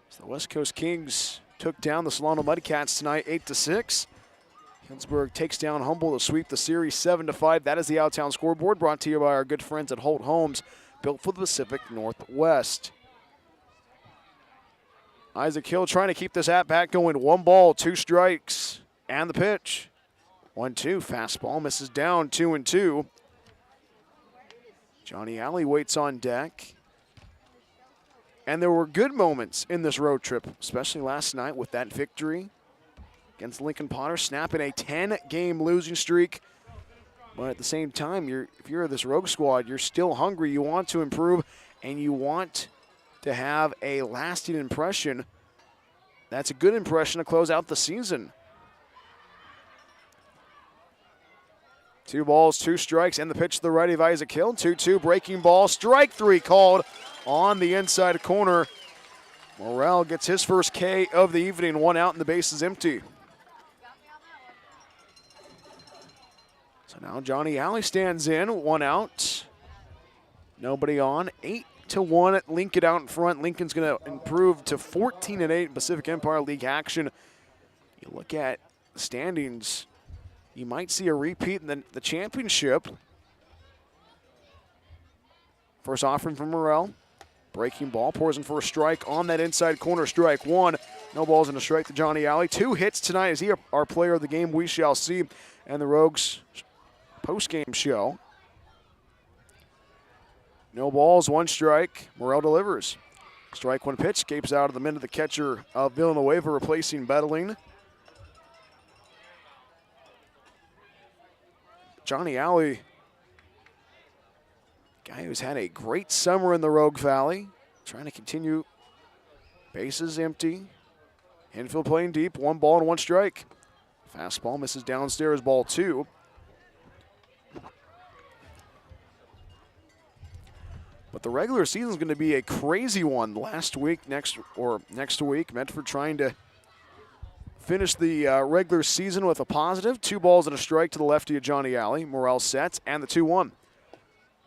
So the West Coast Kings took down the Solano Mudcats tonight, 8-6. Hillsburg takes down Humboldt to sweep the series 7-5. That is the Out-of-Town scoreboard, brought to you by our good friends at Holt Homes, built for the Pacific Northwest. Isaac Hill trying to keep this at-bat going. 1 ball, 2 strikes, and the pitch. 1-2, fastball misses down, 2-2. Johnny Alley waits on deck. And there were good moments in this road trip, especially last night with that victory against Lincoln Potter, snapping a 10-game losing streak. But at the same time, if you're this Rogue squad, you're still hungry. You want to improve, and you want to have a lasting impression. That's a good impression to close out the season. 2 balls, 2 strikes, and the pitch to the righty of Isaac Hill. 2-2 breaking ball, strike 3 called on the inside corner. Morrell gets his first K of the evening, 1 out and the base is empty. So now Johnny Alley stands in, 1 out. Nobody on. 8-1 at Lincoln out in front. Lincoln's going to improve to 14-8 in Pacific Empire League action. You look at the standings, you might see a repeat in the championship. First offering from Morrell. Breaking ball, pours in for a strike on that inside corner. Strike 1. No balls and a strike to Johnny Alley. 2 hits tonight. Is he our player of the game? We shall see. And the Rogues post-game show. No balls, 1 strike. Morrell delivers. Strike 1 pitch, escapes out of the middle of the catcher of Villanueva, replacing Bettling. Johnny Alley, guy who's had a great summer in the Rogue Valley, trying to continue. Bases empty. Infield playing deep, 1 ball and 1 strike. Fastball misses downstairs, ball 2. But the regular season is going to be a crazy one next week, Medford trying to finish the regular season with a positive. 2 balls and a strike to the lefty of Johnny Alley. Morrell sets, and the 2-1.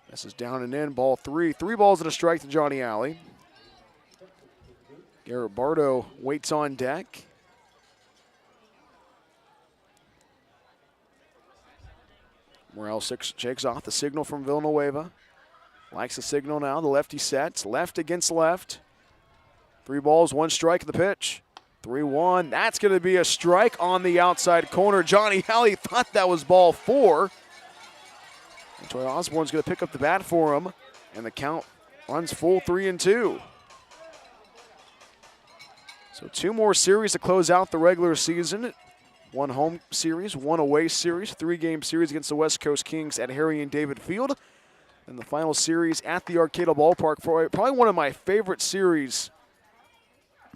This is down and in, ball 3. 3 balls and a strike to Johnny Alley. Garrett Bardo waits on deck. Morrell shakes off the signal from Villanueva. Likes the signal now. The lefty sets. Left against left. 3 balls, 1 strike at the pitch. 3-1. That's going to be a strike on the outside corner. Johnny Alley thought that was ball 4. And Troy Osborne's going to pick up the bat for him. And the count runs full 3-2. So 2 more series to close out the regular season. 1 home series, 1 away series, 3-game series against the West Coast Kings at Harry and David Field. And the final series at the Arcata Ballpark, for probably one of my favorite series,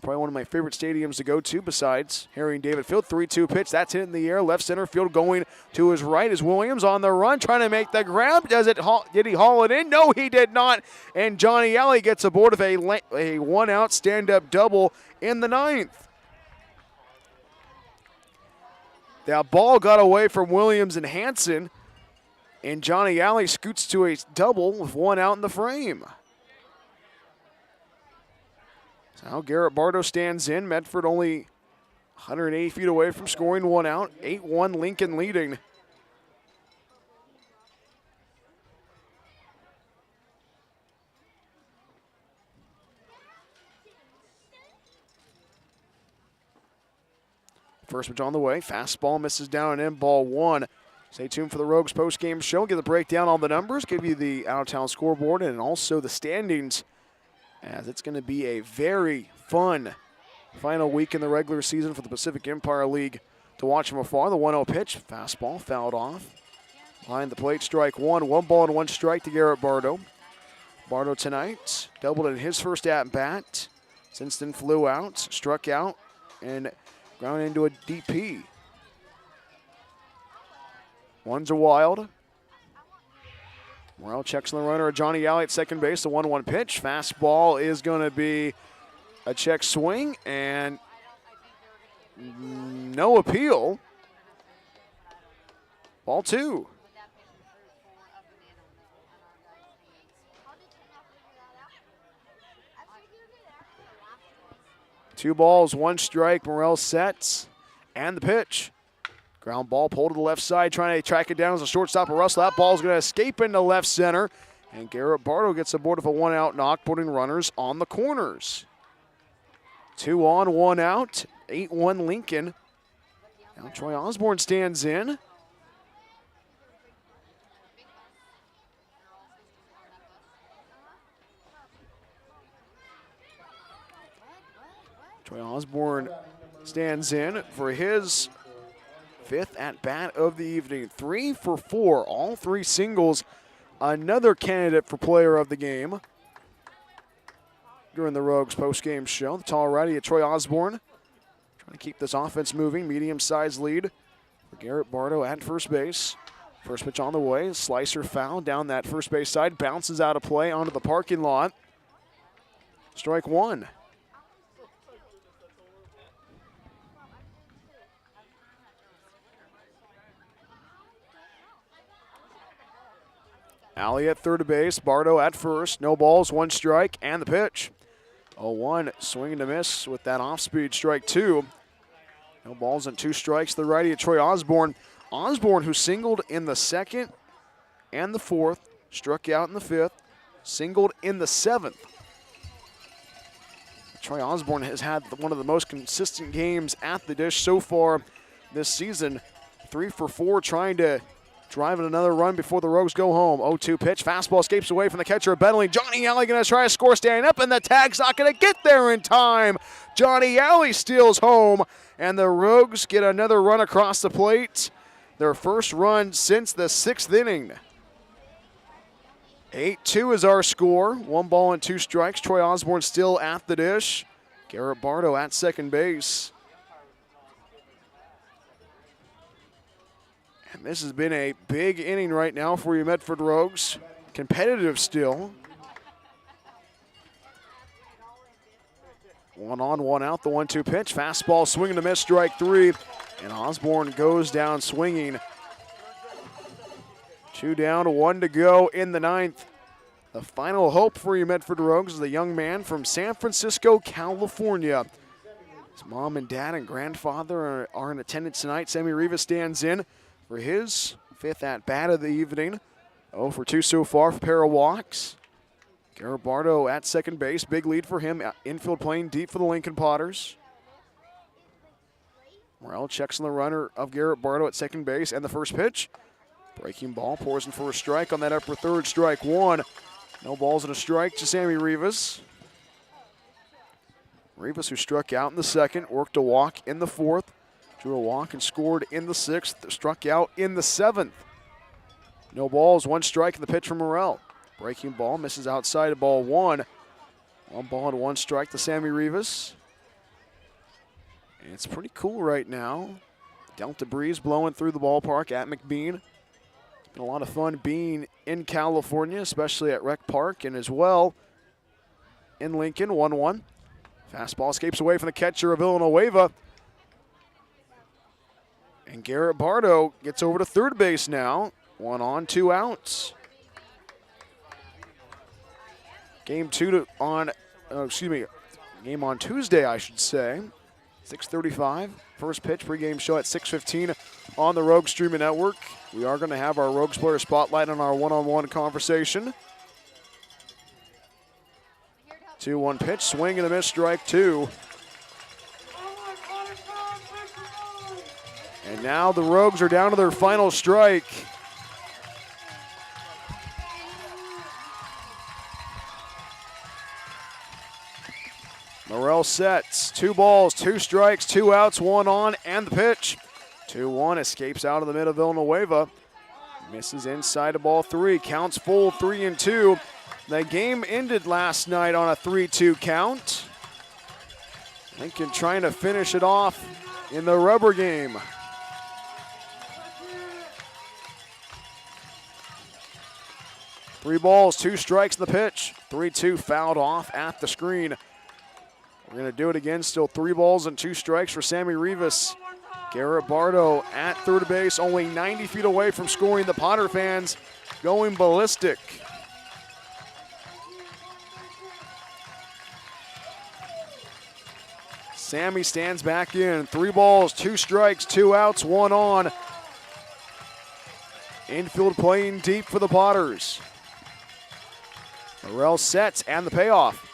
probably one of my favorite stadiums to go to besides Harry and David Field. 3-2 pitch, that's hit in the air, left center field going to his right is Williams on the run, trying to make the grab. Did he haul it in? No, he did not. And Johnny Alley gets aboard of a 1-out stand-up double in the 9th. That ball got away from Williams and Hanson, and Johnny Alley scoots to a double with 1 out in the frame. So now Garrett Bardo stands in. Medford only 180 feet away from scoring 1 out. 8-1 Lincoln leading. First pitch on the way. Fastball misses down and in, ball 1. Stay tuned for the Rogues post-game show. Get the breakdown on the numbers, give you the out-of-town scoreboard, and also the standings, as it's going to be a very fun final week in the regular season for the Pacific Empire League to watch from afar. The 1-0 pitch, fastball fouled off. Behind the plate, strike 1. 1 ball and 1 strike to Garrett Bardo. Bardo tonight doubled in his first at-bat. Since then flew out, struck out, and ground into a DP. One's a wild. Morrell checks on the runner, Johnny Alley at second base. The 1-1 pitch. Fastball is going to be a check swing and no appeal. Ball 2. Two balls, 1 strike. Morrell sets and the pitch. Ground ball pulled to the left side, trying to track it down as a shortstop of Russell. That ball's going to escape into left center. And Garrett Bardo gets aboard of a 1-out knock, putting runners on the corners. 2 on, 1 out. 8-1 Lincoln. Now Troy Osborne stands in. Troy Osborne stands in for his 5th at-bat of the evening. 3 for 4, all 3 singles. Another candidate for player of the game during the Rogues post-game show. The tall righty of Troy Osborne trying to keep this offense moving. Medium-sized lead for Garrett Bardo at first base. First pitch on the way. Slicer foul down that first base side. Bounces out of play onto the parking lot. Strike one. Alley at third base. Bardo at first. No balls, one strike, and the pitch. 0-1, swing and a miss with that off-speed, strike two. No balls and two strikes. The righty of Troy Osborne. Osborne, who singled in the second and the fourth, struck out in the fifth, singled in the seventh. Troy Osborne has had one of the most consistent games at the dish so far this season. 3 for 4, trying to drive in another run before the Rogues go home. 0-2 pitch. Fastball escapes away from the catcher of Bentley. Johnny Alley going to try to score standing up, and the tag's not going to get there in time. Johnny Alley steals home, and the Rogues get another run across the plate. Their first run since the 6th inning. 8-2 is our score. 1 ball and 2 strikes. Troy Osborne still at the dish. Garrett Bardo at second base. And this has been a big inning right now for you Medford Rogues. Competitive still. 1 on, 1 out, the 1-2 pitch. Fastball, swing and a miss, strike 3. And Osborne goes down swinging. 2 down, 1 to go in the 9th. The final hope for you Medford Rogues is the young man from San Francisco, California. His mom and dad and grandfather are in attendance tonight. Sammy Rivas stands in for his 5th at-bat of the evening. 0 for 2 so far for pair of walks. Garrett Bardo at second base. Big lead for him. Infield playing deep for the Lincoln Potters. Morrell checks on the runner of Garrett Bardo at second base, and the first pitch. Breaking ball, pours in for a strike on that upper third, strike 1. No balls and a strike to Sammy Rivas. Rivas, who struck out in the 2nd, worked a walk in the 4th, drew a walk and scored in the 6th, struck out in the 7th. No balls, 1 strike in the pitch from Morrell. Breaking ball, misses outside of ball 1. 1 ball and 1 strike to Sammy Rivas. And it's pretty cool right now. Delta breeze blowing through the ballpark at McBean. It's been a lot of fun being in California, especially at Rec Park, and as well in Lincoln. 1-1. Fastball escapes away from the catcher of Villanueva. And Garrett Bardo gets over to third base now. 1 on, 2 outs. Game on Tuesday, I should say. 6:35, first pitch, pregame show at 6:15 on the Rogue Streaming Network. We are going to have our Rogues player spotlight on our one-on-one conversation. 2-1 pitch, swing and a miss, strike 2. And now the Rogues are down to their final strike. Morrell sets, 2 balls, 2 strikes, 2 outs, 1 on, and the pitch. 2-1, escapes out of the mid of Villanueva. Misses inside of ball 3, counts full, 3-2. The game ended last night on a 3-2 count. Lincoln trying to finish it off in the rubber game. Three balls, 2 strikes in the pitch. 3-2 fouled off at the screen. We're going to do it again. Still 3 balls and 2 strikes for Sammy Rivas. Garrett Bardo at third base, only 90 feet away from scoring. The Potter fans going ballistic. Sammy stands back in. 3 balls, 2 strikes, 2 outs, 1 on. Infield playing deep for the Potters. Morrell sets and the payoff.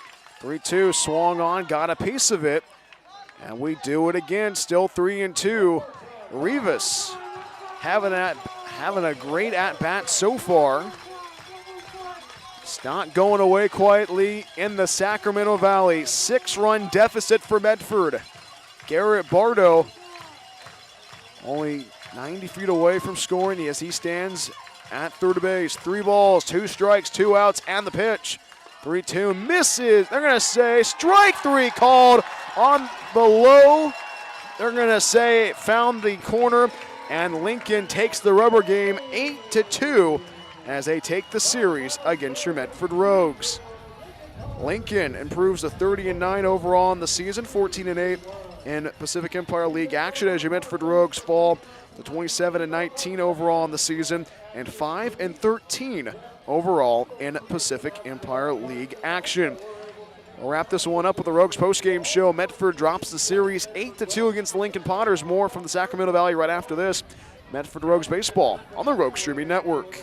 3-2, swung on, got a piece of it. And we do it again, still 3-2. Rivas having a great at-bat so far. It's not going away quietly in the Sacramento Valley. 6-run deficit for Medford. Garrett Bardo only 90 feet away from scoring as he stands at third base. 3 balls, 2 strikes, 2 outs, and the pitch. 3-2 misses. They're going to say strike 3 called on the low. They're going to say it found the corner, and Lincoln takes the rubber game 8-2 as they take the series against your Medford Rogues. Lincoln improves to 30-9 overall in the season, 14-8 in Pacific Empire League action as your Medford Rogues fall to 27-19 overall in the season and 5-13 overall in Pacific Empire League action. We'll wrap this one up with the Rogues postgame show. Medford drops the series 8-2 against the Lincoln Potters. More from the Sacramento Valley right after this. Medford Rogues baseball on the Rogues Streaming Network.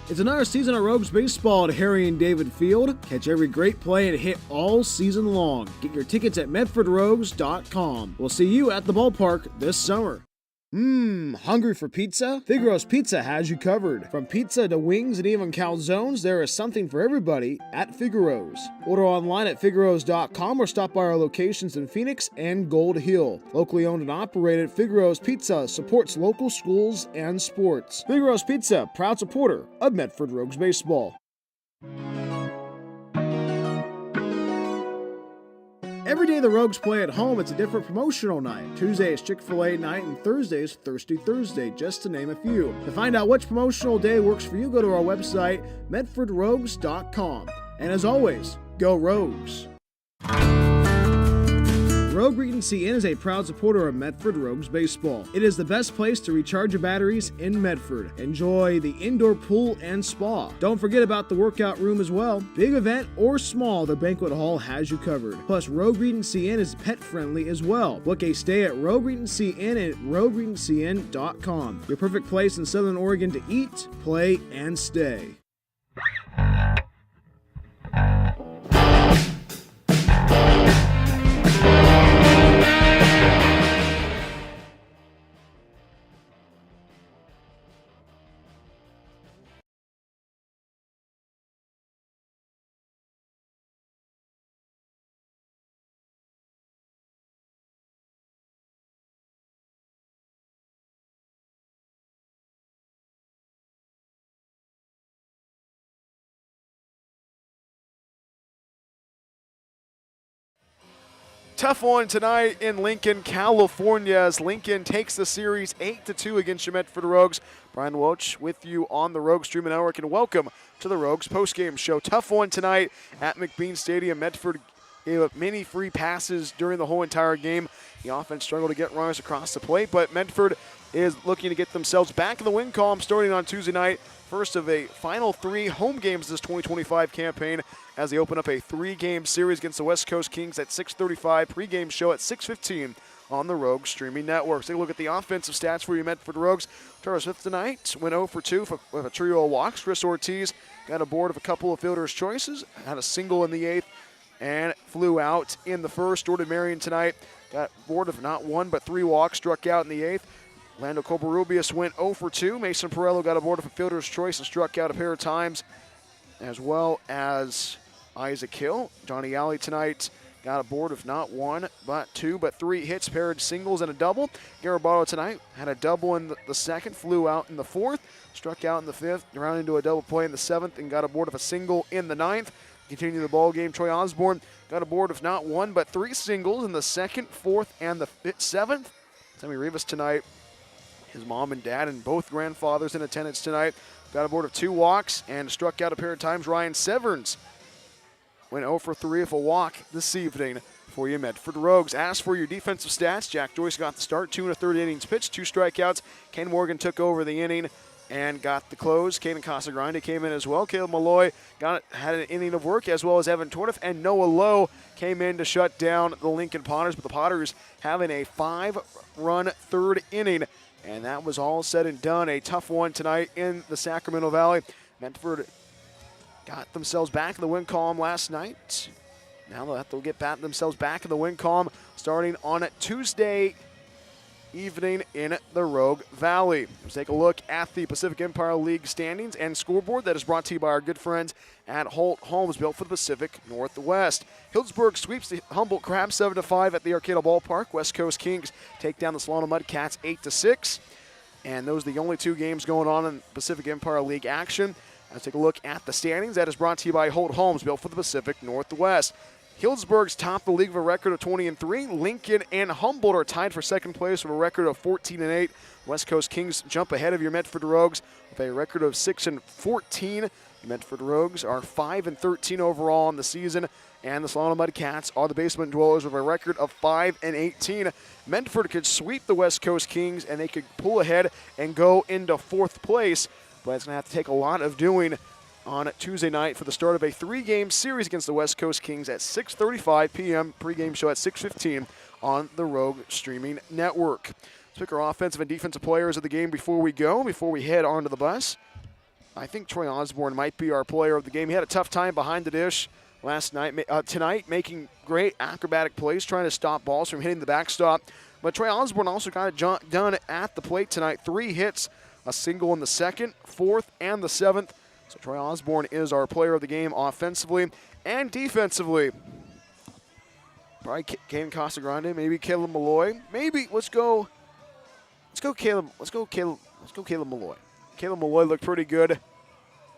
It's another season of Rogues baseball at Harry and David Field. Catch every great play and hit all season long. Get your tickets at medfordrogues.com. We'll see you at the ballpark this summer. Hungry for pizza? Figaro's Pizza has you covered. From pizza to wings and even calzones, there is something for everybody at Figaro's. Order online at figaros.com or stop by our locations in Phoenix and Gold Hill. Locally owned and operated, Figaro's Pizza supports local schools and sports. Figaro's Pizza, proud supporter of Medford Rogues baseball. Every day the Rogues play at home, it's a different promotional night. Tuesday is Chick-fil-A night and Thursday is Thirsty Thursday, just to name a few. To find out which promotional day works for you, go to our website, medfordrogues.com. And as always, go Rogues! Rogue Regency Inn is a proud supporter of Medford Rogues baseball. It is the best place to recharge your batteries in Medford. Enjoy the indoor pool and spa. Don't forget about the workout room as well. Big event or small, the banquet hall has you covered. Plus, Rogue Regency Inn is pet friendly as well. Book a stay at Rogue Regency Inn at rogueregencyinn.com. Your perfect place in Southern Oregon to eat, play, and stay. Tough one tonight in Lincoln, California, as Lincoln takes the series 8-2 against your Medford Rogues. Brian Welch with you on the Rogues Streaming Network, and welcome to the Rogues postgame show. Tough one tonight at McBean Stadium. Medford gave up many free passes during the whole entire game. The offense struggled to get runners across the plate, but Medford is looking to get themselves back in the win column starting on Tuesday night. First of a final 3 home games this 2025 campaign as they open up a 3-game series against the West Coast Kings at 6:35. Pregame show at 6:15 on the Rogues Streaming Network. Take a look at the offensive stats for your Medford Rogues. Tara Smith tonight went 0 for 2 with a trio of walks. Chris Ortiz got a board of a couple of fielder's choices, had a single in the 8th, and flew out in the 1st. Jordan Marion tonight got board of not 1 but 3 walks, struck out in the 8th. Lando Cobarrubias went 0 for 2. Mason Perello got a board of a fielder's choice and struck out a pair of times, as well as Isaac Hill. Johnny Alley tonight got a board of not 1 but 2 but 3 hits, paired singles and a double. Garibaldo tonight had a double in the 2nd, flew out in the 4th, struck out in the 5th, rounded into a double play in the 7th, and got a board of a single in the 9th. Continue the ball game. Troy Osborne got a board of not 1 but 3 singles in the 2nd, 4th, and the 7th. Sammy Rivas tonight, his mom and dad and both grandfathers in attendance tonight, got a board of 2 walks and struck out a pair of times. Ryan Severns went 0 for 3 of a walk this evening for you Medford Rogues. As for your defensive stats, Jack Joyce got the start, 2 1/3 innings pitched, 2 strikeouts. Ken Morgan took over the inning and got the close. Caden Casagrande came in as well. Caleb Malloy had an inning of work, as well as Evan Torniff, and Noah Lowe came in to shut down the Lincoln Potters, but the Potters having a 5-run 3rd inning. And that was all said and done. A tough one tonight in the Sacramento Valley. Medford got themselves back in the win column last night. Now they'll have to get themselves back in the win column starting on Tuesday evening in the Rogue Valley. Let's take a look at the Pacific Empire League standings and scoreboard that is brought to you by our good friends at Holt Homes, built for the Pacific Northwest. Hillsburg sweeps the Humboldt Crabs 7-5 at the Arcata Ballpark. West Coast Kings take down the Solano Mudcats 8-6. And those are the only 2 games going on in Pacific Empire League action. Let's take a look at the standings. That is brought to you by Holt Homes, built for the Pacific Northwest. Healdsburg's top the league with a record of 20-3. Lincoln and Humboldt are tied for second place with a record of 14-8. West Coast Kings jump ahead of your Medford Rogues with a record of 6-14. Medford Rogues are 5-13 overall in the season, and the Solano Mudcats are the basement dwellers with a record of 5-18. Medford could sweep the West Coast Kings, and they could pull ahead and go into fourth place, but it's going to have to take a lot of doing on Tuesday night for the start of a 3-game series against the West Coast Kings at 6:35 p.m. Pregame show at 6:15 on the Rogue Streaming Network. Let's pick our offensive and defensive players of the game before we head onto the bus. I think Troy Osborne might be our player of the game. He had a tough time behind the dish tonight, making great acrobatic plays, trying to stop balls from hitting the backstop. But Troy Osborne also got it done at the plate tonight. 3 hits, a single in the second, fourth, and the seventh. So Troy Osborne is our player of the game offensively and defensively. Probably Caden Casagrande, maybe Caleb Malloy. Maybe let's go Caleb Malloy. Caleb Malloy looked pretty good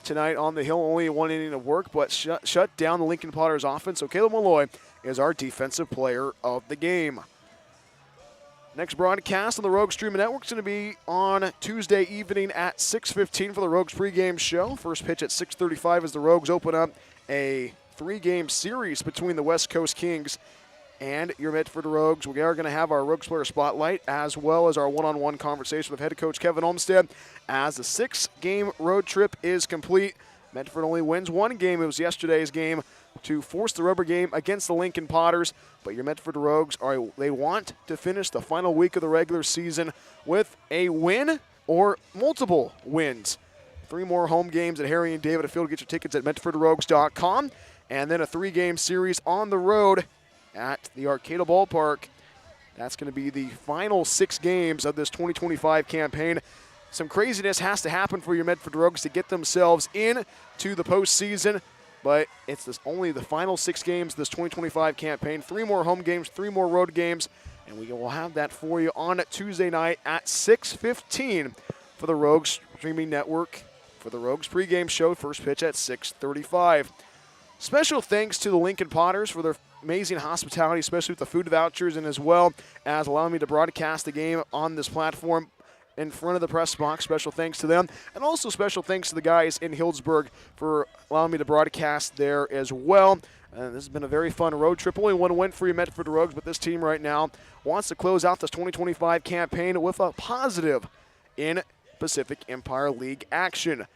tonight on the hill, only 1 inning of work, but shut down the Lincoln Potters offense. So Caleb Malloy is our defensive player of the game. Next broadcast on the Rogue Streaming Network is going to be on Tuesday evening at 6:15 for the Rogues pregame show. First pitch at 6:35 as the Rogues open up a 3-game series between the West Coast Kings and your Medford Rogues. We are going to have our Rogues player spotlight as well as our one-on-one conversation with head coach Kevin Olmstead as the 6-game road trip is complete. Medford only wins 1 game. It was yesterday's game to force the rubber game against the Lincoln Potters, but your Medford Rogues they want to finish the final week of the regular season with a win or multiple wins. 3 more home games at Harry and David Field. Get your tickets at medfordrogues.com, and then a 3-game series on the road at the Arcata Ballpark. That's going to be the final 6 games of this 2025 campaign. Some craziness has to happen for your Medford Rogues to get themselves into the postseason, but it's only the final 6 games of this 2025 campaign. 3 more home games, 3 more road games, and we will have that for you on Tuesday night at 6:15 for the Rogues Streaming Network for the Rogues pregame show. First pitch at 6:35. Special thanks to the Lincoln Potters for their amazing hospitality, especially with the food vouchers, and as well as allowing me to broadcast the game on this platform in front of the press box. Special thanks to them. And also special thanks to the guys in Healdsburg for allowing me to broadcast there as well. This has been a very fun road trip. Only 1 win for your Medford Rogues, but this team right now wants to close out this 2025 campaign with a positive in Pacific Empire League action.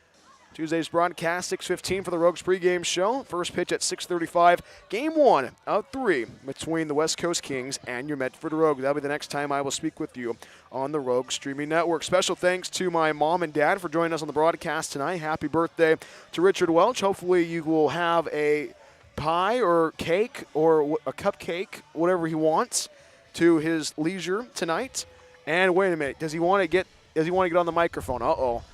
Tuesday's broadcast, 6:15 for the Rogues pregame show. First pitch at 6:35. Game 1 of 3 between the West Coast Kings and your Medford Rogues. That'll be the next time I will speak with you on the Rogue Streaming Network. Special thanks to my mom and dad for joining us on the broadcast tonight. Happy birthday to Richard Welch. Hopefully you will have a pie or cake or a cupcake, whatever he wants, to his leisure tonight. And wait a minute, does he want to get on the microphone? Uh-oh.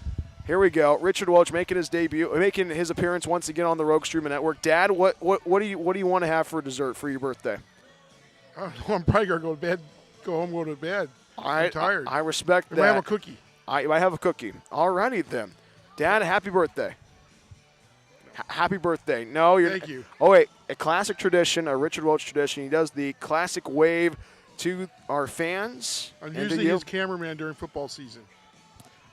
Here we go. Richard Welch making his appearance once again on the Rogue Streaming Network. Dad, what do you want to have for dessert for your birthday? I don't know, I'm probably gonna go home, go to bed. I'm tired. I respect that. I have a cookie. I have a cookie. All righty then. Dad, happy birthday. Happy birthday. No, Thank you. Oh wait, a classic tradition, a Richard Welch tradition. He does the classic wave to our fans. I'm usually his cameraman during football season.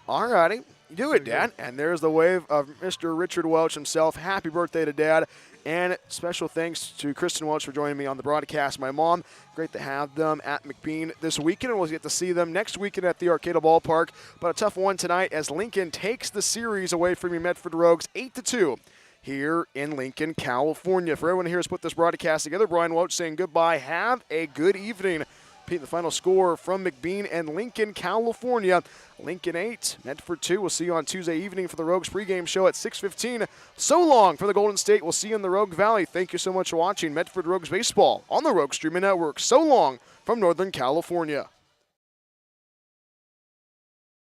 All righty. You do it, Dad. And there's the wave of Mr. Richard Welch himself. Happy birthday to Dad. And special thanks to Kristen Welch for joining me on the broadcast. My mom, great to have them at McBean this weekend. And we'll get to see them next weekend at the Arcata Ballpark. But a tough one tonight as Lincoln takes the series away from your Medford Rogues 8-2 here in Lincoln, California. For everyone here who's put this broadcast together, Brian Welch saying goodbye. Have a good evening. Repeat the final score from McBean and Lincoln, California. Lincoln 8, Medford 2. We'll see you on Tuesday evening for the Rogues pregame show at 6:15. So long for the Golden State. We'll see you in the Rogue Valley. Thank you so much for watching Medford Rogues Baseball on the Rogue Streaming Network. So long from Northern California.